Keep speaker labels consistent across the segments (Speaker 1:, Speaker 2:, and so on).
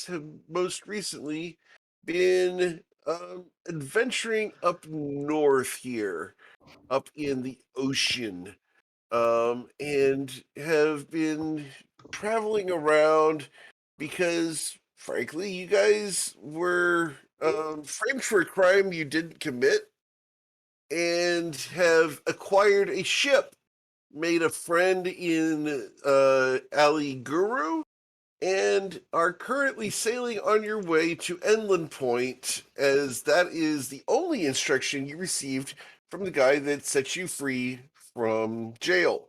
Speaker 1: guys have most recently been adventuring up north here, up in the ocean, and have been traveling around because, frankly, you guys were framed for a crime you didn't commit and have acquired a ship, made a friend in Ali Guru, and are currently sailing on your way to Enland Point, as that is the only instruction you received from the guy that set you free from jail,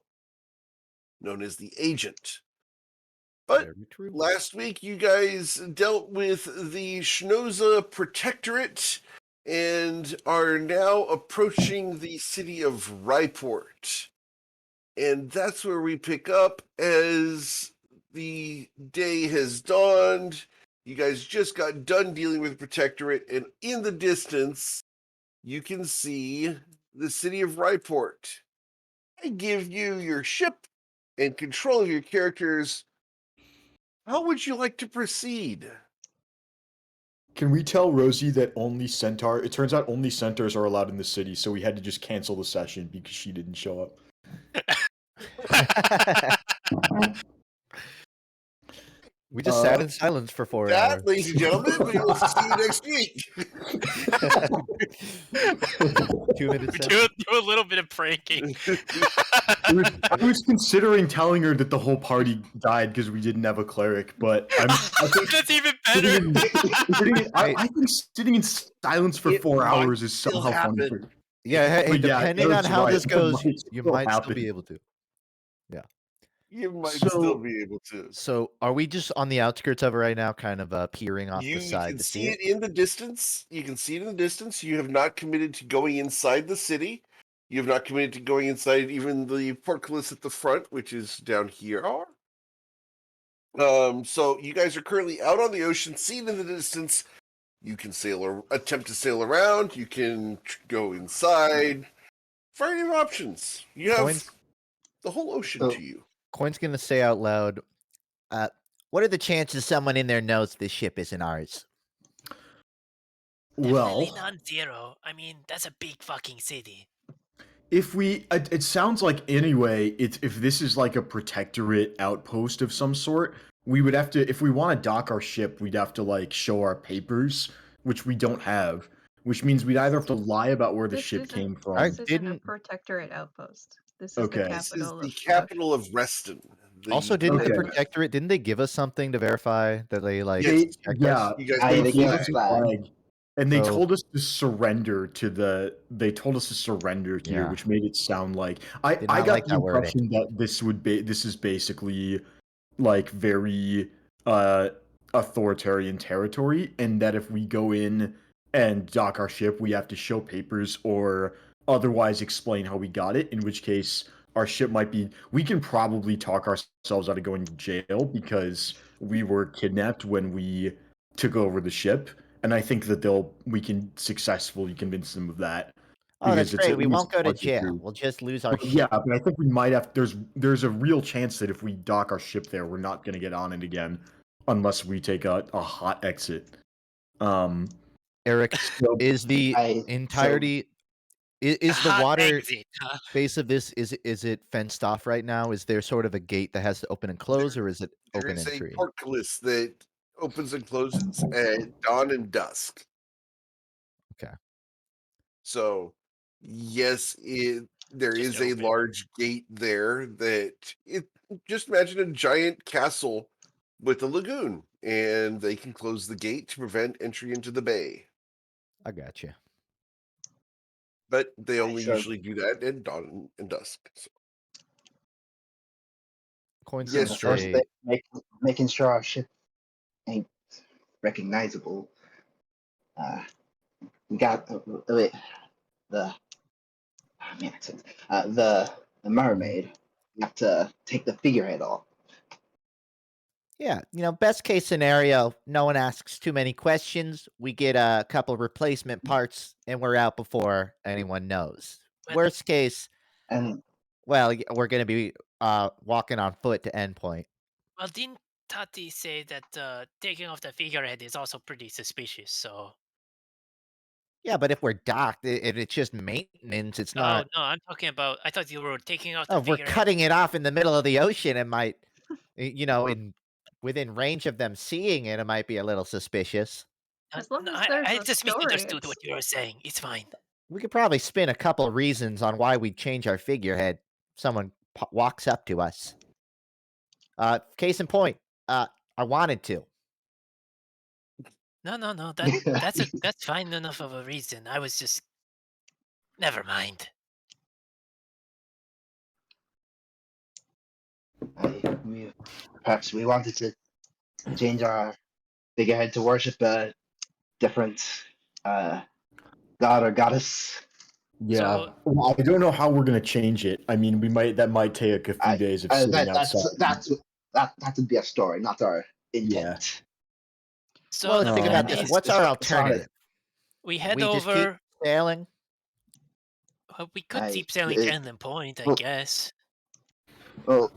Speaker 1: known as the Agent. But
Speaker 2: Very true.
Speaker 1: last week, you guys dealt with the Schnoza Protectorate and are now approaching the city of Ryport. And that's where we pick up as the day has dawned. You guys just got done dealing with the Protectorate, and in the distance, you can see the city of Ryport. I give you your ship and control of your characters. How would you like to proceed?
Speaker 3: Can we tell Rosie that it turns out only centaurs are allowed in the city, so we had to just cancel the session because she didn't show up.
Speaker 2: We just sat in silence for 4
Speaker 1: That,
Speaker 2: hours.
Speaker 1: ladies and gentlemen, we will see you next week.
Speaker 2: 2 minutes.
Speaker 4: Do a little bit of pranking.
Speaker 3: I was considering telling her that the whole party died because we didn't have a cleric, but I think
Speaker 4: That's even better.
Speaker 3: I think sitting in silence for
Speaker 1: It
Speaker 3: 4
Speaker 1: might
Speaker 3: hours is
Speaker 1: still
Speaker 3: somehow funny.
Speaker 1: happen.
Speaker 2: Yeah, hey,
Speaker 3: But yeah,
Speaker 2: depending on
Speaker 3: Eric's
Speaker 2: how
Speaker 3: right.
Speaker 2: this
Speaker 3: It
Speaker 2: goes,
Speaker 3: might
Speaker 2: you
Speaker 3: still
Speaker 2: might still
Speaker 3: happen.
Speaker 2: be able to.
Speaker 1: You might
Speaker 3: So-
Speaker 1: still be able to.
Speaker 2: So, are we just on the outskirts of it right now, kind of peering off
Speaker 1: You
Speaker 2: the side
Speaker 1: can
Speaker 2: to
Speaker 1: see it in the distance. You can see it in the distance. You have not committed to going inside the city. You have not committed to going inside even the portcullis at the front, which is down here. So you guys are currently out on the ocean, seen in the distance. You can attempt to sail around. You can go inside. Variety of options. You have
Speaker 2: Coins.
Speaker 1: the whole ocean
Speaker 5: So-
Speaker 1: to you.
Speaker 2: Coin's gonna say out loud, what are the chances someone in there knows this ship isn't ours?
Speaker 4: Definitely
Speaker 3: Well,
Speaker 4: non-zero. I mean, that's a big fucking city.
Speaker 3: it sounds like anyway, if this is like a protectorate outpost of some sort, we would have to, if we want to dock our ship, we'd have to like show our papers, which we don't have, which means we'd either have to lie about where the
Speaker 6: This
Speaker 3: ship
Speaker 6: isn't-
Speaker 3: came from.
Speaker 2: I
Speaker 6: This isn't a
Speaker 2: didn't-
Speaker 6: protectorate outpost. This is
Speaker 3: Okay.
Speaker 6: the
Speaker 1: This is
Speaker 6: capital
Speaker 1: the
Speaker 6: of
Speaker 1: capital of Reston.
Speaker 2: Also, didn't the
Speaker 3: Okay.
Speaker 2: Protectorate, didn't they give us something to verify that they like
Speaker 1: Yes.
Speaker 2: checked
Speaker 3: Yeah,
Speaker 2: us?
Speaker 1: You guys
Speaker 5: I-
Speaker 1: got
Speaker 5: they
Speaker 1: a
Speaker 5: gave
Speaker 1: flag.
Speaker 5: us flag.
Speaker 3: and they
Speaker 2: So-
Speaker 3: told us to surrender to they told us to surrender here,
Speaker 2: Yeah.
Speaker 3: which made it sound like I
Speaker 2: Did
Speaker 3: got
Speaker 2: not like
Speaker 3: the
Speaker 2: that wording.
Speaker 3: impression that this is basically like very authoritarian territory, and that if we go in and dock our ship, we have to show papers or otherwise explain how we got it, in which case our ship might be, we can probably talk ourselves out of going to jail because we were kidnapped when we took over the ship, and I think that we can successfully convince them of that.
Speaker 2: Oh, that's
Speaker 3: because it's
Speaker 2: great.
Speaker 3: at
Speaker 2: We won't
Speaker 3: least
Speaker 2: go to
Speaker 3: partially
Speaker 2: jail.
Speaker 3: true.
Speaker 2: We'll just lose our
Speaker 3: But yeah,
Speaker 2: ship.
Speaker 3: but I think we might have. There's a real chance that if we dock our ship there, we're not going to get on it again, unless we take a hot exit.
Speaker 2: Eric,
Speaker 3: So
Speaker 2: is the
Speaker 5: I-
Speaker 2: entirety is the
Speaker 4: Hot
Speaker 2: water
Speaker 4: exit, huh?
Speaker 2: base of this is it fenced off right now? Is there sort of a gate that has to open and close, or is it
Speaker 1: There
Speaker 2: open
Speaker 1: is a
Speaker 2: entry?
Speaker 1: portcullis that opens and closes at dawn and dusk.
Speaker 2: Okay.
Speaker 1: So, yes, there
Speaker 4: Just
Speaker 1: is a
Speaker 4: open.
Speaker 1: large gate there just imagine a giant castle with a lagoon, and they can close the gate to prevent entry into the bay.
Speaker 2: I got you.
Speaker 1: But they only
Speaker 5: Sure.
Speaker 1: usually do that at dawn and dusk. So,
Speaker 2: Coins
Speaker 1: Yes,
Speaker 2: gonna
Speaker 5: First
Speaker 2: say,
Speaker 5: thing, making sure our ship ain't recognizable. We got wait, the the mermaid. We have to take the figurehead off.
Speaker 2: yeah, best case scenario, no one asks too many questions. We get a couple replacement parts, and we're out before anyone knows.
Speaker 4: Well-
Speaker 2: Worst case,
Speaker 5: And
Speaker 2: well, we're gonna be walking on foot to endpoint.
Speaker 4: Well, didn't Tati say that taking off the figurehead is also pretty suspicious. So.
Speaker 2: Yeah, but if we're docked, it's just maintenance. It's
Speaker 4: Oh
Speaker 2: not.
Speaker 4: no, I'm talking about. I thought you were taking off
Speaker 2: Oh,
Speaker 4: the
Speaker 2: if we're
Speaker 4: figurehead.
Speaker 2: cutting it off in the middle of the ocean, it might, within range of them seeing it, it might be a little suspicious.
Speaker 6: As long
Speaker 4: No,
Speaker 6: as there's
Speaker 4: I
Speaker 6: a
Speaker 4: just
Speaker 6: story,
Speaker 4: misunderstood
Speaker 6: it's
Speaker 4: what you were saying. It's fine.
Speaker 2: We could probably spin a couple reasons on why we'd change our figurehead. Someone walks up to us. Case in point, I wanted to.
Speaker 4: No. That's fine enough of a reason. I was just. Never mind.
Speaker 5: Perhaps we wanted to change our figurehead to worship a different god or goddess.
Speaker 3: Yeah.
Speaker 4: So-
Speaker 3: Well, I don't know how we're gonna change it. I mean, that might take a few days of sitting outside.
Speaker 5: That would be a story, not our intent.
Speaker 4: So
Speaker 2: Well,
Speaker 4: the
Speaker 2: let's think
Speaker 4: plan
Speaker 2: about this.
Speaker 4: is
Speaker 2: What's our
Speaker 5: sorry.
Speaker 2: alternative?
Speaker 4: we head
Speaker 2: We just keep
Speaker 4: over.
Speaker 2: sailing.
Speaker 4: We could
Speaker 5: I-
Speaker 4: keep sailing to
Speaker 5: it-
Speaker 4: Inland Point, I
Speaker 5: well-
Speaker 4: guess.
Speaker 5: Well,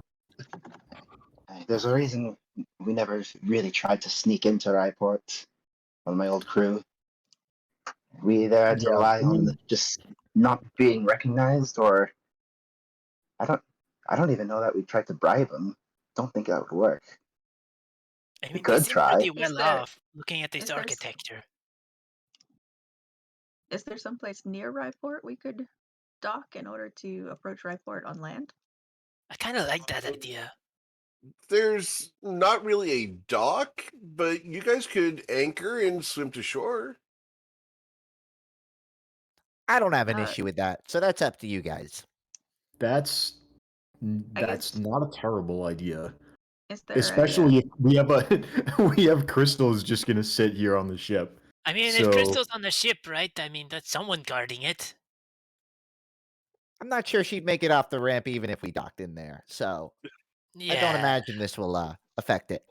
Speaker 5: there's a reason we never really tried to sneak into Ryport on my old crew. We either had to
Speaker 3: Yeah,
Speaker 5: rely
Speaker 3: I
Speaker 5: on
Speaker 3: mean-
Speaker 5: just not being recognized, or I don't even know that we tried to bribe him. Don't think that would work.
Speaker 4: I mean,
Speaker 5: could
Speaker 4: they seem
Speaker 5: try.
Speaker 4: pretty
Speaker 6: Is
Speaker 4: well
Speaker 6: there-
Speaker 4: off looking at this
Speaker 6: is there s-
Speaker 4: architecture.
Speaker 6: Is there someplace near Ryport we could dock in order to approach Ryport on land?
Speaker 4: I kind of like that idea.
Speaker 1: There's not really a dock, but you guys could anchor and swim to shore.
Speaker 2: I don't have an
Speaker 6: Uh,
Speaker 2: issue with that, so that's up to you guys.
Speaker 3: That's
Speaker 6: guess-
Speaker 3: not a terrible idea.
Speaker 6: Is there
Speaker 3: Especially if we have we have Crystal's just gonna sit here on the ship.
Speaker 4: I mean,
Speaker 3: So-
Speaker 4: if Crystal's on the ship, right? I mean, that's someone guarding it.
Speaker 2: I'm not sure she'd make it off the ramp even if we docked in there. So
Speaker 4: Yeah.
Speaker 2: I don't imagine this will affect it.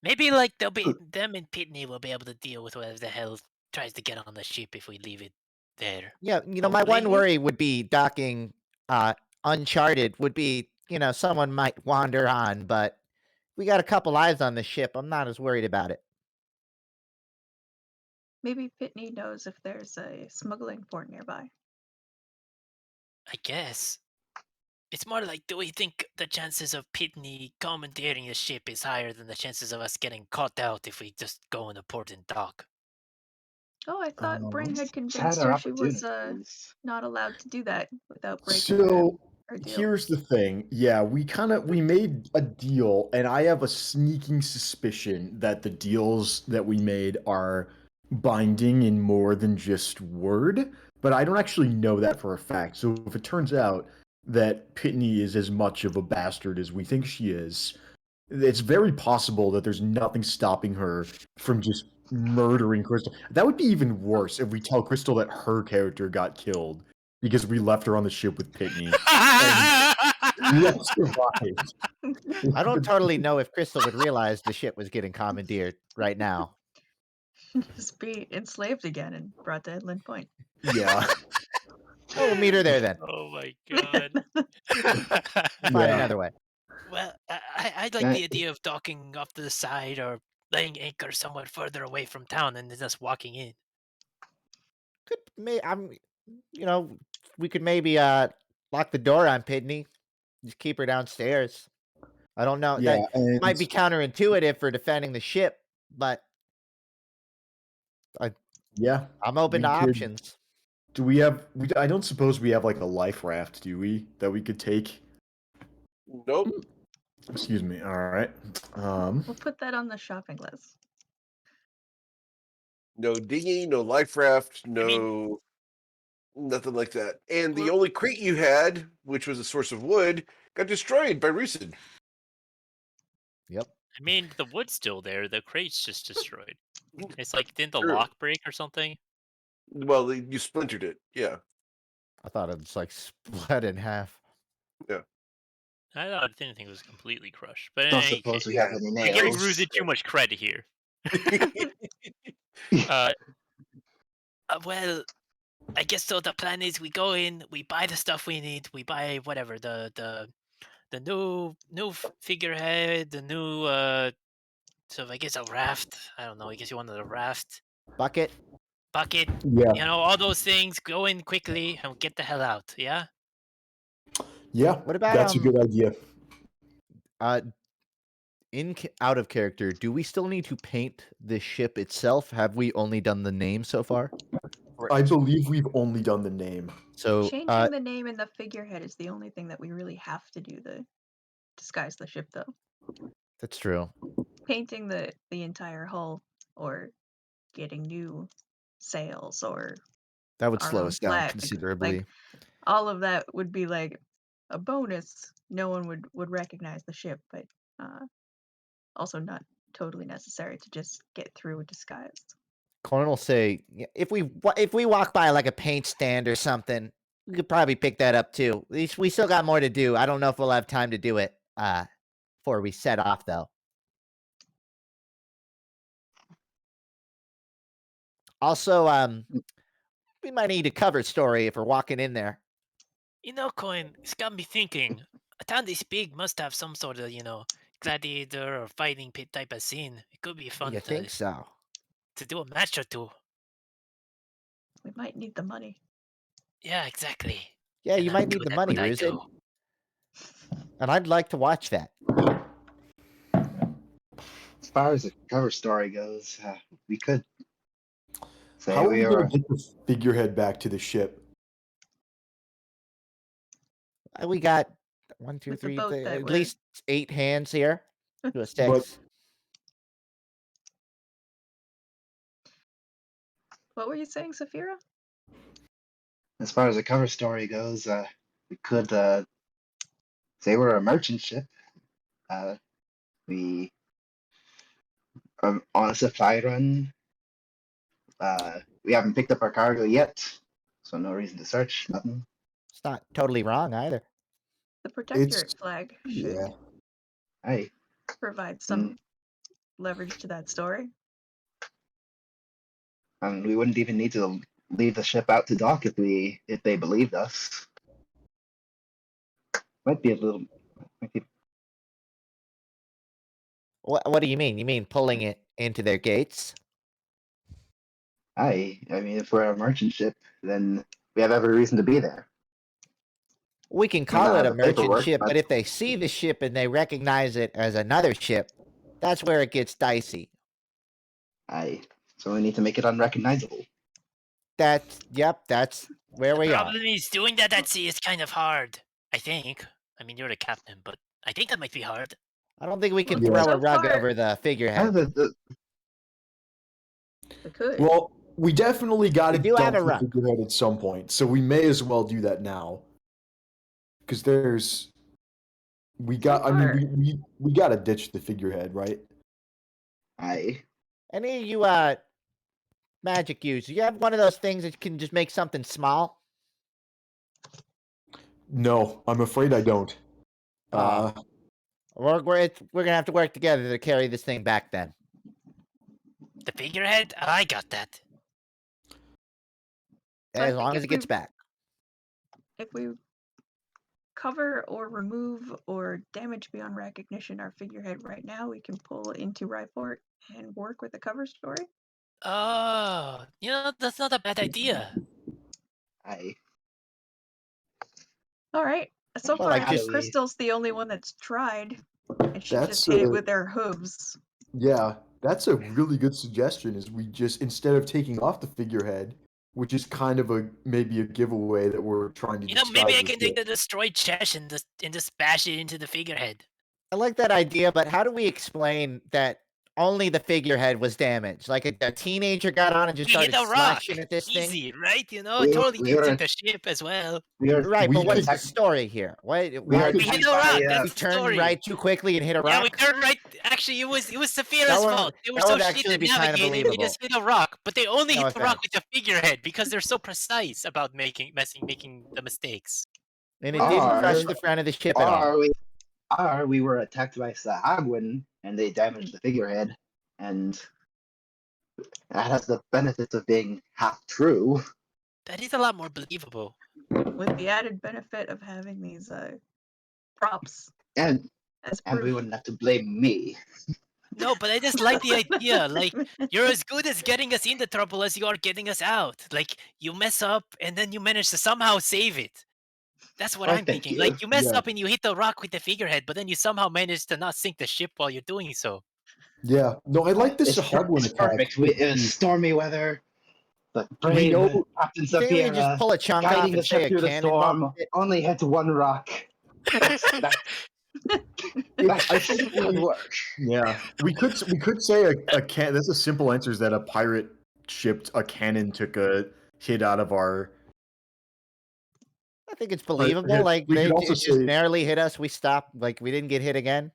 Speaker 4: Maybe like they'll be them and Pitney will be able to deal with whatever the hell tries to get on the ship if we leave it there.
Speaker 2: Yeah, my one
Speaker 4: Hopefully.
Speaker 2: worry would be docking uncharted would be, someone might wander on, but we got a couple eyes on the ship. I'm not as worried about it.
Speaker 6: maybe Pitney knows if there's a smuggling port nearby?
Speaker 4: I guess. It's more like, do we think the chances of Pitney commandeering the ship is higher than the chances of us getting caught out if we just go in a port and dock?
Speaker 6: Oh, I thought Bryn had
Speaker 5: Had
Speaker 6: convinced
Speaker 5: our
Speaker 6: her she was
Speaker 5: opportunities.
Speaker 6: not allowed to do that without breaking
Speaker 3: So
Speaker 6: her deal.
Speaker 3: here's the thing. Yeah, we made a deal, and I have a sneaking suspicion that the deals that we made are binding in more than just word, but I don't actually know that for a fact. So if it turns out that Pitney is as much of a bastard as we think she is, it's very possible that there's nothing stopping her from just murdering Crystal. That would be even worse if we tell Crystal that her character got killed because we left her on the ship with Pitney. Yet survived.
Speaker 2: I don't totally know if Crystal would realize the ship was getting commandeered right now.
Speaker 6: Just be enslaved again and brought to Inland Point.
Speaker 3: Yeah.
Speaker 2: Oh, we'll meet her there then.
Speaker 4: Oh my god.
Speaker 2: Find
Speaker 3: Yeah.
Speaker 2: another way.
Speaker 4: Well, I'd like the idea of docking off to the side or laying anchor somewhere further away from town and then just walking in.
Speaker 2: We could maybe lock the door on Pitney. Just keep her downstairs. I don't know.
Speaker 3: Yeah,
Speaker 2: That
Speaker 3: and
Speaker 2: might be counterintuitive for defending the ship, but
Speaker 3: yeah.
Speaker 2: I'm open
Speaker 3: We
Speaker 2: to
Speaker 3: could-
Speaker 2: options.
Speaker 3: Do we have? I don't suppose we have like a life raft, do we? That we could take.
Speaker 1: Nope.
Speaker 3: Excuse me. All right.
Speaker 6: We'll put that on the shopping list.
Speaker 1: No dinghy, no life raft, no
Speaker 4: mean-
Speaker 1: nothing like that. And the
Speaker 4: We're-
Speaker 1: only crate you had, which was a source of wood, got destroyed by Lucid.
Speaker 2: Yep.
Speaker 7: I mean, the wood's still there. The crate's just destroyed. It's like, didn't the
Speaker 1: Sure.
Speaker 7: lock break or something?
Speaker 1: Well, you splintered it. Yeah.
Speaker 2: I thought it was like split in half.
Speaker 7: I didn't think it was completely crushed. But in
Speaker 5: Don't
Speaker 7: any
Speaker 5: suppose
Speaker 7: case,
Speaker 5: we have any
Speaker 7: we're giving
Speaker 5: nails.
Speaker 7: Ruzen too much credit here.
Speaker 4: Well, I guess so. The plan is we go in, we buy the stuff we need, we buy whatever the the new figurehead, the new so I guess a raft. I don't know. I guess you wanted a raft,
Speaker 2: Bucket.
Speaker 4: bucket.
Speaker 3: Yeah.
Speaker 4: You know, all those things. Go in quickly and get the hell out. Yeah.
Speaker 3: Yeah.
Speaker 2: What about
Speaker 3: That's a good idea.
Speaker 2: Out of character, do we still need to paint the ship itself? Have we only done the name so far?
Speaker 3: I believe we've only done the name.
Speaker 2: So
Speaker 6: Changing the name and the figurehead is the only thing that we really have to do to disguise the ship, though.
Speaker 2: that's true.
Speaker 6: Painting the entire hull or getting new sails or
Speaker 2: That would
Speaker 6: our
Speaker 2: slow
Speaker 6: own
Speaker 2: us down
Speaker 6: flag,
Speaker 2: considerably.
Speaker 6: like all of that would be like a bonus. No one would recognize the ship, but also not totally necessary to just get through a disguise.
Speaker 2: Conan will say, if we walk by like a paint stand or something, we could probably pick that up too. At least we still got more to do. I don't know if we'll have time to do it before we set off, though. Also, we might need a cover story if we're walking in there.
Speaker 4: You know, Coin, it's got me thinking. A town this big must have some sort of, gladiator or fighting pit type of scene. It could be fun
Speaker 2: You think so?
Speaker 4: to do a match or two.
Speaker 6: We might need the money.
Speaker 4: Yeah, exactly.
Speaker 2: Yeah,
Speaker 4: And
Speaker 2: you
Speaker 4: I'll
Speaker 2: might
Speaker 4: do
Speaker 2: need the
Speaker 4: that
Speaker 2: money,
Speaker 4: what I
Speaker 2: Ruzid.
Speaker 4: do.
Speaker 2: And I'd like to watch that.
Speaker 5: As far as the cover story goes, we could say
Speaker 3: How are we
Speaker 5: we
Speaker 3: going
Speaker 5: were.
Speaker 3: to get the figurehead back to the ship?
Speaker 2: We got 1, 2,
Speaker 6: With the
Speaker 2: 3,
Speaker 6: boat that
Speaker 2: at
Speaker 6: we're-
Speaker 2: least 8 hands here. To a
Speaker 3: But
Speaker 2: 6.
Speaker 6: What were you saying, Saphira?
Speaker 5: As far as the cover story goes, we could say we're a merchant ship. We are on a supply run. We haven't picked up our cargo yet, so no reason to search. Nothing.
Speaker 2: It's not totally wrong either.
Speaker 6: The protectorate
Speaker 3: It's
Speaker 6: flag should
Speaker 3: yeah.
Speaker 5: Hey,
Speaker 6: provide some leverage to that story.
Speaker 5: and we wouldn't even need to leave the ship out to dock if they believed us. Might be a little. Might be,
Speaker 2: What do you mean? You mean pulling it into their gates?
Speaker 5: I mean, if we're a merchant ship, then we have every reason to be there.
Speaker 2: We can
Speaker 5: Might
Speaker 2: call
Speaker 5: not
Speaker 2: it
Speaker 5: have
Speaker 2: a
Speaker 5: the
Speaker 2: merchant
Speaker 5: paperwork,
Speaker 2: ship, but
Speaker 5: but
Speaker 2: if they see the ship and they recognize it as another ship, that's where it gets dicey.
Speaker 5: so we need to make it unrecognizable.
Speaker 2: That's where
Speaker 4: The
Speaker 2: we are.
Speaker 4: problem is doing that at sea is kind of hard. I think. I mean, you're the captain, but I think that might be hard.
Speaker 2: I don't think we can
Speaker 3: Yeah.
Speaker 2: throw a
Speaker 6: So
Speaker 2: rug
Speaker 6: far-
Speaker 2: over the
Speaker 5: Oh,
Speaker 2: figurehead.
Speaker 6: We could.
Speaker 3: Well, we definitely got to
Speaker 2: We do have
Speaker 3: dump
Speaker 2: a
Speaker 3: the
Speaker 2: rug.
Speaker 3: figurehead at some point, so we may as well do that now. Because we got. I mean, we got to ditch the figurehead, right?
Speaker 2: Any of you magic users, you have one of those things that can just make something small?
Speaker 3: No, I'm afraid I don't.
Speaker 2: We're gonna have to work together to carry this thing back then.
Speaker 4: The figurehead? I got that.
Speaker 6: So I
Speaker 2: As
Speaker 6: think
Speaker 2: long
Speaker 6: if
Speaker 2: as it gets
Speaker 6: we-
Speaker 2: back.
Speaker 6: If we cover or remove or damage beyond recognition our figurehead right now, we can pull into Ryport and work with the cover story.
Speaker 4: Oh, that's not a bad idea.
Speaker 6: All right. So
Speaker 2: Well,
Speaker 6: far,
Speaker 2: like
Speaker 6: I think
Speaker 2: just-
Speaker 6: Crystal's the only one that's tried, and she
Speaker 3: That's
Speaker 6: just hit it
Speaker 3: a-
Speaker 6: with her hooves.
Speaker 3: Yeah, that's a really good suggestion. Is we just, instead of taking off the figurehead, which is kind of maybe a giveaway that we're trying to.
Speaker 4: Maybe I
Speaker 3: disguise
Speaker 4: can
Speaker 3: this
Speaker 4: take the destroyed chest and just bash it into the figurehead.
Speaker 2: I like that idea, but how do we explain that only the figurehead was damaged? Like a teenager got on and just
Speaker 4: We hit
Speaker 2: started
Speaker 4: a rock.
Speaker 2: slashing at this thing?
Speaker 4: Easy, right?
Speaker 5: We-
Speaker 4: It totally
Speaker 5: we
Speaker 4: gets
Speaker 5: were-
Speaker 4: into ship as well.
Speaker 2: Right,
Speaker 3: We
Speaker 2: but what's
Speaker 3: could-
Speaker 2: the story here? What?
Speaker 5: We
Speaker 2: We
Speaker 5: were
Speaker 4: We hit
Speaker 5: attacked
Speaker 4: a rock.
Speaker 5: by,
Speaker 4: That's
Speaker 2: we
Speaker 4: the
Speaker 2: turned
Speaker 4: story.
Speaker 2: right too quickly and hit a
Speaker 4: Yeah, we
Speaker 2: rock?
Speaker 4: turned right. Actually, it was Saphira's
Speaker 2: That would-
Speaker 4: fault. They were
Speaker 2: that
Speaker 4: so
Speaker 2: would
Speaker 4: shit
Speaker 2: actually
Speaker 4: at
Speaker 2: be kinda
Speaker 4: navigating. They
Speaker 2: believable.
Speaker 4: just hit a rock, but they only
Speaker 2: No
Speaker 4: hit the rock
Speaker 2: offense.
Speaker 4: with the figurehead because they're so precise about making the mistakes.
Speaker 2: And it didn't crush
Speaker 5: Or-
Speaker 2: the front of the ship at all.
Speaker 5: we were attacked by Sahagwin and they damaged the figurehead, and that has the benefits of being half true.
Speaker 4: That is a lot more believable.
Speaker 6: With the added benefit of having these props
Speaker 5: And
Speaker 6: as
Speaker 5: and we
Speaker 6: proof.
Speaker 5: wouldn't have to blame me.
Speaker 4: No, but I just like the idea. Like, you're as good as getting us into trouble as you are getting us out. Like, you mess up and then you manage to somehow save it. That's what
Speaker 5: Why,
Speaker 4: I'm
Speaker 5: thank
Speaker 4: thinking.
Speaker 5: you.
Speaker 4: Like, you mess
Speaker 3: Yeah.
Speaker 4: up and you hit the rock with the figurehead, but then you somehow manage to not sink the ship while you're doing so.
Speaker 3: Yeah. No, I like this
Speaker 5: It's,
Speaker 3: hard one
Speaker 5: it's
Speaker 3: attack.
Speaker 5: perfect. It was stormy weather. The
Speaker 3: We
Speaker 5: brave
Speaker 3: know
Speaker 5: Captain
Speaker 2: Can't we just
Speaker 5: Sapira
Speaker 2: pull a chunk off
Speaker 5: guiding
Speaker 2: and
Speaker 5: the
Speaker 2: say
Speaker 5: ship
Speaker 2: a
Speaker 5: through the
Speaker 2: cannonball
Speaker 5: storm
Speaker 2: hit?
Speaker 5: only hit one rock. That's, that
Speaker 3: I think
Speaker 5: would work.
Speaker 3: yeah, we could say a can. That's a simple answer. Is that a pirate shipped a cannon took a hit out of our.
Speaker 2: I think it's believable. Like
Speaker 3: We could also
Speaker 2: it just
Speaker 3: say
Speaker 2: narrowly hit us. We stopped. Like we didn't get hit again.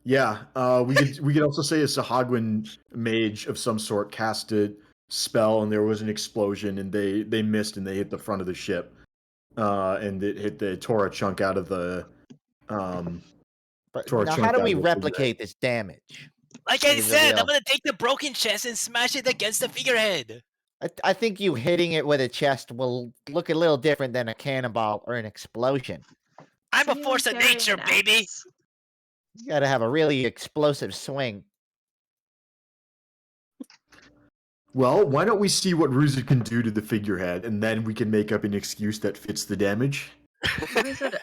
Speaker 3: yeah. We could also say a Sahagwin mage of some sort cast a spell and there was an explosion and they missed and they hit the front of the ship, and it tore a chunk out of the
Speaker 2: But
Speaker 3: tore a
Speaker 2: now, how
Speaker 3: chunk
Speaker 2: do
Speaker 3: out
Speaker 2: we
Speaker 3: of the figurehead.
Speaker 2: replicate this damage?
Speaker 4: Like
Speaker 2: With
Speaker 4: I
Speaker 2: the
Speaker 4: said, I'm
Speaker 2: wheel?
Speaker 4: gonna take the broken chest and smash it against the figurehead.
Speaker 2: I think you hitting it with a chest will look a little different than a cannonball or an explosion.
Speaker 4: I'm a
Speaker 6: See me
Speaker 4: force of
Speaker 6: carry
Speaker 4: nature,
Speaker 6: an
Speaker 4: baby.
Speaker 6: axe.
Speaker 2: You got to have a really explosive swing.
Speaker 3: Well, why don't we see what Ruzid can do to the figurehead, and then we can make up an excuse that fits the damage.
Speaker 6: Ruzid,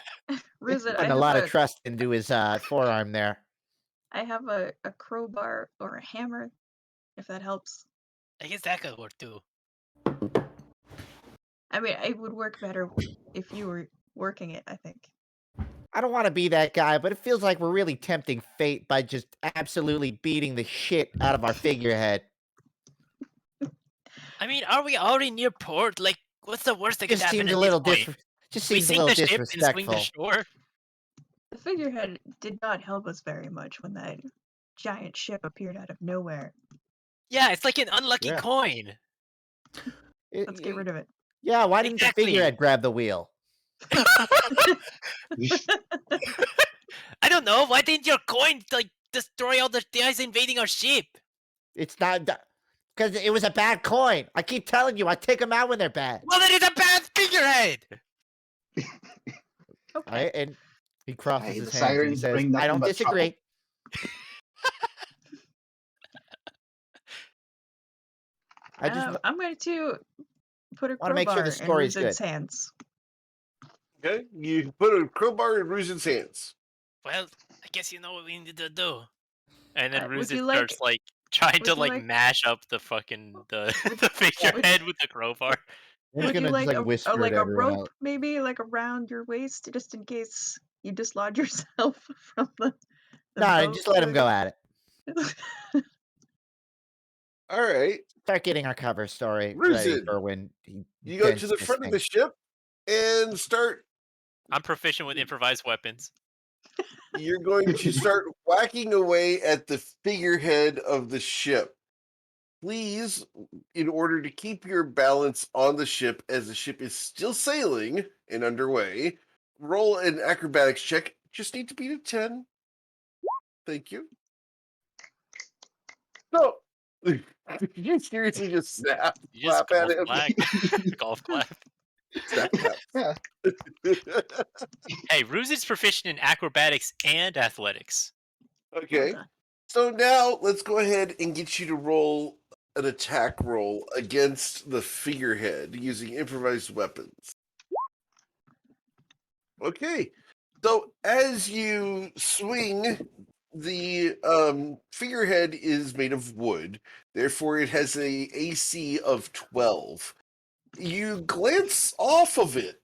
Speaker 6: Ruzid,
Speaker 2: Putting a lot of trust into his forearm there.
Speaker 6: I have a crowbar or a hammer, if that helps.
Speaker 4: I guess that could work too.
Speaker 6: I mean, it would work better if you were working it, I think.
Speaker 2: I don't want to be that guy, but it feels like we're really tempting fate by just absolutely beating the shit out of our figurehead.
Speaker 4: I mean, are we already near port? Like, what's the worst that could
Speaker 2: Just
Speaker 4: happen
Speaker 2: seems
Speaker 4: at
Speaker 2: a
Speaker 4: this
Speaker 2: little
Speaker 4: point?
Speaker 2: just
Speaker 4: We
Speaker 2: seems a
Speaker 4: sink
Speaker 2: little
Speaker 4: the ship and swing the
Speaker 2: disrespectful.
Speaker 4: shore.
Speaker 6: The figurehead did not help us very much when that giant ship appeared out of nowhere.
Speaker 4: Yeah, it's like an unlucky
Speaker 2: Yeah.
Speaker 4: coin.
Speaker 6: Let's get rid of it.
Speaker 2: Yeah, why didn't
Speaker 4: Exactly.
Speaker 2: the figurehead grab the wheel?
Speaker 4: I don't know. Why didn't your coin like destroy all the guys invading our ship?
Speaker 2: It's not because it was a bad coin. I keep telling you, I take them out when they're bad.
Speaker 4: Well, then it's a bad figurehead.
Speaker 6: Okay.
Speaker 2: Right? And he crosses
Speaker 5: Hey,
Speaker 2: his
Speaker 5: the
Speaker 2: hands and he
Speaker 5: sirens
Speaker 2: says,
Speaker 5: bring
Speaker 2: "I
Speaker 5: nothing
Speaker 2: don't
Speaker 5: but
Speaker 2: disagree." I just
Speaker 6: I'm going to put a
Speaker 2: want to make sure
Speaker 6: crowbar
Speaker 2: the
Speaker 6: in
Speaker 2: story's good.
Speaker 6: Ruzid's hands.
Speaker 1: Okay, you put a crowbar in Ruzid's hands.
Speaker 4: Well, I guess you know what we need to do. And then
Speaker 6: Would
Speaker 4: Ruzid
Speaker 6: you
Speaker 4: starts
Speaker 6: like-
Speaker 4: like trying to
Speaker 6: would you
Speaker 4: like
Speaker 6: like-
Speaker 4: mash up the fucking the figurehead with the crowbar.
Speaker 2: He's
Speaker 6: Would you
Speaker 2: gonna
Speaker 6: like
Speaker 2: just, whisper
Speaker 6: like
Speaker 2: it
Speaker 6: a
Speaker 2: everyone
Speaker 6: rope,
Speaker 2: out.
Speaker 6: maybe like around your waist, just in case you dislodge yourself from the
Speaker 2: No,
Speaker 6: boat
Speaker 2: just let him go at it.
Speaker 1: All right,
Speaker 2: Start getting our cover story ready
Speaker 1: Ruzid,
Speaker 2: for when he
Speaker 1: you go to
Speaker 2: dents
Speaker 1: the
Speaker 2: this
Speaker 1: front of
Speaker 2: thing.
Speaker 1: the ship and start.
Speaker 7: I'm proficient with improvised weapons.
Speaker 1: You're going to start whacking away at the figurehead of the ship. Please, in order to keep your balance on the ship as the ship is still sailing and underway, roll an acrobatics check. Just need to beat a 10. Thank you. No. You seriously just snap,
Speaker 7: You just
Speaker 1: clap at
Speaker 7: golf
Speaker 1: him.
Speaker 7: clap. Golf clap.
Speaker 1: Snap, clap.
Speaker 5: Yeah.
Speaker 7: Hey, Ruzid's proficient in acrobatics and athletics.
Speaker 1: Okay.
Speaker 6: Well done.
Speaker 1: So now let's go ahead and get you to roll an attack roll against the figurehead using improvised weapons. Okay. So as you swing, the figurehead is made of wood, therefore it has a AC of 12. You glance off of it,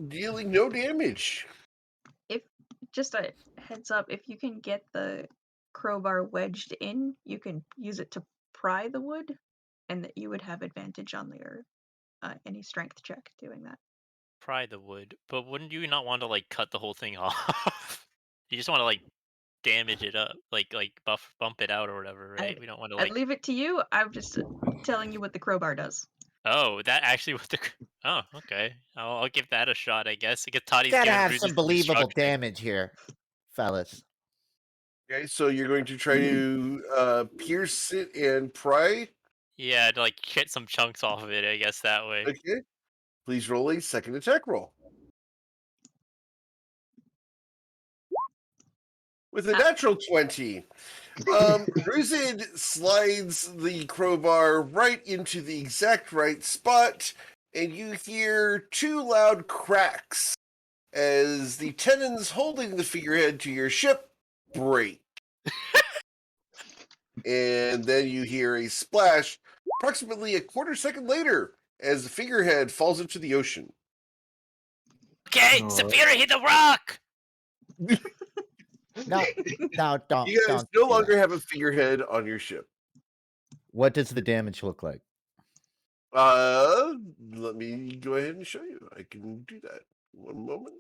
Speaker 1: dealing no damage.
Speaker 6: If just a heads up, if you can get the crowbar wedged in, you can use it to pry the wood, and that you would have advantage on your any strength check doing that.
Speaker 7: Pry the wood, but wouldn't you not want to like cut the whole thing off? You just want to like damage it up, like bump it out or whatever, right? We don't want to
Speaker 6: I'd
Speaker 7: like.
Speaker 6: leave it to you. I'm just telling you what the crowbar does.
Speaker 7: Oh, that actually was the. Oh, okay. I'll give that a shot, I guess. I guess Toddy's
Speaker 2: Gotta
Speaker 7: giving
Speaker 2: have
Speaker 7: Ruzid
Speaker 2: some believable
Speaker 7: instruction.
Speaker 2: damage here, fellas.
Speaker 1: Okay, so you're going to try to pierce it and pry.
Speaker 7: Yeah, to like get some chunks off of it, I guess that way.
Speaker 1: Okay. Please roll a second attack roll. with a natural 20. Ruzid slides the crowbar right into the exact right spot, and you hear 2 loud cracks as the tenons holding the figurehead to your ship break. And then you hear a splash approximately a quarter second later as the figurehead falls into the ocean.
Speaker 4: Okay,
Speaker 3: Alright.
Speaker 4: Sapphira hit the rock!
Speaker 2: No, don't.
Speaker 1: You guys
Speaker 2: don't
Speaker 1: no
Speaker 2: do that.
Speaker 1: longer have a figurehead on your ship.
Speaker 2: What does the damage look like?
Speaker 1: Let me go ahead and show you. I can do that. One moment.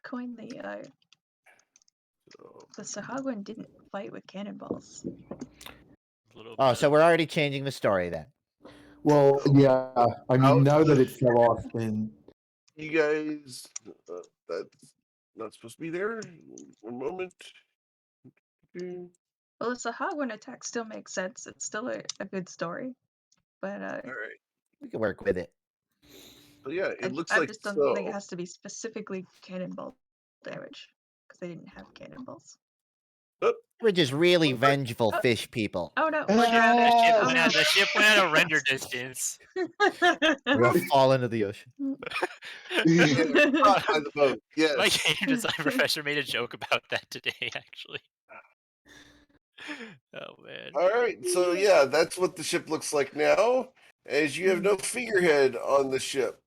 Speaker 6: Coin the Sahagwan didn't fight with cannonballs.
Speaker 2: Oh, so we're already changing the story then.
Speaker 3: Well, yeah. I mean, now that it fell off, and
Speaker 1: You guys, that's not supposed to be there. One moment.
Speaker 6: Well, the Sahagwan attack still makes sense. It's still a good story. But
Speaker 1: All right.
Speaker 2: We can work with it.
Speaker 1: So yeah, it looks
Speaker 6: I
Speaker 1: like
Speaker 6: just don't
Speaker 1: so.
Speaker 6: think it has to be specifically cannonball damage. Because they didn't have cannonballs.
Speaker 2: We're just really vengeful fish people.
Speaker 6: Oh no,
Speaker 4: The
Speaker 6: we're drowning.
Speaker 4: ship,
Speaker 6: Oh
Speaker 4: went
Speaker 6: no.
Speaker 4: out, the ship went out of render distance.
Speaker 2: We're gonna fall into the ocean.
Speaker 1: Caught by the boat. Yes.
Speaker 7: My game design professor made a joke about that today, actually. Oh man.
Speaker 1: All right. So yeah, that's what the ship looks like now, as you have no figurehead on the ship.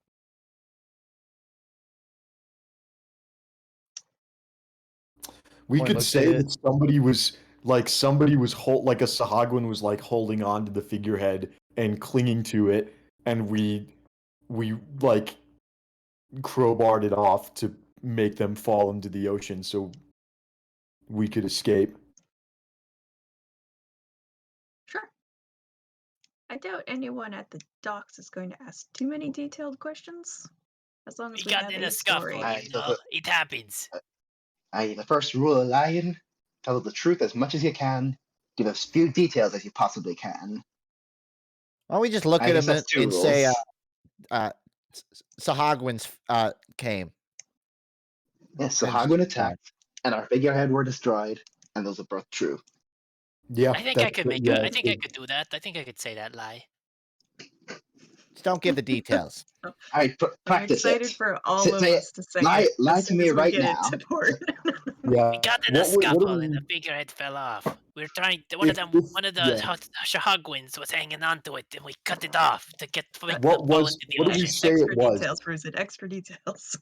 Speaker 3: we
Speaker 2: Point
Speaker 3: could
Speaker 2: looks
Speaker 3: say
Speaker 2: at it.
Speaker 3: that somebody was like a Sahagwan was like holding on to the figurehead and clinging to it, and we like crowbarred it off to make them fall into the ocean so we could escape.
Speaker 6: Sure. I doubt anyone at the docks is going to ask too many detailed questions. As long as
Speaker 4: We
Speaker 6: we
Speaker 4: got
Speaker 6: have
Speaker 4: in
Speaker 6: a
Speaker 4: a scuffle,
Speaker 6: story.
Speaker 4: it happens.
Speaker 5: The first rule of lying: tell the truth as much as you can. Give as few details as you possibly can.
Speaker 2: Why don't we just look
Speaker 5: I
Speaker 2: at
Speaker 5: guess
Speaker 2: him
Speaker 5: that's 2
Speaker 2: and
Speaker 5: rules.
Speaker 2: say, Sahagwins came.
Speaker 5: Yes, so Hagwin attacked, and our figurehead were destroyed, and those are both true.
Speaker 3: Yeah,
Speaker 4: I think I could make
Speaker 3: yeah,
Speaker 4: I think I could do that. I think I could say that lie.
Speaker 2: Just don't give the details.
Speaker 5: All right,
Speaker 6: I'm
Speaker 5: practice
Speaker 6: excited
Speaker 5: it.
Speaker 6: for all of
Speaker 5: Say it.
Speaker 6: us to say
Speaker 5: Lie-
Speaker 6: it
Speaker 5: lie
Speaker 6: as
Speaker 5: to
Speaker 6: soon
Speaker 5: me
Speaker 6: as we
Speaker 5: right
Speaker 6: get
Speaker 5: now.
Speaker 6: it to port.
Speaker 3: yeah.
Speaker 4: We got in a
Speaker 3: What do
Speaker 4: scuffle
Speaker 3: we-
Speaker 4: and the figurehead fell off. We were trying.
Speaker 3: If-
Speaker 4: One of the
Speaker 3: yeah.
Speaker 4: Shahagwins was hanging onto it, and we cut it off to get make
Speaker 3: What
Speaker 4: them fall
Speaker 3: was-
Speaker 4: into the
Speaker 3: what did we
Speaker 4: ocean.
Speaker 3: say
Speaker 6: Extra
Speaker 3: it was?
Speaker 6: details, Fruited. Extra details.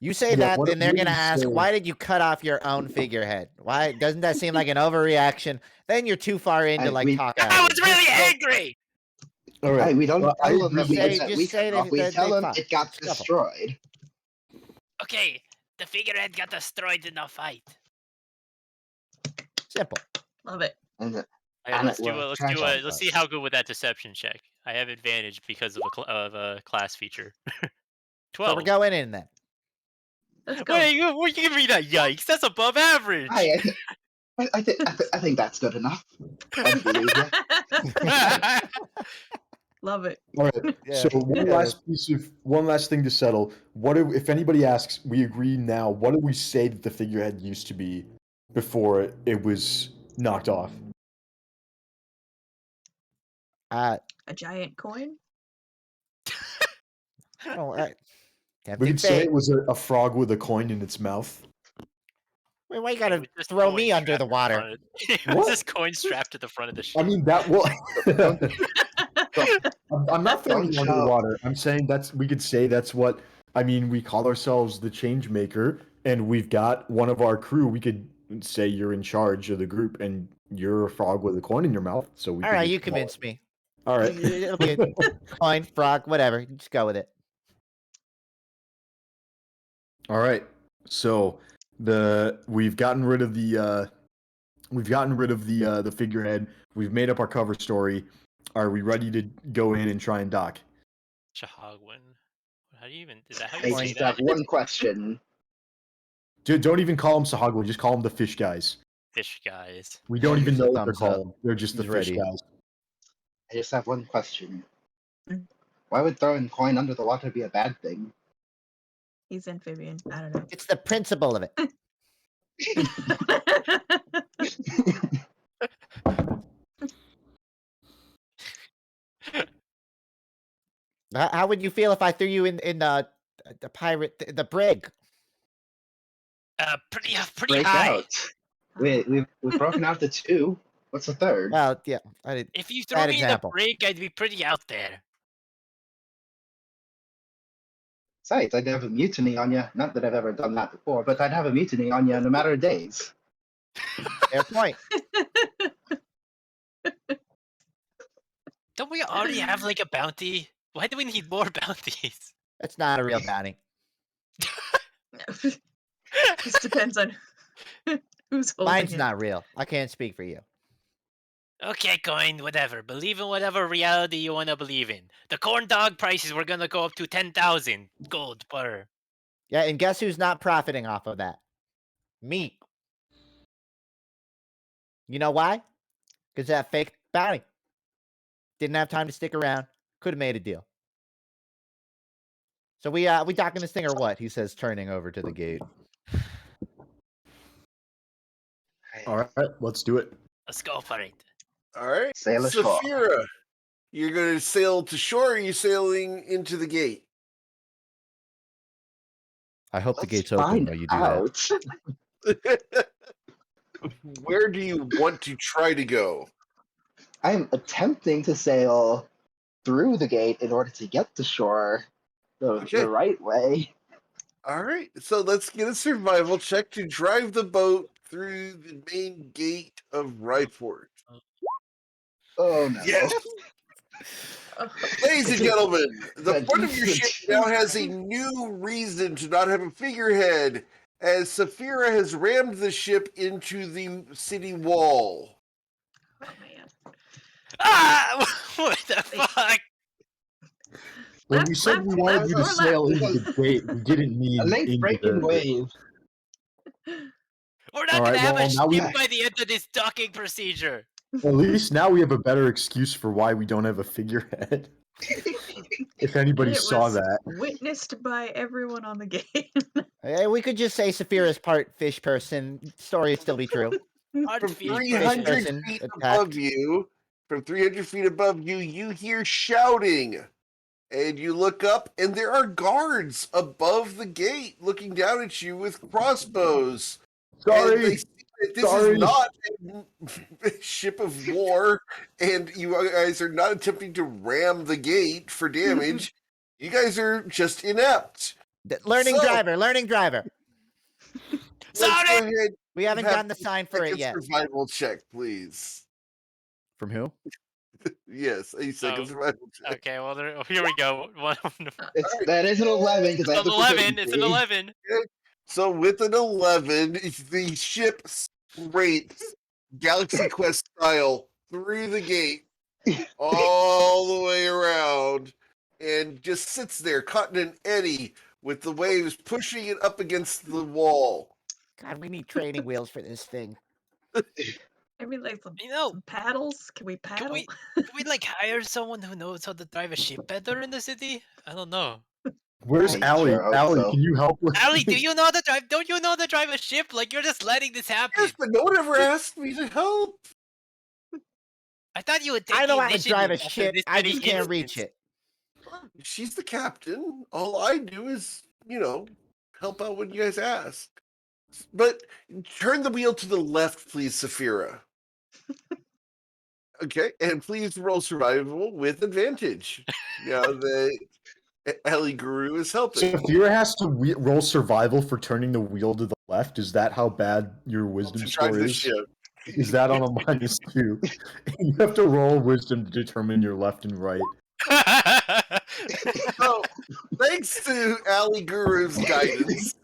Speaker 2: You say
Speaker 3: Yeah,
Speaker 2: that,
Speaker 3: what-
Speaker 2: then they're
Speaker 3: what do
Speaker 2: gonna
Speaker 3: you
Speaker 2: ask,
Speaker 3: say?
Speaker 2: why did you cut off your own figurehead? Why doesn't that seem like an overreaction? Then you're too far into
Speaker 5: And
Speaker 2: like
Speaker 5: we-
Speaker 2: talk.
Speaker 4: I was really angry.
Speaker 3: All right.
Speaker 5: We don't
Speaker 3: Well, I
Speaker 5: tell them that
Speaker 3: agree.
Speaker 5: we
Speaker 2: Say-
Speaker 5: that
Speaker 2: just
Speaker 5: we
Speaker 2: say
Speaker 5: cut
Speaker 2: that
Speaker 5: off. We
Speaker 2: they
Speaker 5: tell them
Speaker 2: fought.
Speaker 5: it got
Speaker 2: Scuffle.
Speaker 5: destroyed.
Speaker 4: Okay, the figurehead got destroyed in a fight.
Speaker 2: Simple.
Speaker 6: Love it.
Speaker 5: And
Speaker 4: Okay,
Speaker 5: And
Speaker 4: let's
Speaker 5: it
Speaker 4: do
Speaker 5: was
Speaker 4: a let's
Speaker 5: trash
Speaker 4: do
Speaker 5: on
Speaker 4: a let's see
Speaker 5: us.
Speaker 4: how good with that deception check. I have advantage because of a class feature.
Speaker 2: So
Speaker 4: 12.
Speaker 2: we're going in then.
Speaker 6: Let's go.
Speaker 4: Wait, you give me that? Yikes! That's above average.
Speaker 5: I think that's good enough. I believe you.
Speaker 6: Love it.
Speaker 3: All right.
Speaker 2: Yeah.
Speaker 3: So one last thing to settle. If anybody asks, we agree now. What do we say that the figurehead used to be before it was knocked off?
Speaker 6: A giant coin.
Speaker 2: Oh,
Speaker 3: We
Speaker 2: tempting
Speaker 3: could say
Speaker 2: fate.
Speaker 3: it was a frog with a coin in its mouth.
Speaker 2: Wait, why you
Speaker 4: It
Speaker 2: gotta
Speaker 4: was just
Speaker 2: throw
Speaker 4: coin
Speaker 2: me under
Speaker 4: strapped
Speaker 2: the
Speaker 4: to
Speaker 2: water?
Speaker 4: front of it. It was
Speaker 3: What?
Speaker 4: this coin strapped to the front of the ship.
Speaker 3: I mean that will. I'm not throwing
Speaker 5: Don't
Speaker 3: you under the
Speaker 5: shout.
Speaker 3: water. I'm saying we could say that's what I mean. We call ourselves the change maker, and we've got one of our crew. We could say you're in charge of the group, and you're a frog with a coin in your mouth. So we.
Speaker 2: All
Speaker 3: could
Speaker 2: right,
Speaker 3: just
Speaker 2: you
Speaker 3: call it-
Speaker 2: convinced me.
Speaker 3: All right.
Speaker 2: It'll be a coin, frog, whatever. Just go with it.
Speaker 3: All right. So we've gotten rid of the figurehead. We've made up our cover story. Are we ready to go in and try and dock?
Speaker 7: Chahagwin. How do you even? Is that how
Speaker 5: I
Speaker 7: you say
Speaker 5: just
Speaker 7: that?
Speaker 5: have one question.
Speaker 3: Don't even call them Sahagwa. Just call them the fish guys.
Speaker 7: Fish guys.
Speaker 3: We don't
Speaker 2: Yeah,
Speaker 3: even
Speaker 2: just a
Speaker 3: know what they're
Speaker 2: thumbs up.
Speaker 3: called. They're just the
Speaker 2: He's
Speaker 3: fish
Speaker 2: ready.
Speaker 3: guys.
Speaker 5: I just have one question.
Speaker 6: Mm.
Speaker 5: Why would throwing coin under the water be a bad thing?
Speaker 6: He's amphibian. I don't know.
Speaker 2: It's the principle of it. How would you feel if I threw you in the pirate the brig?
Speaker 4: Pretty
Speaker 5: Break
Speaker 4: high.
Speaker 5: out. We've broken out to two. What's the third?
Speaker 2: Well, yeah, I did.
Speaker 4: If you threw
Speaker 2: Bad
Speaker 4: me
Speaker 2: example.
Speaker 4: in the brig, I'd be pretty out there.
Speaker 5: Besides, I'd have a mutiny on you. Not that I've ever done that before, but I'd have a mutiny on you in a matter of days.
Speaker 2: Fair point.
Speaker 4: Don't we already have like a bounty? Why do we need more bounties?
Speaker 2: That's not a real bounty.
Speaker 6: Just depends on who's holding
Speaker 2: Mine's
Speaker 6: it.
Speaker 2: not real. I can't speak for you.
Speaker 4: Okay, coin, whatever. Believe in whatever reality you want to believe in. The corn dog prices were gonna go up to 10,000 gold per.
Speaker 2: Yeah, and guess who's not profiting off of that? Me. You know why? Because that fake bounty. Didn't have time to stick around. Could have made a deal. So we docking this thing or what? He says, turning over to the gate.
Speaker 3: All right, let's do it.
Speaker 4: Let's go for it.
Speaker 1: All right.
Speaker 5: Sail ashore.
Speaker 1: Saphira, you're going to sail to shore, or are you sailing into the gate?
Speaker 2: I hope the
Speaker 5: Let's
Speaker 2: gate's open
Speaker 5: find
Speaker 2: while you do that.
Speaker 5: out.
Speaker 1: Where do you want to try to go?
Speaker 5: I'm attempting to sail through the gate in order to get to shore
Speaker 1: Okay.
Speaker 5: the right way.
Speaker 1: All right. So let's get a survival check to drive the boat through the main gate of Ryport.
Speaker 5: Oh no.
Speaker 1: Yes. Ladies and gentlemen, the front of your ship now has a new reason to not have a figurehead, as Saphira has rammed the ship into the city wall.
Speaker 6: Oh man.
Speaker 4: Ah! What the fuck?
Speaker 3: When
Speaker 6: Left,
Speaker 3: we said
Speaker 6: left,
Speaker 3: we wanted
Speaker 6: left,
Speaker 3: you to
Speaker 6: or
Speaker 3: sail
Speaker 6: left?
Speaker 3: into the gate, we didn't mean
Speaker 5: A late
Speaker 3: into
Speaker 5: breaking
Speaker 3: the...
Speaker 5: wave.
Speaker 4: We're not
Speaker 3: All
Speaker 4: gonna
Speaker 3: right,
Speaker 4: have a
Speaker 3: well, now
Speaker 4: ship
Speaker 3: we-
Speaker 4: by the end of this docking procedure.
Speaker 3: At least now we have a better excuse for why we don't have a figurehead. If anybody
Speaker 6: And it
Speaker 3: saw
Speaker 6: was
Speaker 3: that.
Speaker 6: witnessed by everyone on the game.
Speaker 2: Hey, we could just say Saphira's part fish person. Story would still be true.
Speaker 4: Hard
Speaker 1: From
Speaker 4: field
Speaker 1: 300
Speaker 2: person
Speaker 1: feet
Speaker 2: attacked.
Speaker 1: above you, you hear shouting. And you look up, and there are guards above the gate looking down at you with crossbows. And they
Speaker 3: Sorry!
Speaker 1: see that this
Speaker 3: Sorry.
Speaker 1: is not a ship of war, and you guys are not attempting to ram the gate for damage. You guys are just inept.
Speaker 2: Learning
Speaker 1: So-
Speaker 2: driver, learning driver.
Speaker 1: Let's go
Speaker 4: Sorry!
Speaker 1: ahead.
Speaker 2: We haven't
Speaker 1: have
Speaker 2: gotten the sign for it
Speaker 1: second
Speaker 2: yet.
Speaker 1: Survival check, please.
Speaker 2: From who?
Speaker 1: Yes, a second
Speaker 7: Oh,
Speaker 1: survival check.
Speaker 7: Okay, well, here we go.
Speaker 5: That is an 11 because I
Speaker 7: It's
Speaker 5: have
Speaker 7: an
Speaker 5: a
Speaker 7: 11. It's an
Speaker 5: proficiency.
Speaker 7: 11.
Speaker 1: So with an 11, the ship scrapes Galaxy Quest style through the gate all the way around and just sits there caught in an eddy with the waves pushing it up against the wall.
Speaker 2: God, we need training wheels for this thing.
Speaker 6: Maybe like some
Speaker 4: You know,
Speaker 6: paddles. Can we paddle?
Speaker 4: can we like hire someone who knows how to drive a ship better in the city? I don't know.
Speaker 3: Where's
Speaker 5: I
Speaker 3: Allie?
Speaker 5: sure hope
Speaker 3: Allie,
Speaker 5: so.
Speaker 3: can you help with
Speaker 4: Ali, do you know how to drive? Don't you know how to drive a ship? Like you're just letting this happen.
Speaker 1: Yes, but no one ever asked me to help.
Speaker 4: I thought you would take
Speaker 2: I know
Speaker 4: the
Speaker 2: how to drive a
Speaker 4: initiative after
Speaker 2: ship.
Speaker 4: this
Speaker 2: I
Speaker 4: many
Speaker 2: just can't reach
Speaker 4: incidents.
Speaker 2: it.
Speaker 1: She's the captain. All I do is, help out when you guys ask. But turn the wheel to the left, please, Saphira. Okay, and please roll survival with advantage. Now that Ellie Guru is helping.
Speaker 3: Saphira has to roll survival for turning the wheel to the left. Is that how bad your wisdom
Speaker 1: to drive
Speaker 3: score
Speaker 1: the
Speaker 3: is?
Speaker 1: ship.
Speaker 3: Is that on a -2? You have to roll wisdom to determine your left and right.
Speaker 1: So, thanks to Ali Guru's guidance,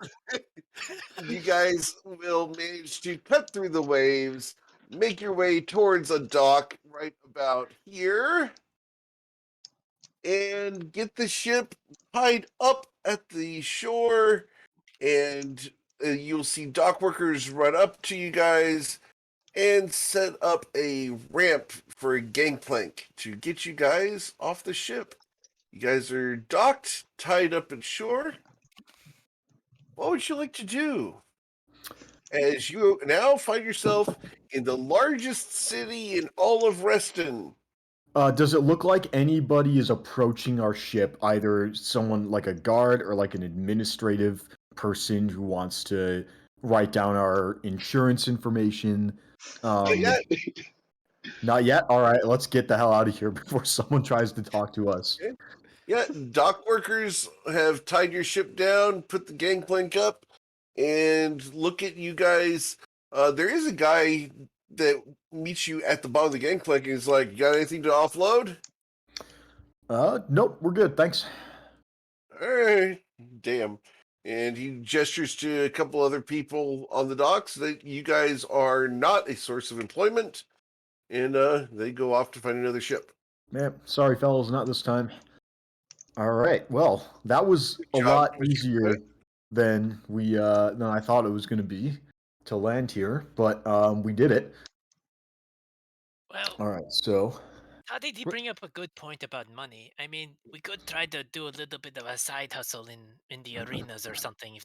Speaker 1: you guys will manage to cut through the waves, make your way towards a dock right about here, and get the ship tied up at the shore, and you'll see dock workers run up to you guys and set up a ramp for a gangplank to get you guys off the ship. You guys are docked, tied up at shore. what would you like to do? As you now find yourself in the largest city in all of Reston.
Speaker 3: Does it look like anybody is approaching our ship? Either someone like a guard or like an administrative person who wants to write down our insurance information?
Speaker 1: Not yet.
Speaker 3: Not yet? All right, let's get the hell out of here before someone tries to talk to us.
Speaker 1: Okay. Yeah, dock workers have tied your ship down, put the gangplank up, and look at you guys. There is a guy that meets you at the bottom of the gangplank and is like, "You got anything to offload?"
Speaker 3: Nope, we're good, thanks.
Speaker 1: All right, damn. And he gestures to a couple other people on the docks that you guys are not a source of employment, and they go off to find another ship.
Speaker 3: Man, sorry fellas, not this time. All right, well, that was a
Speaker 1: job,
Speaker 3: lot
Speaker 1: Mr.
Speaker 3: easier than I thought it was going to be to land here, but we did it.
Speaker 4: Well,
Speaker 3: All right, so
Speaker 4: how did he bring up a good point about money? I mean, we could try to do a little bit of a side hustle in the arenas or something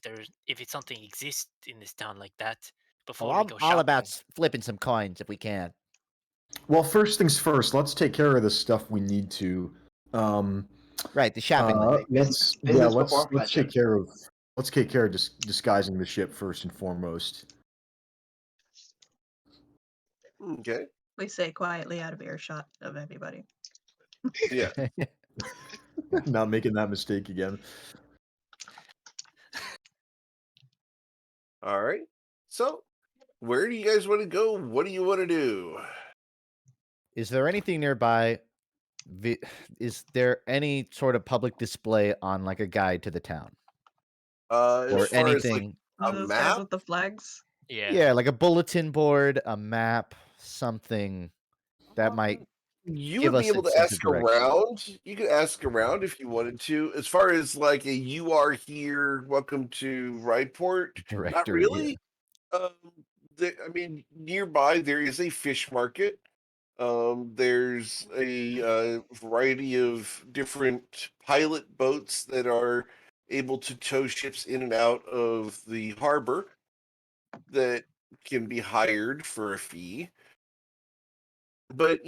Speaker 4: if it's something exists in this town like that
Speaker 2: Oh,
Speaker 4: before we
Speaker 2: I'm
Speaker 4: go
Speaker 2: all about
Speaker 4: shopping.
Speaker 2: flipping some coins if we can.
Speaker 3: well, first things first, let's take care of the stuff we need to.
Speaker 2: Right, the shopping list.
Speaker 5: Business
Speaker 3: let's
Speaker 5: before pleasure.
Speaker 3: take care of disguising the ship first and foremost.
Speaker 1: Okay.
Speaker 6: We say quietly out of earshot of everybody.
Speaker 1: Yeah.
Speaker 3: Not making that mistake again.
Speaker 1: All right. So, where do you guys want to go? What do you want to do?
Speaker 2: Is there anything nearby? Is there any sort of public display on like a guide to the town
Speaker 1: As
Speaker 2: or
Speaker 1: far as like
Speaker 2: anything?
Speaker 6: One
Speaker 1: a
Speaker 6: of those guys
Speaker 1: map,
Speaker 6: with the flags.
Speaker 7: Yeah.
Speaker 2: Yeah, like a bulletin board, a map, something that might
Speaker 1: you
Speaker 2: give
Speaker 1: would be
Speaker 2: us
Speaker 1: able
Speaker 2: a
Speaker 1: to
Speaker 2: sense of
Speaker 1: ask
Speaker 2: direction.
Speaker 1: around. You could ask around if you wanted to. As far as like a "you are here, welcome to Rydeport," not
Speaker 2: Directory, yeah.
Speaker 1: really. Um, I mean, nearby there is a fish market. There's a variety of different pilot boats that are able to tow ships in and out of the harbor that can be hired for a fee. But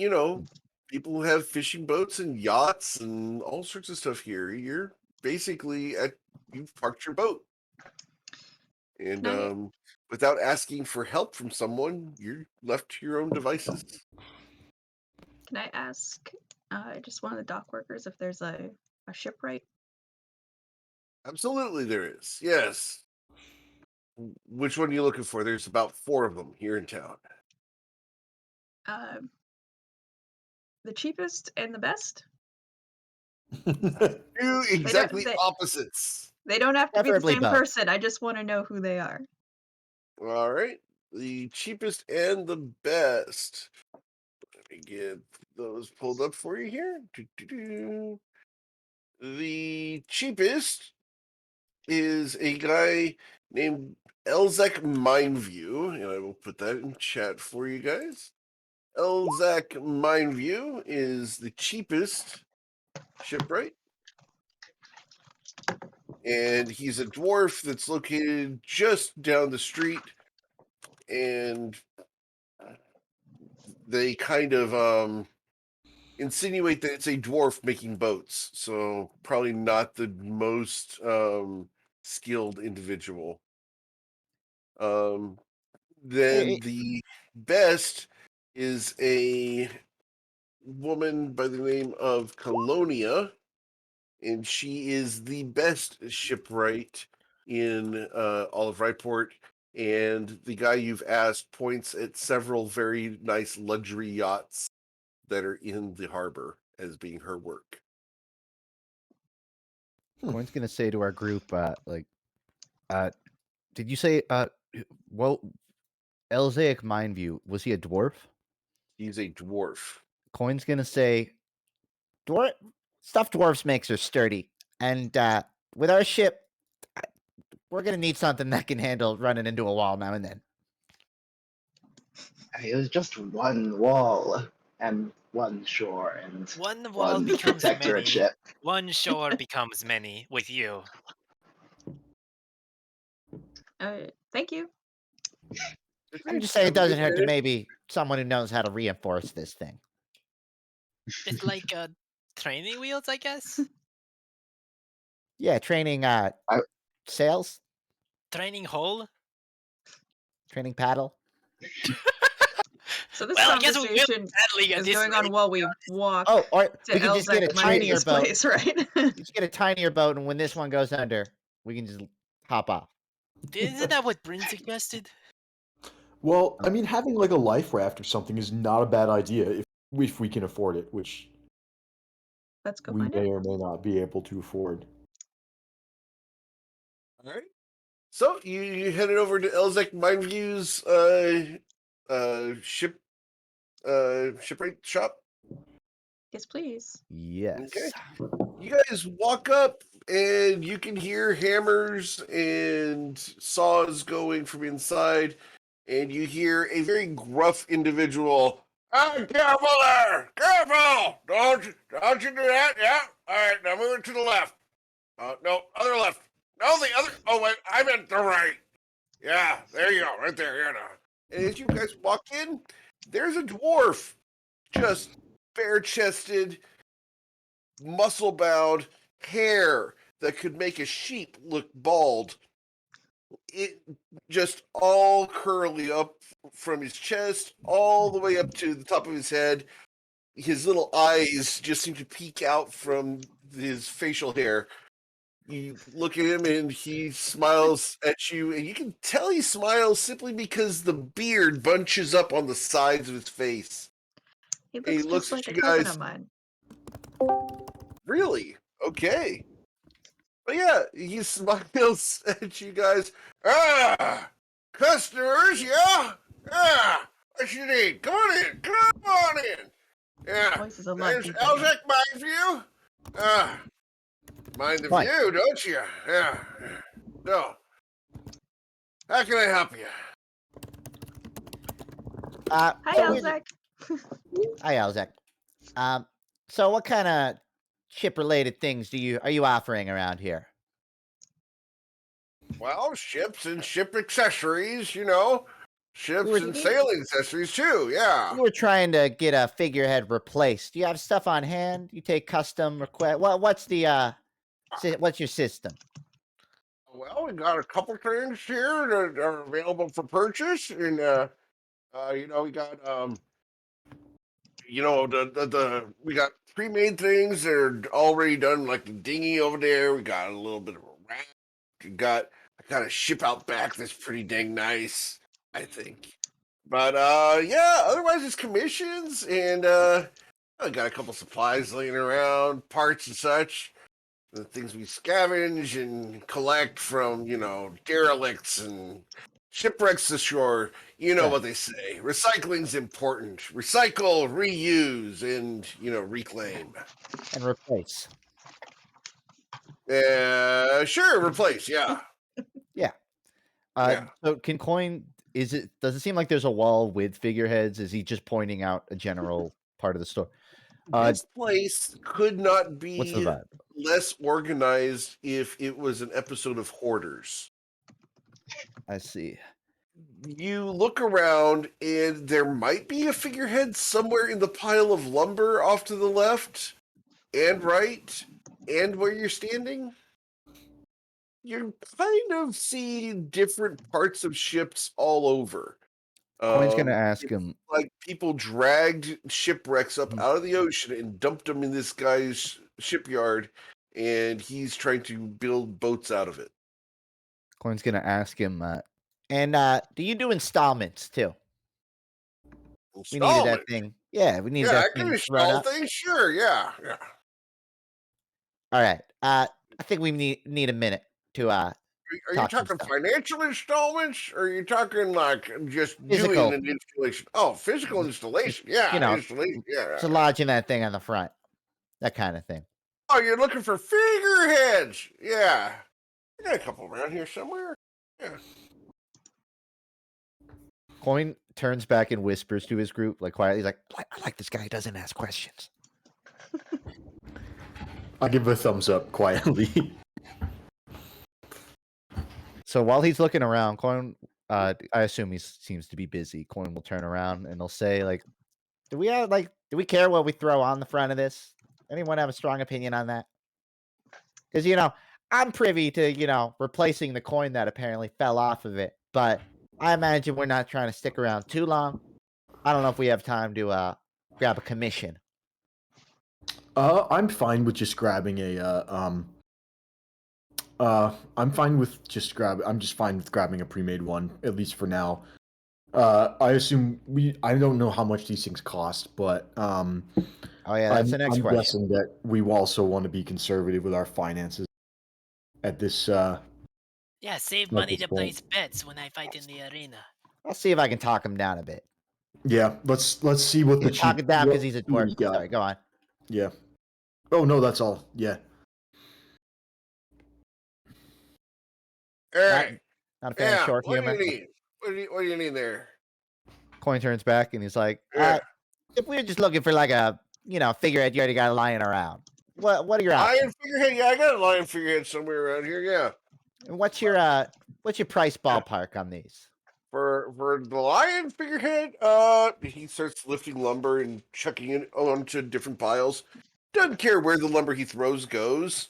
Speaker 1: people have fishing boats and yachts and all sorts of stuff here. You're basically you've parked your boat, and
Speaker 6: Can I,
Speaker 1: without asking for help from someone, you're left to your own devices.
Speaker 6: can I ask just one of the dock workers if there's a shipwright?
Speaker 1: Absolutely, there is. Yes. Which one are you looking for? There's about 4 of them here in town.
Speaker 6: Uh, the cheapest and the best?
Speaker 1: Two exactly
Speaker 6: they-
Speaker 1: opposites.
Speaker 6: They don't have to be the
Speaker 2: Preferably
Speaker 6: same
Speaker 2: both.
Speaker 6: person. I just want to know who they are.
Speaker 1: All right. The cheapest and the best. Let me get those pulled up for you here. Doo-doo-doo. The cheapest is a guy named Elzek Mindview, and I will put that in chat for you guys. Elzak Mindview is the cheapest shipwright. And he's a dwarf that's located just down the street. And they kind of insinuate that it's a dwarf making boats. So probably not the most skilled individual. Then the best is a woman by the name of Colonia, and she is the best shipwright in all of Rydeport. And the guy you've asked points at several very nice luxury yachts that are in the harbor as being her work.
Speaker 2: Coin's gonna say to our group, did you say, well, Elzaic Mindview, was he a dwarf?
Speaker 1: He's a dwarf.
Speaker 2: Coin's gonna say, stuff dwarves makes are sturdy, and with our ship, we're gonna need something that can handle running into a wall now and then.
Speaker 5: It was just one wall and one shore and
Speaker 4: One wall
Speaker 5: one
Speaker 4: becomes
Speaker 5: protectorate
Speaker 4: many.
Speaker 5: ship.
Speaker 4: One shore becomes many with you.
Speaker 6: Thank you.
Speaker 2: I'm just saying it
Speaker 1: Have a
Speaker 2: doesn't
Speaker 1: good
Speaker 2: hurt to
Speaker 1: day.
Speaker 2: maybe someone who knows how to reinforce this thing.
Speaker 4: It's like training wheels, I guess.
Speaker 2: Yeah, training sails,
Speaker 4: Training hole.
Speaker 2: training paddle.
Speaker 6: So this
Speaker 4: Well, I guess we will be
Speaker 6: conversation
Speaker 4: paddling at
Speaker 6: is
Speaker 4: this
Speaker 6: going on
Speaker 4: rate.
Speaker 6: while we walk
Speaker 2: Oh, or
Speaker 6: to
Speaker 2: we could just get a
Speaker 6: Elzek mining
Speaker 2: tinier
Speaker 6: this
Speaker 2: boat.
Speaker 6: place, right?
Speaker 2: You just get a tinier boat, and when this one goes under, we can just hop off.
Speaker 4: Isn't that what Bryn suggested?
Speaker 3: Well, I mean, having like a life raft or something is not a bad idea if we can afford it, which
Speaker 6: Let's go
Speaker 3: we
Speaker 6: find
Speaker 3: may
Speaker 6: it.
Speaker 3: or may not be able to afford.
Speaker 1: All right. So you headed over to Elzek Mindview's shipwright shop.
Speaker 6: Yes, please.
Speaker 2: Yes.
Speaker 1: Okay. You guys walk up and you can hear hammers and saws going from inside, and you hear a very gruff individual. Careful there! Careful! Don't you do that? Yeah. All right. Now move it to the left. No, other left. No, the other. Oh wait, I meant the right. Yeah, there you go, right there. Yeah, no. And as you guys walk in, there's a dwarf, just bare-chested, muscle-bound, hair that could make a sheep look bald. It just all curly up from his chest all the way up to the top of his head. His little eyes just seem to peek out from his facial hair. You look at him and he smiles at you, and you can tell he smiles simply because the beard bunches up on the sides of his face.
Speaker 6: He
Speaker 1: And he
Speaker 6: looks
Speaker 1: looks
Speaker 6: just
Speaker 1: at
Speaker 6: like a
Speaker 1: you
Speaker 6: cousin
Speaker 1: guys.
Speaker 6: of mine.
Speaker 1: Really? Okay. But yeah, he smiles at you guys. Customers, yeah? What you need? Come on in. Come on in. Yeah.
Speaker 6: Voice is a lot
Speaker 1: There's
Speaker 6: deeper. though.
Speaker 1: Elzek Mindview. Mind the
Speaker 2: Right.
Speaker 1: view, don't you? Yeah. So, how can I help you?
Speaker 6: Hi,
Speaker 2: So
Speaker 6: Elzek.
Speaker 2: hi, Elzek. So what kind of ship-related things are you offering around here?
Speaker 1: Well, ships and ship accessories, you know. Ships
Speaker 2: were-
Speaker 1: and sailing accessories too, yeah.
Speaker 2: We were trying to get a figurehead replaced. Do you have stuff on hand? You take custom request. What's the what's your system?
Speaker 1: Well, we got a couple things here that are available for purchase, and you know, we got you know, the we got pre-made things that are already done, like the dinghy over there. We got a little bit of a raft. I got a ship out back that's pretty dang nice, I think. But yeah, otherwise it's commissions, and I got a couple supplies laying around, parts and such. The things we scavenge and collect from, you know, derelicts and shipwrecks ashore. You know
Speaker 2: Okay.
Speaker 1: what they say. Recycling's important. Recycle, reuse, and, you know, reclaim.
Speaker 2: And replace.
Speaker 1: Sure, replace, yeah.
Speaker 2: Yeah.
Speaker 1: Yeah.
Speaker 2: So can Coin? Does it seem like there's a wall with figureheads? Is he just pointing out a general part of the store?
Speaker 1: This place could not
Speaker 2: What's the
Speaker 1: be
Speaker 2: vibe?
Speaker 1: less organized if it was an episode of Hoarders.
Speaker 2: I see.
Speaker 1: You look around and there might be a figurehead somewhere in the pile of lumber off to the left and right and where you're standing. You kind of see different parts of ships all over.
Speaker 2: Coin's gonna ask
Speaker 1: It's
Speaker 2: him.
Speaker 1: like people dragged shipwrecks up
Speaker 2: Mhm.
Speaker 1: out of the ocean and dumped them in this guy's shipyard, and he's trying to build boats out of it.
Speaker 2: Coin's gonna ask him. And do you do installments too? We needed that
Speaker 1: Installment.
Speaker 2: thing. Yeah, we needed
Speaker 1: Yeah, I
Speaker 2: that
Speaker 1: can
Speaker 2: thing run
Speaker 1: install
Speaker 2: up.
Speaker 1: things. Sure, yeah.
Speaker 2: All right. I think we need a minute to
Speaker 1: Are you
Speaker 2: talk some
Speaker 1: talking
Speaker 2: stuff.
Speaker 1: financial installments, or are you talking like just doing
Speaker 2: Physical.
Speaker 1: an installation? Oh, physical installation. Yeah,
Speaker 2: You know,
Speaker 1: installation. Yeah.
Speaker 2: just lodging that thing on the front. That kind of thing.
Speaker 1: Oh, you're looking for figureheads. Yeah. I got a couple around here somewhere. Yeah.
Speaker 2: Coin turns back and whispers to his group, like quietly, he's like, I like this guy. He doesn't ask questions.
Speaker 3: I give a thumbs up quietly.
Speaker 2: So while he's looking around, Coin, I assume he seems to be busy. Coin will turn around and he'll say, like, do we care what we throw on the front of this? Anyone have a strong opinion on that? Because, I'm privy to, replacing the coin that apparently fell off of it. But I imagine we're not trying to stick around too long. I don't know if we have time to grab a commission.
Speaker 3: I'm fine with just grabbing I'm just fine with grabbing a pre-made one, at least for now. I assume I don't know how much these things cost, but
Speaker 2: Oh yeah, that's the next
Speaker 3: I'm
Speaker 2: question.
Speaker 3: guessing that we also want to be conservative with our finances at this.
Speaker 4: Yeah, save
Speaker 3: At
Speaker 4: money
Speaker 3: this
Speaker 4: to
Speaker 3: point.
Speaker 4: place bets when I fight in the arena.
Speaker 2: I'll see if I can talk him down a bit.
Speaker 3: Yeah, let's see what the
Speaker 2: He's talking
Speaker 3: cheap
Speaker 2: down because
Speaker 3: what
Speaker 2: he's a
Speaker 3: we
Speaker 2: dwarf.
Speaker 3: got.
Speaker 2: Sorry, go on.
Speaker 3: Yeah. Oh no, that's all. Yeah.
Speaker 1: All right.
Speaker 2: Not a fan of
Speaker 1: Yeah.
Speaker 2: short
Speaker 1: What do
Speaker 2: humor.
Speaker 1: you need? What do you need there?
Speaker 2: Coin turns back and he's like,
Speaker 1: Yeah.
Speaker 2: if we were just looking for like a figurehead you already got lying around, what are your options?
Speaker 1: Lion figurehead. Yeah, I got a lion figurehead somewhere around here. Yeah.
Speaker 2: And what's your price ballpark on these?
Speaker 1: For the lion figurehead, he starts lifting lumber and chucking it onto different piles. Doesn't care where the lumber he throws goes.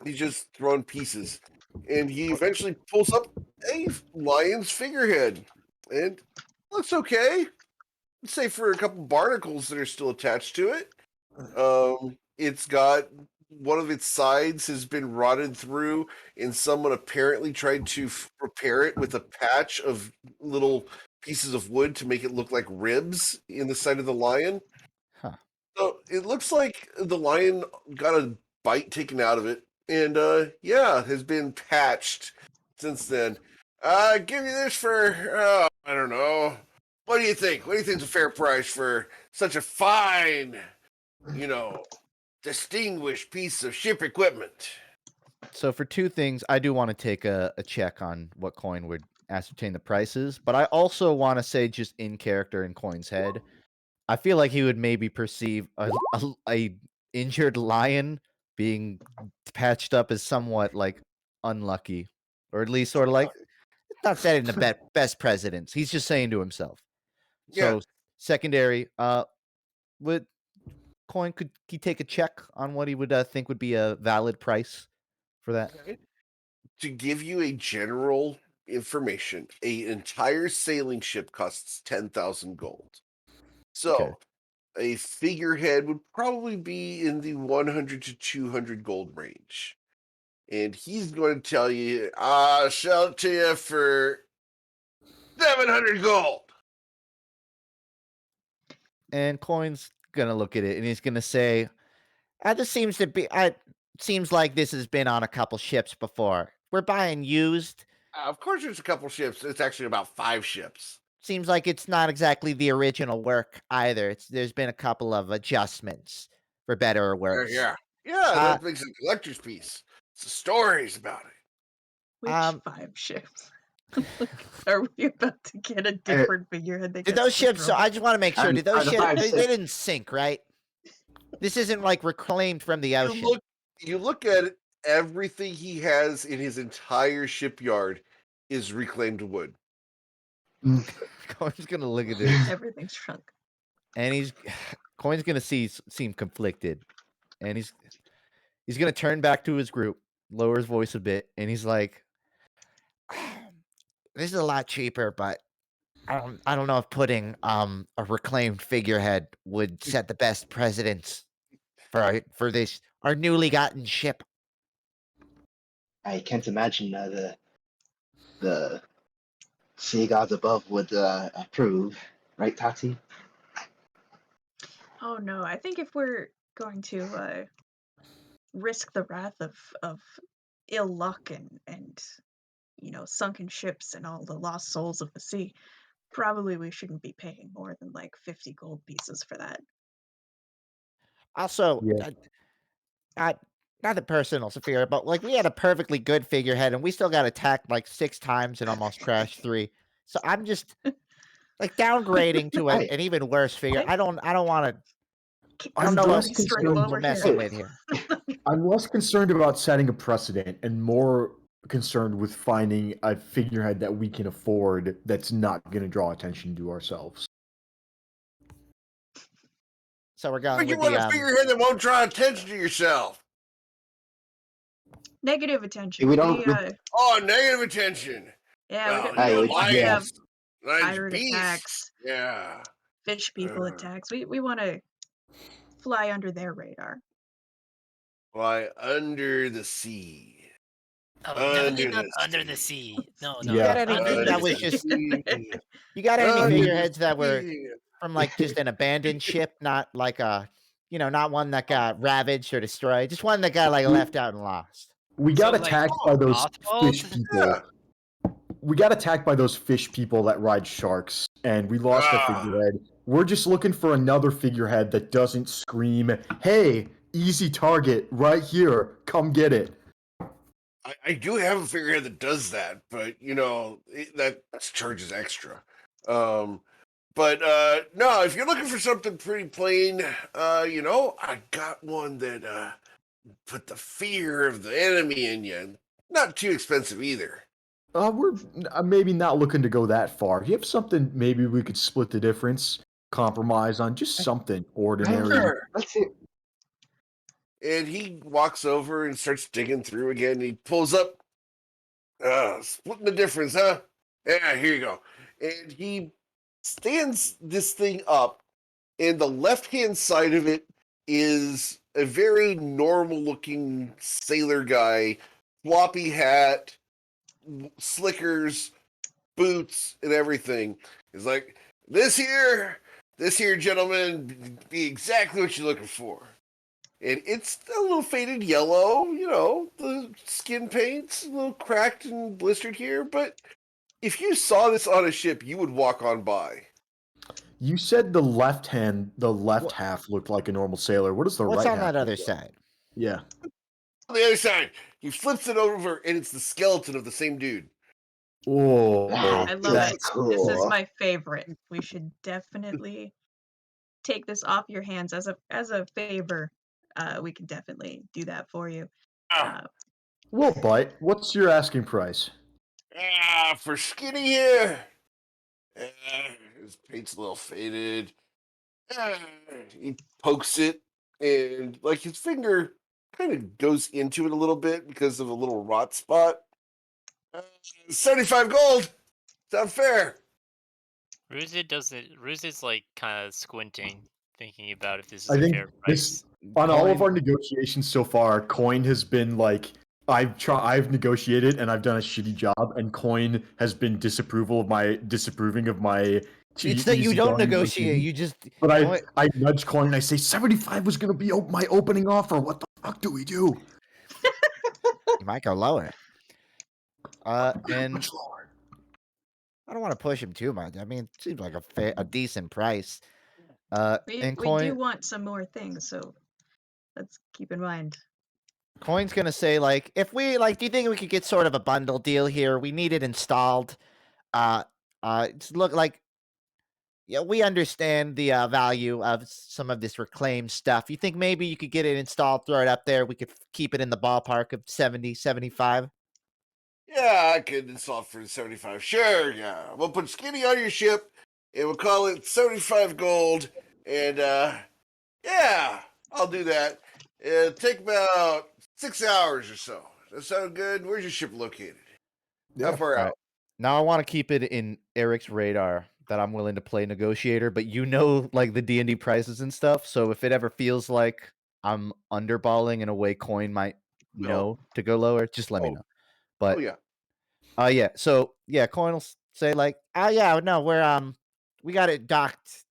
Speaker 1: He's just throwing pieces, and he eventually pulls up a lion's figurehead, and looks okay. Let's say for a couple barnacles that are still attached to it. It's got one of its sides has been rotted through, and someone apparently tried to repair it with a patch of little pieces of wood to make it look like ribs in the side of the lion.
Speaker 2: Huh.
Speaker 1: So it looks like the lion got a bite taken out of it, and has been patched since then. Give you this for I don't know. What do you think? What do you think is a fair price for such a fine, distinguished piece of ship equipment?
Speaker 2: So for two things, I do want to take a check on what Coin would ascertain the prices, but I also want to say, just in character in Coin's head, I feel like he would maybe perceive a injured lion being patched up as somewhat like unlucky, or at least sort of like not setting the best precedence. He's just saying to himself.
Speaker 1: Yeah.
Speaker 2: So secondary, would Coin, could he take a check on what he would think would be a valid price for that?
Speaker 1: Okay. To give you a general information, an entire sailing ship costs 10,000 gold. So
Speaker 2: Okay.
Speaker 1: a figurehead would probably be in the 100 to 200 gold range. And he's going to tell you, I'll sell it to you for 700 gold.
Speaker 2: And Coin's gonna look at it and he's gonna say, this seems to be seems like this has been on a couple ships before. We're buying used.
Speaker 1: Of course, there's a couple ships. It's actually about 5 ships.
Speaker 2: Seems like it's not exactly the original work either. There's been a couple of adjustments, for better or worse.
Speaker 1: Yeah, that makes it a collector's piece. It's the stories about it.
Speaker 6: Which 5 ships? Are we about to get a different figurehead?
Speaker 2: Did those ships? So I just want to make sure. Did those ships? They didn't sink, right? This isn't like reclaimed from the ocean.
Speaker 1: You look at it. Everything he has in his entire shipyard is reclaimed wood.
Speaker 2: Coin's gonna look at this.
Speaker 6: Everything's shrunk.
Speaker 2: And Coin's gonna seem conflicted, and he's gonna turn back to his group, lower his voice a bit, and he's like, "This is a lot cheaper, but I don't know if putting a reclaimed figurehead would set the best precedence for this our newly gotten ship."
Speaker 5: I can't imagine the sea gods above would approve, right, Tati?
Speaker 6: Oh no, I think if we're going to risk the wrath of ill luck and sunken ships and all the lost souls of the sea, probably we shouldn't be paying more than like 50 gold pieces for that.
Speaker 2: Also, not the personal Sophia, but like we had a perfectly good figurehead and we still got attacked like 6 times and almost crashed 3. So I'm just like downgrading to an even worse figure. I don't want to. I don't know what we're messing with here.
Speaker 3: I'm less concerned about setting a precedent and more concerned with finding a figurehead that we can afford that's not going to draw attention to ourselves.
Speaker 2: So we're
Speaker 1: But
Speaker 2: going
Speaker 1: you
Speaker 2: with
Speaker 1: want
Speaker 2: the
Speaker 1: a figurehead that won't draw attention to yourself.
Speaker 6: Negative attention.
Speaker 5: We don't.
Speaker 1: Oh, negative attention.
Speaker 6: Yeah,
Speaker 1: Well,
Speaker 5: Aye,
Speaker 6: we
Speaker 5: we-
Speaker 6: want to have
Speaker 1: lions,
Speaker 6: pirate
Speaker 1: beasts.
Speaker 6: attacks,
Speaker 1: Yeah.
Speaker 6: fish people attacks. We want to fly under their radar.
Speaker 1: Fly under the sea.
Speaker 4: Oh,
Speaker 1: Under
Speaker 4: definitely not
Speaker 1: the
Speaker 4: under the
Speaker 1: sea.
Speaker 4: sea. No,
Speaker 2: You
Speaker 3: Yeah.
Speaker 2: got any
Speaker 4: under
Speaker 1: Under
Speaker 2: that
Speaker 4: the
Speaker 2: was
Speaker 1: the
Speaker 2: just
Speaker 1: sea.
Speaker 2: you got any
Speaker 1: Under the
Speaker 2: figureheads that were
Speaker 1: sea.
Speaker 2: from like just an abandoned ship, not like a not one that got ravaged or destroyed, just one that got like left out and lost.
Speaker 3: We
Speaker 4: So,
Speaker 3: got
Speaker 4: like,
Speaker 3: attacked by those
Speaker 4: Oswald?
Speaker 3: fish people. We got attacked by those fish people that ride sharks, and we lost a figurehead. We're just looking for another figurehead that doesn't scream, "Hey, easy target right here, come get it."
Speaker 1: I do have a figurehead that does that, but that charges extra. But no, if you're looking for something pretty plain, I got one that put the fear of the enemy in you. Not too expensive either.
Speaker 3: We're maybe not looking to go that far. You have something maybe we could split the difference, compromise on just something ordinary.
Speaker 1: Sure.
Speaker 5: Let's see.
Speaker 1: And he walks over and starts digging through again. And he pulls up, splitting the difference, huh? Yeah, here you go. And he stands this thing up, and the left-hand side of it is a very normal-looking sailor guy, floppy hat, slickers, boots, and everything. He's like, this here, gentleman, be exactly what you're looking for. And it's a little faded yellow, the skin paint's a little cracked and blistered here, but if you saw this on a ship, you would walk on by.
Speaker 3: You said the left half looked like a normal sailor. What does the
Speaker 2: What's
Speaker 3: right
Speaker 2: on
Speaker 3: half
Speaker 2: that other
Speaker 3: look like?
Speaker 2: side?
Speaker 3: Yeah.
Speaker 1: On the other side, he flips it over, and it's the skeleton of the same dude.
Speaker 3: Oh,
Speaker 6: I love
Speaker 5: That's
Speaker 6: it. This is
Speaker 5: cool.
Speaker 6: my favorite. We should definitely take this off your hands as a favor. We can definitely do that for you.
Speaker 3: Well, bite. What's your asking price?
Speaker 1: For Skinny here, his paint's a little faded. He pokes it, and like his finger kind of goes into it a little bit because of a little rot spot. 75 gold. Sound fair?
Speaker 7: Ruse is like kind of squinting, thinking about if this is
Speaker 3: I
Speaker 7: a
Speaker 3: think
Speaker 7: fair
Speaker 3: this
Speaker 7: price.
Speaker 3: on all of
Speaker 2: Coin-
Speaker 3: our negotiations so far, Coin has been like I've negotiated and I've done a shitty job, and Coin has been disapproving of my.
Speaker 2: It's that you don't
Speaker 3: easygoing
Speaker 2: negotiate.
Speaker 3: negotiating.
Speaker 2: You just
Speaker 3: But I nudge Coin and I say 75 was gonna be my opening offer. What the fuck do we do?
Speaker 2: you might go lower. And
Speaker 3: Much lower.
Speaker 2: I don't want to push him too much. I mean, it seems like a decent price.
Speaker 6: We
Speaker 2: And
Speaker 6: we do want some more things, so let's keep in mind.
Speaker 2: Coin's gonna say like, if we like, do you think we could get sort of a bundle deal here? We need it installed. Look like, yeah, we understand the value of some of this reclaimed stuff. You think maybe you could get it installed, throw it up there? We could keep it in the ballpark of 70, 75.
Speaker 1: Yeah, I could install it for 75. Sure, yeah. We'll put Skinny on your ship, and we'll call it 75 gold. And yeah, I'll do that. It'll take about 6 hours or so. Does that sound good? Where's your ship located? How far
Speaker 2: All
Speaker 1: out?
Speaker 2: right. Now I want to keep it in Eric's radar that I'm willing to play negotiator, but like the D&D prices and stuff. So if it ever feels like I'm underballing in a way Coin might know to go lower, just let me
Speaker 1: Oh.
Speaker 2: know. But
Speaker 1: Oh, yeah.
Speaker 2: yeah. So yeah, Coin will say like, yeah, no, we got it docked.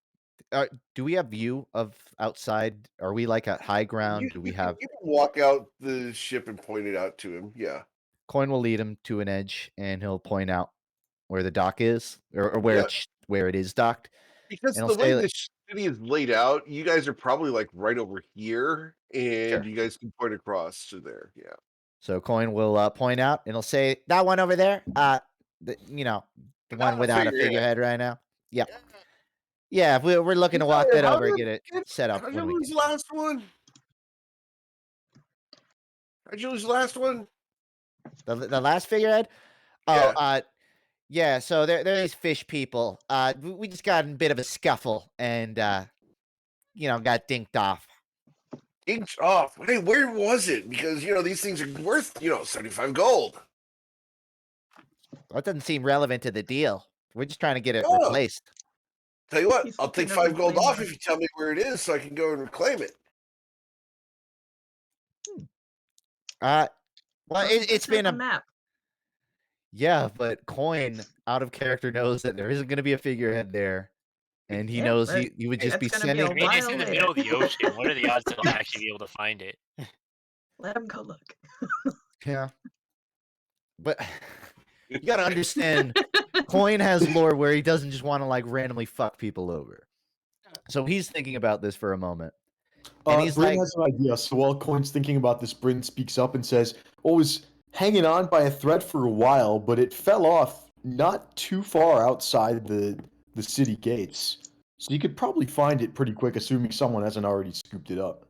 Speaker 2: Do we have view of outside? Are we like at high ground? Do we have?
Speaker 1: You can walk out the ship and point it out to him. Yeah.
Speaker 2: Coin will lead him to an edge, and he'll point out where the dock is, or where
Speaker 1: Yeah.
Speaker 2: where it is docked.
Speaker 1: Because
Speaker 2: And
Speaker 1: the
Speaker 2: I'll
Speaker 1: way
Speaker 2: say
Speaker 1: the city is laid out, you guys are probably like right over here, and
Speaker 2: Sure.
Speaker 1: you guys can point across to there. Yeah.
Speaker 2: So Coin will point out, and he'll say that one over there. The one without a figurehead right now. Yep. Yeah, if we're looking to walk that over and get it set up
Speaker 1: How'd
Speaker 2: when
Speaker 1: you
Speaker 2: we
Speaker 1: lose
Speaker 2: can.
Speaker 1: the last one? How'd you lose the last one?
Speaker 2: The last figurehead? Oh,
Speaker 1: Yeah.
Speaker 2: yeah. So there these fish people. We just got in a bit of a scuffle and got dinked off.
Speaker 1: Inked off. Hey, where was it? Because these things are worth 75 gold.
Speaker 2: That doesn't seem relevant to the deal. We're just trying to get it
Speaker 1: Oh,
Speaker 2: replaced.
Speaker 1: tell you what,
Speaker 6: He's
Speaker 1: I'll take
Speaker 6: looking to
Speaker 1: 5 gold
Speaker 6: reclaim
Speaker 1: off
Speaker 6: one.
Speaker 1: if you tell me where it is, so I can go and reclaim it.
Speaker 2: Well,
Speaker 6: He
Speaker 2: it's
Speaker 6: does have
Speaker 2: been
Speaker 6: a
Speaker 2: a
Speaker 6: map.
Speaker 2: yeah, but Coin out of character knows that there isn't going to be a figurehead there, and he
Speaker 6: Yeah,
Speaker 2: knows
Speaker 6: but
Speaker 2: he would just
Speaker 6: that's
Speaker 2: be
Speaker 6: gonna be a
Speaker 7: I
Speaker 2: sending.
Speaker 7: mean, it's
Speaker 6: while
Speaker 7: in the
Speaker 6: later.
Speaker 7: middle of the ocean. What are the odds he'll actually be able to find it?
Speaker 6: Let him go look.
Speaker 2: Yeah, but you got to understand, Coin has lore where he doesn't just want to like randomly fuck people over. So he's thinking about this for a moment, and he's
Speaker 3: Bryn
Speaker 2: like,
Speaker 3: has an idea. So while Coin's thinking about this, Bryn speaks up and says, "I was hanging on by a thread for a while, but it fell off not too far outside the city gates. So you could probably find it pretty quick, assuming someone hasn't already scooped it up."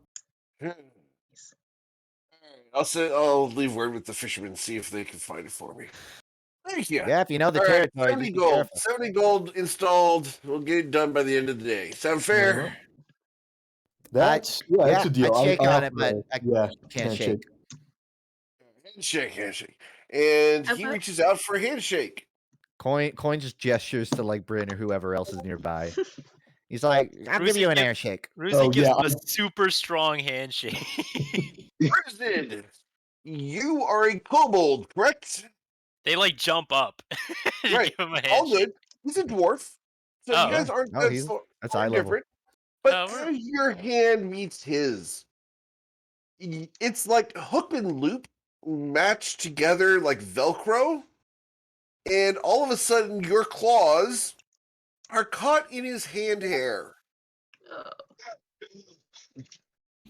Speaker 1: I'll leave word with the fishermen, see if they can find it for me. Thank you.
Speaker 2: yeah, if you know the
Speaker 1: All right,
Speaker 2: territory,
Speaker 1: 70
Speaker 2: just be
Speaker 1: gold.
Speaker 2: careful.
Speaker 1: 70 gold installed. We'll get it done by the end of the day. Sound fair?
Speaker 3: That's
Speaker 2: yeah,
Speaker 3: it's a deal.
Speaker 2: I'd shake on it, but I
Speaker 3: yeah,
Speaker 2: can't shake.
Speaker 1: Handshake. And
Speaker 6: How
Speaker 1: he
Speaker 6: about-
Speaker 1: reaches out for a handshake.
Speaker 2: Coin just gestures to like Bryn or whoever else is nearby. He's like, "I'll give
Speaker 7: Ruzi
Speaker 2: you an
Speaker 7: gives-
Speaker 2: air shake."
Speaker 7: Ruzi gives
Speaker 3: yeah,
Speaker 7: him a super strong handshake.
Speaker 1: President, you are a kobold, correct?
Speaker 7: They like jump up. to
Speaker 1: Right.
Speaker 7: Give him a
Speaker 1: All
Speaker 7: handshake.
Speaker 1: good. He's a dwarf. So
Speaker 7: Oh.
Speaker 1: you guys aren't
Speaker 2: Oh, that's eye level.
Speaker 1: different. But
Speaker 7: Oh, we're-
Speaker 1: as your hand meets his, it's like hook and loop matched together like Velcro. And all of a sudden, your claws are caught in his hand hair.
Speaker 6: Oh,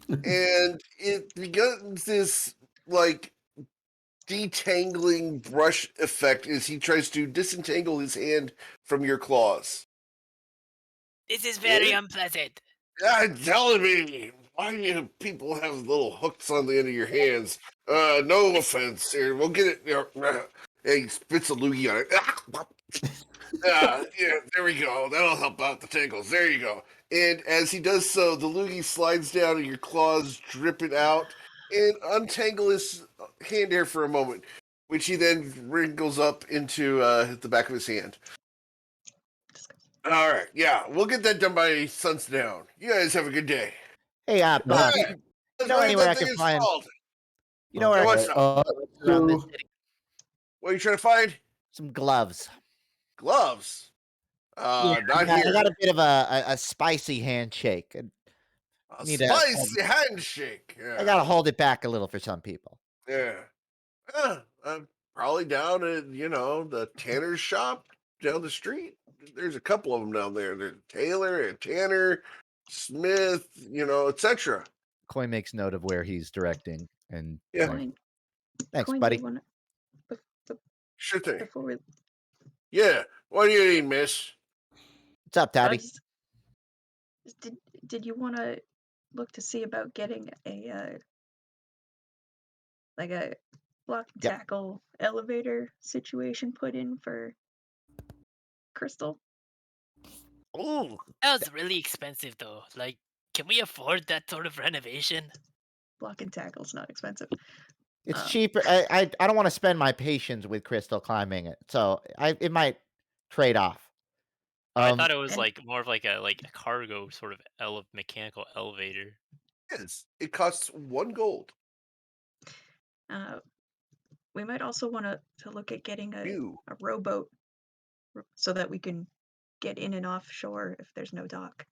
Speaker 1: And it begins this like detangling brush effect as he tries to disentangle his hand from your claws.
Speaker 4: This is very
Speaker 1: Yeah.
Speaker 4: unpleasant.
Speaker 1: Telling me, why do you people have little hooks on the end of your hands? No offense. Here, we'll get it. Hey, he spits a loogie on it. Yeah, there we go. That'll help out the tangles. There you go. And as he does so, the loogie slides down and your claws drip it out and untangle his hand hair for a moment, which he then wrinkles up into the back of his hand. All right, yeah, we'll get that done by sundown. You guys have a good day.
Speaker 2: Hey,
Speaker 1: All
Speaker 2: boss,
Speaker 1: right,
Speaker 2: you know anywhere I can find? You know where I
Speaker 1: what's
Speaker 2: can
Speaker 1: up?
Speaker 2: around this
Speaker 3: So
Speaker 2: city?
Speaker 1: What are you trying to find?
Speaker 2: Some gloves.
Speaker 1: Gloves. Not
Speaker 2: I
Speaker 1: here.
Speaker 2: got a bit of a spicy handshake.
Speaker 1: A
Speaker 2: need to-
Speaker 1: spicy handshake. Yeah.
Speaker 2: I gotta hold it back a little for some people.
Speaker 1: Yeah. I'm probably down at, the tanner's shop down the street. There's a couple of them down there. There's Taylor and Tanner, Smith, etc.
Speaker 2: Coin makes note of where he's directing, and
Speaker 1: Yeah.
Speaker 6: Coin.
Speaker 2: thanks,
Speaker 6: Coin,
Speaker 2: buddy.
Speaker 6: do you wanna,
Speaker 1: Sure thing.
Speaker 6: before we
Speaker 1: Yeah. What do you need, miss?
Speaker 2: What's up, Daddy?
Speaker 6: did you want to look to see about getting a like a block and
Speaker 2: Yep.
Speaker 6: tackle elevator situation put in for Crystal?
Speaker 1: Ooh.
Speaker 4: That was really expensive, though. Like, can we afford that sort of renovation?
Speaker 6: Block and tackle's not expensive.
Speaker 2: It's
Speaker 6: Um,
Speaker 2: cheaper. I don't want to spend my patience with Crystal climbing it, so it might trade off.
Speaker 7: I thought it was
Speaker 6: and-
Speaker 7: like more of like a cargo sort of mechanical elevator.
Speaker 1: Yes. It costs 1 gold.
Speaker 6: we might also want to look at getting a
Speaker 1: You.
Speaker 6: rowboat so that we can get in and off shore if there's no dock.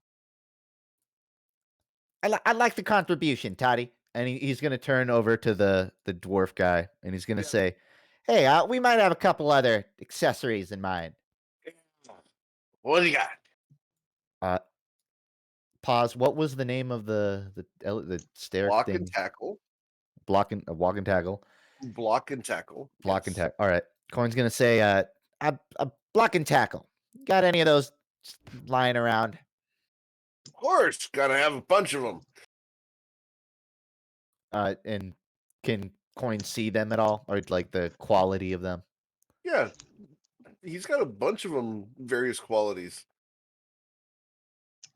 Speaker 2: I like the contribution, Toddy. And he's going to turn over to the dwarf guy, and he's going to
Speaker 1: Yeah.
Speaker 2: say, "Hey, we might have a couple other accessories in mind."
Speaker 1: What do you got?
Speaker 2: Pause. What was the name of the stair
Speaker 1: Block
Speaker 2: thing?
Speaker 1: and tackle.
Speaker 2: Walk and tackle.
Speaker 1: Block and tackle.
Speaker 2: Block and
Speaker 1: Yes.
Speaker 2: tackle. All right. Coin's gonna say, a block and tackle. Got any of those lying around?
Speaker 1: Of course. Gotta have a bunch of them.
Speaker 2: And can Coin see them at all, or like the quality of them?
Speaker 1: Yeah, he's got a bunch of them, various qualities.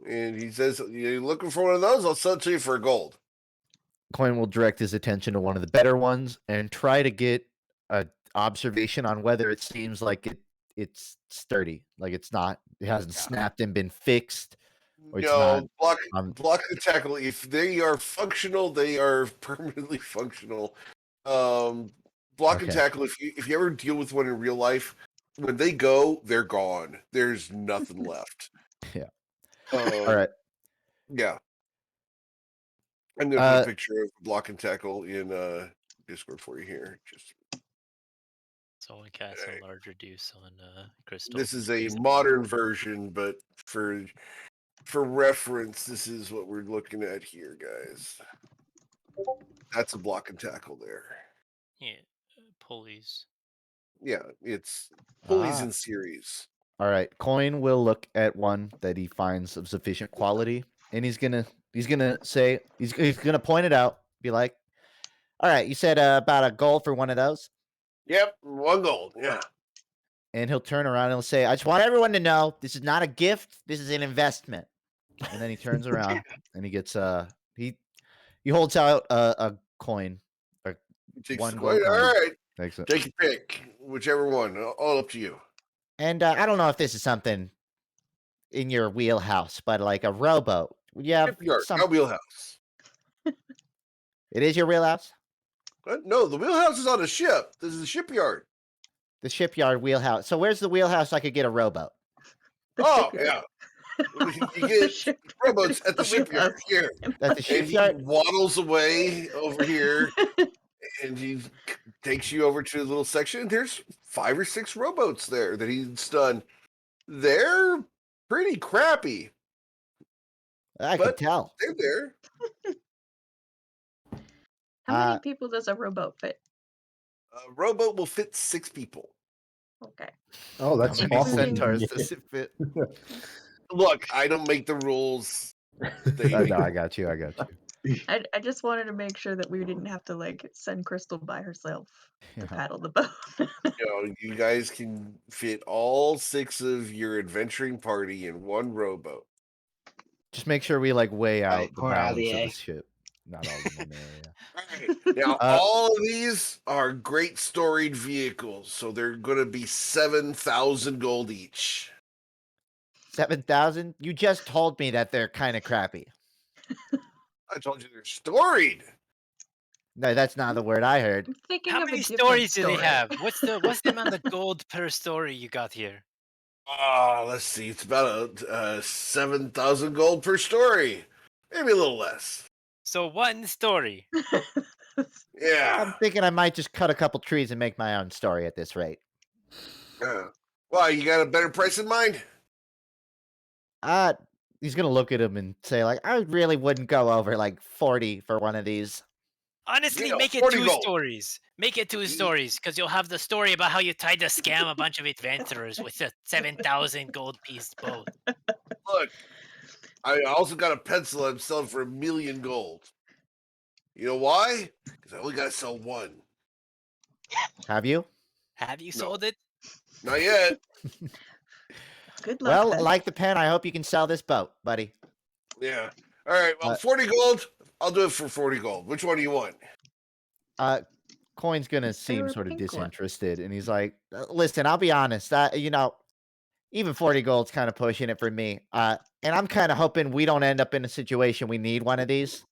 Speaker 1: And he says, "You're looking for one of those? I'll sell it to you for gold."
Speaker 2: Coin will direct his attention to one of the better ones and try to get a observation on whether it seems like it's sturdy, like it hasn't snapped and been fixed, or it's not.
Speaker 1: No, block and tackle. If they are functional, they are permanently functional. Block and
Speaker 2: Okay.
Speaker 1: tackle. If you ever deal with one in real life, when they go, they're gone. There's nothing left.
Speaker 2: Yeah.
Speaker 1: All
Speaker 2: All right.
Speaker 1: Yeah. I'm gonna put a picture of block and tackle in Discord for you here. Just
Speaker 7: Someone cast a larger deuce on Crystal.
Speaker 1: this is a modern version, but for reference, this is what we're looking at here, guys. That's a block and tackle there.
Speaker 7: Yeah, pulleys.
Speaker 1: Yeah, it's pulleys in series.
Speaker 2: All right. Coin will look at one that he finds of sufficient quality, and he's gonna say he's gonna point it out. Be like, "All right, you said about a gold for one of those."
Speaker 1: Yep, 1 gold. Yeah.
Speaker 2: And he'll turn around and he'll say, "I just want everyone to know this is not a gift. This is an investment." And then he turns around and he gets he holds out a coin, or
Speaker 1: He takes
Speaker 2: one
Speaker 1: the
Speaker 2: gold
Speaker 1: coin. All
Speaker 2: coin.
Speaker 1: right.
Speaker 2: Takes it.
Speaker 1: Take your pick, whichever one. All up to you.
Speaker 2: And I don't know if this is something in your wheelhouse, but like a rowboat. Would you have
Speaker 1: Shipyard,
Speaker 2: some?
Speaker 1: not wheelhouse.
Speaker 2: It is your wheelhouse?
Speaker 1: What? No, the wheelhouse is on a ship. This is a shipyard.
Speaker 2: The shipyard wheelhouse. So where's the wheelhouse I could get a rowboat?
Speaker 1: Oh,
Speaker 6: shipyard.
Speaker 1: yeah. You get
Speaker 6: shipyard.
Speaker 1: rowboats at the
Speaker 6: The
Speaker 1: shipyard
Speaker 6: wheelhouse.
Speaker 1: here.
Speaker 2: At the
Speaker 1: And he
Speaker 2: shipyard?
Speaker 1: waddles away over here, and he takes you over to a little section. There's 5 or 6 rowboats there that he's done. They're pretty crappy.
Speaker 2: I can
Speaker 1: But
Speaker 2: tell.
Speaker 1: they're there.
Speaker 6: How many people does a rowboat fit?
Speaker 1: A rowboat will fit 6 people.
Speaker 6: Okay.
Speaker 3: Oh, that's
Speaker 2: How many
Speaker 3: awful.
Speaker 2: centaurs does it fit?
Speaker 1: Look, I don't make the rules. They
Speaker 2: Oh, no, I got you. I got you.
Speaker 6: I just wanted to make sure that we didn't have to like send Crystal by herself to
Speaker 2: Yeah.
Speaker 6: paddle the boat.
Speaker 1: you guys can fit all 6 of your adventuring party in one rowboat.
Speaker 2: Just make sure we like weigh out
Speaker 5: Right,
Speaker 2: the
Speaker 5: poor
Speaker 2: balance of
Speaker 5: Allier.
Speaker 2: the ship. Not all in one area.
Speaker 1: All right. Now, all of these are great storied vehicles, so they're going to be 7,000 gold each.
Speaker 2: 7,000? You just told me that they're kind of crappy.
Speaker 1: I told you they're storied.
Speaker 2: No, that's not the word I heard.
Speaker 6: I'm thinking
Speaker 7: How
Speaker 6: of a
Speaker 7: many
Speaker 6: different
Speaker 7: stories do they
Speaker 6: story.
Speaker 7: have? What's the amount of gold per story you got here?
Speaker 1: Let's see. It's about 7,000 gold per story. Maybe a little less.
Speaker 7: So 1 story.
Speaker 1: Yeah.
Speaker 2: I'm thinking I might just cut a couple trees and make my own story at this rate.
Speaker 1: Why, you got a better price in mind?
Speaker 2: He's gonna look at him and say, like, I really wouldn't go over like 40 for one of these.
Speaker 7: Honestly,
Speaker 1: Yeah,
Speaker 7: make it
Speaker 1: 40
Speaker 7: 2
Speaker 1: gold.
Speaker 7: stories. Make it 2 stories, because you'll have the story about how you tried to scam a bunch of adventurers with a 7,000 gold piece boat.
Speaker 1: Look, I also got a pencil I'm selling for 1 million gold. You know why? Because I only got to sell 1.
Speaker 2: Have you?
Speaker 7: Have you
Speaker 1: No.
Speaker 7: sold it?
Speaker 1: Not yet.
Speaker 6: Good luck.
Speaker 2: Well,
Speaker 6: then.
Speaker 2: like the pen, I hope you can sell this boat, buddy.
Speaker 1: Yeah. All right. Well, 40 gold. I'll do it for 40 gold. Which one do you want?
Speaker 2: Coin's gonna seem
Speaker 6: were
Speaker 2: sort of
Speaker 6: pink one.
Speaker 2: disinterested, and he's like, listen, I'll be honest, even 40 gold's kind of pushing it for me. And I'm kind of hoping we don't end up in a situation we need one of these.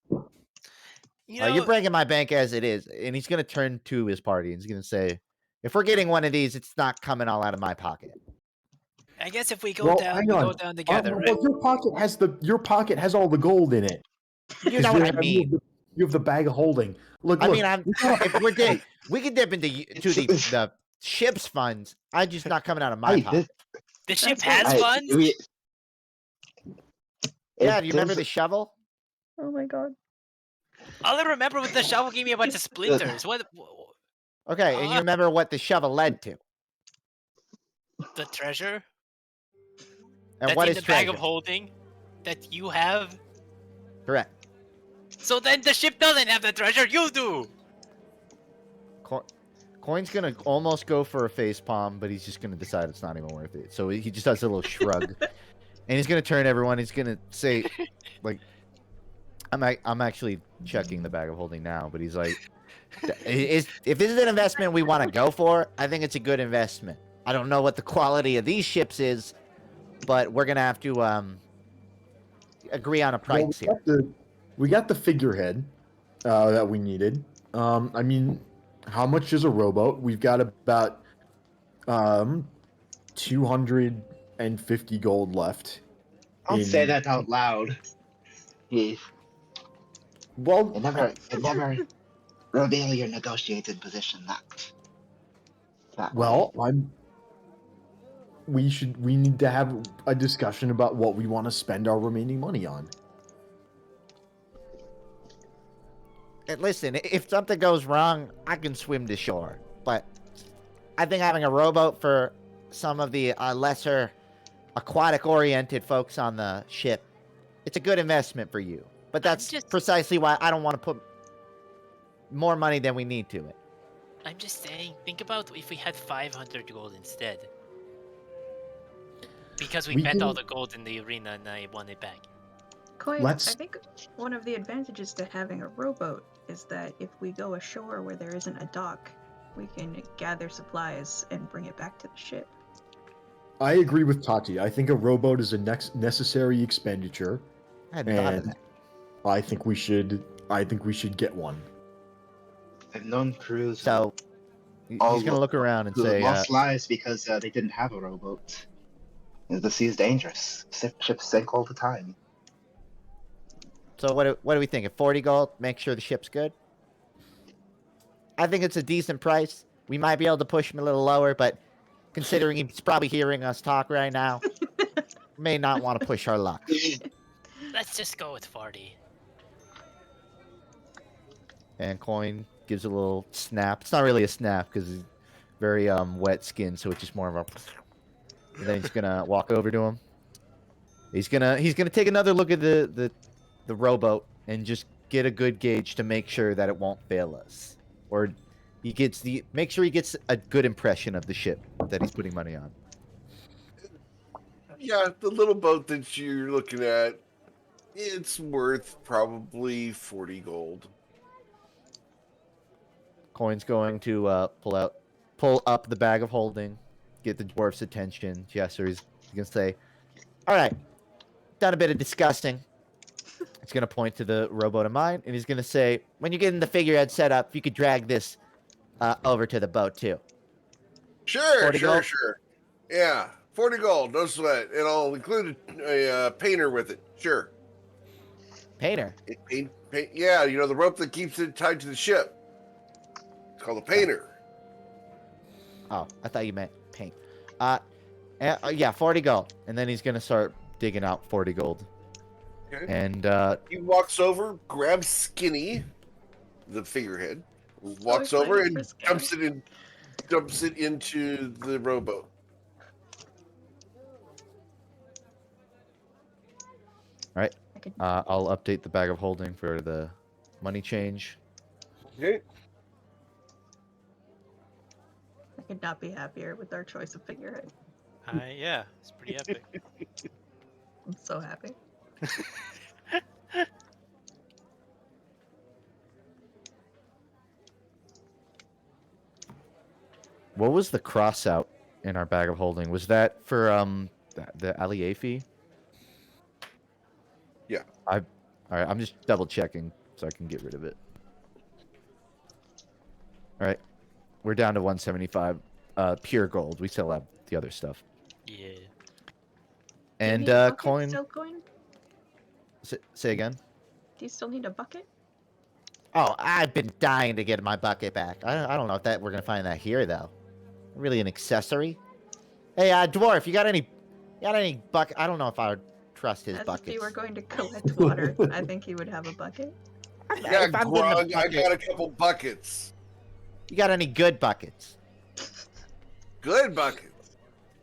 Speaker 7: You know,
Speaker 2: You're breaking my bank as it is. And he's going to turn to his party and he's going to say, if we're getting one of these, it's not coming all out of my pocket.
Speaker 7: I guess if we go
Speaker 3: Well,
Speaker 7: down,
Speaker 3: hang
Speaker 7: we
Speaker 3: on.
Speaker 7: go down together, right?
Speaker 3: Well, your pocket has all the gold in it.
Speaker 2: You know what I mean.
Speaker 3: You have the bag of holding. Look,
Speaker 2: I mean, if we're we can dip into the ship's funds. I'm just not coming out of my
Speaker 5: Hey,
Speaker 2: pocket.
Speaker 7: The ship
Speaker 6: That's
Speaker 7: has
Speaker 5: Hey,
Speaker 7: funds?
Speaker 2: Yeah, do you remember the shovel?
Speaker 6: Oh my god.
Speaker 7: All I remember was the shovel gave me a bunch of splinters. What?
Speaker 2: Okay, and you remember what the shovel led to?
Speaker 7: The treasure?
Speaker 2: And
Speaker 7: That's
Speaker 2: what
Speaker 7: in
Speaker 2: is
Speaker 7: the
Speaker 2: treasure?
Speaker 7: bag of holding that you have?
Speaker 2: Correct.
Speaker 7: So then the ship doesn't have the treasure, you do!
Speaker 2: Coin's gonna almost go for a face palm, but he's just gonna decide it's not even worth it. So he just does a little shrug, and he's gonna turn to everyone. He's gonna say, like, I'm actually checking the bag of holding now, but he's like, if this is an investment we want to go for, I think it's a good investment. I don't know what the quality of these ships is, but we're gonna have to agree on a price here.
Speaker 3: We got the figurehead that we needed. I mean, how much is a rowboat? We've got about 250 gold left.
Speaker 5: Don't say that out loud.
Speaker 3: Well,
Speaker 5: Never reveal your negotiated position that
Speaker 3: well,
Speaker 5: way.
Speaker 3: we need to have a discussion about what we want to spend our remaining money on.
Speaker 2: And listen, if something goes wrong, I can swim to shore. But I think having a rowboat for some of the lesser aquatic-oriented folks on the ship, it's a good investment for you. But that's precisely why I don't want to put more money than we need to it.
Speaker 4: I'm just saying, think about if we had 500 gold instead. Because we bet all the gold in the arena and I won it back.
Speaker 6: Coin, I think one of the advantages to having a rowboat is that if we go ashore where there isn't a dock, we can gather supplies and bring it back to the ship.
Speaker 3: I agree with Tati. I think a rowboat is a necessary expenditure.
Speaker 2: I hadn't thought of that.
Speaker 3: I think we should get one.
Speaker 5: I've known crews.
Speaker 2: So he's gonna look around and say,
Speaker 5: lost lives because they didn't have a rowboat. The sea is dangerous. Ships sink all the time.
Speaker 2: So what do we think? At 40 gold, make sure the ship's good? I think it's a decent price. We might be able to push him a little lower, but considering he's probably hearing us talk right now, may not want to push our luck.
Speaker 4: Let's just go with 40.
Speaker 2: And Coin gives a little snap. It's not really a snap because he's very wet skin, so it's just more of a. And then he's gonna walk over to him. He's gonna take another look at the rowboat and just get a good gauge to make sure that it won't fail us, or make sure he gets a good impression of the ship that he's putting money on.
Speaker 1: Yeah, the little boat that you're looking at, it's worth probably 40 gold.
Speaker 2: Coin's going to pull up the bag of holding, get the dwarf's attention. Gesture. He's gonna say, "All right, done a bit of discussing." He's gonna point to the rowboat of mine, and he's gonna say, "When you're getting the figurehead set up, you could drag this over to the boat too."
Speaker 1: Sure. Yeah, 40 gold, no sweat, and I'll include a painter with it. Sure.
Speaker 2: Painter.
Speaker 1: Yeah, you know the rope that keeps it tied to the ship. It's called a painter.
Speaker 2: Oh, I thought you meant paint. Yeah, 40 gold, and then he's gonna start digging out 40 gold.
Speaker 1: Okay.
Speaker 2: And
Speaker 1: he walks over, grabs Skinny, the figurehead, walks over and dumps it into the rowboat.
Speaker 2: All right. I'll update the bag of holding for the money change.
Speaker 1: Okay.
Speaker 6: I could not be happier with our choice of figurehead.
Speaker 7: Yeah, it's pretty epic.
Speaker 6: I'm so happy.
Speaker 2: What was the cross out in our bag of holding? Was that for the Aliafi?
Speaker 1: Yeah.
Speaker 2: All right, I'm just double checking so I can get rid of it. All right. We're down to 175 pure gold. We still have the other stuff.
Speaker 7: Yeah.
Speaker 2: And Coin.
Speaker 6: Still Coin?
Speaker 2: Say again.
Speaker 6: Do you still need a bucket?
Speaker 2: Oh, I've been dying to get my bucket back. I don't know if we're gonna find that here though. Really an accessory? Hey, dwarf, you got any bucket? I don't know if I would trust his buckets.
Speaker 6: If you were going to collect water, I think he would have a bucket.
Speaker 1: Yeah, Grog, I got a couple buckets.
Speaker 2: You got any good buckets?
Speaker 1: Good buckets?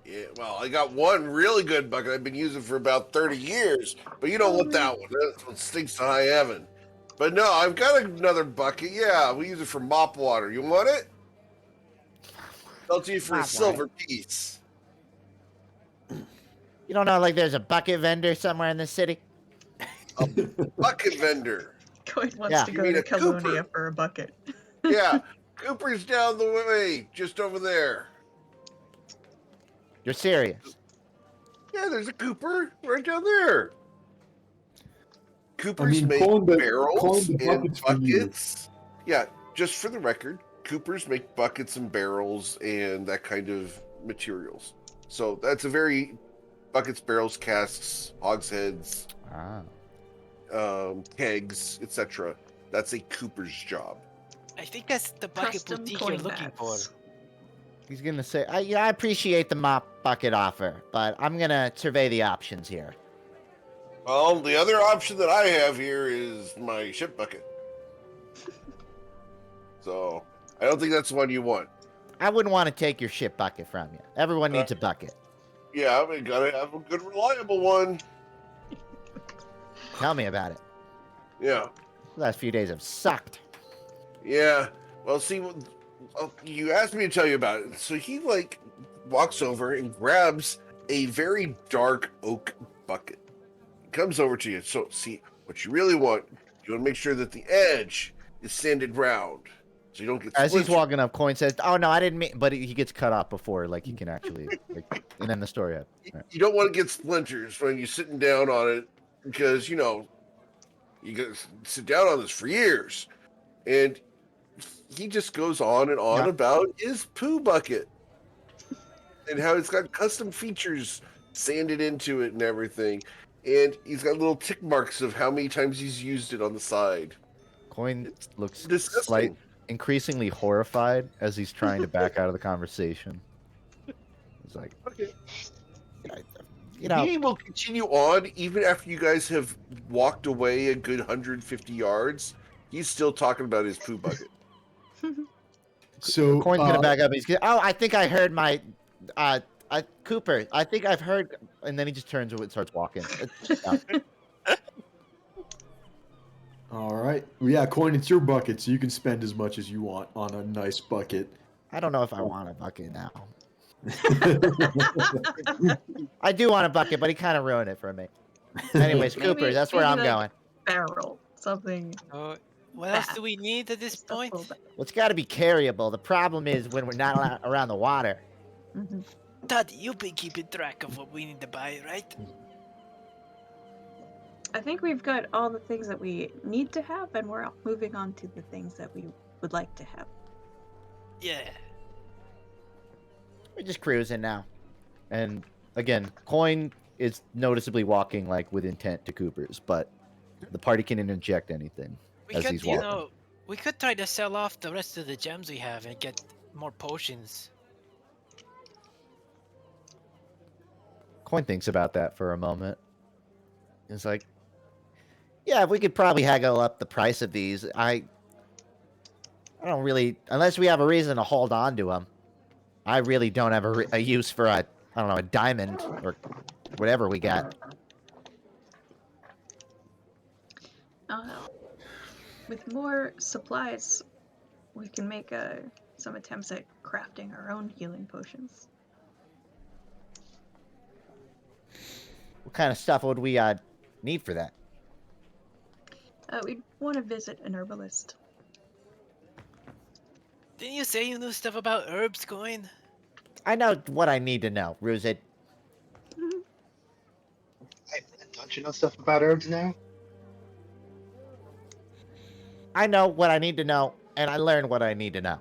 Speaker 1: Yeah, well, I got one really good bucket I've been using for about 30 years, but you don't want that one. That one stinks to high heaven. But no, I've got another bucket. Yeah, we use it for mop water. You want it? Sell to you for a
Speaker 2: Not
Speaker 1: silver piece.
Speaker 2: You don't know, like, there's a bucket vendor somewhere in the city?
Speaker 1: Bucket vendor.
Speaker 6: Coin wants
Speaker 2: Yeah.
Speaker 6: to
Speaker 1: You
Speaker 6: go
Speaker 1: mean
Speaker 6: to
Speaker 1: a Cooper?
Speaker 6: Calonia for a bucket.
Speaker 1: Yeah, Cooper's down the way, just over there.
Speaker 2: You're serious?
Speaker 1: Yeah, there's a Cooper right down there. Coopers make
Speaker 3: coin
Speaker 1: barrels
Speaker 3: the
Speaker 1: and
Speaker 3: buckets for you.
Speaker 1: buckets. Yeah, just for the record, Coopers make buckets and barrels and that kind of materials. So that's a very buckets, barrels, casks, hogsheads,
Speaker 2: Ah.
Speaker 1: kegs, etc. That's a Cooper's job.
Speaker 4: I think that's the bucket
Speaker 6: Custom
Speaker 4: boutique
Speaker 6: coin
Speaker 4: you're looking for.
Speaker 6: bats.
Speaker 2: He's gonna say, I appreciate the mop bucket offer, but I'm gonna survey the options here.
Speaker 1: Well, the other option that I have here is my ship bucket. So I don't think that's the one you want.
Speaker 2: I wouldn't want to take your ship bucket from you. Everyone needs a bucket.
Speaker 1: Yeah, I mean, gotta have a good, reliable one.
Speaker 2: Tell me about it.
Speaker 1: Yeah.
Speaker 2: The last few days have sucked.
Speaker 1: Yeah. Well, see, you asked me to tell you about it. So he walks over and grabs a very dark oak bucket. He comes over to you. So see, what you really want, you want to make sure that the edge is sanded round, so you don't get.
Speaker 2: As he's
Speaker 1: splintered.
Speaker 2: walking up, Coin says, "Oh no, I didn't mean." But he gets cut off before, like he can actually, and then the story. Right.
Speaker 1: You don't want to get splinters when you're sitting down on it, because you gotta sit down on this for years, and he just goes on and on about his poo bucket and how it's got custom features sanded into it and everything, and he's got little tick marks of how many times he's used it on the side.
Speaker 2: Coin looks
Speaker 1: disgusting.
Speaker 2: increasingly horrified as he's trying to back out of the conversation. He's like,
Speaker 1: Okay.
Speaker 2: He
Speaker 1: will continue on even after you guys have walked away a good 150 yards. He's still talking about his poo bucket.
Speaker 3: So
Speaker 2: Coin's gonna back up. I think I heard my, Cooper. I think I've heard, and then he just turns and starts walking.
Speaker 3: All right. Well, yeah, Coin, it's your bucket, so you can spend as much as you want on a nice bucket.
Speaker 2: I don't know if I want a bucket now. I do want a bucket, but he kind of ruined it for me. Anyways, Cooper, that's where I'm going.
Speaker 6: Barrel, something.
Speaker 4: What else do we need at this point?
Speaker 2: Well, it's got to be carryable. The problem is when we're not around the water.
Speaker 6: Mm-hmm.
Speaker 4: Todd, you've been keeping track of what we need to buy, right?
Speaker 6: I think we've got all the things that we need to have, and we're moving on to the things that we would like to have.
Speaker 4: Yeah.
Speaker 2: We're just cruising now. And again, Coin is noticeably walking with intent to Cooper's, but the party can interject anything as he's walking.
Speaker 4: We could try to sell off the rest of the gems we have and get more potions.
Speaker 2: Coin thinks about that for a moment. It's like, yeah, we could probably haggle up the price of these. I don't really, unless we have a reason to hold on to them. I really don't have a use for a diamond or whatever we got.
Speaker 6: With more supplies, we can make some attempts at crafting our own healing potions.
Speaker 2: What kind of stuff would we need for that?
Speaker 6: We'd want to visit an herbalist.
Speaker 4: Didn't you say you knew stuff about herbs, Coin?
Speaker 2: I know what I need to know, Ruzid.
Speaker 5: Don't you know stuff about herbs now?
Speaker 2: I know what I need to know, and I learned what I need to know.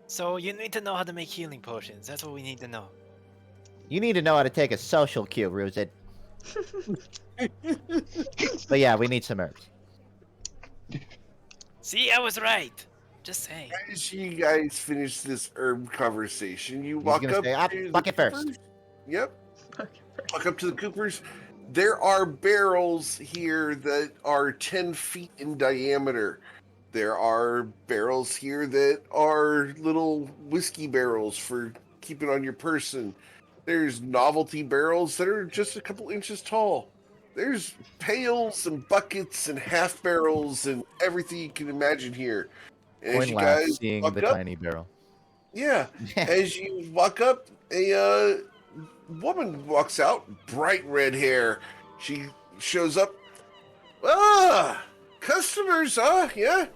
Speaker 4: So you need to know how to make healing potions. That's what we need to know.
Speaker 2: You need to know how to take a social cue, Ruzid. But yeah, we need some herbs.
Speaker 4: See, I was right. Just saying.
Speaker 1: As you guys finish this herb conversation, you walk up to
Speaker 2: bucket
Speaker 1: the
Speaker 2: first.
Speaker 1: Coopers. Yep. Walk up to the Coopers. There are barrels here that are 10 feet in diameter. There are barrels here that are little whiskey barrels for keeping on your person. There's novelty barrels that are just a couple inches tall. There's pails and buckets and half barrels and everything you can imagine here. And
Speaker 2: Coin
Speaker 1: as you
Speaker 2: laughs
Speaker 1: guys
Speaker 2: seeing
Speaker 1: walk
Speaker 2: the
Speaker 1: up,
Speaker 2: tiny barrel.
Speaker 1: Yeah. As you walk up, a woman walks out, bright red hair. She shows up. Ah, customers, huh? Yeah.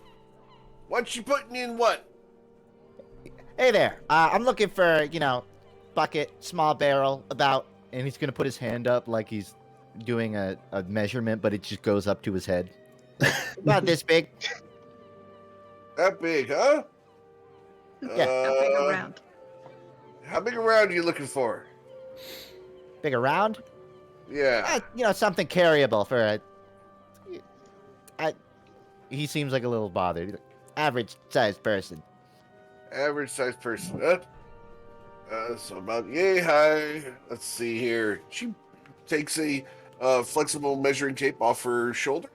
Speaker 1: What you putting in what?
Speaker 2: Hey there. I'm looking for, bucket, small barrel, about, and he's gonna put his hand up like he's doing a measurement, but it just goes up to his head. Like, about this big.
Speaker 1: That big, huh?
Speaker 2: Yeah.
Speaker 6: How big around?
Speaker 1: How big around are you looking for?
Speaker 2: Big around?
Speaker 1: Yeah.
Speaker 2: Something carryable for he seems like a little bothered. He's like, average sized person.
Speaker 1: Average sized person, huh? So about yay high. Let's see here. She takes a flexible measuring tape off her shoulder.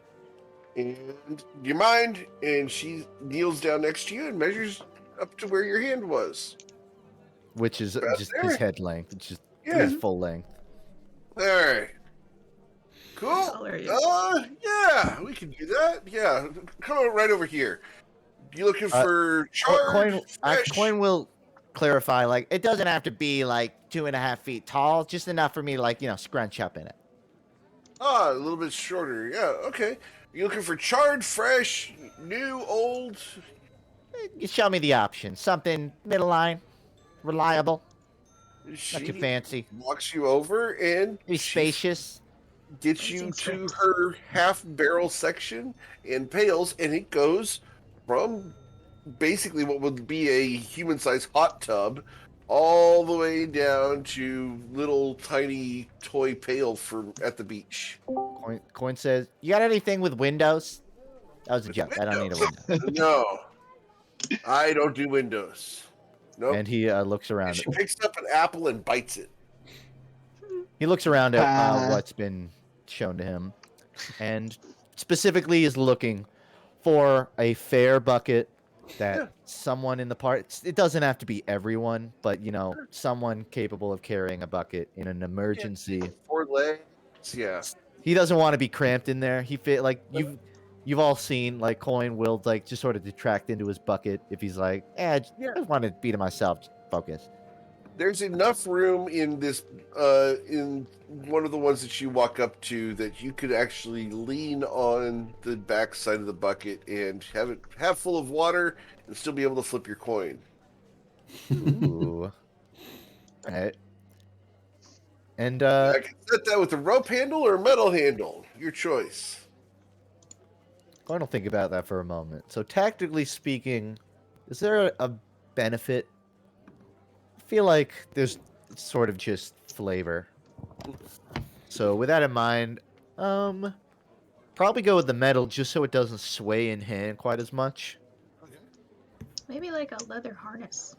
Speaker 1: And do you mind? And she kneels down next to you and measures up to where your hand was.
Speaker 2: Which is
Speaker 1: About
Speaker 2: just
Speaker 1: there.
Speaker 2: his head length. It's just
Speaker 1: Yeah.
Speaker 2: his full length.
Speaker 1: All right. Cool.
Speaker 6: How tall are you?
Speaker 1: Yeah, we can do that. Yeah, come on right over here. You looking for charred fresh?
Speaker 2: Coin will clarify, like, it doesn't have to be like 2.5 feet tall, just enough for me to, like, scrunch up in it.
Speaker 1: Ah, a little bit shorter. Yeah, okay. You looking for charred, fresh, new, old?
Speaker 2: You show me the option. Something middle line, reliable, not
Speaker 1: She
Speaker 2: too fancy,
Speaker 1: walks you over and
Speaker 2: maybe
Speaker 1: she
Speaker 2: spacious.
Speaker 1: gets you
Speaker 6: Amazing
Speaker 1: to
Speaker 6: script.
Speaker 1: her half barrel section and pails, and it goes from basically what would be a human sized hot tub all the way down to little tiny toy pail for at the beach.
Speaker 2: Coin says, "You got anything with windows?" That was a
Speaker 1: With
Speaker 2: joke. I don't need a
Speaker 1: windows?
Speaker 2: window.
Speaker 1: No, I don't do windows. Nope.
Speaker 2: And he looks
Speaker 1: And
Speaker 2: around.
Speaker 1: she picks up an apple and bites it.
Speaker 2: He looks around at
Speaker 5: Ah.
Speaker 2: what's been shown to him, and specifically is looking for a fair bucket that
Speaker 1: Yeah.
Speaker 2: someone in the parts. It doesn't have to be everyone, but someone capable of carrying a bucket in an emergency.
Speaker 1: 4 legs. Yeah.
Speaker 2: He doesn't want to be cramped in there. He fit like you've all seen like Coin will like just sort of detract into his bucket if he's like, I just want to be to myself. Just focus.
Speaker 1: There's enough room in this in one of the ones that you walk up to that you could actually lean on the back side of the bucket and have it half full of water and still be able to flip your coin.
Speaker 2: Ooh. All right. And
Speaker 1: I can set that with a rope handle or a metal handle. Your choice.
Speaker 2: Coin will think about that for a moment. So tactically speaking, is there a benefit? I feel like there's sort of just flavor. So with that in mind, probably go with the metal just so it doesn't sway in hand quite as much.
Speaker 6: Maybe like a leather harness.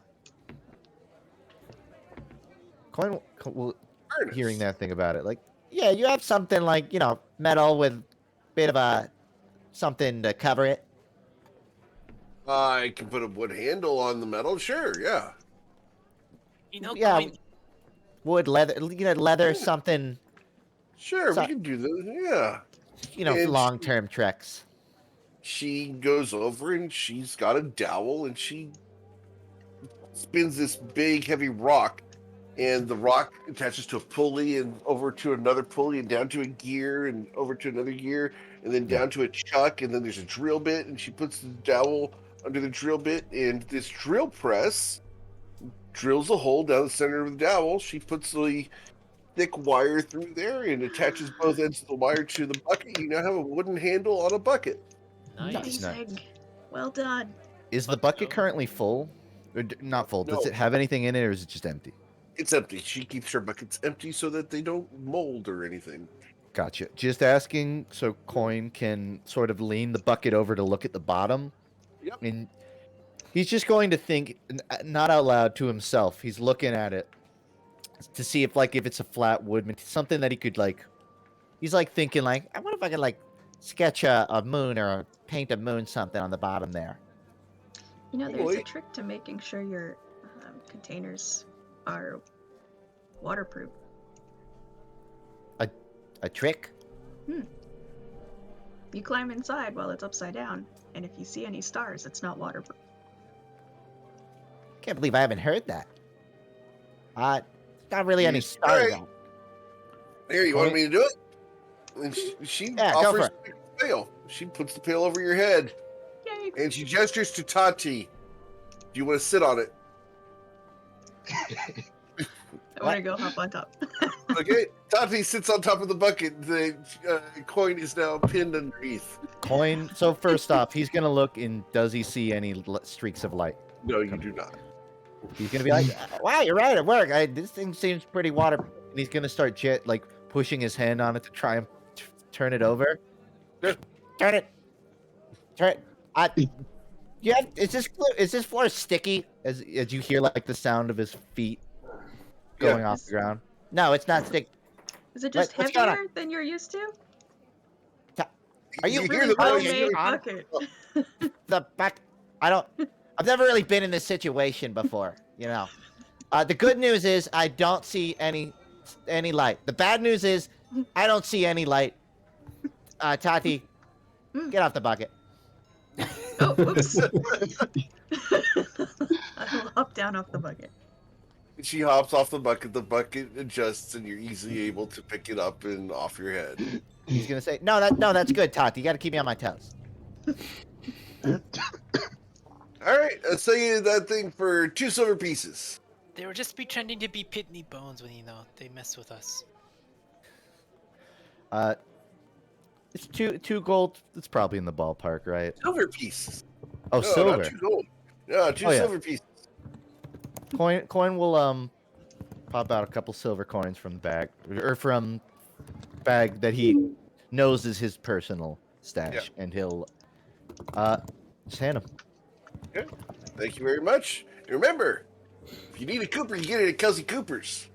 Speaker 2: Coin will
Speaker 1: Harness.
Speaker 2: hearing that thing about it, like, yeah, you have something like metal with a bit of a something to cover it.
Speaker 1: I can put a wood handle on the metal. Sure, yeah.
Speaker 2: Yeah,
Speaker 4: Coin,
Speaker 2: wood, leather, leather, something,
Speaker 1: Sure,
Speaker 2: So-
Speaker 1: we can do that. Yeah. And
Speaker 2: long-term treks.
Speaker 1: She goes over and she's got a dowel and she spins this big heavy rock, and the rock attaches to a pulley and over to another pulley and down to a gear and over to another gear and then down to a chuck, and then there's a drill bit, and she puts the dowel under the drill bit, and this drill press drills a hole down the center of the dowel. She puts the thick wire through there and attaches both ends of the wire to the bucket. You now have a wooden handle on a bucket.
Speaker 4: nice.
Speaker 6: Amazing. Well done.
Speaker 2: Is the
Speaker 4: Let's
Speaker 2: bucket
Speaker 4: go.
Speaker 2: currently full? Or not full. Does
Speaker 1: No.
Speaker 2: it have anything in it, or is it just empty?
Speaker 1: It's empty. She keeps her buckets empty so that they don't mold or anything.
Speaker 2: Gotcha. Just asking so Coin can sort of lean the bucket over to look at the bottom.
Speaker 1: Yep.
Speaker 2: And he's just going to think, not out loud to himself. He's looking at it to see if it's a flat wood, something that he could like. He's like thinking like, I wonder if I could like sketch a moon or paint a moon something on the bottom there.
Speaker 6: There's a
Speaker 1: Probably.
Speaker 6: trick to making sure your containers are waterproof.
Speaker 2: A trick?
Speaker 6: You climb inside while it's upside down, and if you see any stars, it's not waterproof.
Speaker 2: Can't believe I haven't heard that. Not really any
Speaker 1: He's
Speaker 2: stars
Speaker 1: right.
Speaker 2: on.
Speaker 1: Here, you want me to do it? And she
Speaker 2: Yeah, go
Speaker 1: offers
Speaker 2: for
Speaker 1: to pick the pail. She puts the pail over your head,
Speaker 6: Yay!
Speaker 1: and she gestures to Tati. Do you want to sit on it?
Speaker 6: I want to go hop on top.
Speaker 1: Okay. Tati sits on top of the bucket. The coin is now pinned underneath.
Speaker 2: Coin. So first off, he's gonna look and does he see any streaks of light?
Speaker 1: No, you do not.
Speaker 2: He's gonna be like, "Wow, you're right. It worked. This thing seems pretty water." And he's gonna start pushing his hand on it to try and turn it over.
Speaker 1: Yeah.
Speaker 2: Turn it. Yeah. Is this floor sticky? As you hear like the sound of his feet going off the ground. No, it's not sticky.
Speaker 6: Is it just
Speaker 2: What's going on?
Speaker 6: heavier than you're used to?
Speaker 2: Are you
Speaker 1: hear
Speaker 6: Really
Speaker 1: the noise?
Speaker 6: homemade
Speaker 2: on
Speaker 6: bucket.
Speaker 2: the back? I've never really been in this situation before. You know. The good news is I don't see any light. The bad news is I don't see any light. Tati, get off the bucket.
Speaker 6: Oh, oops. I'll hop down off the bucket.
Speaker 1: She hops off the bucket. The bucket adjusts, and you're easily able to pick it up and off your head.
Speaker 2: He's gonna say, no, that's good, Tati. You gotta keep me on my toes.
Speaker 1: All right, I'll sell you that thing for 2 silver pieces.
Speaker 4: They were just pretending to be Pitney Bones when they mess with us.
Speaker 2: It's two gold. It's probably in the ballpark, right?
Speaker 1: Silver pieces.
Speaker 2: Oh,
Speaker 1: No,
Speaker 2: silver.
Speaker 1: not 2 gold. No, 2
Speaker 2: Oh, yeah.
Speaker 1: silver pieces.
Speaker 2: Coin will pop out a couple silver coins from the bag or from bag that he knows is his personal stash, and he'll just hand him.
Speaker 1: Okay. Thank you very much. And remember, if you need a Cooper, you get it at Kelsey Cooper's.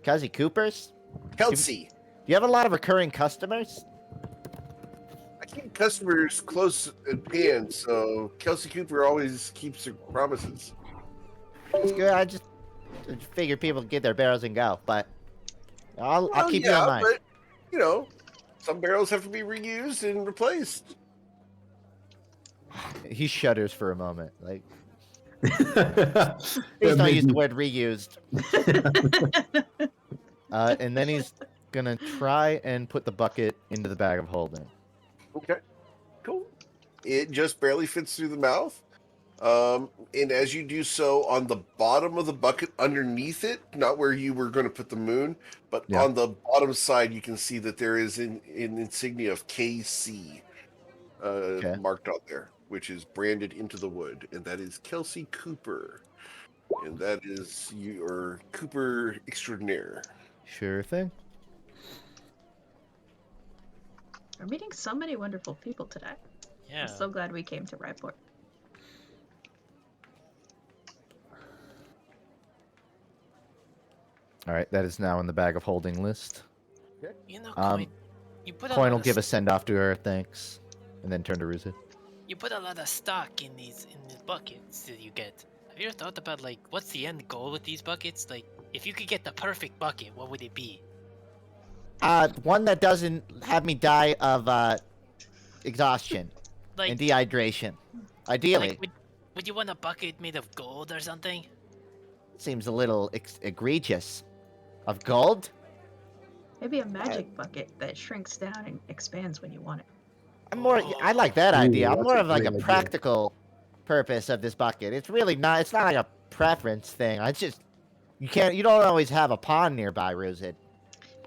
Speaker 2: Kelsey Cooper's.
Speaker 1: Kelsey.
Speaker 2: You have a lot of recurring customers.
Speaker 1: I keep customers close at hand, so Kelsey Cooper always keeps her promises.
Speaker 2: It's good. I just figure people get their barrels and go, but I'll keep you in mind.
Speaker 1: But, you know, some barrels have to be reused and replaced.
Speaker 2: He shudders for a moment, like please
Speaker 3: That
Speaker 2: don't
Speaker 3: made
Speaker 2: use the
Speaker 3: me-
Speaker 2: word reused. And then he's gonna try and put the bucket into the bag of holding.
Speaker 1: Okay, cool. It just barely fits through the mouth. And as you do so, on the bottom of the bucket underneath it, not where you were going to put the moon, but
Speaker 2: Yeah.
Speaker 1: on the bottom side, you can see that there is an insignia of KC marked out there, which is branded into the wood. And that is Kelsey Cooper. And that is your Cooper extraordinaire.
Speaker 2: Sure thing.
Speaker 6: We're meeting so many wonderful people today.
Speaker 7: Yeah.
Speaker 6: I'm so glad we came to Ryport.
Speaker 2: All right, that is now in the bag of holding list.
Speaker 4: You know,
Speaker 2: Um,
Speaker 4: Coin, you put a
Speaker 2: Coin
Speaker 4: lot
Speaker 2: will
Speaker 4: of
Speaker 2: give a send off to her, thanks, and then turn to Ruza.
Speaker 4: You put a lot of stock in these buckets that you get. Have you ever thought about like what's the end goal with these buckets? Like, if you could get the perfect bucket, what would it be?
Speaker 2: One that doesn't have me die of exhaustion
Speaker 4: Like,
Speaker 2: and dehydration. Ideally,
Speaker 4: like would you want a bucket made of gold or something?
Speaker 2: seems a little egregious. Of gold?
Speaker 6: Maybe a magic bucket that shrinks down and expands when you want it.
Speaker 2: I like that idea. I'm
Speaker 3: that's
Speaker 2: more
Speaker 3: a
Speaker 2: of like a
Speaker 3: great idea.
Speaker 2: practical purpose of this bucket. It's really not. It's not like a preference thing. It's just you don't always have a pond nearby, Rosed.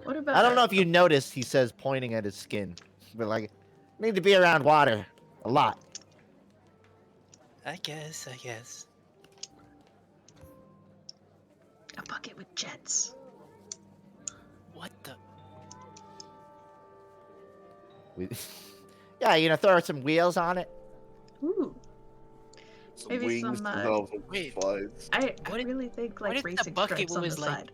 Speaker 6: What about?
Speaker 2: I don't know if you noticed. He says, pointing at his skin, but like, need to be around water a lot.
Speaker 4: I guess.
Speaker 6: a bucket with jets.
Speaker 4: What the?
Speaker 2: Yeah, throw some wheels on it.
Speaker 6: Ooh,
Speaker 1: Some
Speaker 6: Maybe
Speaker 1: wings,
Speaker 6: some,
Speaker 1: some
Speaker 6: uh,
Speaker 4: Wait.
Speaker 1: slides.
Speaker 6: I
Speaker 4: What if-
Speaker 6: really think
Speaker 4: what
Speaker 6: like
Speaker 4: if the
Speaker 6: racing
Speaker 4: bucket
Speaker 6: stripes on the
Speaker 4: was, like-
Speaker 6: side.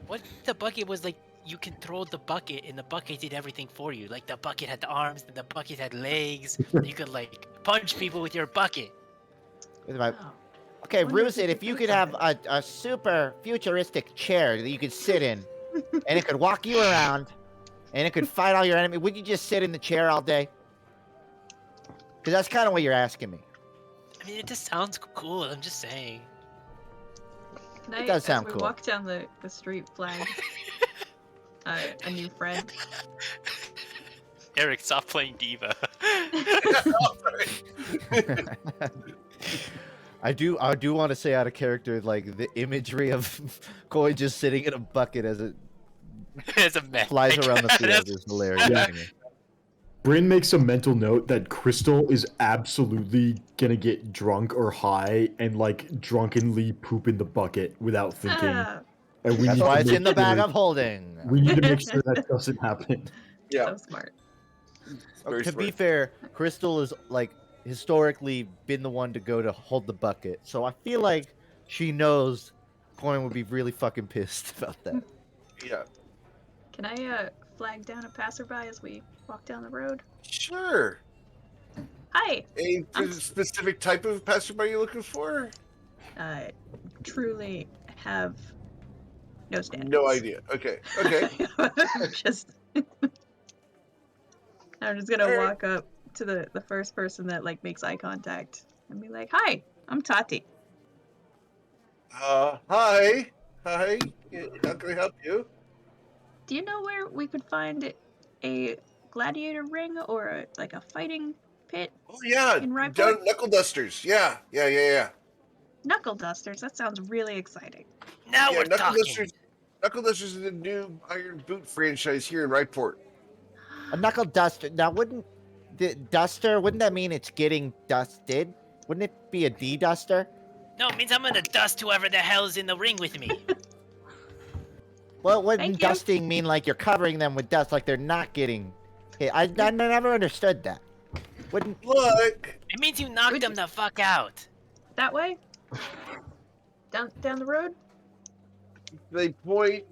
Speaker 4: What if the bucket was like you controlled the bucket and the bucket did everything for you? Like the bucket had the arms and the bucket had legs. And you could like punch people with your bucket.
Speaker 6: Oh.
Speaker 2: Okay,
Speaker 6: Wonder if
Speaker 2: Rusid,
Speaker 6: we
Speaker 2: if
Speaker 6: could
Speaker 2: you
Speaker 6: do
Speaker 2: could have a super futuristic chair that you could sit in, and it could walk you around, and it could fight all your enemies, would you just sit in the chair all day? Because that's kind of what you're asking me.
Speaker 4: I mean, it just sounds cool. I'm just saying.
Speaker 6: Can
Speaker 2: It
Speaker 6: I,
Speaker 2: does
Speaker 6: as
Speaker 2: sound
Speaker 6: we
Speaker 2: cool.
Speaker 6: walk down the street, flag a new friend?
Speaker 7: Eric, stop playing diva.
Speaker 2: I do want to say out of character, like the imagery of Koi just sitting in a bucket as it
Speaker 7: It's a mess.
Speaker 2: flies around the field is hilarious
Speaker 3: Yeah.
Speaker 2: to me.
Speaker 3: Bryn makes a mental note that Crystal is absolutely gonna get drunk or high and like drunkenly poop in the bucket without thinking.
Speaker 6: Ah,
Speaker 3: And we
Speaker 2: That's
Speaker 3: need
Speaker 2: why
Speaker 3: to
Speaker 2: it's
Speaker 3: make
Speaker 2: in the bag
Speaker 3: sure-
Speaker 2: of holding.
Speaker 3: We need to make sure that doesn't happen.
Speaker 1: Yeah,
Speaker 6: so smart.
Speaker 1: very
Speaker 2: To be
Speaker 1: smart.
Speaker 2: fair, Crystal is like historically been the one to go to hold the bucket, so I feel like she knows Coin would be really fucking pissed about that.
Speaker 1: Yeah,
Speaker 6: Can I flag down a passerby as we walk down the road?
Speaker 1: sure.
Speaker 6: Hi,
Speaker 1: A
Speaker 6: I'm
Speaker 1: specific type of passerby you looking for?
Speaker 6: truly have no standards.
Speaker 1: No idea. Okay. Okay.
Speaker 6: I'm just gonna
Speaker 1: Alright.
Speaker 6: walk up to the first person that like makes eye contact and be like, "Hi, I'm Tati.
Speaker 1: Hi. Hi. How can I help you?
Speaker 6: Do you know where we could find a gladiator ring or like a fighting pit?
Speaker 1: Oh yeah,
Speaker 6: In Ryport?
Speaker 1: down Knuckle Dusters. Yeah.
Speaker 6: Knuckle dusters. That sounds really exciting.
Speaker 4: Now
Speaker 1: Yeah,
Speaker 4: we're
Speaker 1: Knuckle
Speaker 4: talking.
Speaker 1: Dusters. Knuckle Dusters is the new Iron Boot franchise here in Ryport.
Speaker 2: A knuckle duster. Now, wouldn't that mean it's getting dusted? Wouldn't it be a de-duster?
Speaker 4: No, it means I'm gonna dust whoever the hell is in the ring with me.
Speaker 2: Well, wouldn't
Speaker 6: Thank you.
Speaker 2: dusting mean like you're covering them with dust, like they're not getting hit? I never understood that. Wouldn't
Speaker 1: Look,
Speaker 4: It means you knocked them the fuck out.
Speaker 6: That way? Down the road?
Speaker 1: they point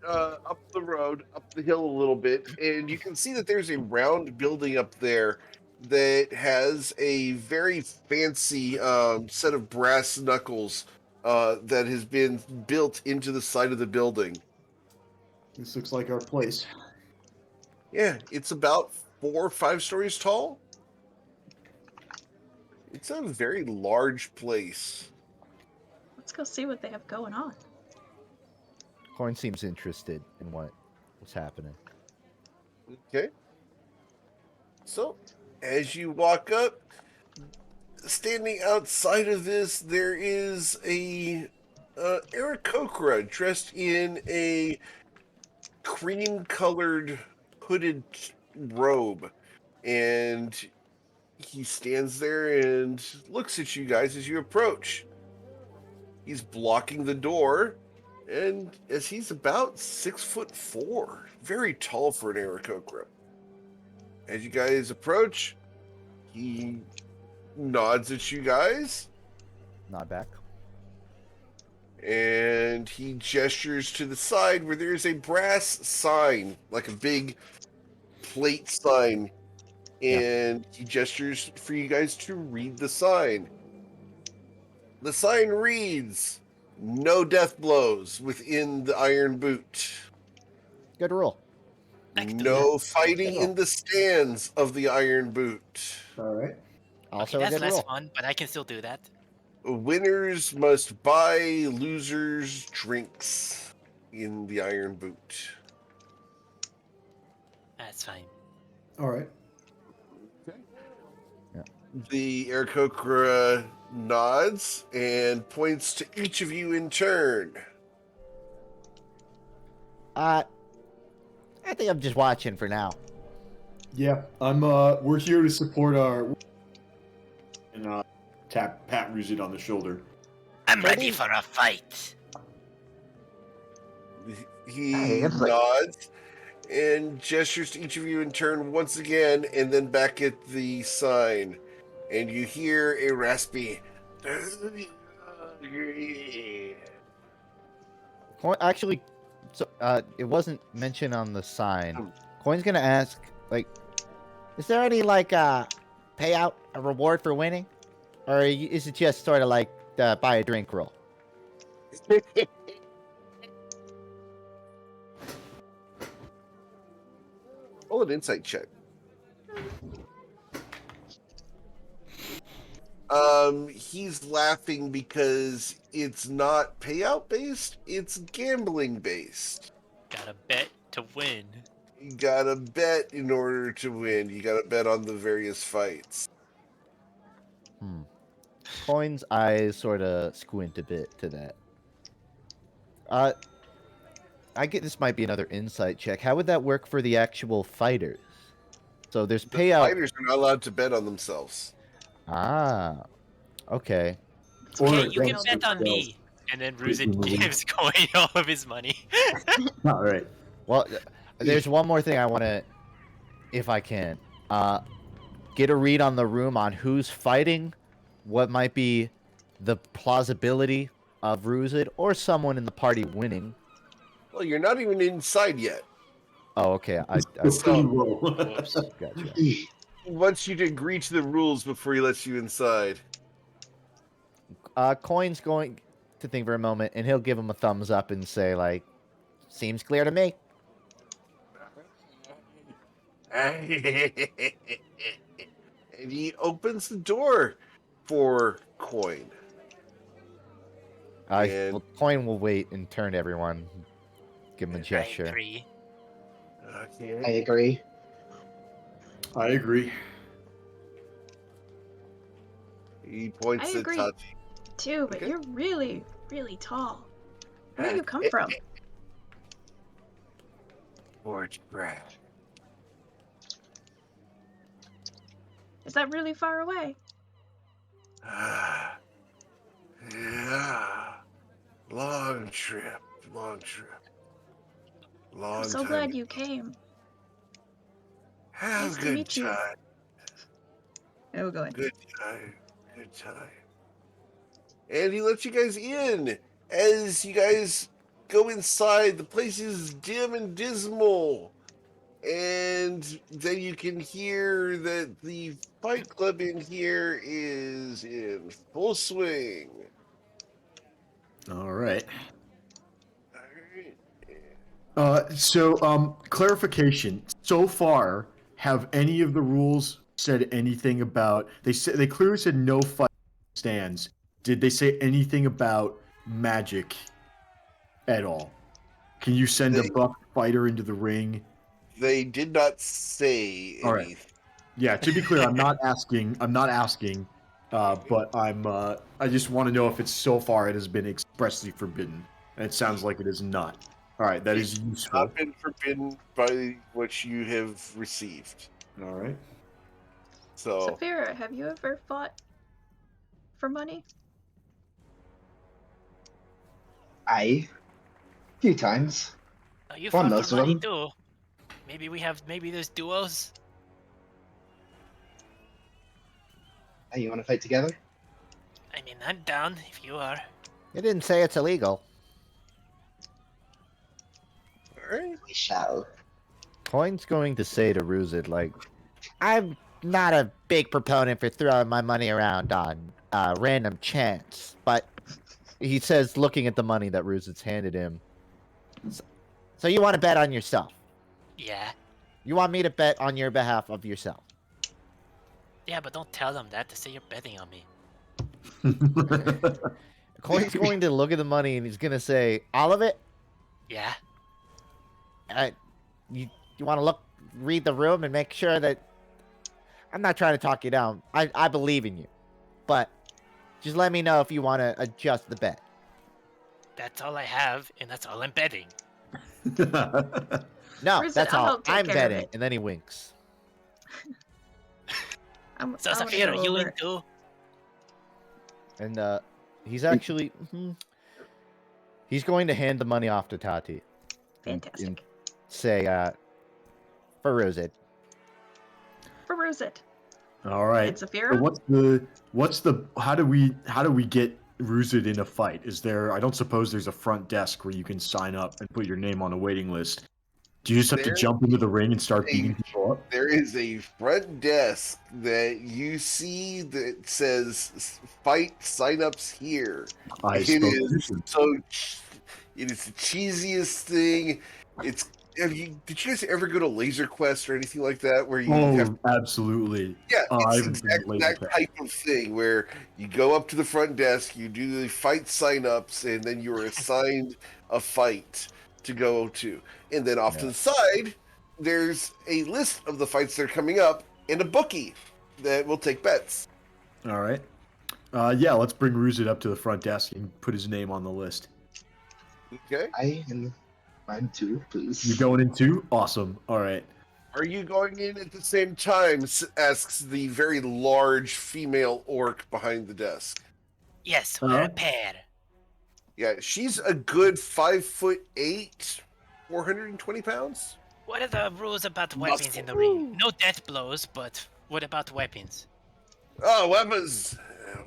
Speaker 1: up the road, up the hill a little bit, and you can see that there's a round building up there that has a very fancy set of brass knuckles that has been built into the side of the building.
Speaker 3: This looks like our place.
Speaker 1: Yeah, it's about 4 or 5 stories tall. It's a very large place.
Speaker 6: Let's go see what they have going on.
Speaker 2: Coin seems interested in what's happening.
Speaker 1: Okay. So, as you walk up, standing outside of this, there is a Aarakocra dressed in a cream-colored hooded robe, and he stands there and looks at you guys as you approach. He's blocking the door, and as he's about 6'4", very tall for an Aarakocra. As you guys approach, he nods at you guys,
Speaker 2: Not back.
Speaker 1: and he gestures to the side where there's a brass sign, like a big plate sign, and he gestures for you guys to read the sign. The sign reads, "No death blows within the Iron Boot.
Speaker 2: Good rule.
Speaker 4: I can do
Speaker 1: No fighting
Speaker 2: Good
Speaker 1: in the stands of the Iron Boot.
Speaker 3: All right.
Speaker 2: Also
Speaker 4: Okay,
Speaker 2: a
Speaker 4: that's
Speaker 2: good
Speaker 4: less
Speaker 2: rule.
Speaker 4: fun, but I can still do that.
Speaker 1: Winners must buy losers drinks in the Iron Boot."
Speaker 4: That's fine.
Speaker 3: All right.
Speaker 1: The Aarakocra nods and points to each of you in turn.
Speaker 2: I think I'm just watching for now.
Speaker 3: Yeah, I'm. We're here to support our. And tap Pat Ruzit on the shoulder.
Speaker 4: I'm ready
Speaker 2: Ready?
Speaker 4: for a fight.
Speaker 1: He
Speaker 5: Hey, it's like-
Speaker 1: nods and gestures to each of you in turn once again, and then back at the sign. And you hear a raspy.
Speaker 2: Actually, so, it wasn't mentioned on the sign. Coin's gonna ask, like, is there any like payout, a reward for winning, or is it just sort of like the buy a drink rule?
Speaker 1: Roll an insight check. He's laughing because it's not payout based, it's gambling based.
Speaker 7: Gotta bet to win.
Speaker 1: You gotta bet in order to win. You gotta bet on the various fights.
Speaker 2: Coin's eyes sort of squint a bit to that. I get this might be another insight check. How would that work for the actual fighters? So there's
Speaker 1: The
Speaker 2: payout.
Speaker 1: fighters are not allowed to bet on themselves.
Speaker 2: Ah, okay.
Speaker 7: Okay,
Speaker 3: Or
Speaker 7: you can
Speaker 3: against
Speaker 7: bet on
Speaker 3: themselves.
Speaker 7: me. And then Ruzit
Speaker 3: Presumably.
Speaker 7: gives Coin all of his money.
Speaker 3: All right.
Speaker 2: Well, there's one more thing I want to, if I can, get a read on the room on who's fighting, what might be the plausibility of Ruzid or someone in the party winning.
Speaker 1: Well, you're not even inside yet.
Speaker 2: Oh, okay. I
Speaker 3: It's pretty
Speaker 1: So-
Speaker 3: low.
Speaker 7: Whoops.
Speaker 2: gotcha.
Speaker 5: Eesh.
Speaker 1: Wants you to agree to the rules before he lets you inside.
Speaker 2: Coin's going to think for a moment, and he'll give him a thumbs up and say, like, seems clear to me.
Speaker 1: And he opens the door for Coin. And-
Speaker 2: Well, Coin will wait and turn to everyone, give him a
Speaker 7: I
Speaker 2: gesture.
Speaker 7: agree.
Speaker 5: I
Speaker 1: Okay.
Speaker 5: agree.
Speaker 3: I agree.
Speaker 1: He points
Speaker 6: I
Speaker 1: to
Speaker 6: agree.
Speaker 1: Tati.
Speaker 6: Too, but
Speaker 1: Okay.
Speaker 6: you're really, really tall. Where do you come from?
Speaker 1: Forge bread.
Speaker 6: Is that really far away?
Speaker 1: Ah, yeah. Long trip. Long
Speaker 6: I'm so
Speaker 1: time.
Speaker 6: glad you came.
Speaker 1: Have
Speaker 6: Nice
Speaker 1: a
Speaker 6: to
Speaker 1: good
Speaker 6: meet you.
Speaker 1: time.
Speaker 6: Oh, go ahead.
Speaker 1: Good time. Good time. And he lets you guys in. As you guys go inside, the place is dim and dismal. And then you can hear that the fight club in here is in full swing.
Speaker 3: All right.
Speaker 1: Alright.
Speaker 3: So, clarification. So far, have any of the rules said anything about? They clearly said no fight stands. Did they say anything about magic at all? Can you send a
Speaker 1: They-
Speaker 3: buff fighter into the ring?
Speaker 1: They did not say
Speaker 3: All right.
Speaker 1: anything.
Speaker 3: Yeah. To be clear, I'm not asking. But I just want to know if it's so far it has been expressly forbidden, and it sounds like it is not. All right, that is useful.
Speaker 1: Not been forbidden by what you have received.
Speaker 3: All right.
Speaker 1: So
Speaker 6: Saphira, have you ever fought for money?
Speaker 5: A few times.
Speaker 4: Oh, you
Speaker 5: Well,
Speaker 4: fought
Speaker 5: most
Speaker 4: for
Speaker 5: of
Speaker 4: money
Speaker 5: them.
Speaker 4: too. Maybe there's duos.
Speaker 5: Hey, you want to fight together?
Speaker 4: I mean, I'm down if you are.
Speaker 2: It didn't say it's illegal.
Speaker 1: all right.
Speaker 5: We shall.
Speaker 2: Coin's going to say to Ruzid, like, I'm not a big proponent for throwing my money around on random chance, but he says, looking at the money that Ruzid's handed him, so you want to bet on yourself?
Speaker 4: Yeah.
Speaker 2: You want me to bet on your behalf of yourself?
Speaker 4: Yeah, but don't tell them that to say you're betting on me.
Speaker 2: Coin's going to look at the money and he's going to say, all of it?
Speaker 4: Yeah.
Speaker 2: You want to read the room and make sure that... I'm not trying to talk you down. I believe in you. But just let me know if you want to adjust the bet.
Speaker 4: That's all I have, and that's all I'm betting.
Speaker 2: No,
Speaker 6: Ruzid,
Speaker 2: that's
Speaker 6: I'll
Speaker 2: all.
Speaker 6: help take
Speaker 2: I'm
Speaker 6: care of
Speaker 2: betting.
Speaker 6: it.
Speaker 2: And then he winks.
Speaker 4: So,
Speaker 6: I wanna
Speaker 4: Saphira,
Speaker 6: go
Speaker 4: you
Speaker 6: over
Speaker 4: in
Speaker 6: it.
Speaker 4: too?
Speaker 2: And he's actually... he's going to hand the money off to Tati.
Speaker 6: Fantastic.
Speaker 2: And say, for Ruzid.
Speaker 6: For Ruzit.
Speaker 3: All right.
Speaker 6: And
Speaker 3: So
Speaker 6: Saphira?
Speaker 3: what's the how do we get Ruzid in a fight? Is there? I don't suppose there's a front desk where you can sign up and put your name on a waiting list. Do you just have to
Speaker 1: There
Speaker 3: jump into the ring and start beating people up?
Speaker 1: There is a front desk that you see that says "Fight signups here."
Speaker 3: I
Speaker 1: It
Speaker 3: suppose
Speaker 1: is
Speaker 3: you should.
Speaker 1: so. It is the cheesiest thing. It's did you guys ever go to Laser Quest or anything like that, where you have?
Speaker 3: Oh, absolutely.
Speaker 1: Yeah,
Speaker 3: I
Speaker 1: it's
Speaker 3: haven't been to
Speaker 1: exactly
Speaker 3: Laser
Speaker 1: that
Speaker 3: Tag.
Speaker 1: type of thing where you go up to the front desk, you do the fight sign-ups, and then you're assigned a fight to go to. And then off to
Speaker 2: Yeah.
Speaker 1: the side, there's a list of the fights that are coming up and a bookie that will take bets.
Speaker 3: All right. Yeah, let's bring Ruzit up to the front desk and put his name on the list.
Speaker 1: Okay.
Speaker 5: I am mine too, please.
Speaker 3: You going in too? Awesome. All right.
Speaker 1: Are you going in at the same time? Asks the very large female orc behind the desk.
Speaker 4: Yes, we're a pair.
Speaker 1: Yeah, she's a good 5'8", 420 pounds.
Speaker 4: What are the rules about weapons in the ring? No death blows, but what about weapons?
Speaker 1: Oh, weapons.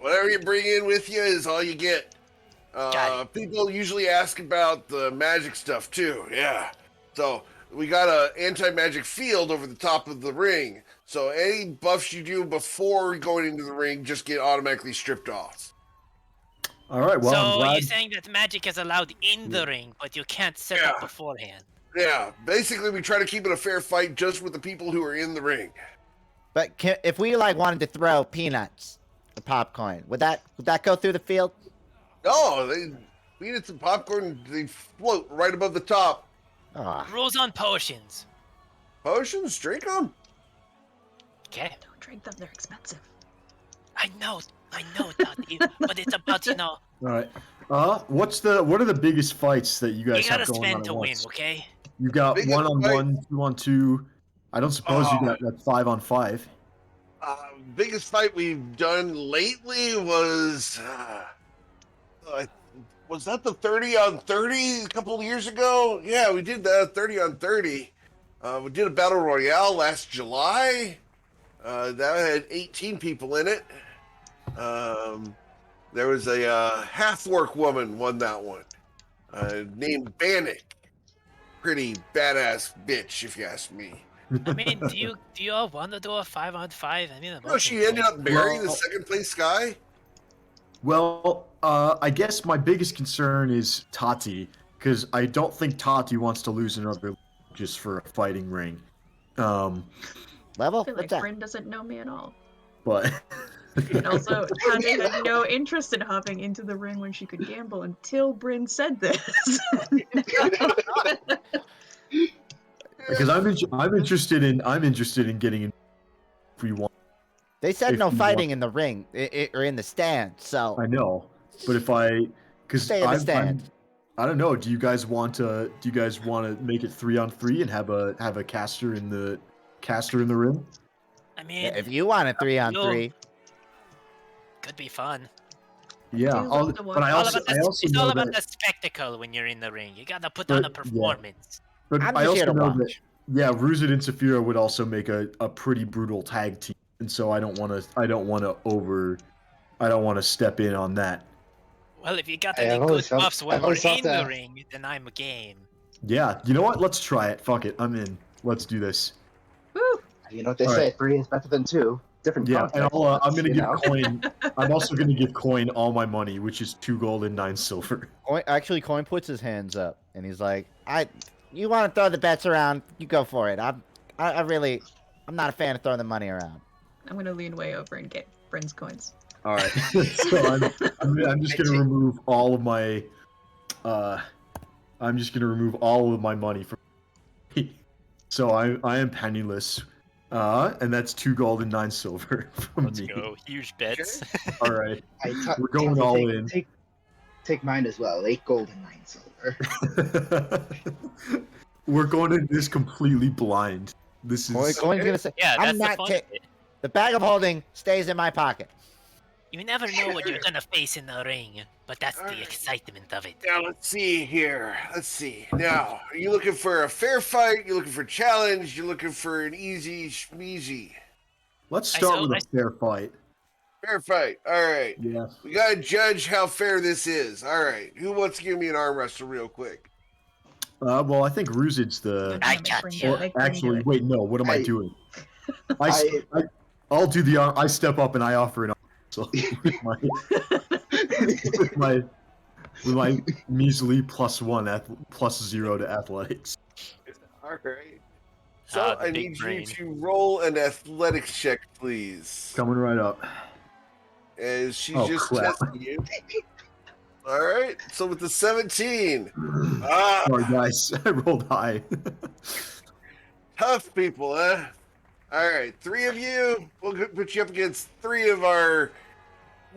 Speaker 1: Whatever you bring in with you is all you get.
Speaker 4: Got
Speaker 1: People usually ask about the magic stuff too. Yeah. So we got a anti-magic field over the top of the ring. So any buffs you do before going into the ring just get automatically stripped off.
Speaker 3: All right. Well, I'm
Speaker 4: So
Speaker 3: glad.
Speaker 4: you're saying that magic is allowed in the ring, but you can't set up
Speaker 1: Yeah.
Speaker 4: beforehand.
Speaker 1: Yeah. Basically, we try to keep it a fair fight just with the people who are in the ring.
Speaker 2: But if we like wanted to throw peanuts or popcorn, would that go through the field?
Speaker 1: No, peanuts and popcorn, they float right above the top.
Speaker 2: Ah,
Speaker 4: Rules on potions.
Speaker 1: Potions, drink them.
Speaker 4: Okay.
Speaker 6: Don't drink them; they're expensive.
Speaker 4: I know, Tati, but it's about,
Speaker 3: All right. What are the biggest fights that you guys
Speaker 4: you gotta
Speaker 3: have going on
Speaker 4: spend
Speaker 3: at
Speaker 4: to win,
Speaker 3: once?
Speaker 4: okay?
Speaker 3: You got
Speaker 1: Biggest
Speaker 3: 1-on-1, 2-on-2. I don't suppose you got like 5-on-5.
Speaker 1: Biggest fight we've done lately was that the 30-on-30 a couple of years ago? Yeah, we did that 30-on-30. We did a battle royale last July. That had 18 people in it. There was a half-orc woman won that one, named Bannock. Pretty badass bitch, if you ask me.
Speaker 4: I mean, do you all want to do a 5-on-5? I mean,
Speaker 1: No, she ended up marrying the
Speaker 3: Well-
Speaker 1: second place guy.
Speaker 3: Well, I guess my biggest concern is Tati, because I don't think Tati wants to lose another just for a fighting ring.
Speaker 2: level?
Speaker 6: I feel
Speaker 2: What's
Speaker 6: like
Speaker 2: that?
Speaker 6: Bryn doesn't know me at all.
Speaker 3: But
Speaker 6: And also, Tanya had no interest in hopping into the ring when she could gamble until Bryn said this.
Speaker 3: because I'm interested in getting in if we want.
Speaker 2: They said
Speaker 3: If
Speaker 2: no
Speaker 3: you
Speaker 2: fighting in the ring or in the stand, so
Speaker 3: I know, but because
Speaker 2: stay in the stand.
Speaker 3: I don't know. Do you guys want to make it 3-on-3 and have a caster in the ring?
Speaker 4: I mean,
Speaker 2: Yeah, if you want a 3-on-3,
Speaker 4: could be fun.
Speaker 3: Yeah,
Speaker 6: do love to
Speaker 3: but I
Speaker 6: watch.
Speaker 3: also
Speaker 4: It's all
Speaker 3: know
Speaker 4: about
Speaker 3: that.
Speaker 4: the spectacle when you're in the ring. You gotta put on a
Speaker 3: But, yeah.
Speaker 4: performance.
Speaker 3: But
Speaker 2: I'm
Speaker 3: I
Speaker 2: just here
Speaker 3: also
Speaker 2: to
Speaker 3: know that,
Speaker 2: watch.
Speaker 3: yeah, Ruzit and Saphira would also make a pretty brutal tag team, and so I don't want to step in on that.
Speaker 4: Well, if you got
Speaker 5: Hey,
Speaker 4: any
Speaker 5: I've
Speaker 4: good
Speaker 5: always felt-
Speaker 4: buffs when
Speaker 5: I've
Speaker 4: we're
Speaker 5: always thought
Speaker 4: in the
Speaker 5: that-
Speaker 4: ring, then I'm game.
Speaker 3: Yeah, you know what? Let's try it. Fuck it, I'm in. Let's do this.
Speaker 6: Woo!
Speaker 5: You know what they
Speaker 3: All
Speaker 5: say,
Speaker 3: right.
Speaker 5: 3 is better than 2. Different
Speaker 3: Yeah, and
Speaker 5: context,
Speaker 3: I'm gonna
Speaker 5: you
Speaker 3: give
Speaker 5: know?
Speaker 3: Coin. I'm also gonna give Coin all my money, which is 2 gold and 9 silver.
Speaker 2: Coin puts his hands up and he's like, you want to throw the bets around, you go for it. I'm not a fan of throwing the money around.
Speaker 6: I'm gonna lean way over and get Bryn's coins.
Speaker 3: All right, so I'm just gonna remove all of my. I'm just gonna remove all of my money from. So I am penniless, and that's 2 gold and 9 silver from
Speaker 7: Let's
Speaker 3: me.
Speaker 7: go. Huge bets.
Speaker 3: All right,
Speaker 5: Hey,
Speaker 3: we're going
Speaker 5: Tati,
Speaker 3: all
Speaker 5: take,
Speaker 3: in.
Speaker 5: Take mine as well. 8 gold and 9 silver.
Speaker 3: We're going in this completely blind. This is
Speaker 2: Coin's gonna say,
Speaker 7: Yeah,
Speaker 2: I'm
Speaker 7: that's the
Speaker 2: not
Speaker 7: fun
Speaker 2: ta-
Speaker 7: of it.
Speaker 2: the bag of holding stays in my pocket.
Speaker 4: You never know what you're gonna face in the ring, but that's the
Speaker 1: Alright.
Speaker 4: excitement of it.
Speaker 1: Now let's see here. Let's see. Now, are you looking for a fair fight? You're looking for a challenge? You're looking for an easy schmeezy?
Speaker 3: Let's
Speaker 4: I
Speaker 3: start
Speaker 4: saw-
Speaker 3: with
Speaker 4: I-
Speaker 3: a fair fight.
Speaker 1: Fair fight. All right.
Speaker 3: Yeah.
Speaker 1: We gotta judge how fair this is. All right. Who wants to give me an arm wrestle real quick?
Speaker 3: Well, I think Ruzit's the.
Speaker 4: I
Speaker 6: Make
Speaker 4: got
Speaker 6: Bryn
Speaker 4: you.
Speaker 6: do it,
Speaker 3: Or
Speaker 6: make Bryn do
Speaker 3: actually,
Speaker 6: it.
Speaker 3: wait, no. What am I
Speaker 5: I-
Speaker 3: doing?
Speaker 5: I-
Speaker 3: I'll do the. I step up and I offer an. So with my measly +1 +0 to athletics.
Speaker 1: All right. So
Speaker 7: the
Speaker 1: I
Speaker 7: big
Speaker 1: need
Speaker 7: brain.
Speaker 1: you to roll an athletics check, please.
Speaker 3: Coming right up.
Speaker 1: As she's
Speaker 3: Oh,
Speaker 1: just
Speaker 3: crap.
Speaker 1: testing you. All right. So with the 17, ah,
Speaker 3: Sorry, guys. I rolled high.
Speaker 1: tough people, huh? All right, 3 of you. We'll put you up against 3 of our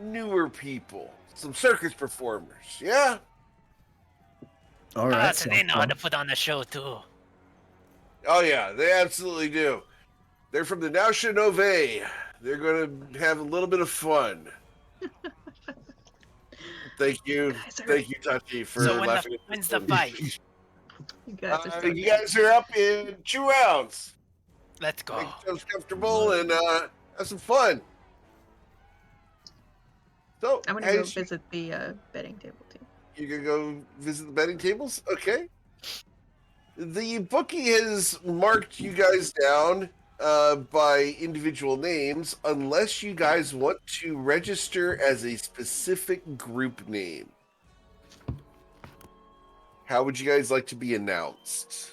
Speaker 1: newer people, some circus performers. Yeah.
Speaker 3: All right.
Speaker 4: So they know how to put on a show too.
Speaker 1: Oh yeah, they absolutely do. They're from the Nausea Nove. They're going to have a little bit of fun. Thank you, Tachi, for
Speaker 4: So
Speaker 1: laughing.
Speaker 4: when's the fight?
Speaker 6: You guys are so
Speaker 1: You guys are up in 2 rounds.
Speaker 4: Let's go.
Speaker 1: Make yourselves comfortable and have some fun. So,
Speaker 6: I'm gonna go
Speaker 1: as
Speaker 6: visit the betting table too.
Speaker 1: you're gonna go visit the betting tables, okay? The bookie has marked you guys down by individual names, unless you guys want to register as a specific group name. How would you guys like to be announced?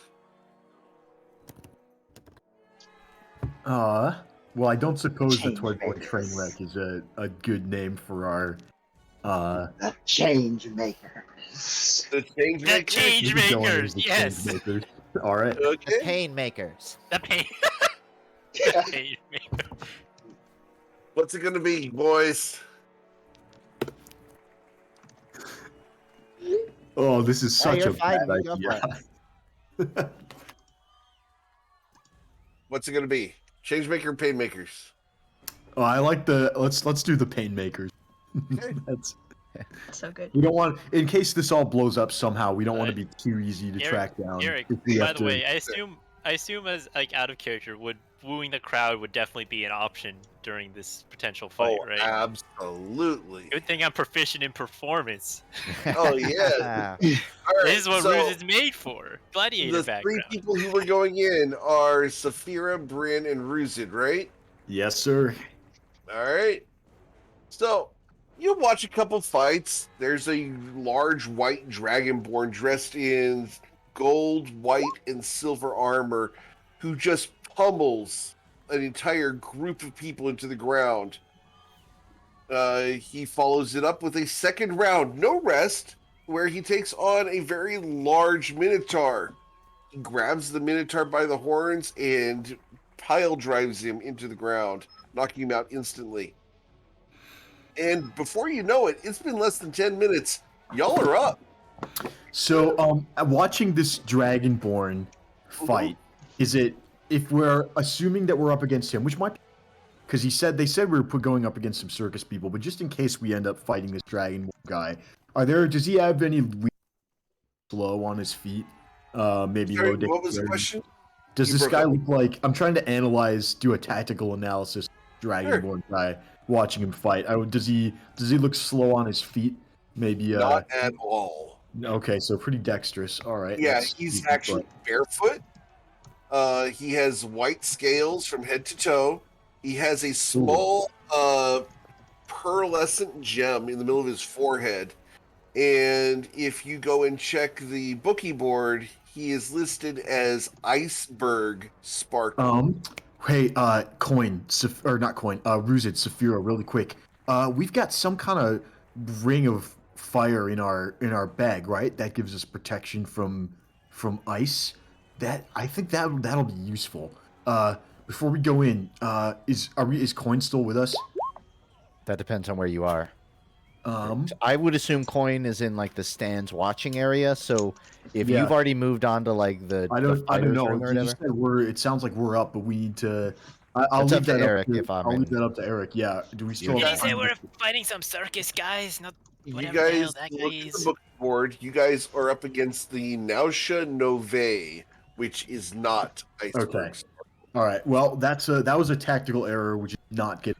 Speaker 3: Well, I don't suppose the
Speaker 5: Change
Speaker 3: Toivoan
Speaker 5: makers.
Speaker 3: Trainwreck is a good name for our
Speaker 5: The change makers.
Speaker 1: The change
Speaker 4: The
Speaker 1: makers?
Speaker 4: change
Speaker 3: we can go under
Speaker 4: makers,
Speaker 3: the
Speaker 4: yes.
Speaker 3: change makers. All right.
Speaker 2: The
Speaker 1: Okay.
Speaker 2: pain makers.
Speaker 4: The pain. The pain maker.
Speaker 1: What's it gonna be, boys?
Speaker 3: Oh, this is such
Speaker 2: you're
Speaker 3: a
Speaker 2: fine.
Speaker 3: bad
Speaker 2: You go
Speaker 3: idea.
Speaker 1: What's it gonna be? Change maker, pain makers.
Speaker 3: Oh, I like the let's do the pain makers.
Speaker 1: Okay.
Speaker 3: That's
Speaker 6: So good.
Speaker 3: we don't want in case this all blows up somehow. We don't want to be
Speaker 7: Right.
Speaker 3: too easy to track down.
Speaker 7: Eric,
Speaker 3: if we
Speaker 7: by
Speaker 3: have
Speaker 7: the
Speaker 3: to-
Speaker 7: way, I assume as like out of character, would wooing the crowd would definitely be an option during this potential fight, right?
Speaker 1: Absolutely.
Speaker 7: Good thing I'm proficient in performance.
Speaker 1: Oh yeah. All right,
Speaker 7: This is what
Speaker 1: so
Speaker 7: Ruse is made for. Gladiator
Speaker 1: the 3
Speaker 7: background.
Speaker 1: people who were going in are Saphira, Bryn, and Ruzid, right?
Speaker 3: Yes, sir.
Speaker 1: All right. So you watch a couple fights. There's a large white dragonborn dressed in gold, white, and silver armor who just pummels an entire group of people into the ground. He follows it up with a second round, no rest, where he takes on a very large minotaur. He grabs the minotaur by the horns and pile drives him into the ground, knocking him out instantly. And before you know it, it's been less than 10 minutes. Y'all are up.
Speaker 3: So, watching this Dragonborn fight, is it if we're assuming that we're up against him, which might be because they said we were going up against some circus people, but just in case we end up fighting this Dragonborn guy, does he have any slow on his feet? Maybe
Speaker 1: Sorry,
Speaker 3: low
Speaker 1: what was the
Speaker 3: dexterity?
Speaker 1: question?
Speaker 3: Does
Speaker 1: You
Speaker 3: this
Speaker 1: broke
Speaker 3: guy
Speaker 1: up.
Speaker 3: look like? I'm trying to do a tactical analysis. Dragonborn guy, watching him fight. Does he look slow on his feet? Maybe.
Speaker 1: Not at all.
Speaker 3: Okay, so pretty dexterous. All right.
Speaker 1: Yeah,
Speaker 3: that's
Speaker 1: he's
Speaker 3: decent,
Speaker 1: actually barefoot. He has white scales from head to toe. He has a small pearlescent gem in the middle of his forehead. And if you go and check the bookie board, he is listed as Iceberg Sparkle.
Speaker 3: Hey, coin, or not coin, Ruzid, Saphira, really quick. We've got some kind of ring of fire in our bag, right? That gives us protection from ice. I think that'll be useful. Before we go in, is Coin still with us?
Speaker 2: That depends on where you are. I would assume Coin is in like the stands watching area. So if
Speaker 3: Yeah.
Speaker 2: you've already moved on to like the
Speaker 3: I don't
Speaker 2: fighters
Speaker 3: know.
Speaker 2: room or
Speaker 3: You
Speaker 2: whatever,
Speaker 3: just said it sounds like we're up, but we need to. I'll
Speaker 2: It's
Speaker 3: leave
Speaker 2: up to
Speaker 3: that
Speaker 2: Eric
Speaker 3: up to,
Speaker 2: if I'm
Speaker 3: I'll leave
Speaker 2: in.
Speaker 3: that up to Eric. Yeah. Do we still?
Speaker 4: Did
Speaker 1: Yeah.
Speaker 4: he say we're fighting some circus guys? Not
Speaker 1: You
Speaker 4: whatever the hell
Speaker 1: guys
Speaker 4: that
Speaker 1: look
Speaker 4: guy
Speaker 1: at the
Speaker 4: is.
Speaker 1: book board. You guys are up against the Nausea Nove, which is not Iceberg.
Speaker 3: Okay. All right. Well, that was a tactical error. We did not get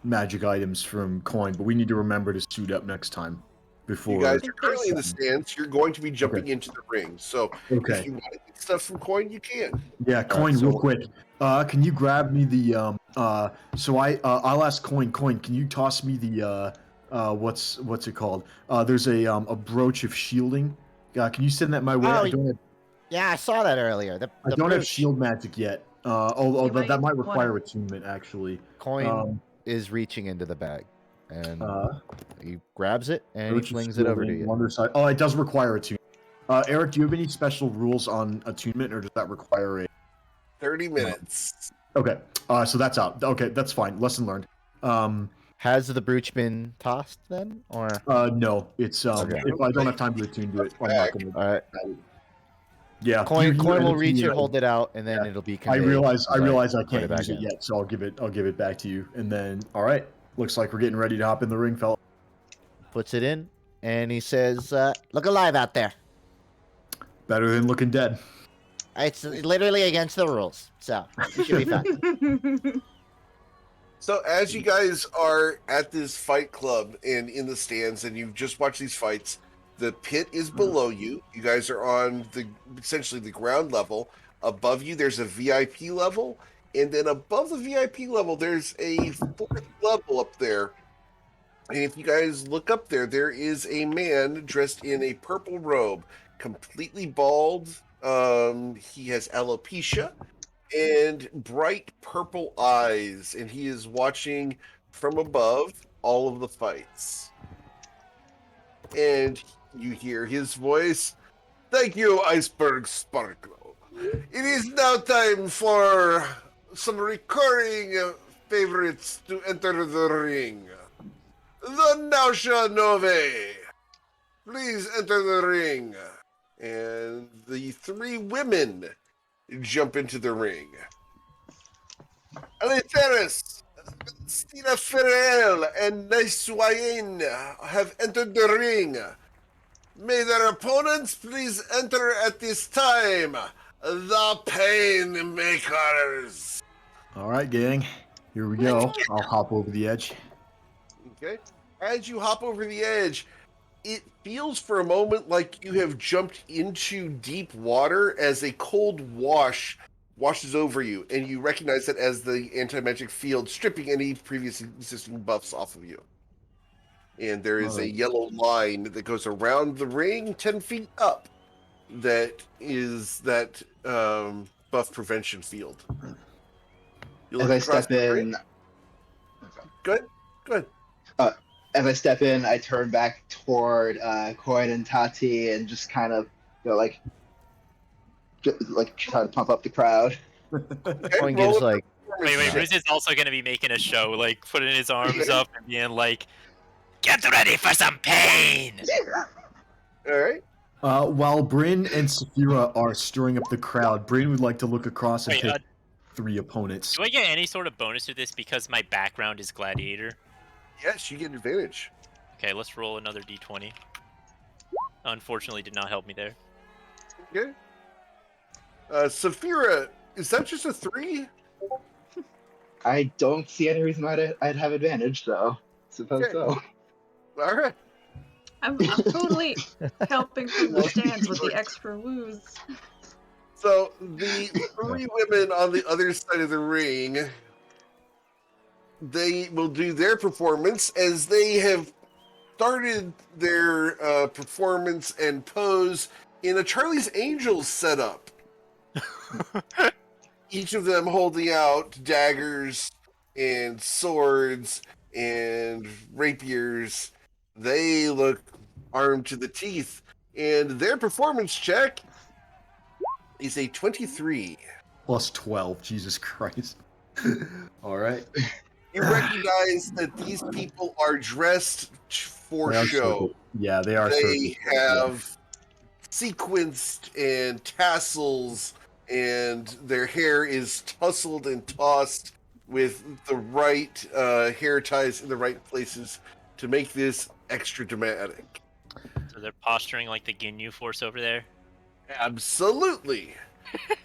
Speaker 3: magic items from Coin, but we need to remember to suit up next time. Before
Speaker 1: You guys are currently in the stands. You're going to be jumping into the ring. So
Speaker 3: Okay.
Speaker 1: if you want to get stuff from Coin, you can.
Speaker 3: Yeah, Coin,
Speaker 2: so-
Speaker 3: real quick. Can you grab me the So I'll ask Coin. Coin, can you toss me the what's it called? There's a brooch of shielding. Can you send that my way?
Speaker 2: Oh,
Speaker 3: I don't have
Speaker 2: Yeah, I saw that earlier.
Speaker 3: I
Speaker 2: The
Speaker 3: don't have
Speaker 2: brooch
Speaker 3: shield magic yet. Although
Speaker 6: You
Speaker 3: that
Speaker 6: might
Speaker 3: might
Speaker 6: wanna-
Speaker 3: require attunement, actually.
Speaker 2: coin is reaching into the bag, and he grabs it and he
Speaker 3: Brooch is
Speaker 2: flings it over to
Speaker 3: shielding,
Speaker 2: you.
Speaker 3: Wonder side. Oh, it does require attunement. Eric, do you have any special rules on attunement, or does that require a?
Speaker 1: 30 minutes.
Speaker 3: Okay, so that's out. Okay, that's fine. Lesson learned.
Speaker 2: Has the brooch been tossed then, or?
Speaker 3: No, it's
Speaker 2: Okay.
Speaker 3: if I don't have time to attune to it, I'm not gonna.
Speaker 2: All right.
Speaker 3: Yeah,
Speaker 2: Coin
Speaker 3: you
Speaker 2: will
Speaker 3: end up
Speaker 2: reach
Speaker 3: tuning
Speaker 2: it, hold it out, and then
Speaker 3: Yeah.
Speaker 2: it'll be
Speaker 3: I
Speaker 2: conveyed.
Speaker 3: realize I
Speaker 2: put
Speaker 3: can't
Speaker 2: back
Speaker 3: use it
Speaker 2: in.
Speaker 3: yet, so I'll give it back to you, and then all right. Looks like we're getting ready to hop in the ring, fella.
Speaker 2: Puts it in, and he says, "Look alive out there."
Speaker 3: Better than looking dead.
Speaker 2: It's literally against the rules, so you should be fine.
Speaker 1: So as you guys are at this fight club and in the stands, and you've just watched these fights, the pit is below you. You guys are on essentially the ground level. Above you, there's a VIP level, and then above the VIP level, there's a fourth level up there. And if you guys look up there, there is a man dressed in a purple robe, completely bald. He has alopecia and bright purple eyes, and he is watching from above all of the fights. And you hear his voice. Thank you, Iceberg Sparkle. It is now time for some recurring favorites to enter the ring. The Nausea Nove. Please enter the ring. And the three women jump into the ring. Aliteris, Stina Ferrell, and Naiswain have entered the ring. May their opponents please enter at this time. The Painmakers.
Speaker 3: All right, gang. Here we go. I'll hop over the edge.
Speaker 1: Okay. As you hop over the edge, it feels for a moment like you have jumped into deep water as a cold wash washes over you, and you recognize it as the anti-magic field stripping any previous existing buffs off of you. And there is a yellow line that goes around the ring 10 feet up that is that buff prevention field. You
Speaker 5: As
Speaker 1: look
Speaker 5: I
Speaker 1: across
Speaker 5: step
Speaker 1: the ring.
Speaker 5: in,
Speaker 1: Go ahead.
Speaker 5: as I step in, I turn back toward Coin and Tati and just kind of like try to pump up the crowd.
Speaker 1: Okay,
Speaker 2: Coin
Speaker 1: roll
Speaker 2: gives
Speaker 1: a
Speaker 2: like,
Speaker 1: performance
Speaker 7: Wait,
Speaker 1: check.
Speaker 7: Riz is also gonna be making a show, like putting his arms up and being like, "Get ready for some pain."
Speaker 1: All right.
Speaker 3: While Bryn and Saphira are stirring up the crowd, Bryn would like to look across and
Speaker 7: Wait,
Speaker 3: pick 3 opponents.
Speaker 7: do I get any sort of bonus to this because my background is gladiator?
Speaker 1: Yes, you get advantage.
Speaker 7: Okay, let's roll another d20. Unfortunately, did not help me there.
Speaker 1: Okay. Saphira, is that just a 3?
Speaker 5: I don't see any reason why I'd have advantage, though. Suppose
Speaker 1: Okay.
Speaker 5: so.
Speaker 1: All right.
Speaker 6: I'm totally helping from the stands with the extra woos.
Speaker 1: So the 3 women on the other side of the ring, they will do their performance as they have started their performance and pose in a Charlie's Angels setup. Each of them holding out daggers and swords and rapiers. They look armed to the teeth, and their performance check is a 23.
Speaker 3: Plus 12. Jesus Christ. All right.
Speaker 1: You recognize that these people are dressed for
Speaker 3: They are
Speaker 1: show.
Speaker 3: circled. Yeah, they are
Speaker 1: They
Speaker 3: circled.
Speaker 1: have sequenced and tassels, and their hair is tousled and tossed with the right hair ties in the right places to make this extra dramatic.
Speaker 7: So they're posturing like the Ginyu Force over there.
Speaker 1: Absolutely.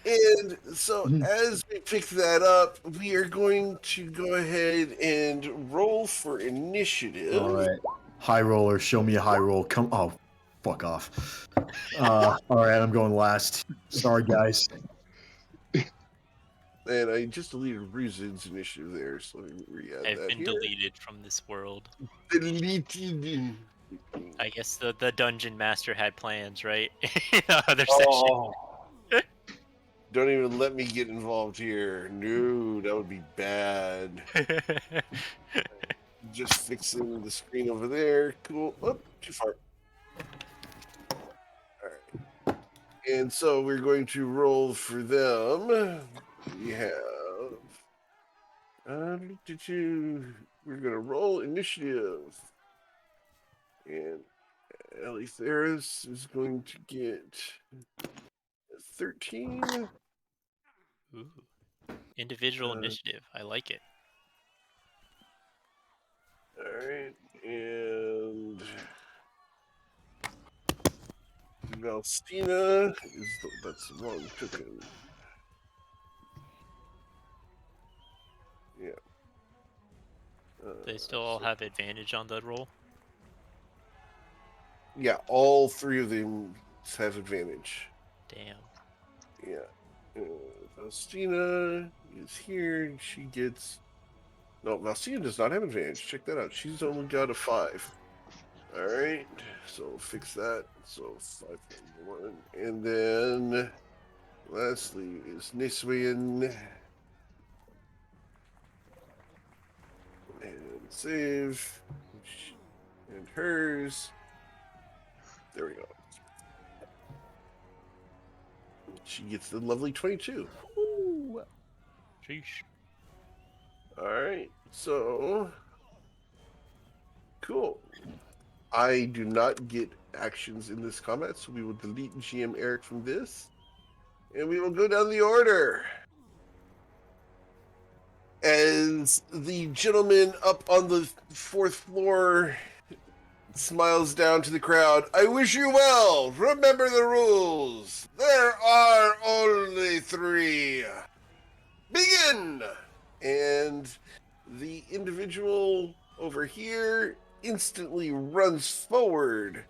Speaker 1: And so as we pick that up, we are going to go ahead and roll for initiative.
Speaker 3: All right. High roller, show me a high roll. Come. Oh, fuck off. All right, I'm going last. Sorry, guys.
Speaker 1: And I just deleted Ruzin's initiative there, so let me re-add
Speaker 7: I've
Speaker 1: that
Speaker 7: been
Speaker 1: here.
Speaker 7: deleted from this world.
Speaker 1: Deleted.
Speaker 7: I guess the dungeon master had plans, right? In the other session.
Speaker 1: Oh, Don't even let me get involved here. No, that would be bad. Just fixing the screen over there. Cool. Oh, too far. All right. And so we're going to roll for them. We have. We're going to roll initiative. And Ellie Ferris is going to get 13.
Speaker 7: Ooh. Individual initiative. I like it.
Speaker 1: All right. And Valstina that's the wrong token. Yeah.
Speaker 7: They still all have advantage on the roll.
Speaker 1: Yeah, all three of them have advantage.
Speaker 7: Damn.
Speaker 1: Yeah. Valstina is here. And she gets. No, Valstina does not have advantage. Check that out. She's only got a 5. All right. So fix that. So 5.1. And then lastly is Niswian. And save. And hers. There we go. She gets the lovely 22.
Speaker 2: Ooh.
Speaker 7: Sheesh.
Speaker 1: All right. So cool. I do not get actions in this combat, so we will delete GM Eric from this. And we will go down the order. As the gentleman up on the 4th floor smiles down to the crowd, I wish you well. Remember the rules. There are only 3. Begin! And the individual over here instantly runs forward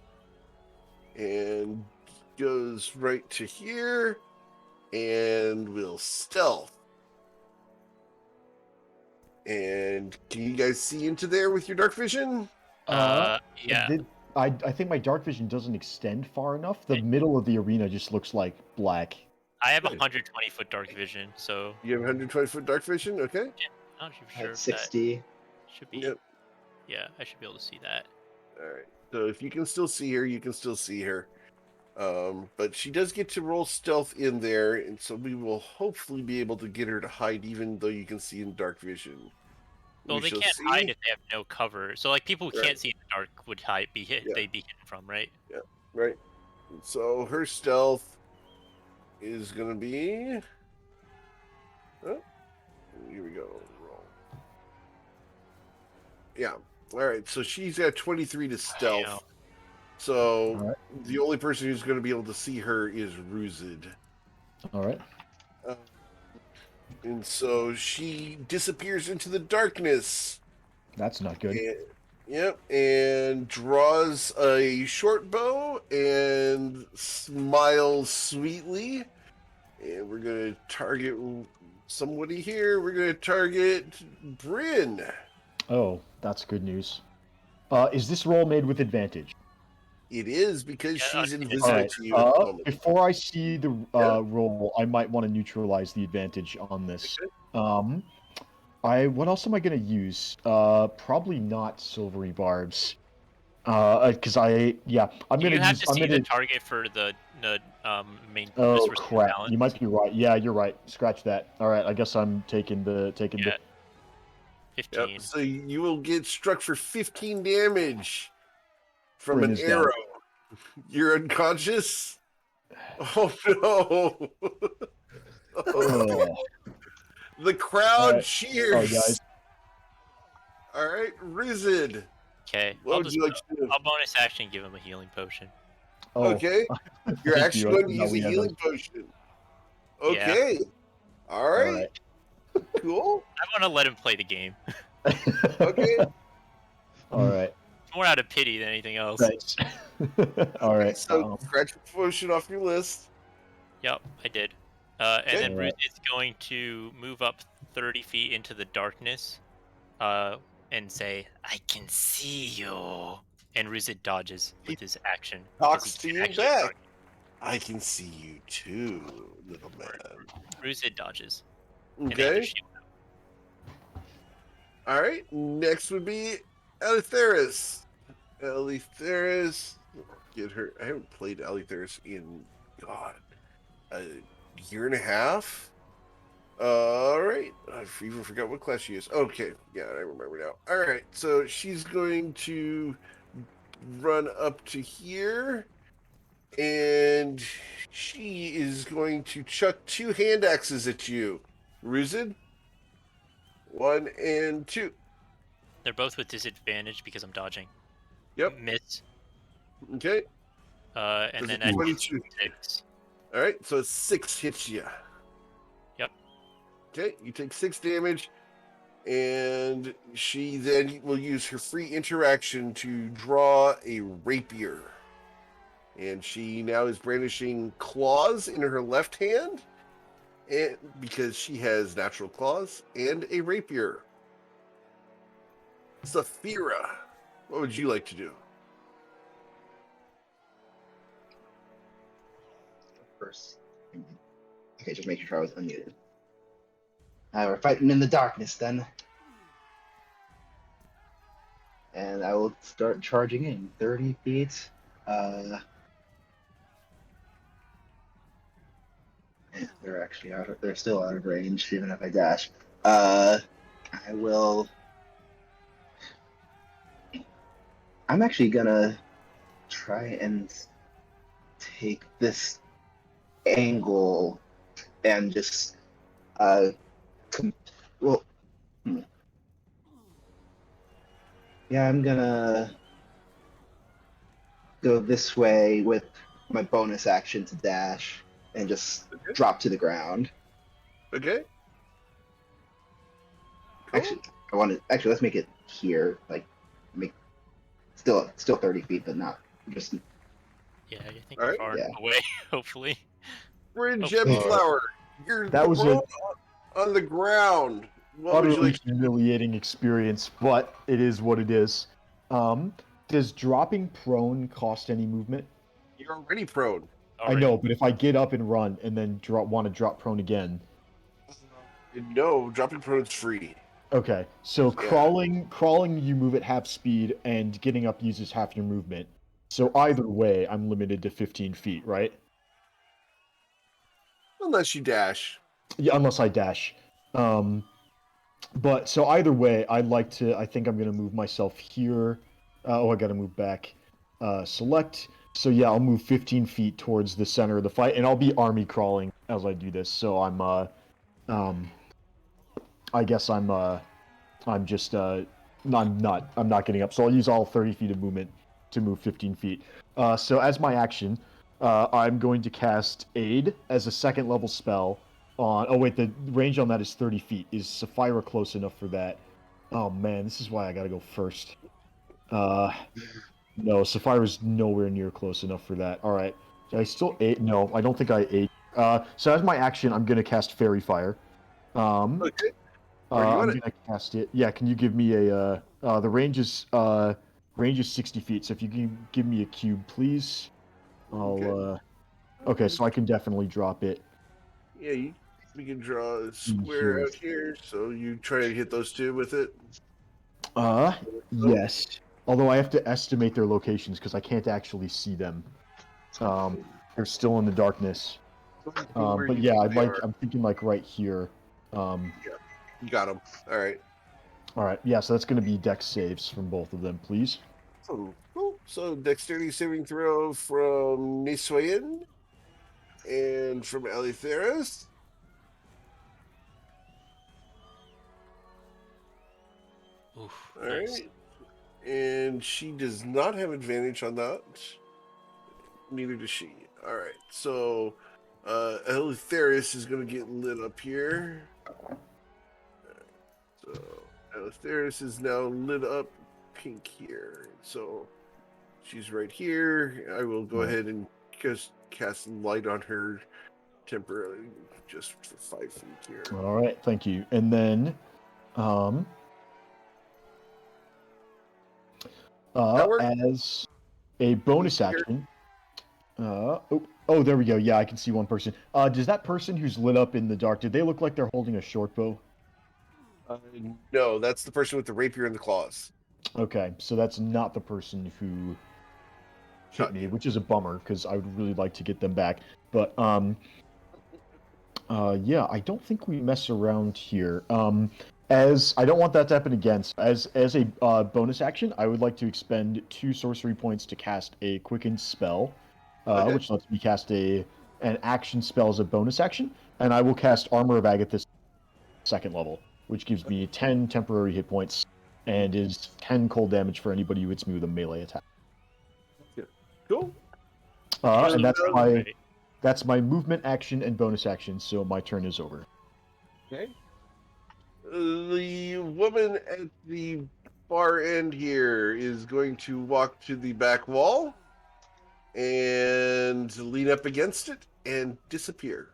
Speaker 1: and goes right to here and will stealth. And can you guys see into there with your dark vision?
Speaker 7: Yeah.
Speaker 3: I think my dark vision doesn't extend far enough. The middle of the arena just looks like black.
Speaker 7: I have
Speaker 1: Good.
Speaker 7: 120-foot dark vision, so
Speaker 1: You have 120-foot dark vision? Okay.
Speaker 7: I'm not
Speaker 5: I
Speaker 7: sure
Speaker 5: had
Speaker 7: if that
Speaker 5: 60.
Speaker 7: should be.
Speaker 1: Yep.
Speaker 7: Yeah, I should be able to see that.
Speaker 1: All right. So if you can still see her, you can still see her. But she does get to roll stealth in there, and so we will hopefully be able to get her to hide, even though you can see in dark vision.
Speaker 7: Well,
Speaker 1: We
Speaker 7: they
Speaker 1: shall
Speaker 7: can't
Speaker 1: see.
Speaker 7: hide if they have no cover. So, like, people who
Speaker 1: Right.
Speaker 7: can't see in the dark would be hit.
Speaker 1: Yeah.
Speaker 7: They'd be hidden from, right?
Speaker 1: Right. So her stealth is going to be. Oh, here we go. Roll. Yeah. All right. So she's got 23 to stealth.
Speaker 7: Damn.
Speaker 1: So
Speaker 3: All right.
Speaker 1: the only person who's going to be able to see her is Ruzid.
Speaker 3: All right.
Speaker 1: And so she disappears into the darkness.
Speaker 3: That's not good.
Speaker 1: Yep, and draws a short bow and smiles sweetly. And we're going to target somebody here. We're going to target Bryn.
Speaker 3: Oh, that's good news. Is this roll made with advantage?
Speaker 1: It is because
Speaker 7: Yeah,
Speaker 1: she's
Speaker 7: I think
Speaker 1: invisible
Speaker 3: Alright,
Speaker 1: to you at the moment.
Speaker 3: before I see the
Speaker 1: Yeah.
Speaker 3: roll, I might want to neutralize the advantage on this.
Speaker 1: Okay.
Speaker 3: What else am I gonna use? Probably not silvery barbs. I'm
Speaker 7: You
Speaker 3: gonna
Speaker 7: have
Speaker 3: use.
Speaker 7: to
Speaker 3: I'm
Speaker 7: see
Speaker 3: gonna.
Speaker 7: the target for the main.
Speaker 3: Oh
Speaker 7: resource
Speaker 3: crap!
Speaker 7: balance.
Speaker 3: You might be right. Yeah, you're right. Scratch that. All right, I guess I'm taking the
Speaker 7: Yeah. 15.
Speaker 1: Yep. So you will get struck for 15 damage from
Speaker 3: Bryn
Speaker 1: an
Speaker 3: is down.
Speaker 1: arrow. You're unconscious? Oh no!
Speaker 3: Oh,
Speaker 1: The crowd
Speaker 3: Alright.
Speaker 1: cheers.
Speaker 3: guys.
Speaker 1: All right, Rizid.
Speaker 7: Okay.
Speaker 1: What would you like to do?
Speaker 7: I'll bonus action give him a healing potion.
Speaker 3: Oh,
Speaker 1: Okay, you're
Speaker 3: thank
Speaker 1: actually
Speaker 3: you. I
Speaker 1: going to
Speaker 3: forgot
Speaker 1: use a
Speaker 3: we had
Speaker 1: healing
Speaker 3: those.
Speaker 1: potion. Okay. All
Speaker 3: All
Speaker 1: right.
Speaker 3: right.
Speaker 1: Cool.
Speaker 7: I want to let him play the game.
Speaker 1: Okay.
Speaker 3: All right.
Speaker 7: More out of pity than anything else.
Speaker 3: Thanks. All right.
Speaker 1: So scratch the potion off your list.
Speaker 7: Yep, I did. And then
Speaker 3: Alright.
Speaker 7: Ruth is going to move up 30 feet into the darkness and say, I can see you. And Ruzid dodges with his action. 'cause
Speaker 1: Talks
Speaker 7: he
Speaker 1: to
Speaker 7: can't
Speaker 1: you
Speaker 7: actually
Speaker 1: back.
Speaker 7: target.
Speaker 1: I can see you too, little man.
Speaker 7: Ruzid dodges. And they have their
Speaker 1: Okay.
Speaker 7: shield.
Speaker 1: All right. Next would be Eleutheris. Eleutheris. Get her. I haven't played Eleutheris in God a year and a half. All right. I even forgot what class she is. Okay. Yeah, I remember now. All right. So she's going to run up to here, and she is going to chuck 2 hand axes at you. Ruzid, 1 and 2.
Speaker 7: They're both with disadvantage because I'm dodging.
Speaker 1: Yep.
Speaker 7: Miss.
Speaker 1: Okay.
Speaker 7: And
Speaker 1: Does
Speaker 7: then
Speaker 1: it
Speaker 7: at
Speaker 1: 22?
Speaker 7: 6.
Speaker 1: All right. So 6 hits you.
Speaker 7: Yep.
Speaker 1: Okay. You take 6 damage, and she then will use her free interaction to draw a rapier. And she now is brandishing claws in her left hand, and because she has natural claws and a rapier. Saphira, what would you like to do?
Speaker 5: First. Okay, just making sure I was unmuted. We're fighting in the darkness then. And I will start charging in 30 feet. They're actually they're still out of range, even if I dash. I will. I'm actually gonna try and take this angle and just well, yeah, I'm gonna go this way with my bonus action to dash and just drop to the ground.
Speaker 1: Okay. Cool.
Speaker 5: Actually let's make it here, like make still 30 feet, but not just.
Speaker 7: Yeah, I think
Speaker 1: All
Speaker 7: we're
Speaker 1: right.
Speaker 7: far
Speaker 5: Yeah.
Speaker 7: enough away, hopefully.
Speaker 1: Bridge
Speaker 7: Oh,
Speaker 1: Flower, you're
Speaker 3: That was
Speaker 1: prone on the ground. What would you
Speaker 3: utterly
Speaker 1: like?
Speaker 3: humiliating experience, but it is what it is. Does dropping prone cost any movement?
Speaker 1: You're already prone.
Speaker 3: I know, but if I get up and run and then want to drop prone again.
Speaker 1: No, dropping prone is free.
Speaker 3: Okay, so
Speaker 1: Yeah.
Speaker 3: crawling you move at half speed, and getting up uses half your movement. So either way, I'm limited to 15 feet, right?
Speaker 1: Unless you dash.
Speaker 3: Yeah, unless I dash. But so either way, I think I'm gonna move myself here. I gotta move back. Select. So yeah, I'll move 15 feet towards the center of the fight, and I'll be army crawling as I do this. So I guess I'm just I'm not getting up. So I'll use all 30 feet of movement to move 15 feet. So as my action, I'm going to cast Aid as a 2nd level spell on. Oh wait, the range on that is 30 feet. Is Saphira close enough for that? Oh man, this is why I gotta go first. No, Saphira's nowhere near close enough for that. All right, did I still Aid? No, I don't think I Aid. So as my action, I'm gonna cast Fairy Fire.
Speaker 1: Okay. Where do you
Speaker 3: I'm
Speaker 1: want it?
Speaker 3: gonna cast it. Yeah, can you give me a the range is 60 feet. So if you can give me a cube, please. I'll okay, so I can definitely drop it.
Speaker 1: Yeah, we can draw a square out here. So you try to hit those 2 with it.
Speaker 3: Yes. Although I have to estimate their locations because I can't actually see them. They're still in the darkness. But yeah, I'm thinking like right here.
Speaker 1: Yeah, you got them. All right.
Speaker 3: All right. Yeah, so that's gonna be dex saves from both of them, please.
Speaker 1: So cool. So dexterity saving throw from Niswayan and from Eleutheris.
Speaker 7: Oof,
Speaker 1: All
Speaker 7: nice.
Speaker 1: right. And she does not have advantage on that. Neither does she. All right. So Eleutheris is going to get lit up here. So Eleutheris is now lit up pink here. So she's right here. I will go ahead and just cast light on her temporarily, just for 5 feet here.
Speaker 3: All right, thank you. And then, as a bonus action, Oh, there we go. Yeah, I can see one person. Does that person who's lit up in the dark, did they look like they're holding a short bow?
Speaker 1: No, that's the person with the rapier and the claws.
Speaker 3: Okay, so that's not the person who hit me, which is a bummer because I would really like to get them back. But yeah, I don't think we mess around here. As I don't want that to happen again. So as a bonus action, I would like to expend 2 sorcery points to cast a quickened spell,
Speaker 1: Okay.
Speaker 3: which lets me cast an action spell as a bonus action, and I will cast Armor of Agathis 2nd level, which gives me 10 temporary hit points and is 10 cold damage for anybody who hits me with a melee attack.
Speaker 1: Cool.
Speaker 3: And
Speaker 1: Right.
Speaker 3: that's my movement action and bonus action, so my turn is over.
Speaker 1: Okay. The woman at the far end here is going to walk to the back wall and lean up against it and disappear.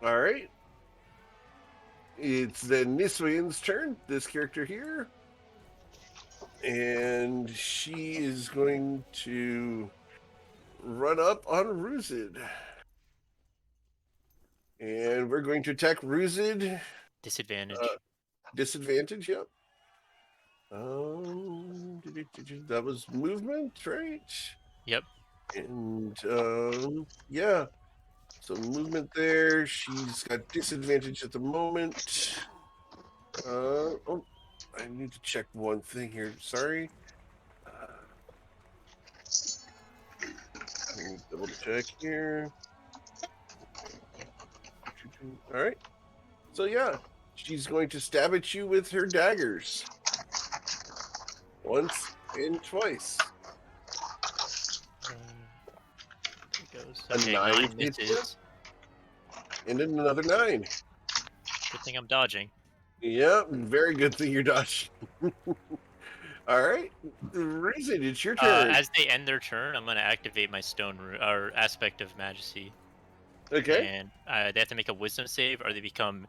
Speaker 1: All right. It's then Niswayan's turn, this character here. And she is going to run up on Ruzid. And we're going to attack Ruzid.
Speaker 7: Disadvantage.
Speaker 1: Disadvantage, yep. That was movement, right?
Speaker 7: Yep.
Speaker 1: And yeah. So movement there. She's got disadvantage at the moment. Oh, I need to check one thing here. Sorry. Let me double check here. All right. So yeah, she's going to stab at you with her daggers. Once and twice.
Speaker 7: There goes.
Speaker 1: A
Speaker 7: Okay,
Speaker 1: 9
Speaker 7: misses.
Speaker 1: hits. And then another 9.
Speaker 7: Good thing I'm dodging.
Speaker 1: Yeah, very good thing you're dodging. All right, Reason, it's your turn.
Speaker 7: As they end their turn, I'm gonna activate my stone or aspect of majesty.
Speaker 1: Okay.
Speaker 7: And they have to make a wisdom save, or they become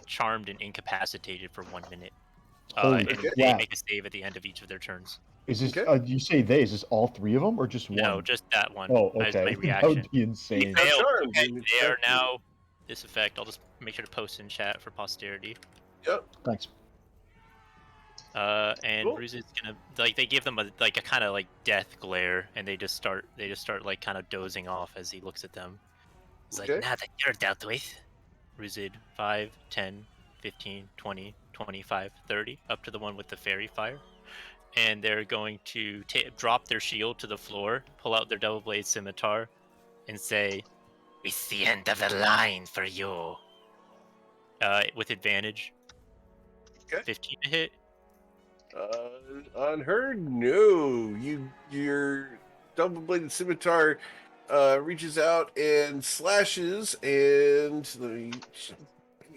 Speaker 7: charmed and incapacitated for 1 minute.
Speaker 3: Holy
Speaker 7: and
Speaker 3: crap.
Speaker 7: they make a save at the end of each of their turns.
Speaker 3: Is this?
Speaker 1: Okay.
Speaker 3: You say they? Is this all 3 of them, or just one?
Speaker 7: No, just that one.
Speaker 3: Oh,
Speaker 7: As
Speaker 3: okay.
Speaker 7: my
Speaker 3: That
Speaker 7: reaction.
Speaker 3: would be insane.
Speaker 1: They
Speaker 7: Failed.
Speaker 1: charmed.
Speaker 7: Okay, they are now this effect. I'll just make sure to post in chat for posterity.
Speaker 1: Yep.
Speaker 3: Thanks.
Speaker 7: And
Speaker 1: Cool.
Speaker 7: Bruce is gonna they give them a kind of like death glare, and they just start like kind of dozing off as he looks at them. He's like,
Speaker 1: Okay.
Speaker 7: now that you're dealt with, Ruzid 5, 10, 15, 20, 25, 30, up to the one with the fairy fire. And they're going to drop their shield to the floor, pull out their double blade scimitar, and say, "It's the end of the line for you." With advantage.
Speaker 1: Okay.
Speaker 7: 15 to hit.
Speaker 1: On her, no. Your double-bladed scimitar reaches out and slashes, and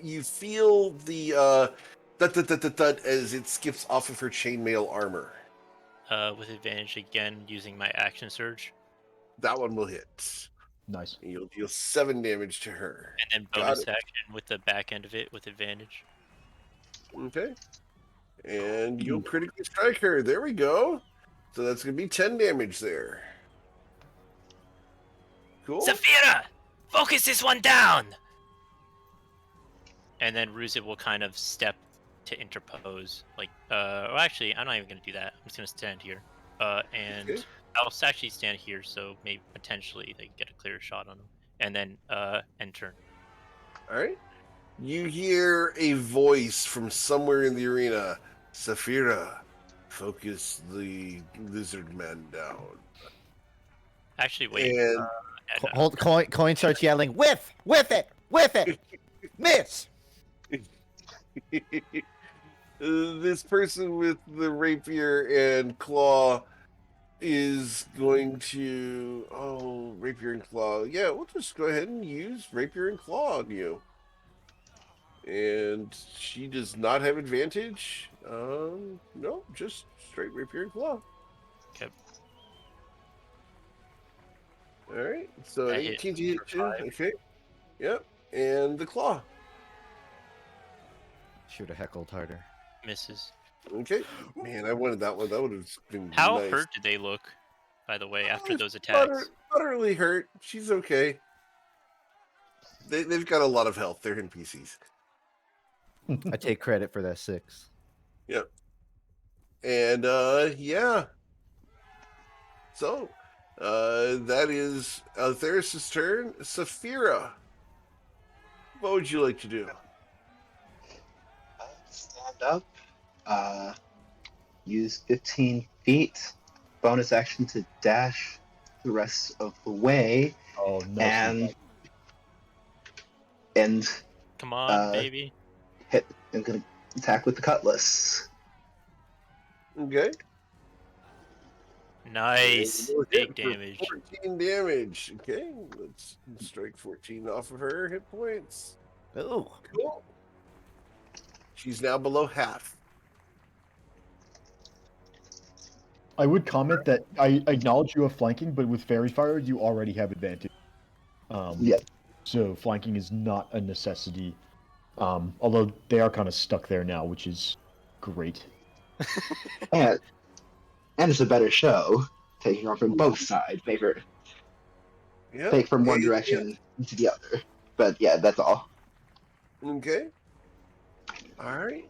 Speaker 1: you feel the thud as it skips off of her chainmail armor.
Speaker 7: With advantage again, using my action surge.
Speaker 1: That one will hit.
Speaker 3: Nice.
Speaker 1: And you'll deal 7 damage to her.
Speaker 7: And then
Speaker 1: Got
Speaker 7: bonus
Speaker 1: it.
Speaker 7: action with the back end of it with advantage.
Speaker 1: Okay. And you'll critically strike her. There we go. So that's going to be 10 damage there. Cool.
Speaker 7: Saphira! Focus this one down! And then Ruzit will kind of step to interpose. Well, actually, I'm not even going to do that. I'm just going to stand here. And
Speaker 1: Okay.
Speaker 7: I'll actually stand here, so maybe potentially they get a clear shot on him. And then end turn.
Speaker 1: All right. You hear a voice from somewhere in the arena. Saphira, focus the lizard man down.
Speaker 7: Actually, wait.
Speaker 1: And
Speaker 2: Hold, coin starts yelling, whiff it, miss.
Speaker 1: This person with the rapier and claw is going to... Oh, rapier and claw. Yeah, we'll just go ahead and use rapier and claw on you. And she does not have advantage. No, just straight rapier and claw.
Speaker 7: Okay.
Speaker 1: All right, so
Speaker 7: That
Speaker 1: 18 to
Speaker 7: hit
Speaker 1: hit
Speaker 7: for
Speaker 1: too.
Speaker 7: 5.
Speaker 1: Okay. Yep, and the claw.
Speaker 2: Should have heckled harder.
Speaker 7: Misses.
Speaker 1: Okay. Man, I wanted that one. That would have been
Speaker 7: How
Speaker 1: nice.
Speaker 7: hurt did they look, by the way, after those
Speaker 1: Butter,
Speaker 7: attacks?
Speaker 1: utterly hurt. She's okay. They've got a lot of health. They're NPCs.
Speaker 2: I take credit for that 6.
Speaker 1: Yep. And yeah. So that is Theris' turn. Saphira, what would you like to do?
Speaker 5: Stand up. Use 15 feet. Bonus action to dash the rest of the way.
Speaker 3: Oh, no.
Speaker 5: And
Speaker 7: Come on, baby.
Speaker 5: hit. I'm gonna attack with the cutlass.
Speaker 1: Okay.
Speaker 7: Nice.
Speaker 1: And we'll
Speaker 7: Big
Speaker 1: hit for
Speaker 7: damage.
Speaker 1: 14 damage. Okay, let's strike 14 off of her hit points.
Speaker 2: Ooh.
Speaker 1: Cool. She's now below half.
Speaker 3: I would comment that I acknowledge you have flanking, but with Fairy Fire, you already have advantage.
Speaker 5: Yeah.
Speaker 3: So flanking is not a necessity. Although they are kind of stuck there now, which is great.
Speaker 5: And it's a better show, taking on from both sides.
Speaker 1: Yeah.
Speaker 5: Take from one direction to the other. But yeah, that's all.
Speaker 1: Okay. All right.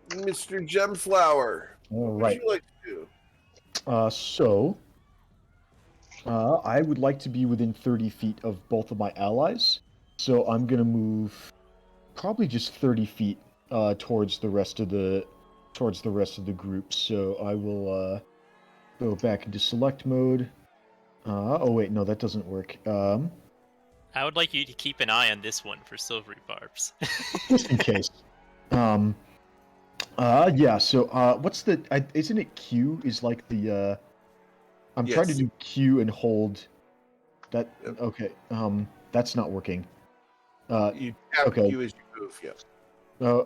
Speaker 1: Mr. Gemflower,
Speaker 3: All
Speaker 1: what
Speaker 3: right.
Speaker 1: would you like to do?
Speaker 3: I would like to be within 30 feet of both of my allies. So I'm gonna move probably just 30 feet towards the rest of the group. So I will go back into select mode. Oh wait, no, that doesn't work.
Speaker 7: I would like you to keep an eye on this one for silvery barbs.
Speaker 3: Just in case. Yeah. So what's the? Isn't it Q? Is like the I'm trying to
Speaker 1: Yes.
Speaker 3: do Q and hold. That
Speaker 1: Yep.
Speaker 3: okay. That's not working.
Speaker 1: You tap
Speaker 3: okay.
Speaker 1: Q as you move, yeah.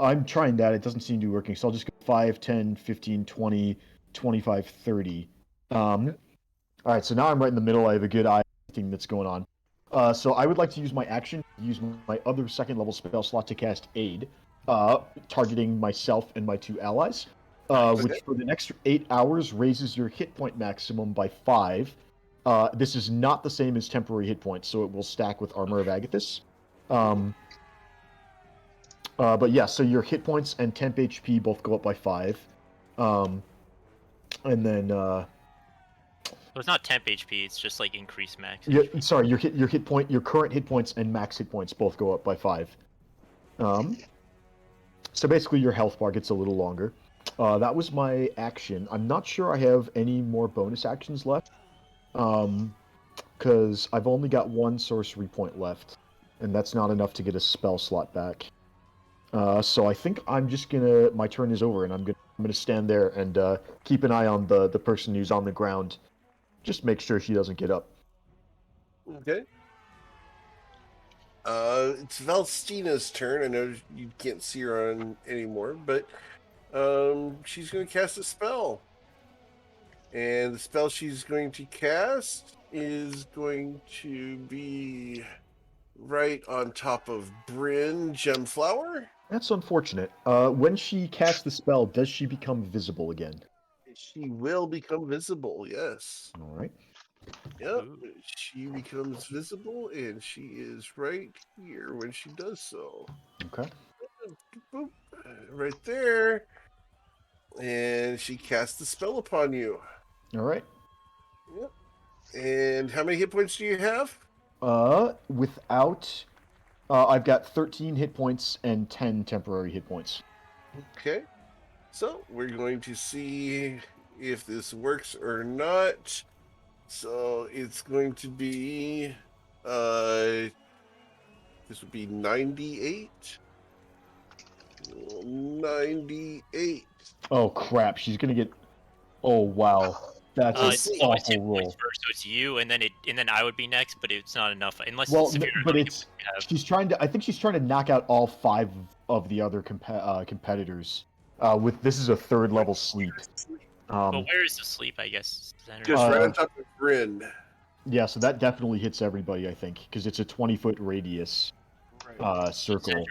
Speaker 3: I'm trying that. It doesn't seem to be working. So I'll just go 5, 10, 15, 20, 25, 30. All right. So now I'm right in the middle. I have a good eye on everything that's going on. So I would like to use my action, use my other second level spell slot to cast Aid, targeting myself and my 2 allies, which for the next 8 hours raises your hit point maximum by 5. This is not the same as temporary hit points, so it will stack with Armor of Agathis. But yeah, so your hit points and temp HP both go up by 5. And then
Speaker 7: Well, it's not temp HP. It's just like increased max.
Speaker 3: sorry, your current hit points and max hit points both go up by 5. So basically, your health bar gets a little longer. That was my action. I'm not sure I have any more bonus actions left, because I've only got 1 sorcery point left, and that's not enough to get a spell slot back. So I think I'm just gonna. My turn is over, and I'm gonna stand there and keep an eye on the person who's on the ground. Just make sure she doesn't get up.
Speaker 1: Okay. It's Valstina's turn. I know you can't see her on anymore, but she's going to cast a spell. And the spell she's going to cast is going to be right on top of Bryn Gemflower.
Speaker 3: That's unfortunate. When she casts the spell, does she become visible again?
Speaker 1: She will become visible, yes.
Speaker 3: All right.
Speaker 1: Yep, she becomes visible, and she is right here when she does so.
Speaker 3: Okay.
Speaker 1: Boop, right there. And she casts the spell upon you.
Speaker 3: All right.
Speaker 1: Yep. And how many hit points do you have?
Speaker 3: Without, I've got 13 hit points and 10 temporary hit points.
Speaker 1: Okay. So we're going to see if this works or not. So it's going to be, this would be 98. 98.
Speaker 3: Oh crap! She's gonna get. Oh wow, that's an
Speaker 7: It's lowest
Speaker 3: awful
Speaker 7: hit
Speaker 3: roll.
Speaker 7: points first, so it's you, and then I would be next, but it's not enough unless
Speaker 3: Well,
Speaker 7: it's severe.
Speaker 3: but it's she's trying to. I think she's trying to knock out all 5 of the other competitors. With this is a 3rd level sleep.
Speaker 7: But where is the sleep? I guess.
Speaker 1: Just right on top of Bryn.
Speaker 3: Yeah, so that definitely hits everybody. I think because it's a 20-foot radius circle.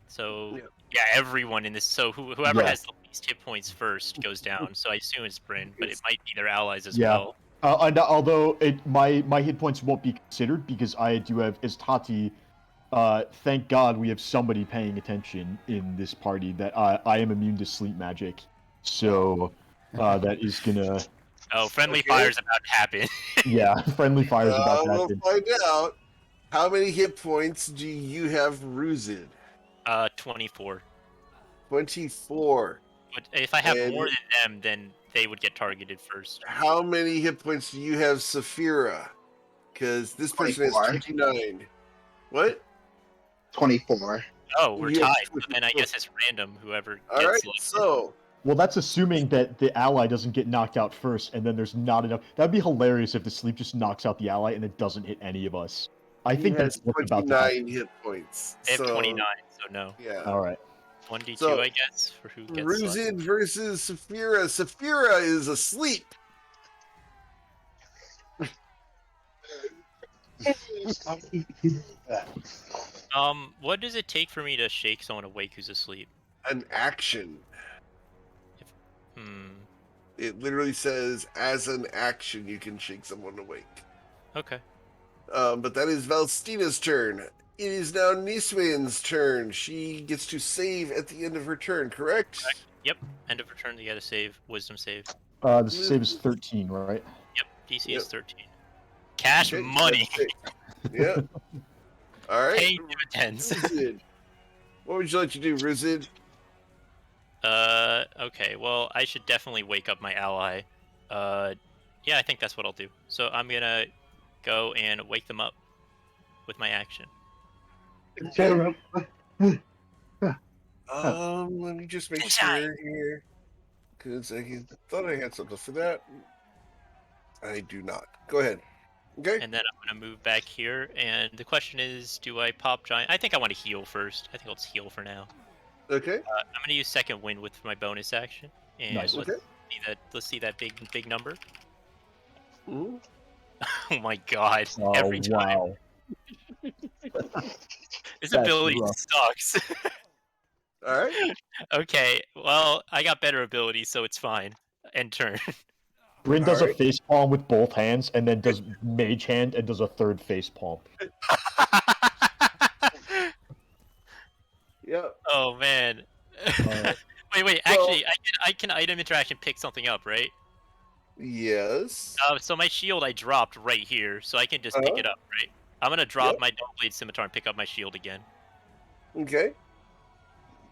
Speaker 7: So
Speaker 1: Yeah.
Speaker 7: yeah, everyone in this. So whoever
Speaker 3: Yeah.
Speaker 7: has the lead least hit points first goes down, so I assume it's Bryn, but it might be their allies as
Speaker 3: Yeah.
Speaker 7: well.
Speaker 3: And although my hit points won't be considered because I do have as Tati. Thank God we have somebody paying attention in this party that I am immune to sleep magic, so that is gonna
Speaker 7: Oh, friendly
Speaker 1: Okay.
Speaker 7: fire's about to happen.
Speaker 3: yeah friendly fire is about to
Speaker 1: We'll
Speaker 3: happen.
Speaker 1: find out. How many hit points do you have, Ruzid?
Speaker 7: 24.
Speaker 1: 24.
Speaker 7: But if I have
Speaker 1: And-
Speaker 7: more than them, then they would get targeted first.
Speaker 1: How many hit points do you have, Saphira? Because this person has
Speaker 5: 24.
Speaker 1: 29. What?
Speaker 5: 24.
Speaker 7: Oh, we're
Speaker 1: You
Speaker 7: tied.
Speaker 1: have
Speaker 7: So then I
Speaker 1: 24.
Speaker 7: guess it's random. Whoever
Speaker 1: All
Speaker 7: gets
Speaker 1: right,
Speaker 7: selected.
Speaker 1: so
Speaker 3: Well, that's assuming that the ally doesn't get knocked out first, and then there's not enough. That'd be hilarious if the sleep just knocks out the ally and it doesn't hit any of us. I
Speaker 1: he
Speaker 3: think
Speaker 1: has
Speaker 3: that's what's about to happen.
Speaker 1: 29 hit points.
Speaker 7: They have
Speaker 1: So,
Speaker 7: 29, so no.
Speaker 1: Yeah.
Speaker 3: All right.
Speaker 7: 1d2,
Speaker 1: So,
Speaker 7: I guess, for who gets
Speaker 1: Ruzid
Speaker 7: selected.
Speaker 1: versus Saphira. Saphira is asleep.
Speaker 7: What does it take for me to shake someone awake who's asleep?
Speaker 1: An action.
Speaker 7: Hmm.
Speaker 1: It literally says, as an action, you can shake someone awake.
Speaker 7: Okay.
Speaker 1: But that is Valstina's turn. It is now Niswain's turn. She gets to save at the end of her turn, correct?
Speaker 7: Yep. End of return, you gotta save. Wisdom save.
Speaker 3: The save is 13, right?
Speaker 7: Yep. DC
Speaker 1: Yep.
Speaker 7: is 13. Cash
Speaker 1: Okay,
Speaker 7: money.
Speaker 1: that's it. Yeah. All right.
Speaker 7: Paying dividends.
Speaker 1: Ruzid. What would you like to do, Ruzid?
Speaker 7: Okay. Well, I should definitely wake up my ally. Yeah, I think that's what I'll do. So I'm gonna go and wake them up with my action.
Speaker 1: Let me just make sure here. Because I thought I had something for that. I do not. Go ahead. Okay.
Speaker 7: And then I'm gonna move back here. And the question is, do I pop giant? I think I want to heal first. I think I'll just heal for now.
Speaker 1: Okay.
Speaker 7: I'm gonna use second wind with my bonus action. And
Speaker 3: Nice.
Speaker 7: let's
Speaker 1: Okay.
Speaker 7: see that. Let's see that big number.
Speaker 1: Mhm.
Speaker 7: Oh my god!
Speaker 3: Oh,
Speaker 7: Every time.
Speaker 3: wow.
Speaker 7: This
Speaker 3: That's
Speaker 7: ability
Speaker 3: rough.
Speaker 7: sucks.
Speaker 1: All right.
Speaker 7: Okay, well, I got better abilities, so it's fine. End turn.
Speaker 3: Bryn does
Speaker 1: Alright.
Speaker 3: a face palm with both hands, and then does mage hand and does a third face palm.
Speaker 1: Yep.
Speaker 7: Oh man.
Speaker 3: Alright.
Speaker 7: Wait. Actually, I can item interaction pick something up, right?
Speaker 1: Yes.
Speaker 7: So my shield I dropped right here, so I can just pick it up, right? I'm gonna drop my double blade scimitar and pick up my shield again.
Speaker 1: Okay.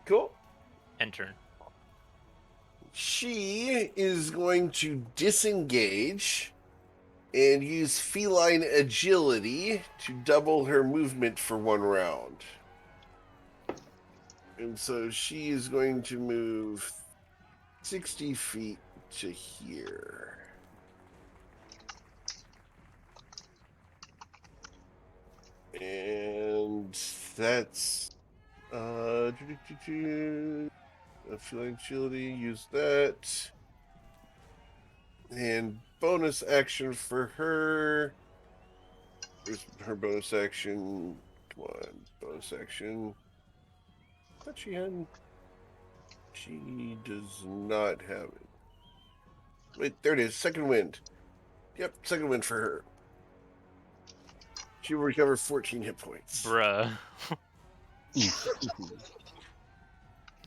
Speaker 1: Cool.
Speaker 7: End turn.
Speaker 1: She is going to disengage and use feline agility to double her movement for 1 round. And so she is going to move 60 feet to here. And that's feline agility, use that. And bonus action for her. Where's her bonus action? Come on, bonus action. I thought she had. She does not have it. Wait, there it is. Second wind. Yep, second wind for her. She will recover 14 hit points.
Speaker 7: Bruh.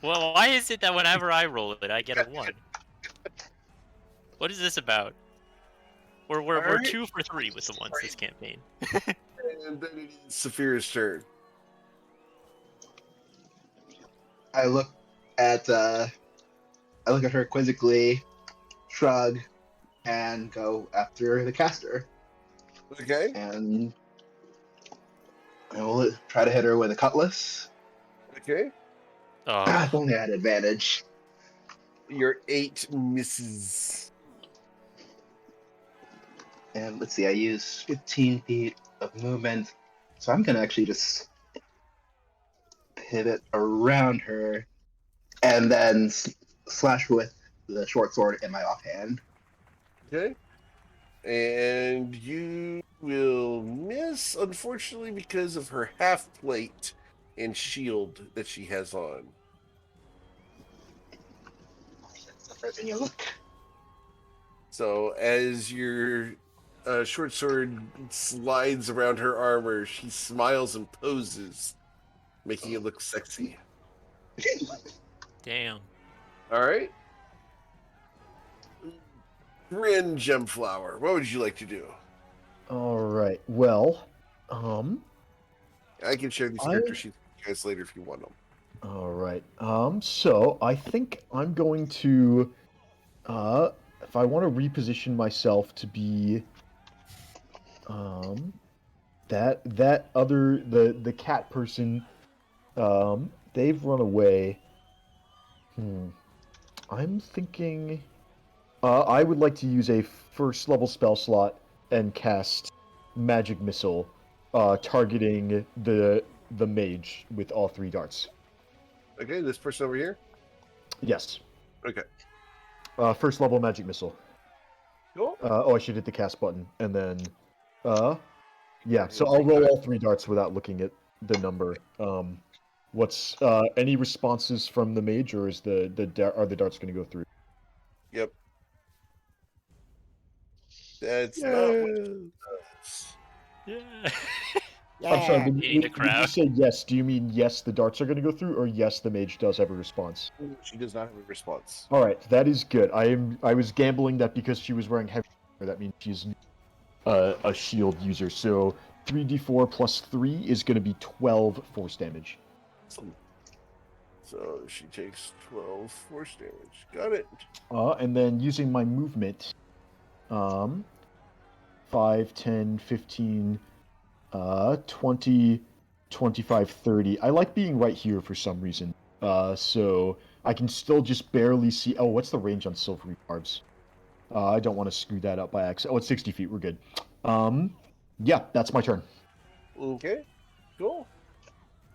Speaker 7: Well, why is it that whenever I roll it, I get a 1? What is this about? We're
Speaker 1: Alright.
Speaker 7: 2 for 3 with the ones this campaign.
Speaker 1: And then it is Saphira's turn.
Speaker 5: I look at her quizzically, shrug, and go after the caster.
Speaker 1: Okay.
Speaker 5: And I will try to hit her with a cutlass.
Speaker 1: Okay.
Speaker 5: If only I had advantage.
Speaker 1: Your 8 misses.
Speaker 5: And let's see, I use 15 feet of movement. So I'm going to actually just pivot around her and then slash with the short sword in my offhand.
Speaker 1: Okay. And you will miss, unfortunately, because of her half plate and shield that she has on.
Speaker 5: effort than you look.
Speaker 1: So as your short sword slides around her armor, she smiles and poses, making it look sexy.
Speaker 7: Damn.
Speaker 1: All right. Bryn Gemflower, what would you like to do?
Speaker 3: All right. Well,
Speaker 1: I can share these character sheets with you guys later if you want them.
Speaker 3: all right. So I think I'm going to, if I want to reposition myself to be, that other the cat person, they've run away. I'm thinking, I would like to use a first level spell slot and cast magic missile, targeting the mage with all 3 darts.
Speaker 1: Okay, this person over here?
Speaker 3: Yes.
Speaker 1: Okay.
Speaker 3: First level magic missile.
Speaker 1: Cool.
Speaker 3: I should hit the cast button, and then, yeah. So I'll roll all 3 darts without looking at the number. What's any responses from the mage, or is are the darts going to go through?
Speaker 1: Yep. That's not what it does.
Speaker 7: Yeah.
Speaker 3: I'm sorry, when
Speaker 7: Eating the
Speaker 3: you
Speaker 7: crowd.
Speaker 3: say yes, do you mean yes, the darts are going to go through, or yes, the mage does have a response?
Speaker 1: She does not have a response.
Speaker 3: All right, that is good. I was gambling that because she was wearing heavy, that means she's a shield user. So 3d4 plus 3 is going to be 12 force damage.
Speaker 1: So she takes 12 force damage. Got it.
Speaker 3: And then using my movement, 5, 10, 15, 20, 25, 30. I like being right here for some reason. So I can still just barely see. Oh, what's the range on silvery barbs? I don't want to screw that up by accident. Oh, it's 60 feet. We're good. Yeah, that's my turn.
Speaker 1: Okay. Cool.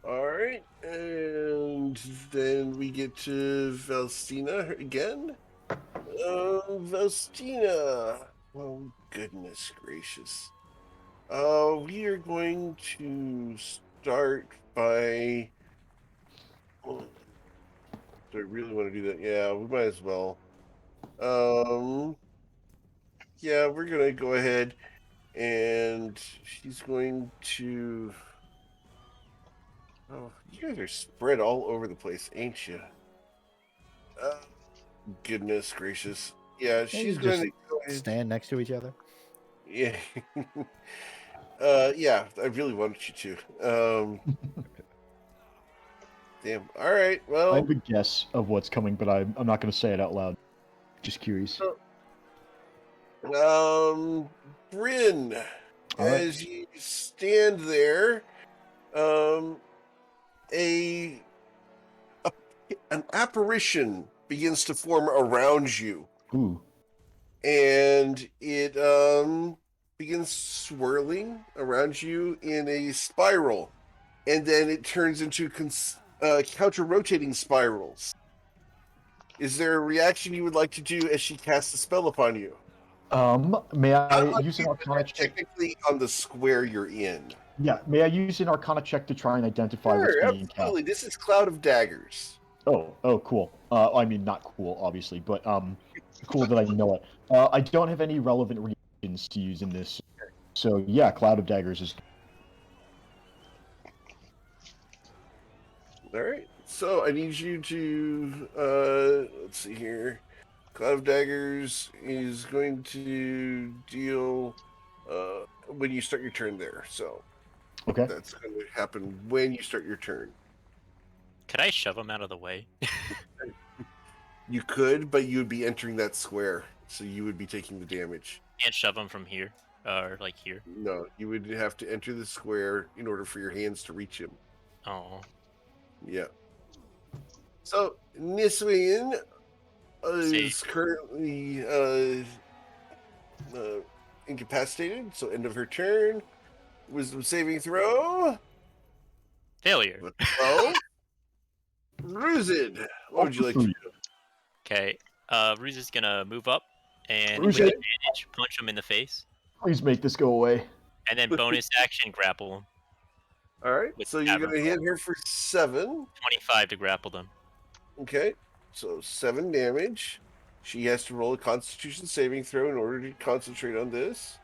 Speaker 1: All right. And then we get to Valstina again. Valstina. Oh, goodness gracious. We are going to start by. Do I really want to do that? Yeah, we might as well. Yeah, we're gonna go ahead, and she's going to. Oh, you guys are spread all over the place, ain't you? Goodness gracious. Yeah, she's
Speaker 2: you
Speaker 1: going
Speaker 2: just
Speaker 1: to go ahead.
Speaker 2: stand next to each other.
Speaker 1: Yeah. Yeah, I really wanted you to. Damn. All right.
Speaker 3: I
Speaker 1: Well,
Speaker 3: have a guess of what's coming, but I'm not going to say it out loud. Just curious.
Speaker 1: Bryn,
Speaker 3: All right.
Speaker 1: as you stand there, an apparition begins to form around you,
Speaker 3: Ooh.
Speaker 1: and it begins swirling around you in a spiral, and then it turns into counter-rotating spirals. Is there a reaction you would like to do as she casts a spell upon you?
Speaker 3: May I
Speaker 1: Not on
Speaker 3: use an
Speaker 1: you,
Speaker 3: Arcana check?
Speaker 1: technically on the square you're in.
Speaker 3: Yeah, may I use an Arcana check to try and identify what's
Speaker 1: Sure,
Speaker 3: being
Speaker 1: absolutely.
Speaker 3: cast?
Speaker 1: This is Cloud of Daggers.
Speaker 3: Oh, cool. I mean, not cool, obviously, but cool that I know it. I don't have any relevant reactions to use in this, so yeah, Cloud of Daggers is.
Speaker 1: All right. So I need you to let's see here. Cloud of Daggers is going to deal when you start your turn there. So
Speaker 3: Okay.
Speaker 1: that's going to happen when you start your turn.
Speaker 7: Could I shove him out of the way?
Speaker 1: You could, but you would be entering that square, so you would be taking the damage.
Speaker 7: Can't shove him from here, or like here.
Speaker 1: No, you would have to enter the square in order for your hands to reach him.
Speaker 7: Oh.
Speaker 1: Yeah. So Niswain is currently incapacitated, so end of her turn. Wisdom saving throw.
Speaker 7: Failure.
Speaker 1: Oh. Ruzid, what would you like to do?
Speaker 7: Okay. Ruse is gonna move up and
Speaker 3: Ruse-
Speaker 7: with advantage punch him in the face,
Speaker 3: Please make this go away.
Speaker 7: and then bonus action grapple him.
Speaker 1: All right,
Speaker 7: With
Speaker 1: so you're
Speaker 7: tavern
Speaker 1: going to hit her for 7.
Speaker 7: 25 to grapple them.
Speaker 1: Okay, so 7 damage. She has to roll a Constitution saving throw in order to concentrate on this.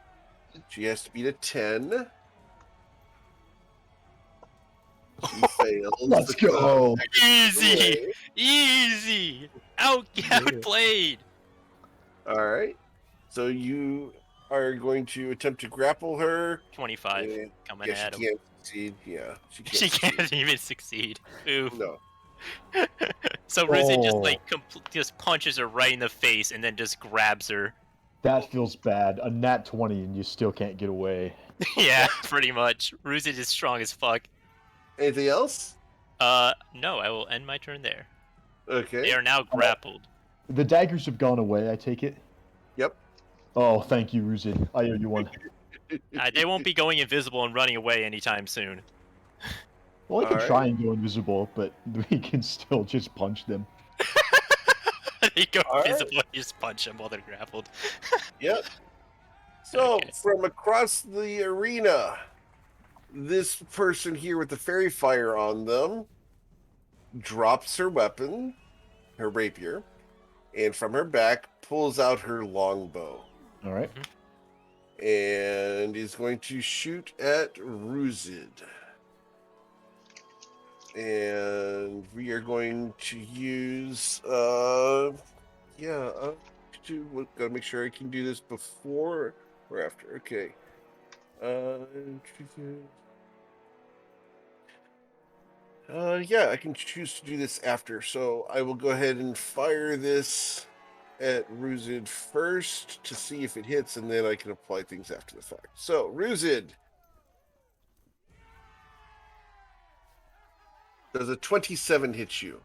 Speaker 1: She has to beat a 10. She fails.
Speaker 3: Let's
Speaker 1: but,
Speaker 3: go.
Speaker 7: Easy,
Speaker 1: away.
Speaker 7: easy. Outplayed.
Speaker 1: All right. So you are going to attempt to grapple her.
Speaker 7: 25
Speaker 1: and-
Speaker 7: coming
Speaker 1: yeah, she
Speaker 7: at him.
Speaker 1: can't succeed. Yeah, she can't.
Speaker 7: She
Speaker 1: succeed.
Speaker 7: can't even succeed. Oof.
Speaker 1: No.
Speaker 7: So Ruzin just
Speaker 3: Oh.
Speaker 7: like just punches her right in the face and then just grabs her.
Speaker 3: That feels bad. A nat 20 and you still can't get away.
Speaker 7: Yeah, pretty much. Ruzin is strong as fuck.
Speaker 1: Anything else?
Speaker 7: No, I will end my turn there.
Speaker 1: Okay.
Speaker 7: They are now grappled.
Speaker 3: The daggers have gone away, I take it?
Speaker 1: Yep.
Speaker 3: Oh, thank you, Ruzin. I owe you one.
Speaker 7: They won't be going invisible and running away anytime soon.
Speaker 3: Well, I can
Speaker 1: Alright.
Speaker 3: try and go invisible, but we can still just punch them.
Speaker 7: They go
Speaker 1: All right.
Speaker 7: invisible and you just punch them while they're grappled.
Speaker 1: Yep. So,
Speaker 7: Okay.
Speaker 1: from across the arena, this person here with the fairy fire on them drops her weapon, her rapier, and from her back pulls out her longbow
Speaker 3: All right.
Speaker 1: and is going to shoot at Ruzid. And we are going to use, gotta make sure I can do this before or after. Okay. Yeah, I can choose to do this after. So I will go ahead and fire this at Ruzid first to see if it hits, and then I can apply things after the fact. So, Ruzid. Does a 27 hit you?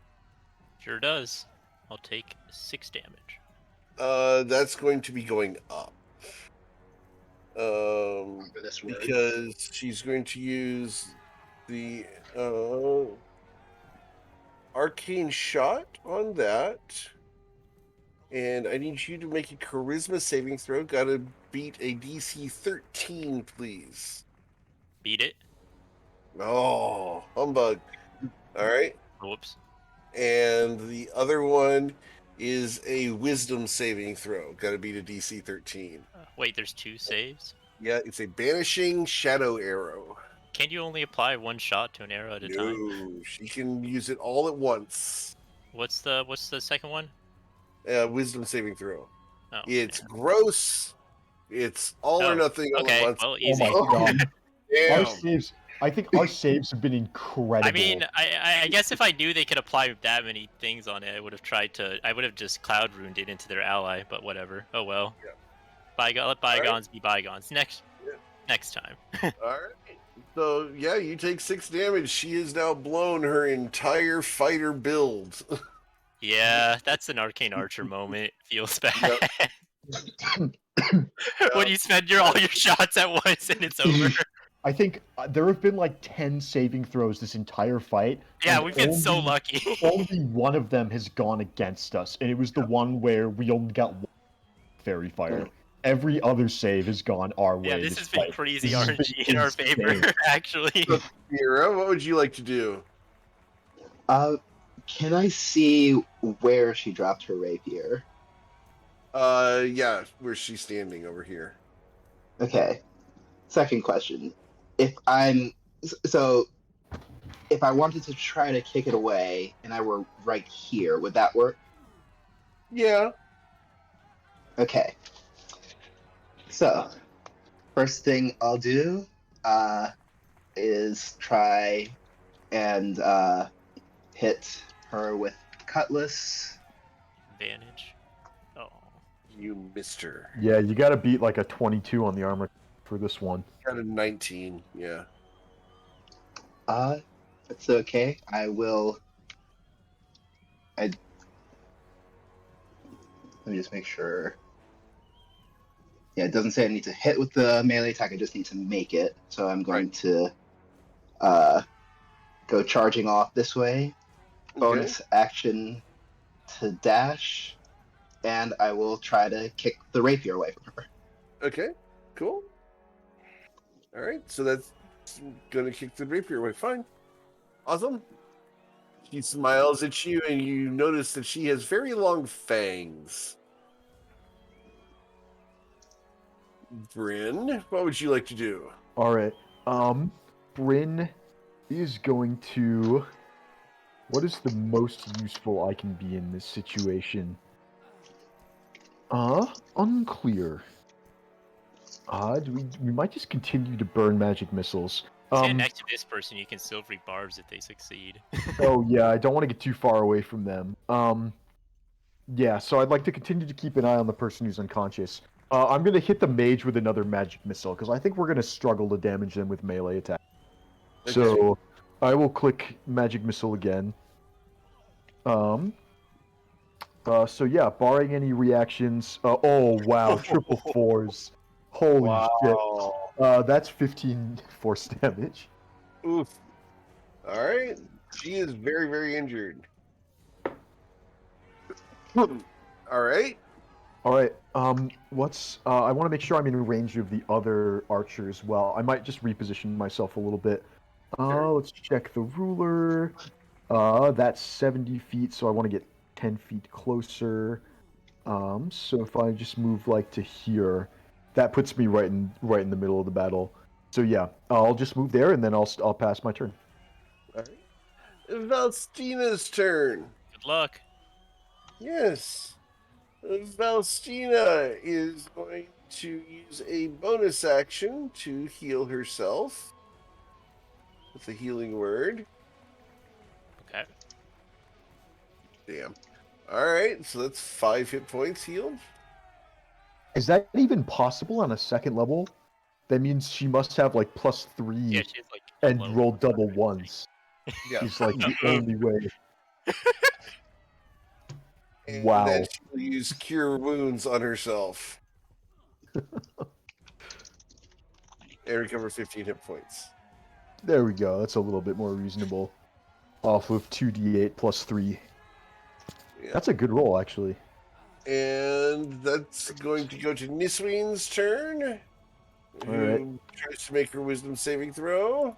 Speaker 7: Sure does. I'll take 6 damage.
Speaker 1: That's going to be going up.
Speaker 5: For this word.
Speaker 1: Because she's going to use the arcane shot on that. And I need you to make a charisma saving throw. Gotta beat a DC 13, please.
Speaker 7: Beat it.
Speaker 1: Oh, humbug. All right.
Speaker 7: Whoops.
Speaker 1: And the other one is a wisdom saving throw. Gotta beat a DC 13.
Speaker 7: Wait, there's 2 saves?
Speaker 1: Yeah, it's a banishing shadow arrow.
Speaker 7: Can you only apply 1 shot to an arrow at a time?
Speaker 1: No, she can use it all at once.
Speaker 7: What's the second one?
Speaker 1: Wisdom saving throw.
Speaker 7: Oh,
Speaker 1: It's gross. It's all or
Speaker 7: Oh,
Speaker 1: nothing all
Speaker 7: okay.
Speaker 1: at once.
Speaker 7: Well,
Speaker 3: Oh
Speaker 7: easy.
Speaker 3: my god.
Speaker 1: Damn.
Speaker 3: Our saves, I think our saves have been incredible.
Speaker 7: I mean, I guess if I knew they could apply that many things on it, I would have just cloud ruined it into their ally. But whatever. Oh well.
Speaker 1: Yeah.
Speaker 7: Let bygones be bygones. Next time.
Speaker 1: All right. So yeah, you take 6 damage. She has now blown her entire fighter build.
Speaker 7: Yeah, that's an arcane archer moment. Feels bad.
Speaker 1: Yep.
Speaker 7: When you spend all your shots at once and it's over.
Speaker 3: I think there have been like 10 saving throws this entire fight.
Speaker 7: Yeah,
Speaker 3: and
Speaker 7: we've been so
Speaker 3: only-
Speaker 7: lucky.
Speaker 3: Only one of them has gone against us, and it was the one where we only got one fairy fire. Every other save has gone our way.
Speaker 7: Yeah, this has been
Speaker 3: fight.
Speaker 7: crazy
Speaker 3: This has been
Speaker 7: RNG in our favor,
Speaker 3: insane.
Speaker 7: actually.
Speaker 1: Mira, what would you like to do?
Speaker 5: Can I see where she dropped her rapier?
Speaker 1: Yeah, where's she standing over here?
Speaker 5: Okay. Second question. If I wanted to try to kick it away and I were right here, would that work?
Speaker 1: Yeah.
Speaker 5: Okay. So, first thing I'll do is try and hit her with Cutlass.
Speaker 7: Advantage. Oh.
Speaker 1: You missed her.
Speaker 3: Yeah, you got to beat like a 22 on the armor for this one.
Speaker 1: Got a 19, yeah.
Speaker 5: That's okay. Let me just make sure. Yeah, it doesn't say I need to hit with the melee attack, I just need to make it. So I'm going to go charging off this way. Bonus action to dash, and I will try to kick the rapier away from her.
Speaker 1: Okay, cool. All right, so that's gonna kick the rapier away. Fine. Awesome. She smiles at you, and you notice that she has very long fangs. Bryn, what would you like to do?
Speaker 3: All right. Bryn is going to. What is the most useful I can be in this situation? Unclear. We might just continue to burn magic missiles.
Speaker 7: Stand next to this person, you can silvery barbs if they succeed.
Speaker 3: Oh yeah, I don't want to get too far away from them. Yeah, so I'd like to continue to keep an eye on the person who's unconscious. I'm gonna hit the mage with another magic missile because I think we're gonna struggle to damage them with melee attack.
Speaker 1: Okay.
Speaker 3: So I will click magic missile again. So yeah, barring any reactions. Oh wow, triple fours. Holy shit. That's 15 force damage.
Speaker 1: Oof. All right. She is very, very injured. All right.
Speaker 3: All right. What's I want to make sure I'm in range of the other archer as well. I might just reposition myself a little bit.
Speaker 1: Sure.
Speaker 3: Let's check the ruler. That's 70 feet, so I want to get 10 feet closer. So if I just move like to here, that puts me right in the middle of the battle. So yeah, I'll just move there and then I'll pass my turn.
Speaker 1: All right. Valstina's turn.
Speaker 7: Good luck.
Speaker 1: Yes. Valstina is going to use a bonus action to heal herself with the healing word.
Speaker 7: Okay.
Speaker 1: Damn. All right, so that's 5 hit points healed.
Speaker 3: Is that even possible on a second level? That means she must have like +3
Speaker 7: Yeah, she's like
Speaker 3: and
Speaker 7: low.
Speaker 3: roll double ones.
Speaker 1: Yeah.
Speaker 3: It's like the only way.
Speaker 1: And
Speaker 3: Wow.
Speaker 1: then she will use Cure Wounds on herself. And recover 15 hit points.
Speaker 3: There we go. That's a little bit more reasonable. Off of 2d8 +3.
Speaker 1: Yeah.
Speaker 3: That's a good roll, actually.
Speaker 1: And that's going to go to Nisween's turn.
Speaker 3: All right.
Speaker 1: Who tries to make her wisdom saving throw.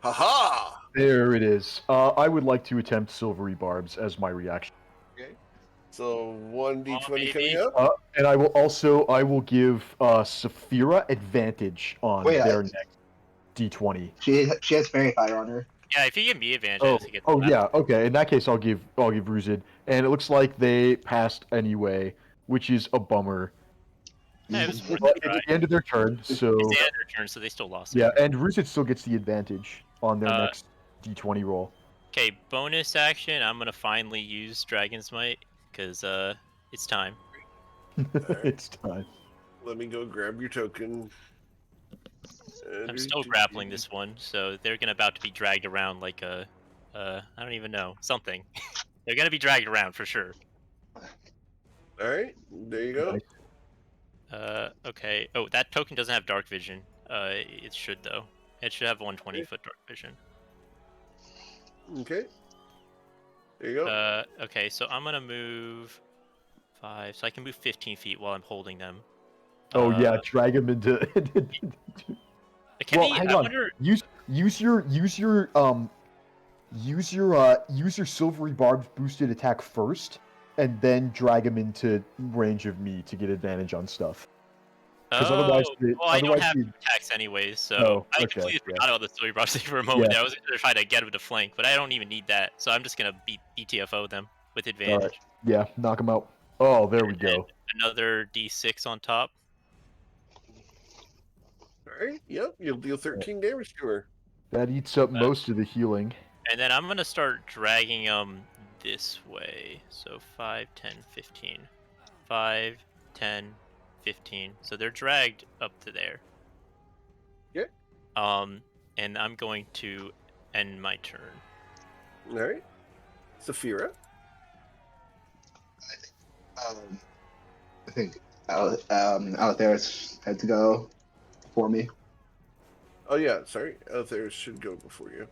Speaker 1: Haha!
Speaker 3: There it is. I would like to attempt silvery barbs as my reaction.
Speaker 1: Okay. So 1d20
Speaker 7: baby.
Speaker 1: coming up.
Speaker 3: And I will give Saphira advantage on
Speaker 5: Wait,
Speaker 3: their next d20.
Speaker 5: She has fairy fire on her.
Speaker 7: Yeah, if you give me advantage, I get the
Speaker 3: Oh
Speaker 7: last-
Speaker 3: yeah, okay. In that case, I'll give Ruzid, and it looks like they passed anyway, which is a bummer.
Speaker 7: Yeah, it was worth
Speaker 3: But
Speaker 7: a
Speaker 3: it's
Speaker 7: try.
Speaker 3: at the end of their turn, so
Speaker 7: It's the end of their turn, so they still lost.
Speaker 3: yeah, and Ruzid still gets the advantage on their next d20 roll.
Speaker 7: Okay, bonus action. I'm gonna finally use Dragon's Might because it's time.
Speaker 3: It's time.
Speaker 1: Let me go grab your token.
Speaker 7: I'm still grappling this one, so they're gonna about to be dragged around like a, I don't even know, something. They're gonna be dragged around for sure.
Speaker 1: All right, there you go.
Speaker 3: Nice.
Speaker 7: Okay. Oh, that token doesn't have dark vision. It should though. It should have 120-foot dark vision.
Speaker 1: Okay. There you go.
Speaker 7: Okay, so I'm gonna move 5, so I can move 15 feet while I'm holding them.
Speaker 3: Oh yeah, drag him into.
Speaker 7: Can
Speaker 3: Well,
Speaker 7: he,
Speaker 3: hang
Speaker 7: I
Speaker 3: on.
Speaker 7: wonder.
Speaker 3: Use your silvery barbs boosted attack first, and then drag him into range of me to get advantage on stuff. Because otherwise,
Speaker 7: Well, I don't have
Speaker 3: the-
Speaker 7: attacks anyway, so
Speaker 3: Oh,
Speaker 7: I
Speaker 3: okay,
Speaker 7: completely
Speaker 3: yeah.
Speaker 7: forgot about the silver bars for a moment.
Speaker 3: Yeah.
Speaker 7: I was gonna try to get him to flank, but I don't even need that, so I'm just gonna BTFO them with advantage.
Speaker 3: yeah, knock him out. Oh, there we go.
Speaker 7: Another D6 on top.
Speaker 1: All right. Yep. You'll deal 13 damage to her.
Speaker 3: That eats up most of the healing.
Speaker 7: And then I'm gonna start dragging them this way. So 5, 10, 15. 5, 10, 15. So they're dragged up to there.
Speaker 1: Okay.
Speaker 7: And I'm going to end my turn.
Speaker 1: All right. Saphira.
Speaker 5: I think out there had to go for me.
Speaker 1: Oh yeah, sorry. Out there should go before you.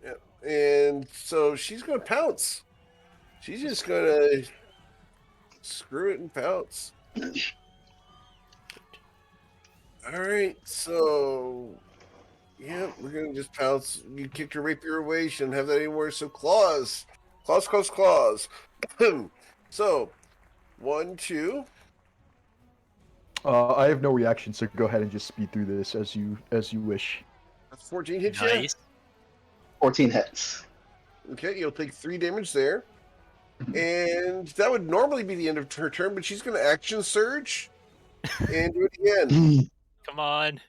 Speaker 1: Yeah. And so she's gonna pounce. She's just gonna screw it and pounce. All right, so yeah, we're gonna just pounce. You kicked her rapier away. She doesn't have that anymore. So claws. So 1, 2.
Speaker 3: I have no reaction, so go ahead and just speed through this as you wish.
Speaker 1: That's 14 hits you.
Speaker 7: Nice.
Speaker 5: 14 hits.
Speaker 1: Okay, you'll take 3 damage there. And that would normally be the end of her turn, but she's going to action surge and do it again.
Speaker 7: Come on.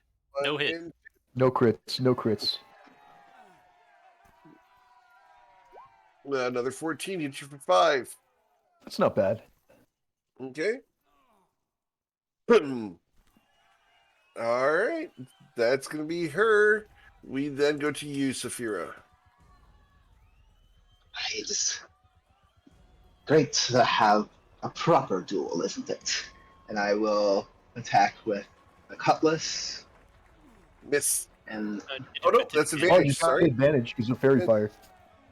Speaker 7: No hit.
Speaker 1: And
Speaker 3: No crits. No crits.
Speaker 1: another 14 hits you for 5.
Speaker 3: That's not bad.
Speaker 1: Okay. All right. That's going to be her. We then go to you, Saphira.
Speaker 5: It's great to have a proper duel, isn't it? And I will attack with a cutlass
Speaker 1: Miss.
Speaker 5: and
Speaker 1: Oh, no, that's
Speaker 3: Oh,
Speaker 1: advantage.
Speaker 3: you got
Speaker 1: Sorry.
Speaker 3: advantage because of fairy fire.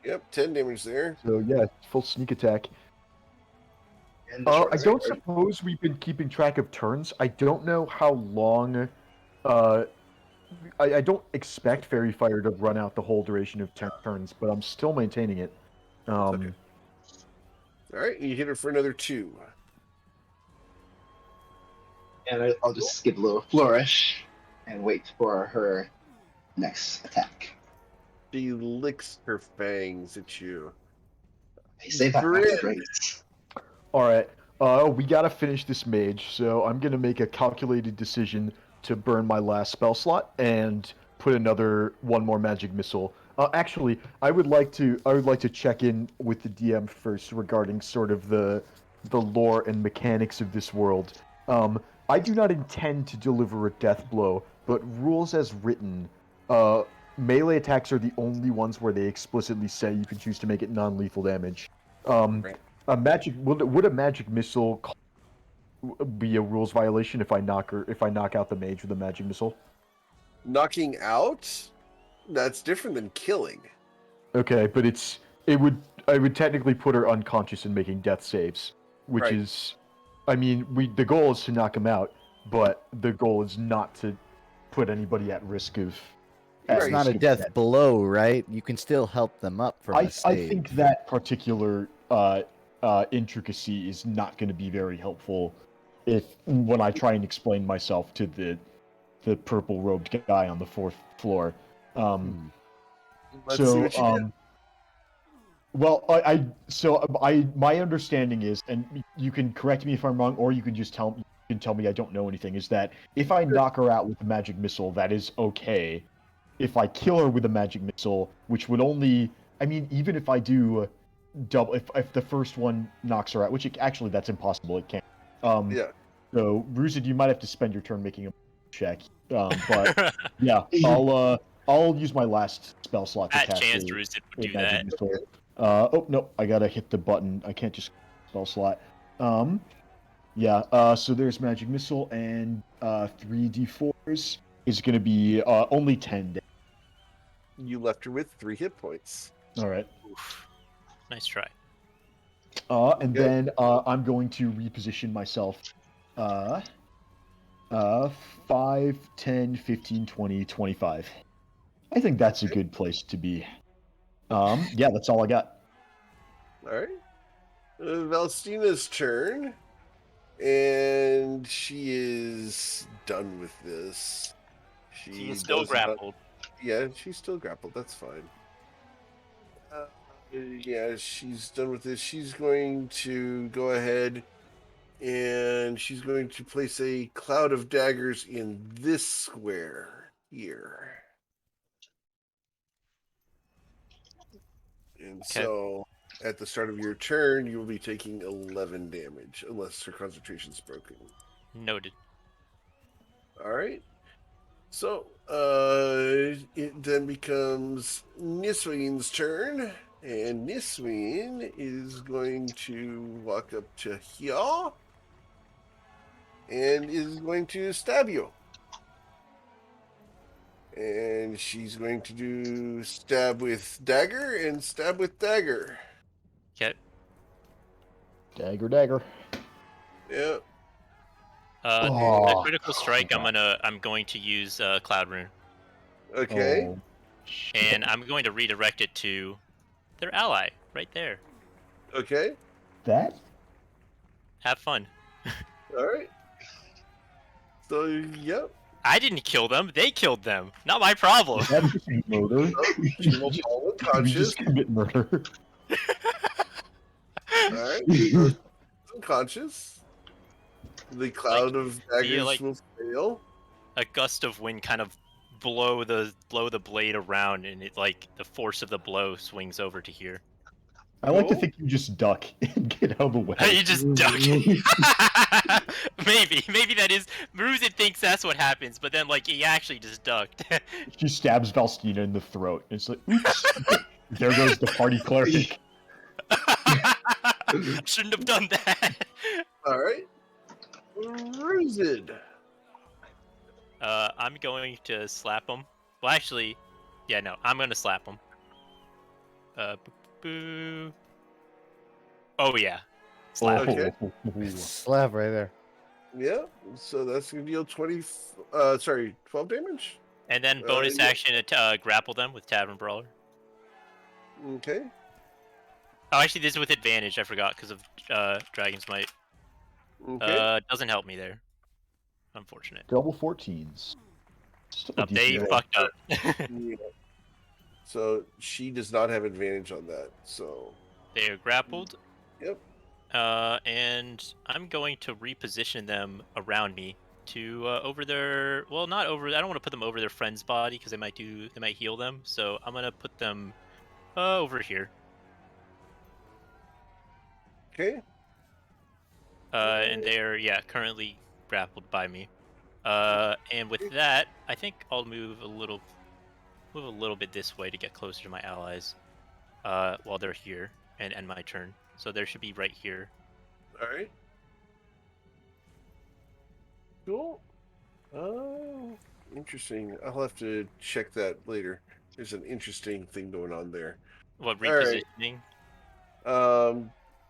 Speaker 1: Yep, 10 damage there.
Speaker 3: So yeah, full sneak attack.
Speaker 5: the short
Speaker 3: I don't
Speaker 5: sword.
Speaker 3: suppose we've been keeping track of turns. I don't know how long. I don't expect fairy fire to run out the whole duration of 10 turns, but I'm still maintaining it.
Speaker 1: Okay. All right, you hit her for another 2.
Speaker 5: And I'll just give a little flourish and wait for her next attack.
Speaker 1: She licks her fangs at you.
Speaker 5: I say that
Speaker 1: Grin.
Speaker 5: after grace.
Speaker 3: All right. We gotta finish this mage, so I'm gonna make a calculated decision to burn my last spell slot and put one more magic missile. Actually, I would like to check in with the DM first regarding sort of the lore and mechanics of this world. I do not intend to deliver a death blow, but rules as written, melee attacks are the only ones where they explicitly say you can choose to make it non-lethal damage.
Speaker 1: Right.
Speaker 3: Would a magic missile be a rules violation if I knock out the mage with a magic missile?
Speaker 1: Knocking out? That's different than killing.
Speaker 3: Okay, but I would technically put her unconscious and making death saves, which
Speaker 1: Right.
Speaker 3: is, I mean, the goal is to knock him out, but the goal is not to put anybody at risk of.
Speaker 2: It's
Speaker 1: Right.
Speaker 2: not a death blow, right? You can still help them up from a
Speaker 3: I
Speaker 2: save.
Speaker 3: think that particular intricacy is not going to be very helpful when I try and explain myself to the purple robed guy on the 4th floor.
Speaker 1: Let's see what you did.
Speaker 3: Well, my understanding is, and you can correct me if I'm wrong, or you can just tell me I don't know anything. Is that if I knock her out with a magic missile, that is okay. If I kill her with a magic missile, which would only, I mean, even if I do double, if the first one knocks her out, which actually that's impossible, it can't.
Speaker 1: Yeah.
Speaker 3: So Ruzid, you might have to spend your turn making a check. But yeah, I'll use my last spell slot to
Speaker 7: At
Speaker 3: cast
Speaker 7: chance,
Speaker 3: a
Speaker 7: Ruzid would do
Speaker 3: magic
Speaker 7: that.
Speaker 3: missile. Oh no, I gotta hit the button. I can't just spell slot. Yeah. So there's magic missile and 3d4s is gonna be only 10 damage.
Speaker 1: You left her with 3 hit points.
Speaker 3: All right.
Speaker 7: Oof. Nice try.
Speaker 3: And then I'm going to reposition myself. 5, 10, 15, 20, 25. I think that's a good place to be. Yeah, that's all I got.
Speaker 1: All right. Valstina's turn. And she is done with this.
Speaker 7: She is still
Speaker 1: does not-
Speaker 7: grappled.
Speaker 1: Yeah, she's still grappled. That's fine. Yeah, she's done with this. She's going to go ahead and she's going to place a cloud of daggers in this square here. And so at the start of your turn, you will be taking 11 damage unless her concentration's broken.
Speaker 7: Noted.
Speaker 1: All right. So, it then becomes Nisween's turn, and Nisween is going to walk up to here and is going to stab you. And she's going to do stab with dagger and stab with dagger.
Speaker 7: Okay.
Speaker 3: Dagger.
Speaker 1: Yeah.
Speaker 7: The critical strike. I'm going to use Cloud Rune,
Speaker 1: Okay.
Speaker 3: Oh,
Speaker 7: and I'm going to redirect it to their ally right there.
Speaker 1: Okay.
Speaker 3: that?
Speaker 7: Have fun.
Speaker 1: All right. So, yep.
Speaker 7: I didn't kill them. They killed them. Not my problem.
Speaker 3: That is murder.
Speaker 1: She will fall
Speaker 3: We
Speaker 1: unconscious.
Speaker 3: just commit murder.
Speaker 1: All right. She goes unconscious. The cloud of daggers
Speaker 7: like-
Speaker 1: will fail.
Speaker 7: A gust of wind kind of blow the blade around, and it like the force of the blow swings over to here.
Speaker 3: I like to
Speaker 1: Cool.
Speaker 3: think you just duck and get out of the way.
Speaker 7: You just duck. Maybe that is. Maruzit thinks that's what happens, but then like he actually just ducked.
Speaker 3: She stabs Valstina in the throat. And it's like, oops. There goes the party cleric.
Speaker 7: Shouldn't have done that.
Speaker 1: All right. Ruzid.
Speaker 7: I'm going to slap him. Well, actually, yeah, no, I'm gonna slap him. Boo. Oh yeah, slap.
Speaker 1: Okay.
Speaker 2: Slap right there.
Speaker 1: Yeah. So that's gonna deal 12 damage.
Speaker 7: And then bonus
Speaker 1: yeah.
Speaker 7: action to grapple them with Tavern Brawler.
Speaker 1: Okay.
Speaker 7: Oh, actually, this is with advantage. I forgot because of Dragon's Might.
Speaker 1: Okay.
Speaker 7: Doesn't help me there. Unfortunate.
Speaker 3: Double 14s. Still a
Speaker 7: They
Speaker 3: decent roll.
Speaker 7: fucked up.
Speaker 1: Yeah. So she does not have advantage on that. So.
Speaker 7: They are grappled.
Speaker 1: Yep.
Speaker 7: And I'm going to reposition them around me to over their. Well, not over. I don't want to put them over their friend's body because they might heal them. So I'm gonna put them over here.
Speaker 1: Okay.
Speaker 7: And they're currently grappled by me. And with that, I think I'll move a little bit this way to get closer to my allies. While they're here and end my turn. So they should be right here.
Speaker 1: All right. Cool. Oh, interesting. I'll have to check that later. There's an interesting thing going on there.
Speaker 7: What,
Speaker 1: All right.
Speaker 7: repositioning?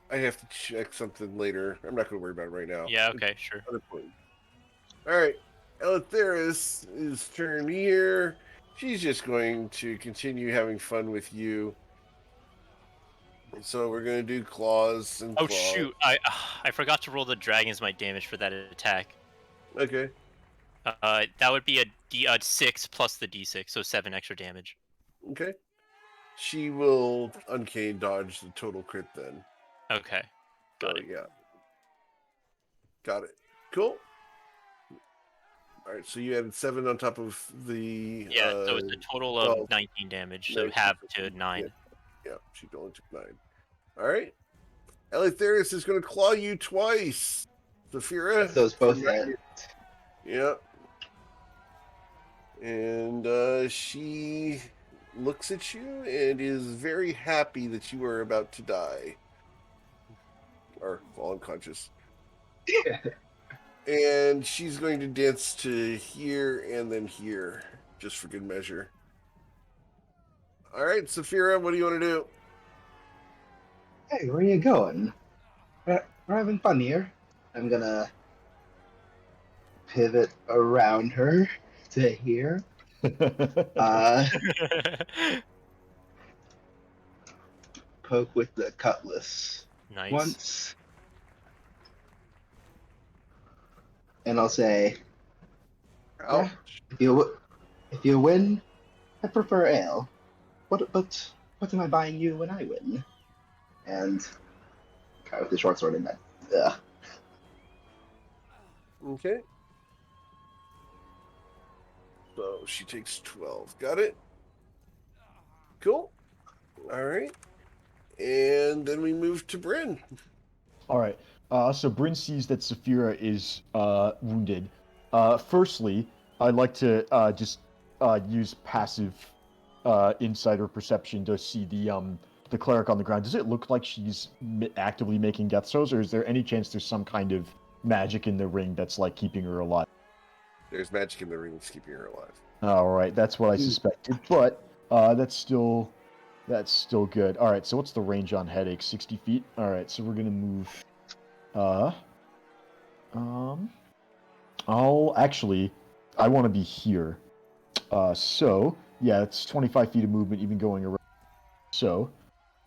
Speaker 1: I have to check something later. I'm not going to worry about it right now.
Speaker 7: Yeah, okay, sure.
Speaker 1: Other point. All right. Eleutheris is turn here. She's just going to continue having fun with you. So we're going to do claws and
Speaker 7: Oh
Speaker 1: claws.
Speaker 7: shoot, I forgot to roll the Dragon's Might damage for that attack.
Speaker 1: Okay.
Speaker 7: That would be a 6 plus the D6, so 7 extra damage.
Speaker 1: Okay. She will uncanny dodge the total crit then.
Speaker 7: Okay, got it.
Speaker 1: Yeah. Got it. Cool. All right, so you added 7 on top of the.
Speaker 7: Yeah, so it's a total of
Speaker 1: 12.
Speaker 7: 19 damage, so
Speaker 1: 19.
Speaker 7: half to 9.
Speaker 1: Yeah, she only took 9. All right. Eleutherius is going to claw you twice. Saphira.
Speaker 5: Those both hit.
Speaker 1: Yeah. And she looks at you and is very happy that you are about to die. Or fall unconscious. And she's going to dance to here and then here, just for good measure. All right, Saphira, what do you want to do?
Speaker 5: Hey, where are you going? We're having fun here. I'm gonna pivot around her to here. Poke with the cutlass
Speaker 7: Nice.
Speaker 5: once. And I'll say,
Speaker 1: Ouch.
Speaker 5: if you win, I prefer ale. But what am I buying you when I win? And guy with the short sword in that.
Speaker 1: Okay. So she takes 12. Got it? Cool. All right. And then we move to Bryn.
Speaker 3: All right. So Bryn sees that Saphira is wounded. Firstly, I'd like to just use passive insider perception to see the cleric on the ground. Does it look like she's actively making death throws, or is there any chance there's some kind of magic in the ring that's like keeping her alive?
Speaker 1: There's magic in the ring that's keeping her alive.
Speaker 3: All right, that's what I suspected, but that's still good. All right, so what's the range on headache? 60 feet. All right, so we're gonna move. I want to be here. So yeah, it's 25 feet of movement, even going around. So,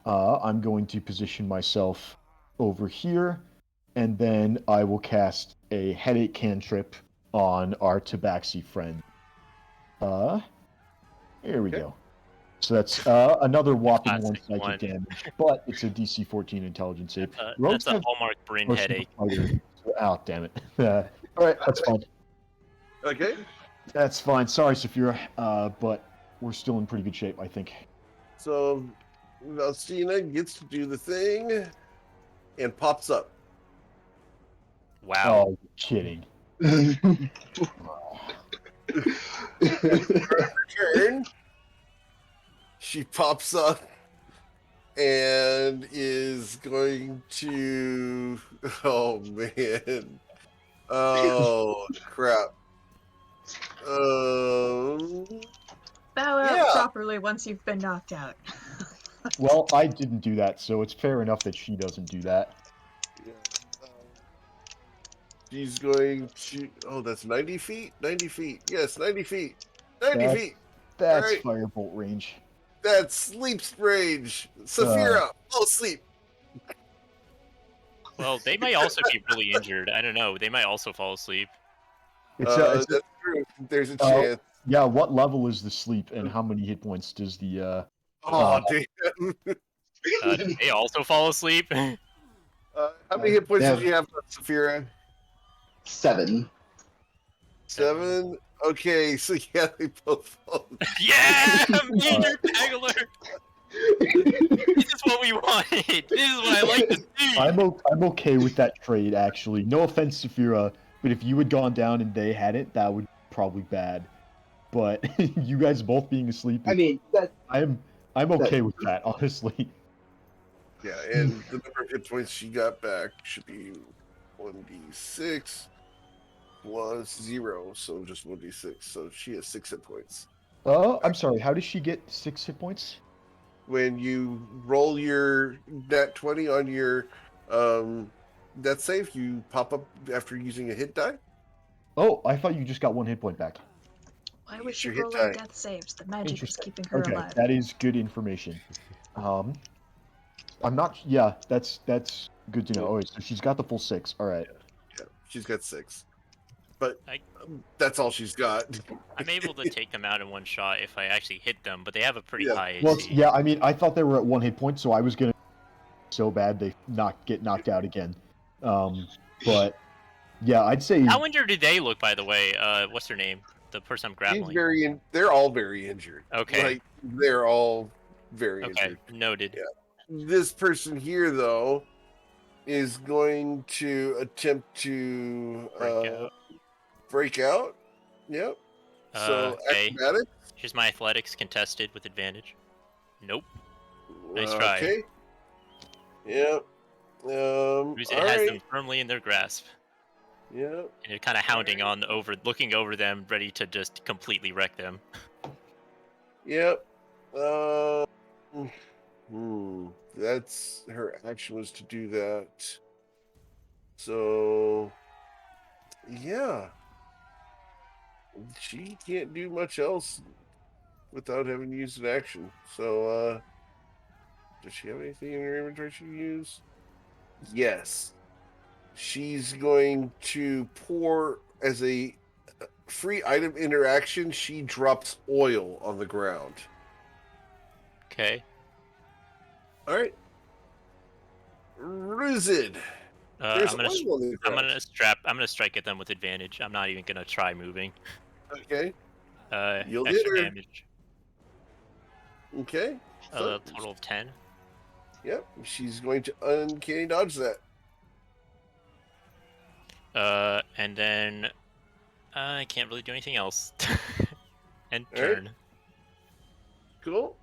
Speaker 3: I'm going to position myself over here, and then I will cast a headache cantrip on our Tabaxi friend. Here we
Speaker 1: Okay.
Speaker 3: go. So that's another whopping one
Speaker 7: Classic
Speaker 3: psychic
Speaker 7: one.
Speaker 3: damage, but it's a DC 14 intelligence save.
Speaker 7: That's
Speaker 3: Rogues
Speaker 7: a
Speaker 3: have
Speaker 7: hallmark Bryn
Speaker 3: potion of
Speaker 7: headache.
Speaker 3: fighter. Oh, damn it. All right, that's fine.
Speaker 1: Okay.
Speaker 3: That's fine. Sorry, Saphira, but we're still in pretty good shape, I think.
Speaker 1: So Valstina gets to do the thing and pops up.
Speaker 7: Wow.
Speaker 3: Oh, you're kidding.
Speaker 1: Turn. She pops up and is going to. Oh man. Oh crap.
Speaker 6: Bow out
Speaker 1: Yeah.
Speaker 6: properly once you've been knocked out.
Speaker 3: Well, I didn't do that, so it's fair enough that she doesn't do that.
Speaker 1: Yeah. She's going to. Oh, that's 90 feet? 90 feet. Yes, 90 feet. 90
Speaker 3: That's-
Speaker 1: feet.
Speaker 3: That's
Speaker 1: Alright.
Speaker 3: firebolt range.
Speaker 1: That's sleep range. Saphira, fall asleep.
Speaker 7: Well, they might also be really injured. I don't know. They might also fall asleep.
Speaker 3: It's
Speaker 1: That's true. There's a
Speaker 3: Oh.
Speaker 1: chance.
Speaker 3: yeah, what level is the sleep, and how many hit points does the,
Speaker 1: Oh, damn.
Speaker 7: Do they also fall asleep?
Speaker 1: How many hit points
Speaker 5: Yeah.
Speaker 1: did you have left, Saphira?
Speaker 5: 7.
Speaker 1: 7? Okay, so yeah, they both fall.
Speaker 7: Yeah! Major Pangler! This is what we wanted! This is what I like to see!
Speaker 3: I'm okay with that trade, actually. No offense, Saphira, but if you had gone down and they hadn't, that would be probably bad. But you guys both being asleep,
Speaker 5: I mean, that
Speaker 3: I'm okay with that, honestly.
Speaker 1: Yeah, and the number of hit points she got back should be 1d6 plus 0, so just 1d6. So she has 6 hit points.
Speaker 3: I'm sorry, how does she get 6 hit points?
Speaker 1: When you roll your nat 20 on your death save, you pop up after using a hit die.
Speaker 3: Oh, I thought you just got 1 hit point back.
Speaker 6: Why would
Speaker 1: It's
Speaker 6: she
Speaker 1: your hit
Speaker 6: roll our
Speaker 1: die.
Speaker 6: death saves? The magic is
Speaker 3: Interesting.
Speaker 6: keeping her
Speaker 3: Okay,
Speaker 6: alive.
Speaker 3: that is good information. I'm not. Yeah, that's good to know. Oh, wait, so she's got the full 6. All right.
Speaker 1: Yeah, she's got 6, but
Speaker 7: I-
Speaker 1: that's all she's got.
Speaker 7: I'm able to take them out in one shot if I actually hit them, but they have a pretty
Speaker 1: Yeah.
Speaker 7: high
Speaker 3: Well,
Speaker 7: AC.
Speaker 3: yeah. I mean, I thought they were at 1 hit point, so I was gonna so bad they get knocked out again. But yeah, I'd say.
Speaker 7: How injured do they look, by the way? What's their name? The person I'm
Speaker 1: She's
Speaker 7: grappling.
Speaker 1: they're all very injured.
Speaker 7: Okay.
Speaker 1: Like, they're all very
Speaker 7: Okay,
Speaker 1: injured.
Speaker 7: noted.
Speaker 1: Yeah. This person here, though, is going to attempt to break out. Yep. So
Speaker 7: Okay.
Speaker 1: acrobatics.
Speaker 7: Here's my athletics contested with advantage. Nope. Nice try.
Speaker 1: Okay. Yep.
Speaker 7: It
Speaker 1: all
Speaker 7: has
Speaker 1: right.
Speaker 7: them firmly in their grasp,
Speaker 1: Yep.
Speaker 7: and they're kind of hounding on looking over them, ready to just completely wreck them.
Speaker 1: Yep. That's her action was to do that. So, yeah. She can't do much else without having used an action. So, does she have anything in her inventory she can use? Yes. She's going to pour as a free item interaction. She drops oil on the ground.
Speaker 7: Okay.
Speaker 1: All right. Ruzid. There's
Speaker 7: I'm gonna
Speaker 1: oil on the ground.
Speaker 7: I'm gonna strike at them with advantage. I'm not even gonna try moving.
Speaker 1: Okay. You'll hit
Speaker 7: Extra
Speaker 1: her.
Speaker 7: damage.
Speaker 1: Okay.
Speaker 7: A total of 10.
Speaker 1: Yep. She's going to uncanny dodge that.
Speaker 7: And then I can't really do anything else. And
Speaker 1: All right.
Speaker 7: turn.
Speaker 1: Cool.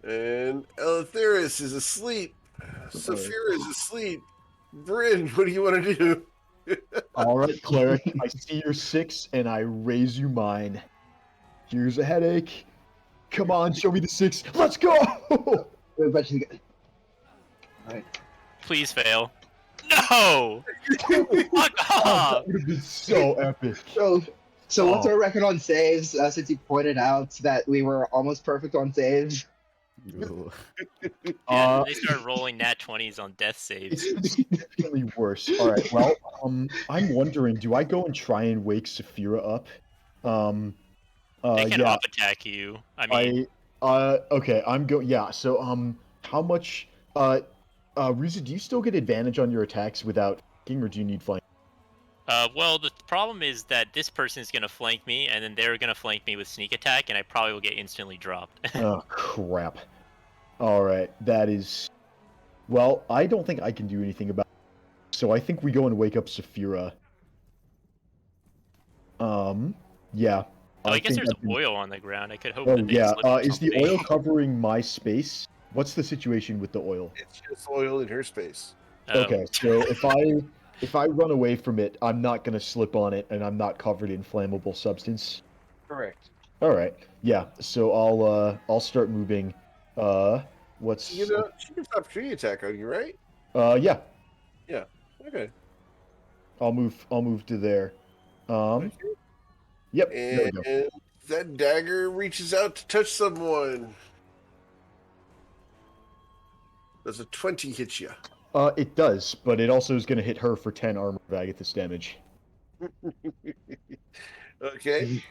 Speaker 1: And Eleutheris is asleep. Saphira is asleep. Bryn, what do you want to do?
Speaker 3: All right, cleric. I see your 6, and I raise you mine. Here's a headache. Come on, show me the 6. Let's go.
Speaker 5: Alright.
Speaker 7: Please fail. No! Fuck off!
Speaker 3: That would have been so epic.
Speaker 5: So what's our record on saves? Since you pointed out that we were almost perfect on saves.
Speaker 2: Ooh.
Speaker 7: Yeah, they start rolling nat 20s on death saves.
Speaker 3: It's definitely worse. All right. Well, I'm wondering, do I go and try and wake Saphira up?
Speaker 7: They can
Speaker 3: Yeah.
Speaker 7: up attack you. I mean,
Speaker 3: Okay. Yeah. So, how much? Riza, do you still get advantage on your attacks without flanking, or do you need flank?
Speaker 7: well, the problem is that this person is gonna flank me, and then they're gonna flank me with sneak attack, and I probably will get instantly dropped.
Speaker 3: Oh crap! All right, that is. Well, I don't think I can do anything about it. So I think we go and wake up Saphira. Yeah.
Speaker 7: Oh, I guess
Speaker 3: think
Speaker 7: there's
Speaker 3: I can-
Speaker 7: oil on the ground. I could hope
Speaker 3: Oh
Speaker 7: that they
Speaker 3: yeah.
Speaker 7: slip or
Speaker 3: Is the
Speaker 7: something.
Speaker 3: oil covering my space? What's the situation with the oil?
Speaker 1: It's just oil in her space.
Speaker 7: Oh.
Speaker 3: Okay, so if I run away from it, I'm not gonna slip on it, and I'm not covered in flammable substance.
Speaker 1: Correct.
Speaker 3: All right. Yeah. So I'll start moving. What's
Speaker 1: You know, she can stop tree attack on you, right?
Speaker 3: Yeah.
Speaker 1: Yeah. Okay.
Speaker 3: I'll move to there.
Speaker 1: Okay.
Speaker 3: Yep. There we go.
Speaker 1: And that dagger reaches out to touch someone. Does a 20 hit you?
Speaker 3: It does, but it also is gonna hit her for 10 armor of Agathis damage.
Speaker 1: Okay.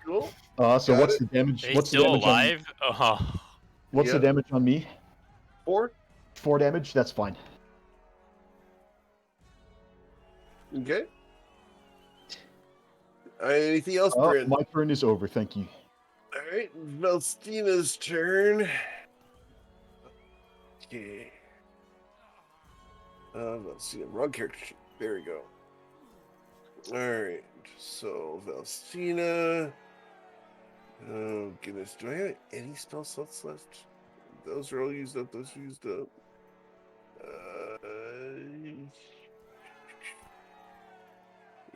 Speaker 1: Cool.
Speaker 3: So
Speaker 1: Got
Speaker 3: what's
Speaker 1: it.
Speaker 3: the damage?
Speaker 7: They
Speaker 3: What's the
Speaker 7: still
Speaker 3: damage
Speaker 7: alive? Oh.
Speaker 3: what's the
Speaker 1: Yep.
Speaker 3: damage on me?
Speaker 1: 4.
Speaker 3: 4 damage. That's fine.
Speaker 1: Okay. Anything else, Bryn?
Speaker 3: My turn is over. Thank you.
Speaker 1: All right. Velstina's turn. Okay. Let's see. Wrong character sheet. There we go. All right. So Velstina. Oh goodness. Do I have any spell slots left? Those are all used up. Those are used up.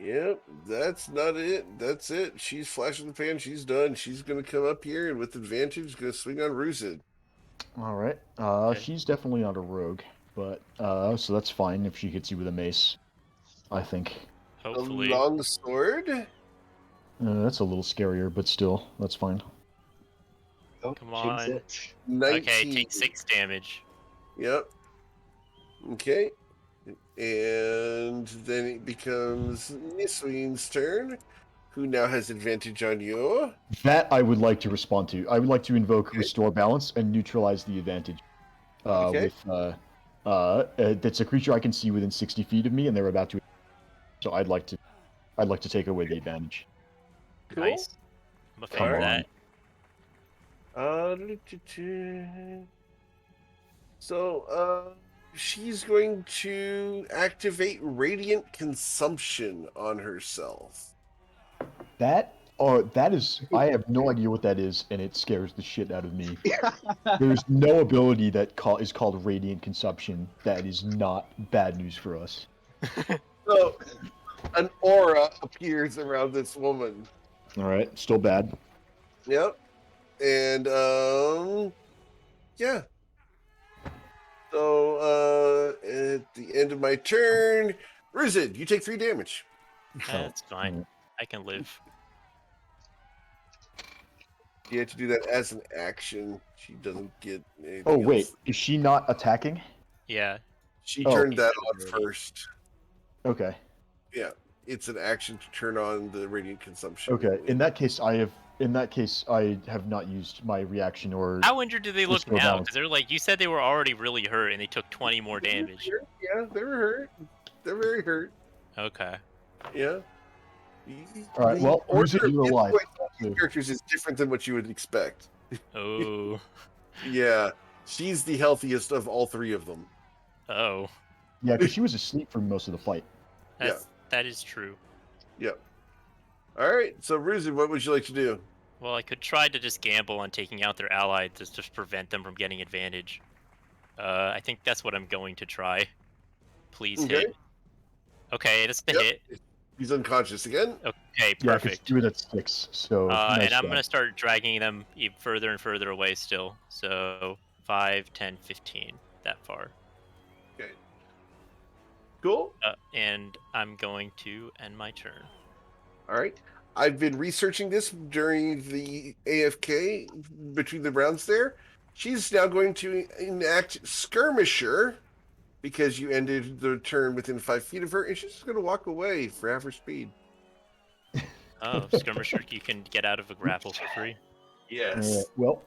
Speaker 1: Yep, that's not it. That's it. She's flashing the pan. She's done. She's gonna come up here and with advantage, gonna swing on Rusid.
Speaker 3: All right.
Speaker 7: Okay.
Speaker 3: She's definitely not a rogue, but so that's fine if she hits you with a mace. I think.
Speaker 7: Hopefully.
Speaker 1: A long sword.
Speaker 3: That's a little scarier, but still, that's fine.
Speaker 5: Oh,
Speaker 7: Come
Speaker 5: jinx
Speaker 7: on.
Speaker 5: it.
Speaker 1: 19.
Speaker 7: Okay, take 6 damage.
Speaker 1: Yep. Okay. And then it becomes Nisween's turn, who now has advantage on you.
Speaker 3: That I would like to respond to. I would like to invoke
Speaker 1: Okay.
Speaker 3: Restore Balance and neutralize the advantage.
Speaker 1: Okay.
Speaker 3: That's a creature I can see within 60 feet of me, and they're about to. So I'd like to take away the advantage.
Speaker 1: Cool.
Speaker 7: Nice. I'm a fan of
Speaker 1: Alright.
Speaker 7: that.
Speaker 1: So, she's going to activate Radiant Consumption on herself.
Speaker 3: That is. I have no idea what that is, and it scares the shit out of me. There's no ability that is called Radiant Consumption that is not bad news for us.
Speaker 1: So, an aura appears around this woman.
Speaker 3: All right, still bad.
Speaker 1: Yep. And, yeah. So, at the end of my turn, Rizid, you take 3 damage.
Speaker 7: That's fine. I can live.
Speaker 1: You have to do that as an action. She doesn't get anything
Speaker 3: Oh wait,
Speaker 1: else.
Speaker 3: is she not attacking?
Speaker 7: Yeah.
Speaker 1: She
Speaker 3: Oh.
Speaker 1: turned that on first.
Speaker 3: Okay.
Speaker 1: Yeah. It's an action to turn on the radiant consumption.
Speaker 3: Okay. In that case, I have not used my reaction or.
Speaker 7: How injured do they look
Speaker 3: Restore
Speaker 7: now?
Speaker 3: balance.
Speaker 7: Because they're like, you said they were already really hurt and they took 20 more damage.
Speaker 1: Yeah, they were hurt. They're very hurt.
Speaker 7: Okay.
Speaker 1: Yeah.
Speaker 3: All right, well,
Speaker 1: order
Speaker 3: Rizid,
Speaker 1: of
Speaker 3: you're
Speaker 1: hit
Speaker 3: alive.
Speaker 1: points on these characters is different than what you would expect.
Speaker 7: Oh.
Speaker 1: Yeah. She's the healthiest of all 3 of them.
Speaker 7: Oh.
Speaker 3: Yeah, because she was asleep for most of the fight.
Speaker 7: That is true.
Speaker 1: Yep. All right. So, Ruzi, what would you like to do?
Speaker 7: Well, I could try to just gamble on taking out their ally to just prevent them from getting advantage. I think that's what I'm going to try. Please
Speaker 1: Okay.
Speaker 7: hit. Okay, that's the
Speaker 1: Yep.
Speaker 7: hit.
Speaker 1: He's unconscious again.
Speaker 7: Okay,
Speaker 3: Yeah, because
Speaker 7: perfect.
Speaker 3: she was at 6. So. Nice
Speaker 7: and I'm
Speaker 3: job.
Speaker 7: going to start dragging them further and further away still. So 5, 10, 15, that far.
Speaker 1: Okay. Cool.
Speaker 7: And I'm going to end my turn.
Speaker 1: All right. I've been researching this during the AFK between the rounds there. she's now going to enact Skirmisher because you ended the turn within 5 feet of her, and she's just going to walk away for half her speed.
Speaker 7: Oh, skirmisher, you can get out of a grapple for free.
Speaker 1: Yes.
Speaker 3: Well,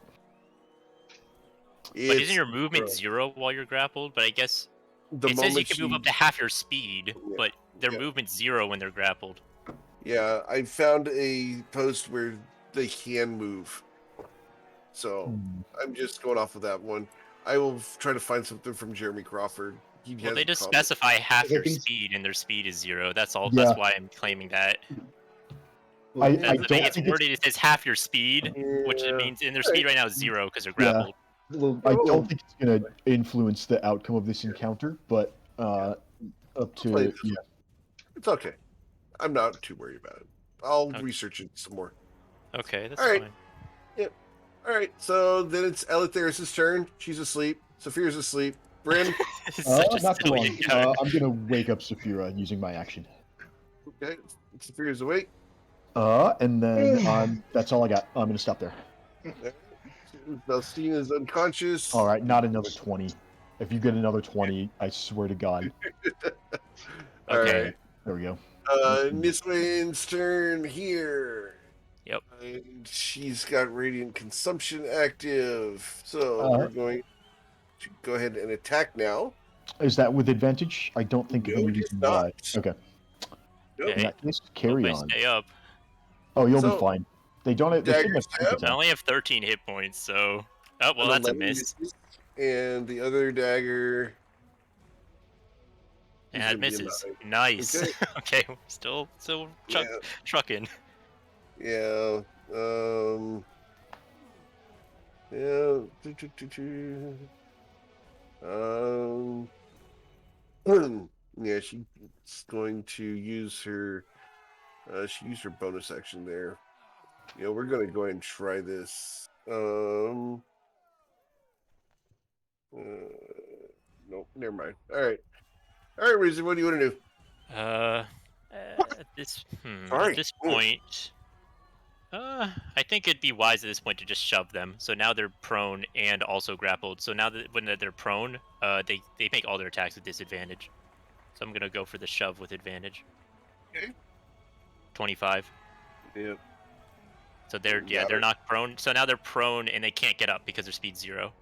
Speaker 7: But isn't
Speaker 1: It's
Speaker 7: your movement 0 while you're grappled? But I guess
Speaker 1: the
Speaker 7: it says you
Speaker 1: moment
Speaker 7: can move
Speaker 1: she-
Speaker 7: up to half your speed,
Speaker 1: Yeah,
Speaker 7: but their
Speaker 1: yeah.
Speaker 7: movement's 0 when they're grappled.
Speaker 1: Yeah, I found a post where they can move. So I'm just going off of that one. I will try to find something from Jeremy Crawford. He
Speaker 7: Well,
Speaker 1: has
Speaker 7: they
Speaker 1: a
Speaker 7: just
Speaker 1: comment.
Speaker 7: specify half
Speaker 5: I
Speaker 7: your
Speaker 5: think-
Speaker 7: speed, and their speed is 0. That's all.
Speaker 3: Yeah.
Speaker 7: That's why I'm claiming that.
Speaker 3: I
Speaker 7: That's the thing.
Speaker 3: don't
Speaker 7: It's
Speaker 3: think it's,
Speaker 7: worded. It says half your speed, which
Speaker 1: Yeah.
Speaker 7: means, and their speed right now is 0 because they're
Speaker 3: Yeah.
Speaker 7: grappled.
Speaker 3: I don't think it's going to influence the outcome of this encounter, but up
Speaker 1: play
Speaker 3: to
Speaker 1: this.
Speaker 3: yeah.
Speaker 1: It's okay. I'm not too worried about it. I'll
Speaker 7: Okay.
Speaker 1: research it some more.
Speaker 7: Okay, that's
Speaker 1: All right.
Speaker 7: fine.
Speaker 1: All right, so then it's Eleutheris' turn. She's asleep. Sapphira's asleep. Bryn,
Speaker 7: It's such a
Speaker 3: Not for
Speaker 7: silly
Speaker 3: long.
Speaker 7: encounter.
Speaker 3: I'm going to wake up Saphira using my action.
Speaker 1: okay. Sapphira's awake.
Speaker 3: And then that's all I got. I'm going to stop there.
Speaker 1: Belstine is unconscious.
Speaker 3: All right, not another 20. If you get another 20, I swear to God.
Speaker 1: All
Speaker 7: Okay.
Speaker 1: right.
Speaker 3: There we go.
Speaker 1: Niswain's turn here.
Speaker 7: Yep.
Speaker 1: And she's got Radiant Consumption active. So we're going to go ahead and attack now.
Speaker 3: Is that with advantage? I don't think
Speaker 1: No,
Speaker 3: of any
Speaker 1: it is
Speaker 3: reason
Speaker 1: not.
Speaker 3: why. Okay.
Speaker 1: Nope.
Speaker 3: In that case, carry
Speaker 7: Hope I
Speaker 3: on.
Speaker 7: stay up.
Speaker 3: Oh, you'll
Speaker 1: So-
Speaker 3: be fine. They don't have. They
Speaker 1: Dagger
Speaker 3: shouldn't have
Speaker 1: stab?
Speaker 3: critical
Speaker 7: I only have 13 hit points, so. Oh well,
Speaker 1: An
Speaker 7: that's a
Speaker 1: 11
Speaker 7: miss.
Speaker 1: misses, and the other dagger. is
Speaker 7: And
Speaker 1: gonna
Speaker 7: that
Speaker 1: be a
Speaker 7: misses.
Speaker 1: 9.
Speaker 7: Nice.
Speaker 1: Okay.
Speaker 7: Okay, still
Speaker 1: Yeah.
Speaker 7: trucking.
Speaker 1: Yeah. Yeah. Yeah, she's going to use her. She used her bonus action there. You know, we're going to go ahead and try this. Nope, never mind. All right, Rizzy, what do you want to do?
Speaker 7: At this
Speaker 1: Sorry.
Speaker 7: at this point, I think it'd be wise at this point to just shove them. So now they're prone and also grappled. So now that when they're prone, they make all their attacks with disadvantage. So I'm gonna go for the shove with advantage.
Speaker 1: Okay.
Speaker 7: 25.
Speaker 1: Yep.
Speaker 7: So they're
Speaker 1: Got
Speaker 7: they're
Speaker 1: it.
Speaker 7: not prone. So now they're prone and they can't get up because their speed's 0.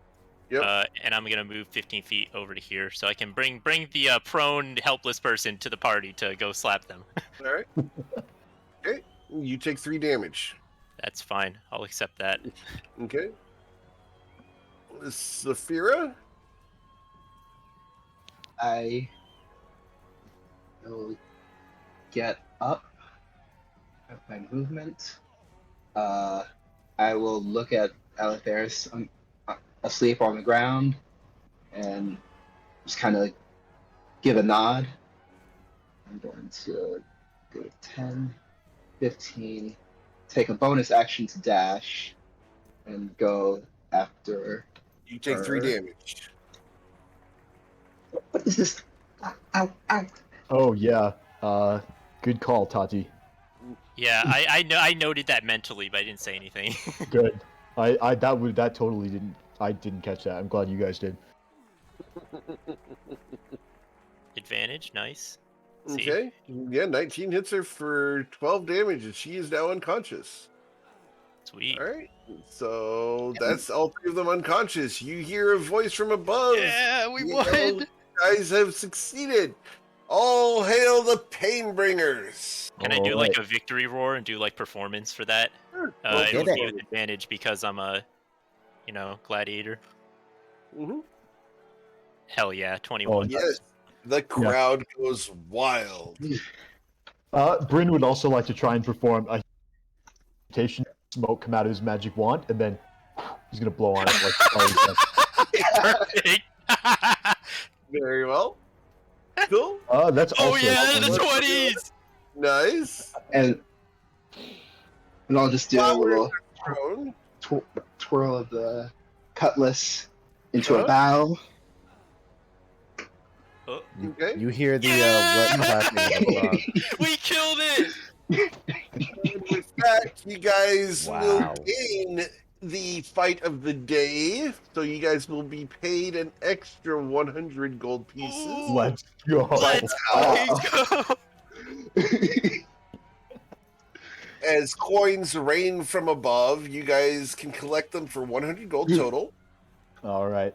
Speaker 1: Yep.
Speaker 7: And I'm gonna move 15 feet over to here so I can bring the prone helpless person to the party to go slap them.
Speaker 1: All right. Okay. You take 3 damage.
Speaker 7: That's fine. I'll accept that.
Speaker 1: Okay. Saphira?
Speaker 5: I will get up with my movement. I will look at Eleutheris asleep on the ground and just kind of give a nod. I'm going to go to 10, 15, take a bonus action to dash, and go after.
Speaker 1: You take 3
Speaker 5: Her.
Speaker 1: damage.
Speaker 5: What is this? Ow, ow.
Speaker 3: Oh yeah. Good call, Tati.
Speaker 7: Yeah, I noted that mentally, but I didn't say anything.
Speaker 3: Good. That totally didn't. I didn't catch that. I'm glad you guys did.
Speaker 7: Advantage, nice. See?
Speaker 1: Okay. Yeah, 19 hits her for 12 damage, and she is now unconscious.
Speaker 7: Sweet.
Speaker 1: All right. So that's all 3 of them unconscious. You hear a voice from above.
Speaker 7: Yeah, we
Speaker 1: You
Speaker 7: won.
Speaker 1: know, you guys have succeeded. All hail the Painbringers.
Speaker 7: Can I do like
Speaker 3: Alright.
Speaker 7: a victory roar and do like performance for that?
Speaker 1: Sure.
Speaker 7: It would
Speaker 2: get
Speaker 7: be
Speaker 2: it.
Speaker 7: with advantage because I'm a, gladiator.
Speaker 1: Mhm.
Speaker 7: Hell yeah, 21.
Speaker 1: Yes. The crowd goes wild.
Speaker 3: Bryn would also like to try and perform a mutation smoke come out of his magic wand, and then he's gonna blow on it like.
Speaker 7: Perfect.
Speaker 1: Very well. Cool.
Speaker 3: That's
Speaker 7: Oh
Speaker 3: also
Speaker 7: yeah,
Speaker 3: a
Speaker 7: the
Speaker 3: bonus.
Speaker 7: 20s.
Speaker 1: Nice.
Speaker 5: And I'll just do a
Speaker 1: While we're
Speaker 5: little
Speaker 1: prone,
Speaker 5: twirl of the cutlass into
Speaker 1: Huh?
Speaker 5: a bow.
Speaker 7: Oh,
Speaker 1: Okay.
Speaker 2: You hear the
Speaker 7: Yeah!
Speaker 2: what clapping of the frog.
Speaker 7: we killed it.
Speaker 1: And with that, you guys will
Speaker 2: Wow.
Speaker 1: gain the fight of the day, so you guys will be paid an extra 100 gold pieces.
Speaker 7: Ooh.
Speaker 3: Let's go.
Speaker 7: Let's fucking go!
Speaker 1: As coins rain from above, you guys can collect them for 100 gold total.
Speaker 3: All right.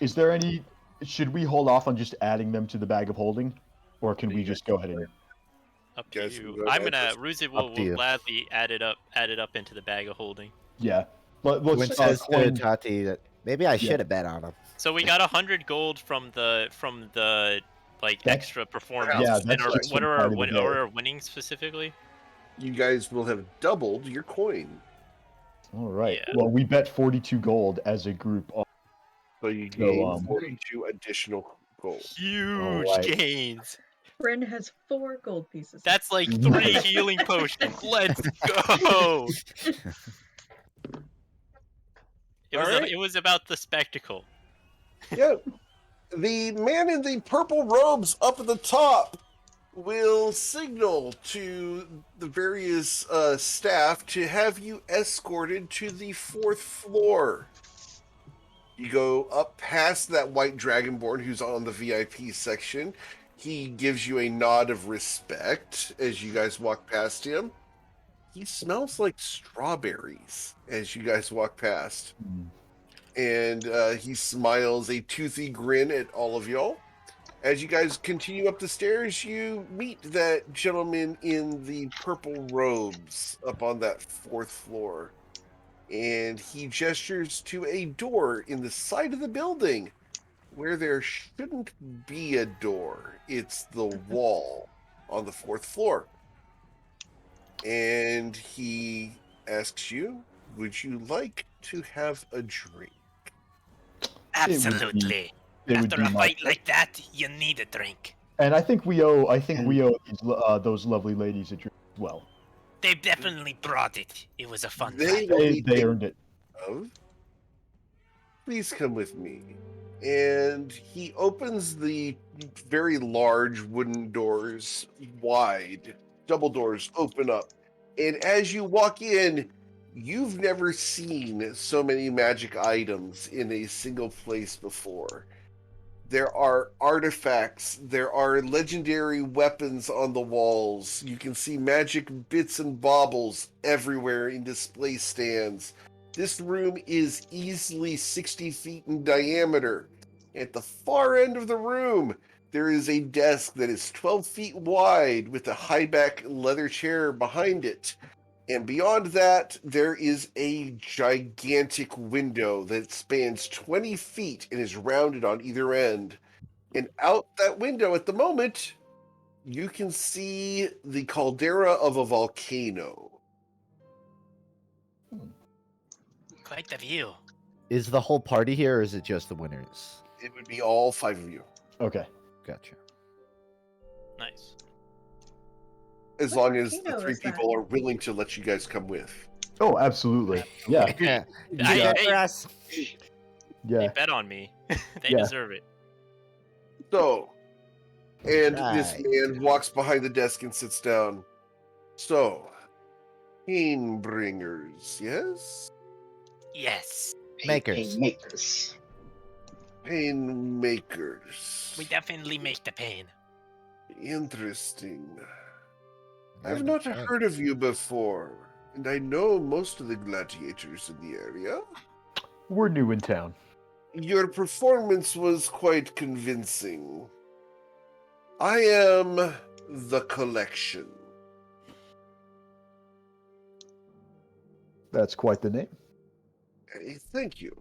Speaker 3: Is there any? Should we hold off on just adding them to the bag of holding, or can we just go ahead and?
Speaker 7: Up to
Speaker 1: Guys,
Speaker 7: you.
Speaker 1: go
Speaker 7: I'm
Speaker 1: ahead.
Speaker 7: gonna Ruzid will
Speaker 2: to you.
Speaker 7: gladly add it up into the bag of holding.
Speaker 3: Yeah.
Speaker 2: When
Speaker 3: Let's
Speaker 2: says to
Speaker 3: coin.
Speaker 2: Tati that maybe I should have bet on him.
Speaker 7: So we got 100 gold from the like
Speaker 3: That's-
Speaker 7: extra performance.
Speaker 3: yeah,
Speaker 7: And
Speaker 3: that's
Speaker 7: our,
Speaker 3: just
Speaker 7: what
Speaker 3: for
Speaker 7: are
Speaker 3: part
Speaker 7: our,
Speaker 3: of the
Speaker 7: what
Speaker 3: day.
Speaker 7: are our winnings specifically?
Speaker 1: You guys will have doubled your coin.
Speaker 3: All right.
Speaker 7: Yeah.
Speaker 3: Well, we bet 42 gold as a group.
Speaker 1: So you gain
Speaker 3: So,
Speaker 1: 42 additional gold.
Speaker 7: Huge
Speaker 3: Alright.
Speaker 7: gains.
Speaker 6: Ren has 4 gold pieces.
Speaker 7: That's like 3 healing potions. Let's go.
Speaker 1: Alright.
Speaker 7: It was about the spectacle.
Speaker 1: Yep. The man in the purple robes up at the top will signal to the various staff to have you escorted to the 4th floor. You go up past that white dragonborn who's on the VIP section. He gives you a nod of respect as you guys walk past him. He smells like strawberries as you guys walk past. And he smiles a toothy grin at all of y'all. As you guys continue up the stairs, you meet that gentleman in the purple robes up on that 4th floor. And he gestures to a door in the side of the building where there shouldn't be a door. It's the wall on the 4th floor. And he asks you, would you like to have a drink?
Speaker 7: Absolutely.
Speaker 3: It would
Speaker 7: After
Speaker 3: be
Speaker 7: a
Speaker 3: my-
Speaker 7: fight like that, you need a drink.
Speaker 3: And I think we owe. These, those lovely ladies a drink as well.
Speaker 7: They definitely brought it. It was a fun
Speaker 1: They
Speaker 7: fight.
Speaker 1: will
Speaker 3: They,
Speaker 1: be
Speaker 3: they
Speaker 1: taken
Speaker 3: earned it.
Speaker 1: of. Please come with me. And he opens the very large wooden doors wide. Double doors open up. And as you walk in, you've never seen so many magic items in a single place before. There are artifacts, there are legendary weapons on the walls. You can see magic bits and baubles everywhere in display stands. This room is easily 60 feet in diameter. At the far end of the room, there is a desk that is 12 feet wide with a high-back leather chair behind it. And beyond that, there is a gigantic window that spans 20 feet and is rounded on either end. And out that window at the moment, you can see the caldera of a volcano.
Speaker 4: Quite the view.
Speaker 2: Is the whole party here, or is it just the winners?
Speaker 1: It would be all 5 of you,
Speaker 3: Okay.
Speaker 2: Gotcha.
Speaker 7: Nice.
Speaker 1: as
Speaker 6: What
Speaker 1: long as the
Speaker 6: volcano
Speaker 1: 3
Speaker 6: is that?
Speaker 1: people are willing to let you guys come with.
Speaker 3: Oh, absolutely. Yeah.
Speaker 2: Yeah.
Speaker 7: I-
Speaker 2: For us.
Speaker 7: They
Speaker 3: Yeah.
Speaker 7: bet on me. They
Speaker 3: Yeah.
Speaker 7: deserve it.
Speaker 1: So, and this
Speaker 2: Right.
Speaker 1: man walks behind the desk and sits down. So, pain bringers, yes?
Speaker 4: Yes,
Speaker 2: Makers.
Speaker 5: Makers.
Speaker 1: Pain makers.
Speaker 4: we definitely make the pain.
Speaker 1: Interesting.
Speaker 2: Yeah,
Speaker 1: I've not
Speaker 2: okay.
Speaker 1: heard of you before, and I know most of the gladiators in the area.
Speaker 3: We're new in town.
Speaker 1: Your performance was quite convincing. I am the collection.
Speaker 3: That's quite the name.
Speaker 1: Thank you.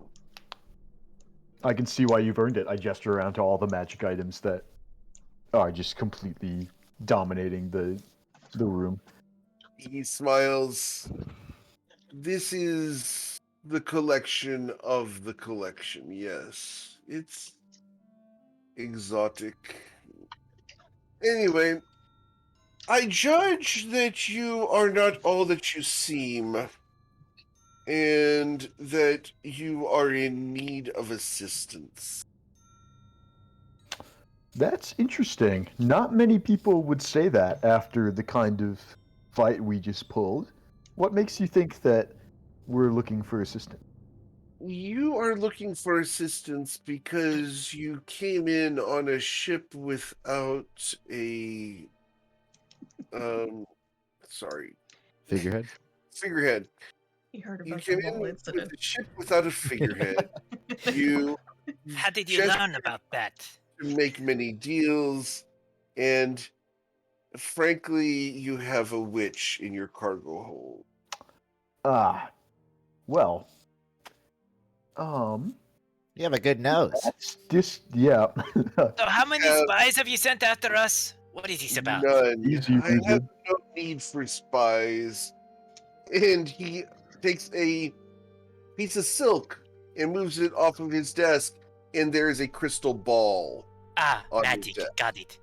Speaker 3: I can see why you've earned it. I gesture around to all the magic items that are just completely dominating the room.
Speaker 1: He smiles. This is the collection of the collection, yes. It's exotic. Anyway, I judge that you are not all that you seem, and that you are in need of assistance.
Speaker 3: That's interesting. Not many people would say that after the kind of fight we just pulled. What makes you think that
Speaker 8: we're looking for assistance?
Speaker 1: You are looking for assistance because you came in on a ship without a sorry,
Speaker 2: Figurehead.
Speaker 1: figurehead.
Speaker 6: You heard
Speaker 1: You
Speaker 6: about
Speaker 1: came
Speaker 6: the wall
Speaker 1: in with
Speaker 6: incident.
Speaker 1: a ship without a figurehead. You
Speaker 4: How did you
Speaker 1: gestured
Speaker 4: learn about that?
Speaker 1: to make many deals, and frankly, you have a witch in your cargo hold.
Speaker 8: Ah, well,
Speaker 2: You have a good nose.
Speaker 8: that's just yeah.
Speaker 4: So how many
Speaker 1: Have
Speaker 4: spies have you sent after us? What is this about?
Speaker 1: none.
Speaker 8: Easy,
Speaker 1: I have
Speaker 8: Wizard.
Speaker 1: no need for spies. And he takes a piece of silk and moves it off of his desk, and there is a crystal ball
Speaker 4: Ah,
Speaker 1: on his
Speaker 4: magic.
Speaker 1: desk.
Speaker 4: Got it.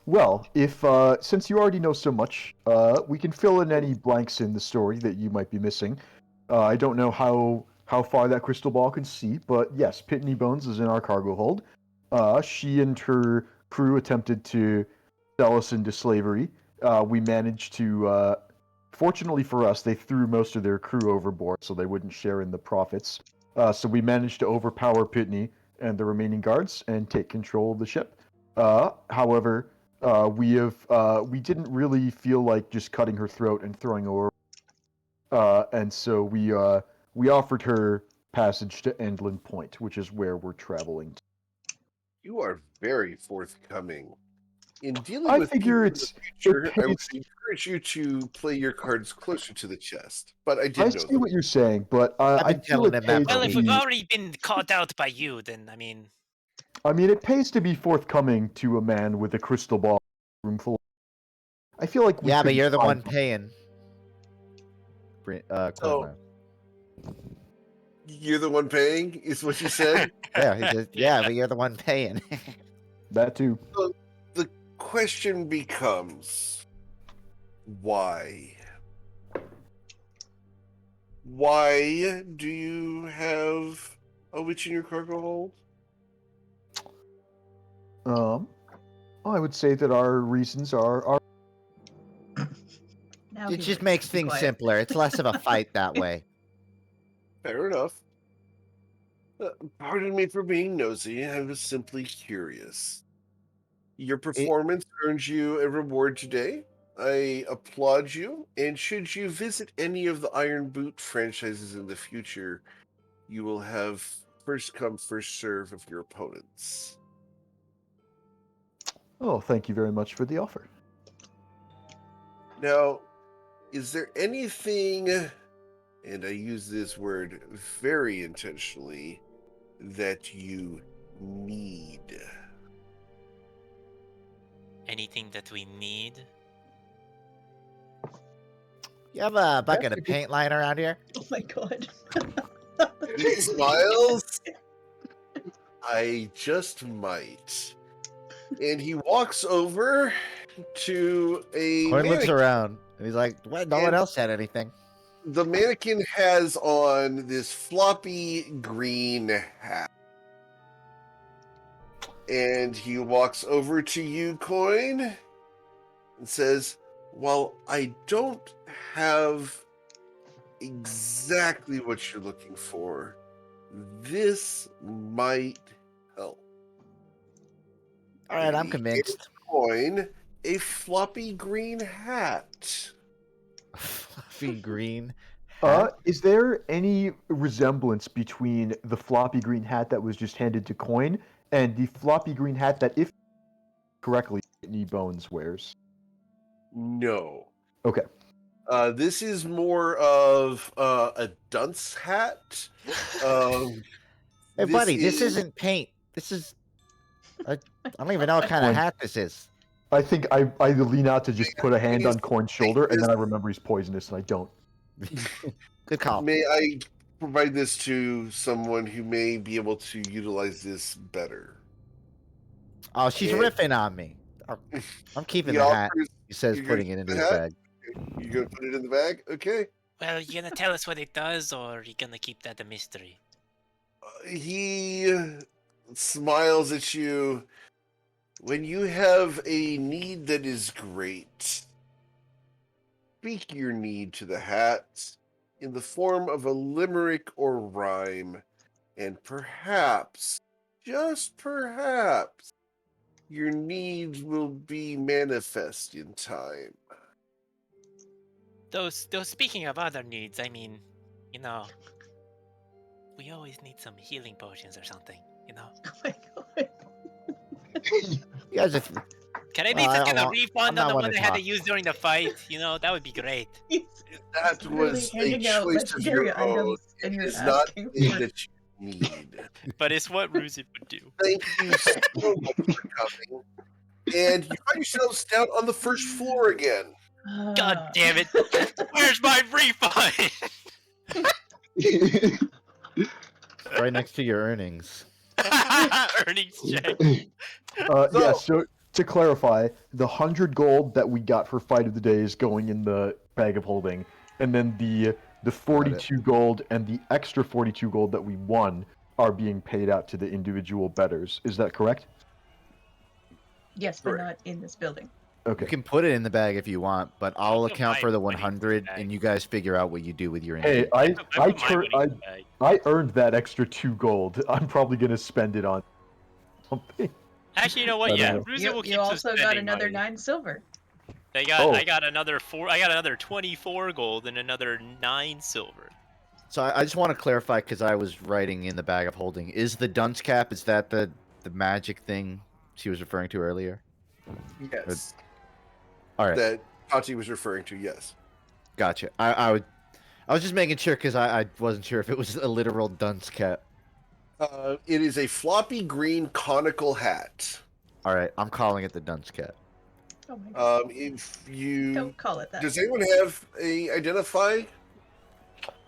Speaker 8: Well, if since you already know so much, we can fill in any blanks in the story that you might be missing. I don't know how far that crystal ball can see, but yes, Pitney Bones is in our cargo hold. She and her crew attempted to sell us into slavery. We managed to, fortunately for us, they threw most of their crew overboard so they wouldn't share in the profits. So we managed to overpower Pitney and the remaining guards and take control of the ship. However, we didn't really feel like just cutting her throat and throwing her over, and so we offered her passage to Endlin Point, which is where we're traveling to.
Speaker 1: You are very forthcoming. In dealing
Speaker 8: I
Speaker 1: with
Speaker 8: figure
Speaker 1: people in the
Speaker 8: it
Speaker 1: future, I would
Speaker 8: pays.
Speaker 1: encourage you to play your cards closer to the chest. But I
Speaker 8: I
Speaker 1: did know
Speaker 8: see
Speaker 1: them.
Speaker 8: what you're saying, but
Speaker 2: I've
Speaker 8: I
Speaker 2: been
Speaker 8: feel
Speaker 2: telling
Speaker 8: it
Speaker 2: him that
Speaker 8: pays
Speaker 2: for
Speaker 4: Well,
Speaker 8: to
Speaker 4: if we've
Speaker 8: be.
Speaker 4: already been caught out by you, then I mean,
Speaker 8: I mean, it pays to be forthcoming to a man with a crystal ball room full. I feel like we
Speaker 2: Yeah, but
Speaker 8: could
Speaker 2: you're the
Speaker 8: find
Speaker 2: one paying.
Speaker 1: So
Speaker 2: Cornwall.
Speaker 1: you're the one paying, is what you said.
Speaker 2: Yeah, he says, yeah, but you're the one paying.
Speaker 8: that too.
Speaker 1: So the question becomes, why? Why do you have a witch in your cargo hold?
Speaker 8: I would say that our reasons are
Speaker 6: Now
Speaker 2: It
Speaker 6: he
Speaker 2: just
Speaker 6: likes
Speaker 2: makes
Speaker 6: to be
Speaker 2: things
Speaker 6: quiet.
Speaker 2: simpler. It's less of a fight that way.
Speaker 1: Fair enough. Pardon me for being nosy. I was simply curious. Your
Speaker 2: It,
Speaker 1: performance earns you a reward today. I applaud you, and should you visit any of the Iron Boot franchises in the future, you will have first come, first serve of your opponents.
Speaker 8: Oh, thank you very much for the offer.
Speaker 1: Now, is there anything, and I use this word very intentionally, that you need?
Speaker 4: anything that we need?
Speaker 2: you have a bucket
Speaker 8: That's a
Speaker 2: of
Speaker 8: good-
Speaker 2: paint lying around here?
Speaker 6: Oh my god.
Speaker 1: He smiles. I just might. And he walks over to a
Speaker 2: Corn looks
Speaker 1: mannequin.
Speaker 2: around and he's like, "What? No one
Speaker 1: And
Speaker 2: else said anything."
Speaker 1: the mannequin has on this floppy green hat. And he walks over to you, Coin, and says, "While I don't have exactly what you're looking for, this might help."
Speaker 2: All right,
Speaker 1: And
Speaker 2: I'm
Speaker 1: he
Speaker 2: convinced.
Speaker 1: Coin a floppy green hat.
Speaker 2: Fluffy green hat.
Speaker 8: Is there any resemblance between the floppy green hat that was just handed to Coin and the floppy green hat that, if correctly, Whitney Bones wears?
Speaker 1: No.
Speaker 8: Okay.
Speaker 1: This is more of a dunce hat.
Speaker 2: Hey,
Speaker 1: This
Speaker 2: buddy, this
Speaker 1: is
Speaker 2: isn't paint. This is. I don't even know what kind of
Speaker 8: Coin.
Speaker 2: hat this is.
Speaker 8: I think I lean out to just put a hand
Speaker 1: Please
Speaker 8: on Coin's shoulder, and then I remember he's poisonous, and I don't.
Speaker 2: Good call.
Speaker 1: May I provide this to someone who may be able to utilize this better?
Speaker 2: Oh, she's
Speaker 1: And
Speaker 2: riffing on me. Oh, I'm keeping
Speaker 1: he
Speaker 2: the hat.
Speaker 1: offers.
Speaker 2: He says,
Speaker 1: You're gonna
Speaker 2: putting it
Speaker 1: keep
Speaker 2: into
Speaker 1: the
Speaker 2: his
Speaker 1: hat?
Speaker 2: bag.
Speaker 1: You're gonna put it in the bag? Okay.
Speaker 4: Well, you gonna tell us what it does, or you gonna keep that a mystery?
Speaker 1: He smiles at you. When you have a need that is great, speak your need to the hat, in the form of a limerick or rhyme, and perhaps, just perhaps, your needs will be manifest in time.
Speaker 7: Those speaking of other needs, I mean, you know, we always need some healing potions or something, you know.
Speaker 6: Oh my God.
Speaker 2: You guys are.
Speaker 7: Can I at least just get a
Speaker 2: I'm
Speaker 7: refund
Speaker 2: not
Speaker 7: on the
Speaker 2: one
Speaker 7: one
Speaker 2: to
Speaker 7: I had to
Speaker 2: talk.
Speaker 7: use during the fight? You know, that would be great.
Speaker 6: He's
Speaker 1: That
Speaker 6: really
Speaker 1: was a
Speaker 6: handing out
Speaker 1: choice of your
Speaker 6: legendary
Speaker 1: own.
Speaker 6: items, and
Speaker 1: It
Speaker 6: you're
Speaker 1: is not
Speaker 6: asking
Speaker 1: a thing
Speaker 6: for.
Speaker 1: that you need.
Speaker 7: But it's what Ruzid would do.
Speaker 1: Thank you so much for coming. And you find yourselves down on the first floor again.
Speaker 7: God damn it! Where's my refund?
Speaker 2: Right next to your earnings.
Speaker 7: Earnings check.
Speaker 8: Yeah, so to clarify, the 100 gold that we got for fight of the day is going in the bag of holding, and then the 42 gold and the extra 42 gold that we won are being paid out to the individual bettors. Is that correct?
Speaker 6: Yes, but not in this building.
Speaker 8: Okay.
Speaker 2: You can put it in the bag if you want, but I'll
Speaker 7: put
Speaker 2: account
Speaker 7: my
Speaker 2: for the
Speaker 7: money in the
Speaker 2: 100,
Speaker 7: bag.
Speaker 2: and you guys figure out what you do with your
Speaker 8: Hey,
Speaker 2: income.
Speaker 8: I earned that extra 2 gold. I'm probably gonna spend it on something.
Speaker 7: Actually, you know what?
Speaker 8: I
Speaker 7: Yeah,
Speaker 8: don't know.
Speaker 7: Ruzid will keep
Speaker 6: You also got
Speaker 7: spending
Speaker 6: another
Speaker 7: money.
Speaker 6: 9 silver.
Speaker 7: I got another 4. I got another 24 gold and another 9 silver.
Speaker 2: So I just want to clarify because I was writing in the bag of holding. Is the dunce cap? Is that the magic thing she was referring to earlier?
Speaker 1: Yes.
Speaker 2: All right.
Speaker 1: That Tati was referring to, yes.
Speaker 2: Gotcha. I was just making sure because I wasn't sure if it was a literal dunce cap.
Speaker 1: It is a floppy green conical hat.
Speaker 2: All right, I'm calling it the dunce cap.
Speaker 6: Oh my God.
Speaker 1: If you
Speaker 6: Don't call it that.
Speaker 1: Does anyone have a identify?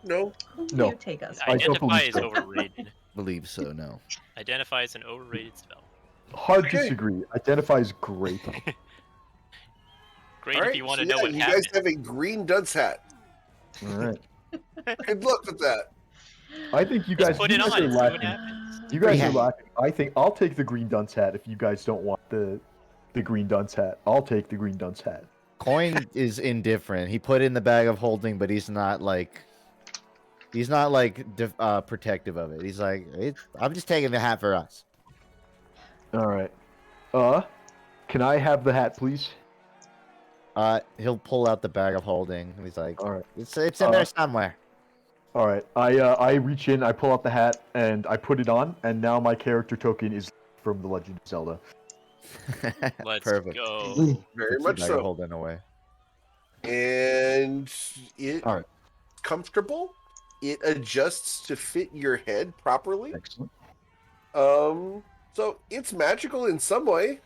Speaker 1: No.
Speaker 6: Who do
Speaker 8: No.
Speaker 6: you take us?
Speaker 8: I don't
Speaker 7: Identify
Speaker 8: believe
Speaker 7: is
Speaker 8: so.
Speaker 7: overrated.
Speaker 2: Believe so. No.
Speaker 7: Identify is an overrated spell.
Speaker 8: Hard
Speaker 1: Okay.
Speaker 8: disagree. Identify is great.
Speaker 7: Great
Speaker 1: All
Speaker 7: if
Speaker 1: right,
Speaker 7: you want to
Speaker 1: so
Speaker 7: know
Speaker 1: yeah,
Speaker 7: what
Speaker 1: you
Speaker 7: happened.
Speaker 1: guys have a green dunce hat.
Speaker 8: All right.
Speaker 1: Good luck with that.
Speaker 8: I think you
Speaker 7: Just
Speaker 8: guys,
Speaker 7: put
Speaker 8: you
Speaker 7: it
Speaker 8: guys
Speaker 7: on
Speaker 8: are
Speaker 7: and see what
Speaker 8: laughing.
Speaker 7: happens.
Speaker 8: You guys
Speaker 2: Free
Speaker 8: are
Speaker 2: hat.
Speaker 8: laughing. I think I'll take the green dunce hat if you guys don't want the green dunce hat. I'll take the green dunce hat.
Speaker 2: Coin is indifferent. He put it in the bag of holding, but he's not like protective of it. He's like, I'm just taking the hat for us.
Speaker 8: All right. Can I have the hat, please?
Speaker 2: He'll pull out the bag of holding. And he's like,
Speaker 8: All right.
Speaker 2: it's in there somewhere.
Speaker 8: All right. I reach in, I pull out the hat, and I put it on, and now my character token is from The Legend of Zelda.
Speaker 7: Let's
Speaker 2: Perfect.
Speaker 7: go.
Speaker 1: Very
Speaker 2: Puts the
Speaker 1: much
Speaker 2: bag of
Speaker 1: so.
Speaker 2: holding away.
Speaker 1: And it
Speaker 8: All right.
Speaker 1: comfortable. It adjusts to fit your head properly.
Speaker 8: Excellent.
Speaker 1: So it's magical in some way.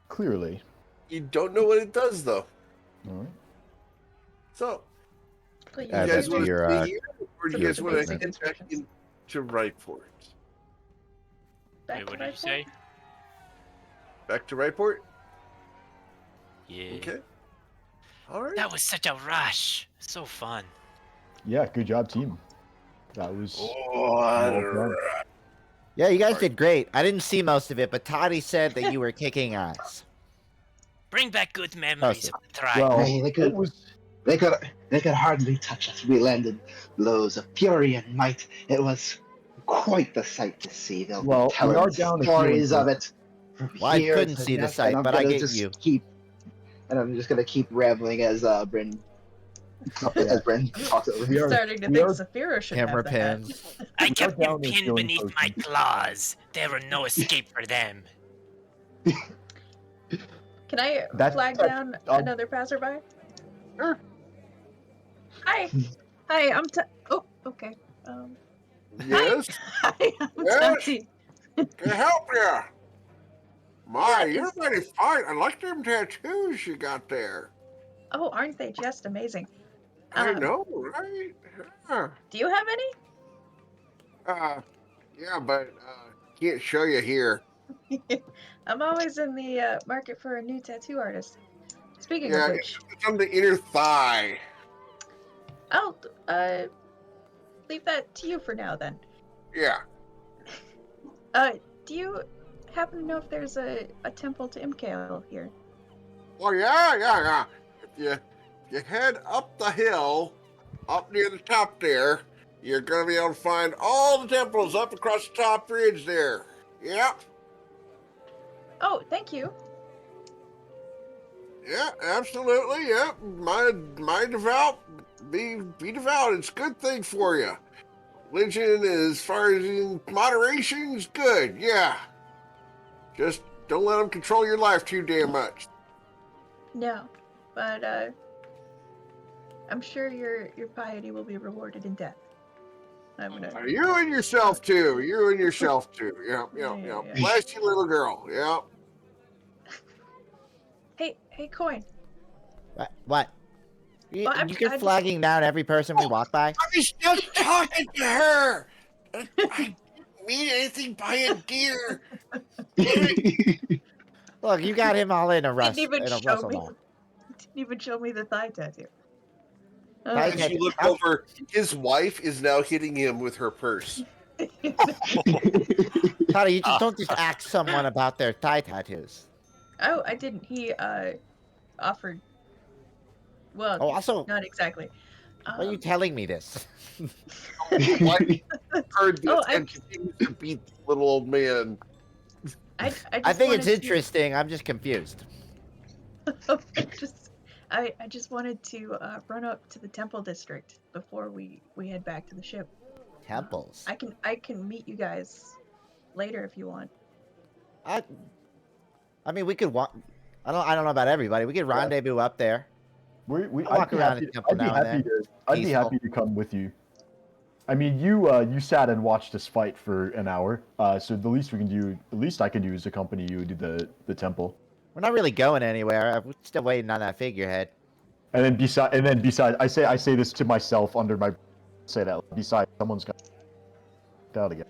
Speaker 8: Clearly.
Speaker 1: You don't know what it does though.
Speaker 8: All right.
Speaker 1: So
Speaker 6: But
Speaker 1: you
Speaker 2: Add
Speaker 1: guys
Speaker 2: that
Speaker 1: want
Speaker 2: to
Speaker 1: to
Speaker 2: your,
Speaker 1: stay here, or do you
Speaker 2: your
Speaker 1: guys want to
Speaker 2: equipment.
Speaker 1: head back into Ryport?
Speaker 6: Back
Speaker 7: Wait,
Speaker 6: to
Speaker 7: what did you
Speaker 6: Ryport?
Speaker 7: say?
Speaker 1: Back to Ryport?
Speaker 7: Yeah.
Speaker 1: Okay. All right.
Speaker 7: That was such a rush. So fun.
Speaker 8: Yeah, good job, team. That was
Speaker 1: What
Speaker 8: well done.
Speaker 2: Yeah, you guys did great. I didn't see most of it, but Toddy said that you were kicking ass.
Speaker 4: Bring back good memories of the tribe.
Speaker 8: Well,
Speaker 5: Hey, they could-
Speaker 8: it was
Speaker 5: They could hardly touch us. We landed blows of fury and might. It was quite the sight to see. They'll
Speaker 8: Well,
Speaker 5: be telling
Speaker 8: we are down a
Speaker 5: stories
Speaker 8: healing
Speaker 5: of it. From
Speaker 2: Well, I
Speaker 5: here
Speaker 2: couldn't
Speaker 5: to
Speaker 2: see the
Speaker 5: next,
Speaker 2: sight,
Speaker 5: and I'm
Speaker 2: but I
Speaker 5: gonna
Speaker 2: get
Speaker 5: just
Speaker 2: you.
Speaker 5: And I'm just gonna keep rambling as Bryn as Bryn talks over
Speaker 8: We
Speaker 5: here.
Speaker 8: are-
Speaker 6: Starting to
Speaker 8: we
Speaker 6: think
Speaker 8: are-
Speaker 6: Saphira should
Speaker 2: Camera
Speaker 6: have the hat.
Speaker 2: pans.
Speaker 4: I
Speaker 8: We are
Speaker 4: kept
Speaker 8: down
Speaker 4: them
Speaker 8: in
Speaker 4: pinned
Speaker 8: healing
Speaker 4: beneath my
Speaker 8: potions.
Speaker 4: claws. There were no escape for them.
Speaker 6: Can I
Speaker 8: That's-
Speaker 6: flag down another passerby?
Speaker 1: Sure.
Speaker 6: Hi. Hi, I'm Oh, okay.
Speaker 1: Yes.
Speaker 6: Hi, I'm
Speaker 1: Yes?
Speaker 6: Tati.
Speaker 1: Can I help you? My,
Speaker 6: What
Speaker 1: you're
Speaker 6: is-
Speaker 1: very fine. I like them tattoos you got there.
Speaker 6: Oh, aren't they just amazing?
Speaker 1: I
Speaker 6: Um,
Speaker 1: know, right? Yeah.
Speaker 6: Do you have any?
Speaker 1: Yeah, but can't show you here.
Speaker 6: I'm always in the market for a new tattoo artist. Speaking
Speaker 1: Yeah,
Speaker 6: of which,
Speaker 1: it's on the inner thigh.
Speaker 6: I'll leave that to you for now then.
Speaker 1: Yeah.
Speaker 6: Do you happen to know if there's a temple to Imkael here?
Speaker 1: Oh, yeah. If you head up the hill, up near the top there, you're going to be able to find all the temples up across the top ridge there. Yep.
Speaker 6: Oh, thank you.
Speaker 1: Yeah, absolutely. Yep. My devout, be devout. It's a good thing for you. Religion, as far as in moderation, is good. Yeah. Just don't let them control your life too damn much.
Speaker 6: No, but I'm sure your piety will be rewarded in death. I'm gonna.
Speaker 1: You and yourself too. You and yourself too. Yep.
Speaker 6: Yeah.
Speaker 1: Bless you, little girl. Yep.
Speaker 6: Hey, Coin.
Speaker 2: What? You,
Speaker 6: Well,
Speaker 2: you keep
Speaker 6: I just-
Speaker 2: flagging down every person we walk by?
Speaker 1: I was just talking to her. I didn't mean anything by it, dear.
Speaker 2: Look, you got him all in a
Speaker 6: Didn't even show
Speaker 2: rustle
Speaker 6: me.
Speaker 2: knot.
Speaker 6: Didn't even show me the thigh tattoo.
Speaker 2: Thigh
Speaker 1: As you look over, his wife is now hitting him with her purse.
Speaker 2: Toddy, you just don't just ask someone about their thigh tattoos.
Speaker 6: Oh, I didn't. He offered. Well,
Speaker 2: Oh, also,
Speaker 6: not exactly.
Speaker 2: why are you telling me this?
Speaker 1: Wife heard this
Speaker 6: Oh,
Speaker 1: and continues to beat the little old man.
Speaker 6: I
Speaker 2: I think it's
Speaker 6: wanted to-
Speaker 2: interesting. I'm just confused.
Speaker 6: I just wanted to run up to the temple district before we head back to the ship.
Speaker 2: Temples.
Speaker 6: I can meet you guys later if you want.
Speaker 2: I mean, we could walk. I don't know about everybody. We could rendezvous up there.
Speaker 8: We
Speaker 2: I'll walk around the temple now and then.
Speaker 8: I'd be
Speaker 2: Peaceful.
Speaker 8: happy to come with you. I mean, you sat and watched us fight for an hour, so the least we can do, the least I can do, is accompany you to the temple.
Speaker 2: We're not really going anywhere. We're still waiting on that figurehead.
Speaker 8: And then beside, I say this to myself under my, say that besides someone's gonna out again.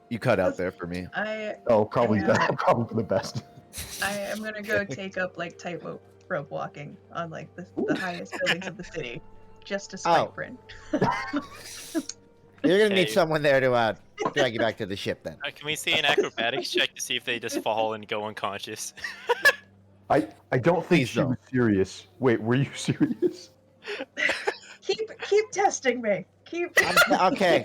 Speaker 9: You cut out there for me.
Speaker 8: Oh, probably
Speaker 6: Yeah.
Speaker 8: probably for the best.
Speaker 6: I am gonna go take up like tightrope walking on like the highest buildings of the city, just to spite
Speaker 2: Oh.
Speaker 6: Bryn.
Speaker 2: You're gonna need
Speaker 7: Okay.
Speaker 2: someone there to drag you back to the ship then.
Speaker 7: Can we see an acrobatics check to see if they just fall and go unconscious?
Speaker 8: I don't think
Speaker 9: Please
Speaker 8: she was
Speaker 9: don't.
Speaker 8: serious. Wait, were you serious?
Speaker 6: Keep testing me.
Speaker 2: Okay,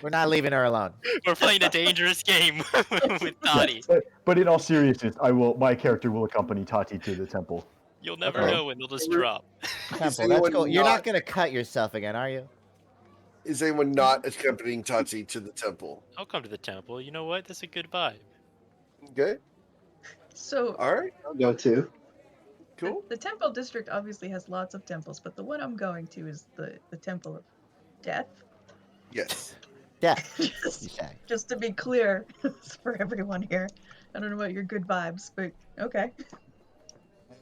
Speaker 2: we're not leaving her alone.
Speaker 7: We're playing a dangerous game with Dottie.
Speaker 8: But in all seriousness, my character will accompany Tati to the temple.
Speaker 7: You'll never
Speaker 1: Okay.
Speaker 7: know when they'll just drop.
Speaker 2: Temple,
Speaker 1: anyone
Speaker 2: that's cool. You're not
Speaker 1: not-
Speaker 2: gonna cut yourself again, are you?
Speaker 1: Is anyone not accompanying Tati to the temple?
Speaker 7: I'll come to the temple. You know what? That's a good vibe.
Speaker 1: Okay.
Speaker 6: So
Speaker 1: All right.
Speaker 5: I'll go too.
Speaker 1: Cool.
Speaker 6: the temple district obviously has lots of temples, but the one I'm going to is the temple of death.
Speaker 1: Yes.
Speaker 2: Yeah, you
Speaker 6: just,
Speaker 2: say.
Speaker 6: just to be clear for everyone here. I don't know about your good vibes, but okay.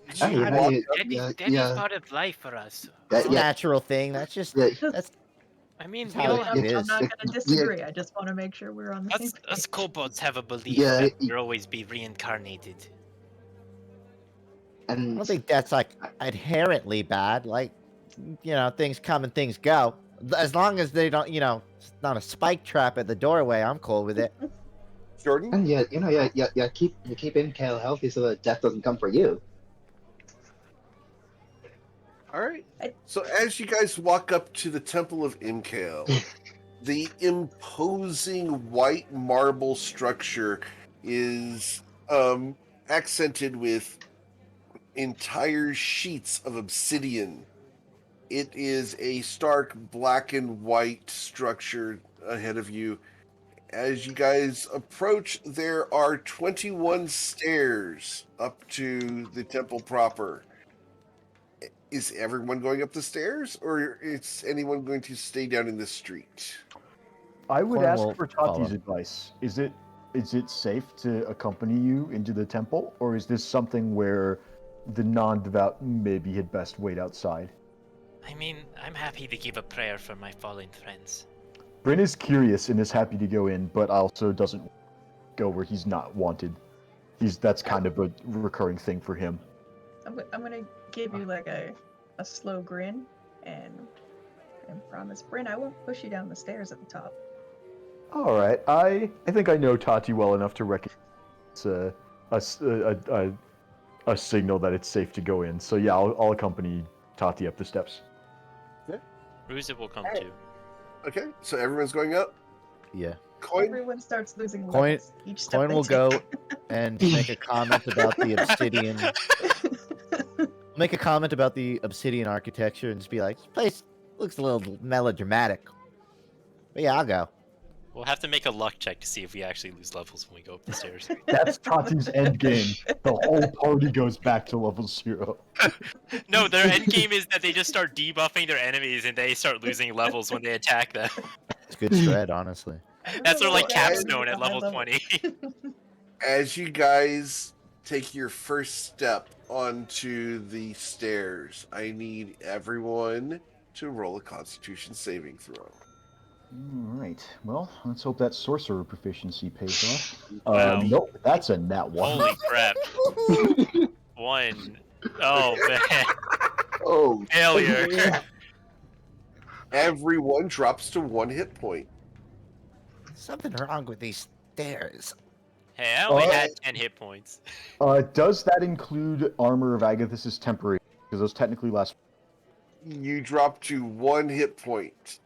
Speaker 5: Hey,
Speaker 1: You
Speaker 5: hey,
Speaker 1: walk
Speaker 5: yeah,
Speaker 4: That is
Speaker 5: yeah,
Speaker 4: part of life for us.
Speaker 2: It's a
Speaker 5: yeah,
Speaker 2: natural thing. That's just
Speaker 5: yeah.
Speaker 2: that's
Speaker 4: I mean,
Speaker 2: That's
Speaker 4: we
Speaker 2: how
Speaker 4: all
Speaker 2: it
Speaker 4: have,
Speaker 6: I'm
Speaker 2: is.
Speaker 6: not going to
Speaker 5: Yeah.
Speaker 6: disagree. I just want to make sure we're on the same
Speaker 4: us
Speaker 6: page.
Speaker 4: kobolds have a belief
Speaker 5: Yeah,
Speaker 4: that
Speaker 5: it-
Speaker 4: we'll always be reincarnated.
Speaker 2: I
Speaker 5: And
Speaker 2: don't think that's like inherently bad. Like, things come and things go. As long as they don't, it's not a spike trap at the doorway, I'm cool with it.
Speaker 1: Jordan.
Speaker 5: and yeah, keep Kale healthy so that death doesn't come for you.
Speaker 1: All right.
Speaker 6: I-
Speaker 1: So as you guys walk up to the Temple of Imkale, the imposing white marble structure is accented with entire sheets of obsidian. It is a stark black and white structure ahead of you. As you guys approach, there are 21 stairs up to the temple proper. Is everyone going up the stairs, or is anyone going to stay down in the street?
Speaker 8: I would
Speaker 2: Corn
Speaker 8: ask
Speaker 2: will
Speaker 8: for
Speaker 2: follow.
Speaker 8: Tati's advice. Is it safe to accompany you into the temple, or is this something where the non-devout maybe had best wait outside?
Speaker 4: I mean, I'm happy to give a prayer for my fallen friends.
Speaker 8: Bryn is curious and is happy to go in, but also doesn't go where he's not wanted. That's kind of a recurring thing for him.
Speaker 6: I'm gonna give you like a slow grin and promise, Bryn, I won't push you down the stairs at the top.
Speaker 8: All right, I think I know Tati well enough to recognize a signal that it's safe to go in. So yeah, I'll accompany Tati up the steps.
Speaker 7: Ruzid will come
Speaker 1: Alright.
Speaker 7: too.
Speaker 1: Okay, so everyone's going up.
Speaker 9: Yeah.
Speaker 1: Coin.
Speaker 6: Everyone starts losing
Speaker 2: Coin-
Speaker 6: levels each step
Speaker 2: Coin
Speaker 6: they
Speaker 2: will
Speaker 6: take.
Speaker 2: go and make a comment about the obsidian. Make a comment about the obsidian architecture and just be like, "This place looks a little melodramatic." But yeah, I'll go.
Speaker 7: We'll have to make a luck check to see if we actually lose levels when we go up the stairs.
Speaker 8: That's Tati's end game. The whole party goes back to level 0.
Speaker 7: No, their end game is that they just start debuffing their enemies and they start losing levels when they attack them.
Speaker 2: It's a good strat, honestly.
Speaker 7: That's their like
Speaker 6: Everyone goes
Speaker 7: capstone
Speaker 6: with
Speaker 7: at
Speaker 6: a high
Speaker 7: level 20.
Speaker 1: As you guys take your first step onto the stairs, I need everyone to roll a Constitution saving throw.
Speaker 8: Alright, well, let's hope that sorcerer proficiency pays off.
Speaker 7: Wow.
Speaker 8: Nope, that's a nat 1.
Speaker 7: Holy crap. One. Oh man.
Speaker 5: Oh,
Speaker 7: Failure.
Speaker 1: Everyone drops to 1 hit point.
Speaker 2: Something wrong with these stairs.
Speaker 7: Hey, I only
Speaker 8: Oh.
Speaker 7: had 10 hit points.
Speaker 8: Does that include Armor of Agathis' temporary? Because those technically last.
Speaker 1: You drop to 1 hit point.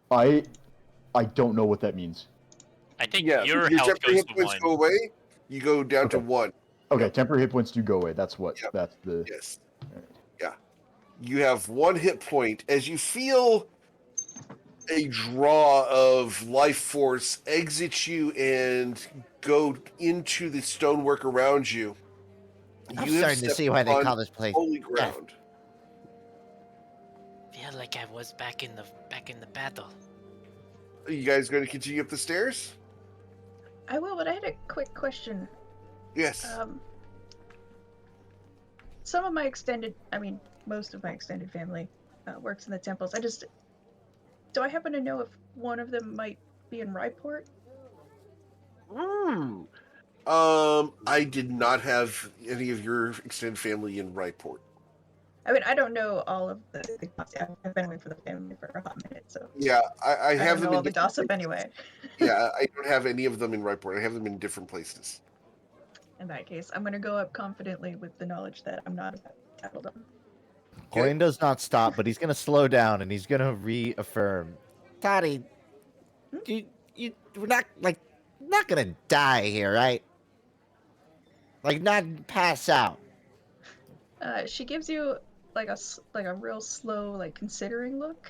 Speaker 8: I don't know what that means.
Speaker 7: I think
Speaker 1: Yeah,
Speaker 7: your
Speaker 1: your
Speaker 7: health
Speaker 1: temporary
Speaker 7: goes
Speaker 1: hit
Speaker 7: to
Speaker 1: points
Speaker 7: 1.
Speaker 1: go away. You go down to
Speaker 8: Okay.
Speaker 1: 1.
Speaker 8: Okay,
Speaker 1: Yep.
Speaker 8: temporary hit points do go away. That's what.
Speaker 1: Yep.
Speaker 8: That's the.
Speaker 1: Yes. Yeah. You have 1 hit point as you feel a draw of life force exit you and go into the stonework around you.
Speaker 2: I'm
Speaker 1: You have
Speaker 2: starting to
Speaker 1: stepped
Speaker 2: see why they
Speaker 1: upon
Speaker 2: call this place
Speaker 1: holy
Speaker 2: death.
Speaker 1: ground.
Speaker 4: Feel like I was back in the battle.
Speaker 1: Are you guys going to continue up the stairs?
Speaker 6: I will, but I had a quick question.
Speaker 1: Yes.
Speaker 6: Some of my most of my extended family works in the temples. Do I happen to know if one of them might be in Ryport?
Speaker 1: I did not have any of your extended family in Ryport.
Speaker 6: I mean, I don't know all of the gossip. I've been away from the family for a hot minute, so
Speaker 1: Yeah, I
Speaker 6: I
Speaker 1: have
Speaker 6: don't
Speaker 1: them
Speaker 6: know all
Speaker 1: in
Speaker 6: the
Speaker 1: different
Speaker 6: gossip
Speaker 1: places.
Speaker 6: anyway.
Speaker 1: Yeah, I don't have any of them in Ryport. I have them in different places.
Speaker 6: In that case, I'm gonna go up confidently with the knowledge that I'm not about to tackle them.
Speaker 2: Coin does not stop, but he's gonna slow down and he's gonna reaffirm. Toddy, we're not gonna die here, right? Like, not pass out.
Speaker 6: She gives you like a real slow, like considering look,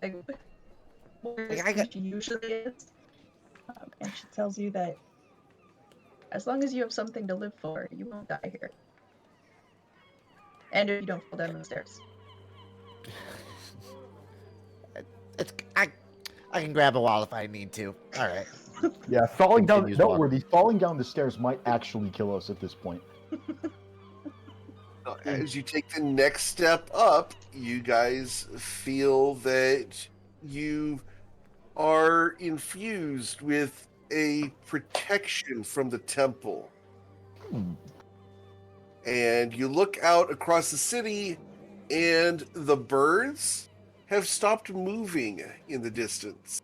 Speaker 6: like where she usually is, and she tells you that as long as you have something to live for, you won't die here, and if you don't fall down the stairs.
Speaker 2: I can grab a wall if I need to. All right.
Speaker 8: Yeah, falling down.
Speaker 2: Continues
Speaker 8: Noteworthy, falling down the stairs might actually kill us at this point.
Speaker 1: As you take the next step up, you guys feel that you are infused with a protection from the temple. And you look out across the city, and the birds have stopped moving in the distance.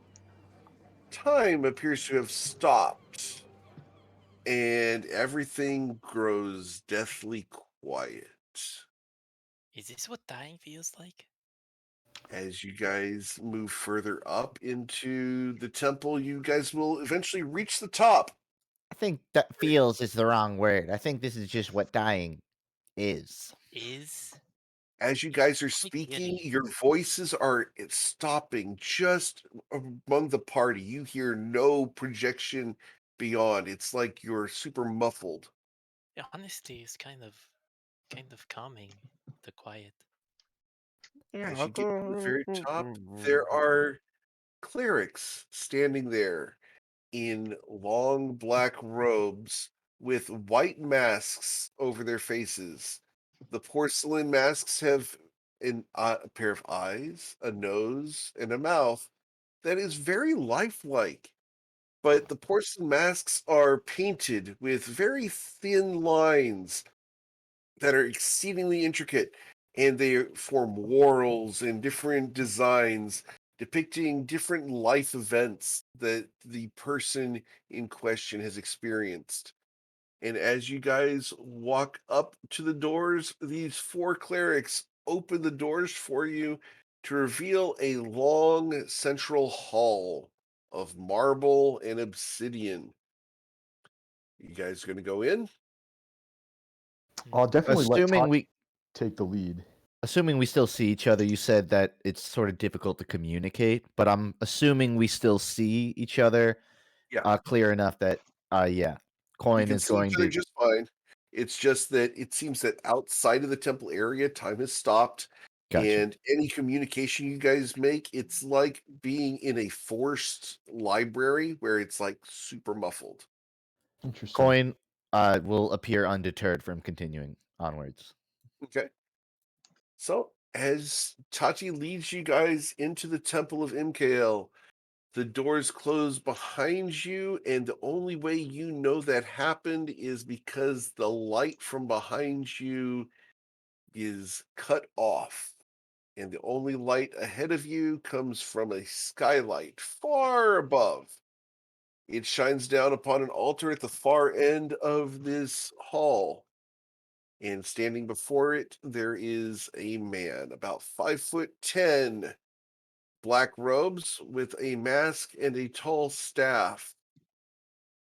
Speaker 1: Time appears to have stopped, and everything grows deathly quiet.
Speaker 4: Is this what dying feels like?
Speaker 1: As you guys move further up into the temple, you guys will eventually reach the top.
Speaker 2: I think that feels is the wrong word. I think this is just what dying is.
Speaker 4: Is?
Speaker 1: As you guys are
Speaker 4: Let me get
Speaker 1: speaking,
Speaker 4: it.
Speaker 1: your voices are stopping just among the party. You hear no projection beyond. It's like you're super muffled.
Speaker 4: Yeah, honesty is kind of calming, the quiet.
Speaker 1: As you get to the very top, there are clerics standing there in long black robes with white masks over their faces. The porcelain masks have a pair of eyes, a nose, and a mouth that is very lifelike. But the porcelain masks are painted with very thin lines that are exceedingly intricate, and they form whorls and different designs depicting different life events that the person in question has experienced. And as you guys walk up to the doors, these 4 clerics open the doors for you to reveal a long central hall of marble and obsidian. You guys going to go in?
Speaker 8: I'll definitely let
Speaker 2: Assuming
Speaker 8: Todd
Speaker 2: we
Speaker 8: take the lead.
Speaker 2: assuming we still see each other, you said that it's sort of difficult to communicate, but I'm assuming we still see each other
Speaker 1: Yeah.
Speaker 2: clear enough that yeah,
Speaker 1: You
Speaker 2: Coin
Speaker 1: can
Speaker 2: is
Speaker 1: see each
Speaker 2: going
Speaker 1: other
Speaker 2: to
Speaker 1: just fine. It's just that it seems that outside of the temple area, time has stopped,
Speaker 2: gotcha.
Speaker 1: and any communication you guys make, it's like being in a forced library where it's like super muffled.
Speaker 8: Interesting.
Speaker 2: Coin will appear undeterred from continuing onwards.
Speaker 1: Okay. So as Tati leads you guys into the temple of MKL, the doors close behind you, and the only way you know that happened is because the light from behind you is cut off, and the only light ahead of you comes from a skylight far above. It shines down upon an altar at the far end of this hall, and standing before it, there is a man about 5'10", black robes with a mask and a tall staff.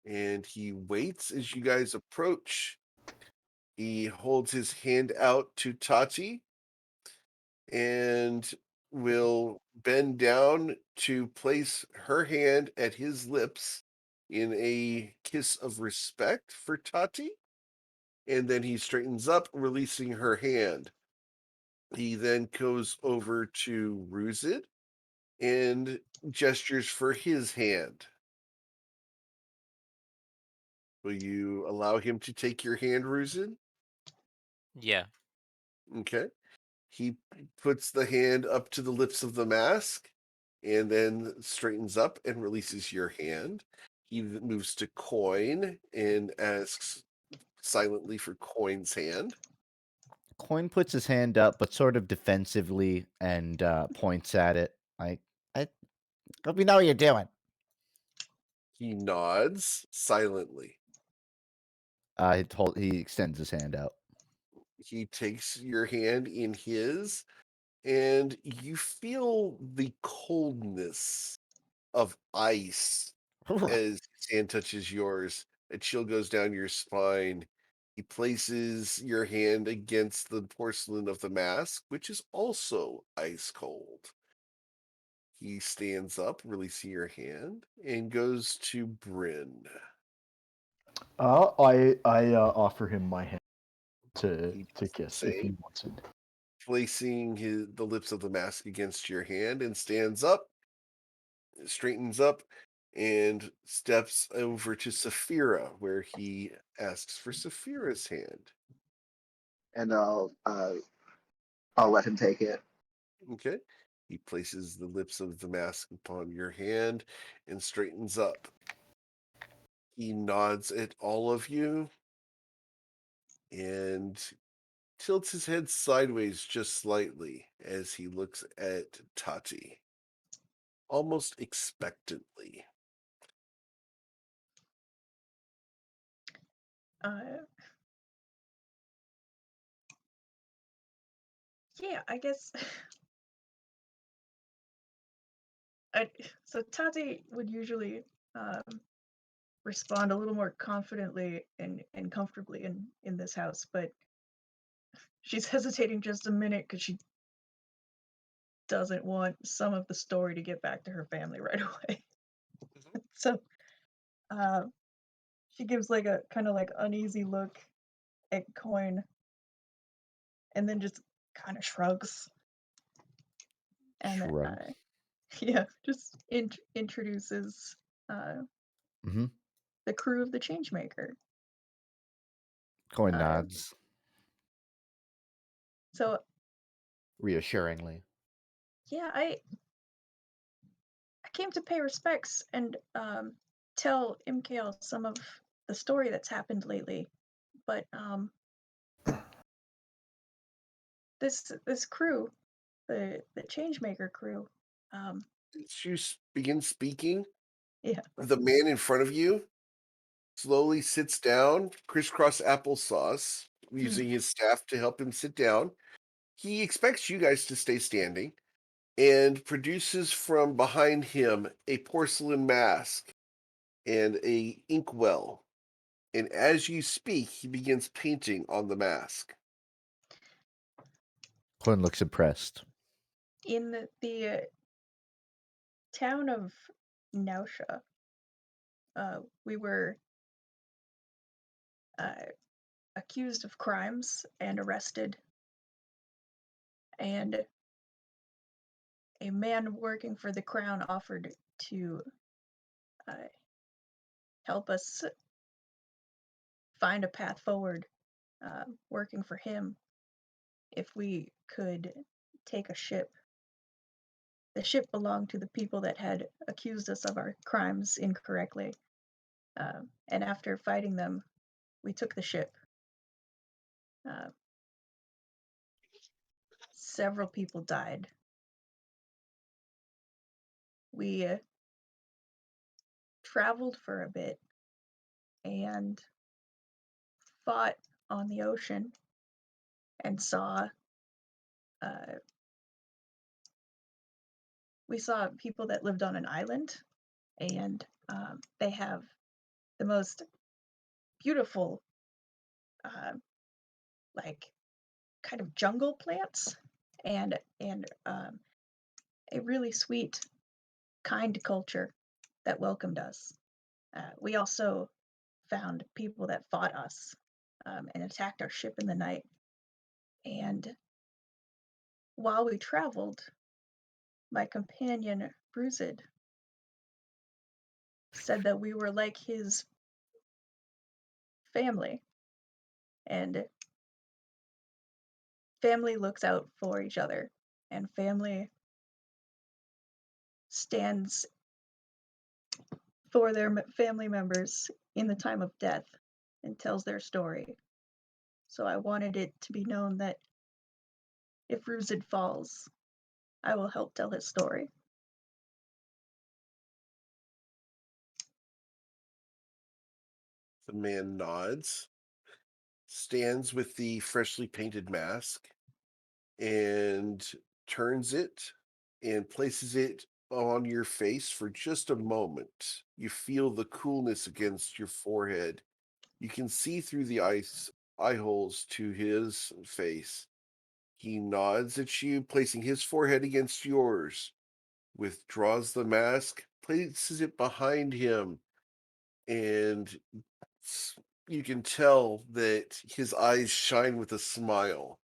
Speaker 1: And he waits as you guys approach. He holds his hand out to Tati and will bend down to place her hand at his lips in a kiss of respect for Tati. And then he straightens up, releasing her hand. He then goes over to Ruzid and gestures for his hand. Will you allow him to take your hand, Ruzid?
Speaker 7: Yeah.
Speaker 1: Okay. He puts the hand up to the lips of the mask and then straightens up and releases your hand. He moves to Coin and asks silently for Coin's hand.
Speaker 2: Coin puts his hand up, but sort of defensively, and points at it. I hope you know what you're doing.
Speaker 1: He nods silently.
Speaker 2: He extends his hand out.
Speaker 1: He takes your hand in his, and you feel the coldness of ice as his hand touches yours. A chill goes down your spine. He places your hand against the porcelain of the mask, which is also ice cold. He stands up, releasing your hand, and goes to Bryn.
Speaker 8: I offer him my hand
Speaker 1: He
Speaker 8: to
Speaker 1: does the
Speaker 8: kiss if he
Speaker 1: same,
Speaker 8: wants it.
Speaker 1: placing the lips of the mask against your hand, and stands up, straightens up, and steps over to Saphira, where he asks for Saphira's hand.
Speaker 5: And I'll let him take it.
Speaker 1: Okay. He places the lips of the mask upon your hand and straightens up. He nods at all of you and tilts his head sideways just slightly as he looks at Tati, almost expectantly.
Speaker 6: Uh, yeah, I guess. So Tati would usually respond a little more confidently and comfortably in this house, but she's hesitating just a minute because she doesn't want some of the story to get back to her family right away. So uh, she gives like a kind of like uneasy look at Coin and then just kind of shrugs and
Speaker 2: Shrugs.
Speaker 6: yeah, just introduces uh,
Speaker 2: Mm-hmm.
Speaker 6: the crew of the Changemaker.
Speaker 2: Coin
Speaker 6: Uh,
Speaker 2: nods
Speaker 6: so
Speaker 2: reassuringly.
Speaker 6: yeah, I came to pay respects and tell MKL some of the story that's happened lately, but this crew, the Changemaker crew, um,
Speaker 1: As you begin speaking,
Speaker 6: yeah,
Speaker 1: the man in front of you slowly sits down, crisscross applesauce, using his staff to help him sit down. He expects you guys to stay standing. and produces from behind him a porcelain mask and a inkwell. And as you speak, he begins painting on the mask.
Speaker 2: Quinn looks impressed.
Speaker 6: In the town of Nausha, we were accused of crimes and arrested. And a man working for the crown offered to help us find a path forward, working for him, if we could take a ship. The ship belonged to the people that had accused us of our crimes incorrectly. And after fighting them, we took the ship. Several people died. We traveled for a bit and fought on the ocean and saw we saw people that lived on an island, and they have the most beautiful like kind of jungle plants and a really sweet, kind culture that welcomed us. We also found people that fought us and attacked our ship in the night. And while we traveled, my companion Bruzid said that we were like his family, and family looks out for each other, and family stands for their family members in the time of death and tells their story. So I wanted it to be known that if Ruzid falls, I will help tell his story.
Speaker 1: The man nods, stands with the freshly painted mask, and turns it and places it on your face for just a moment. You feel the coolness against your forehead. You can see through the eye holes to his face. He nods at you, placing his forehead against yours, withdraws the mask, places it behind him, and you can tell that his eyes shine with a smile.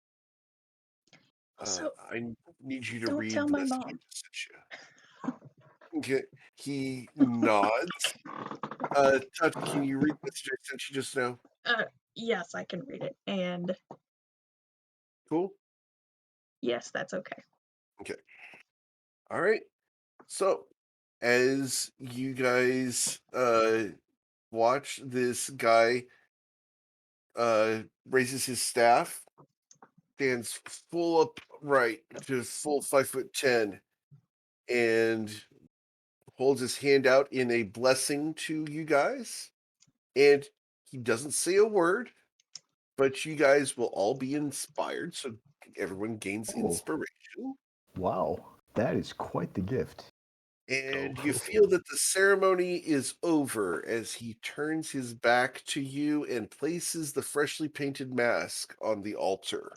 Speaker 6: Also,
Speaker 1: I need you to
Speaker 6: don't
Speaker 1: read
Speaker 6: tell
Speaker 1: the
Speaker 6: my
Speaker 1: message I
Speaker 6: mom.
Speaker 1: just sent you. Okay. He nods. Tati, can you read the message I sent you just now?
Speaker 6: Yes, I can read it. And
Speaker 1: Cool.
Speaker 6: yes, that's okay.
Speaker 1: Okay. All right. So, as you guys watch this guy raises his staff, stands full upright to full 5'10", and holds his hand out in a blessing to you guys. And he doesn't say a word, but you guys will all be inspired. So everyone gains
Speaker 8: Oh.
Speaker 1: inspiration.
Speaker 8: Wow, that is quite the gift.
Speaker 1: And you feel that the ceremony is over as he turns his back to you and places the freshly painted mask on the altar.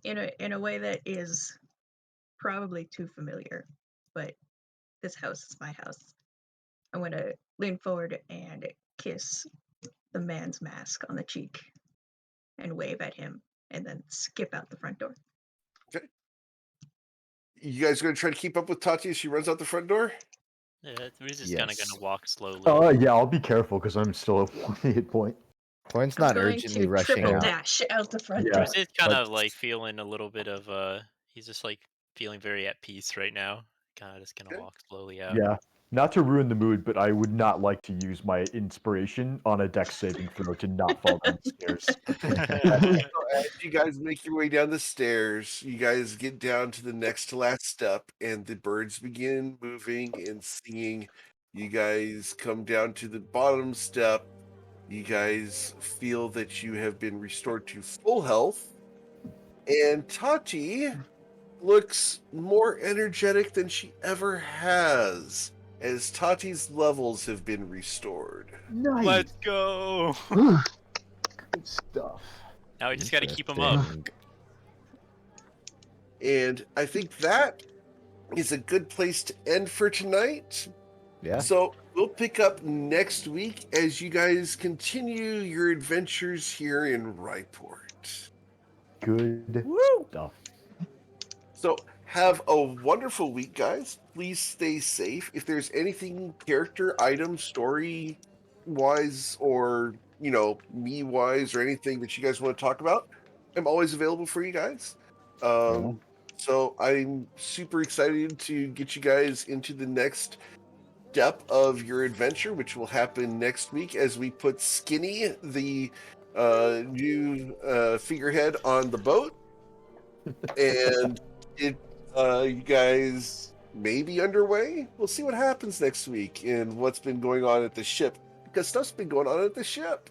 Speaker 6: In a way that is probably too familiar, but this house is my house. I'm going to lean forward and kiss the man's mask on the cheek and wave at him and then skip out the front door.
Speaker 1: Okay. You guys going to try to keep up with Tati as she runs out the front door?
Speaker 7: Yeah, Riz is kind of
Speaker 2: Yes.
Speaker 7: gonna walk slowly.
Speaker 8: Yeah, I'll be careful because I'm still at 1 hit point.
Speaker 2: Quinn's
Speaker 6: I'm
Speaker 2: not
Speaker 6: going
Speaker 2: urgently
Speaker 6: to
Speaker 2: rushing
Speaker 6: triple
Speaker 2: out.
Speaker 6: dash out the front
Speaker 8: Yeah.
Speaker 6: door.
Speaker 7: Riz is kind of
Speaker 2: but-
Speaker 7: like feeling a little bit of he's just like feeling very at peace right now. Kind of just gonna
Speaker 1: Okay.
Speaker 7: walk slowly out.
Speaker 8: Yeah. Not to ruin the mood, but I would not like to use my inspiration on a dex saving throw to not fall down the stairs.
Speaker 1: So as you guys make your way down the stairs, you guys get down to the next to last step, and the birds begin moving and singing. You guys come down to the bottom step. You guys feel that you have been restored to full health, And Tati looks more energetic than she ever has, as Tati's levels have been restored.
Speaker 8: Nice.
Speaker 7: Let's go.
Speaker 8: Good stuff.
Speaker 7: Now we just got to keep them up.
Speaker 9: Interesting.
Speaker 1: And I think that is a good place to end for tonight.
Speaker 9: Yeah.
Speaker 1: So we'll pick up next week as you guys continue your adventures here in Ryport.
Speaker 8: Good stuff.
Speaker 1: So have a wonderful week, guys. Please stay safe. If there's anything character, item, story wise, or me wise, or anything that you guys want to talk about, I'm always available for you guys. So I'm super excited to get you guys into the next step of your adventure, which will happen next week as we put Skinny, the new figurehead, on the boat. And you guys may be underway. We'll see what happens next week and what's been going on at the ship, because stuff's been going on at the ship.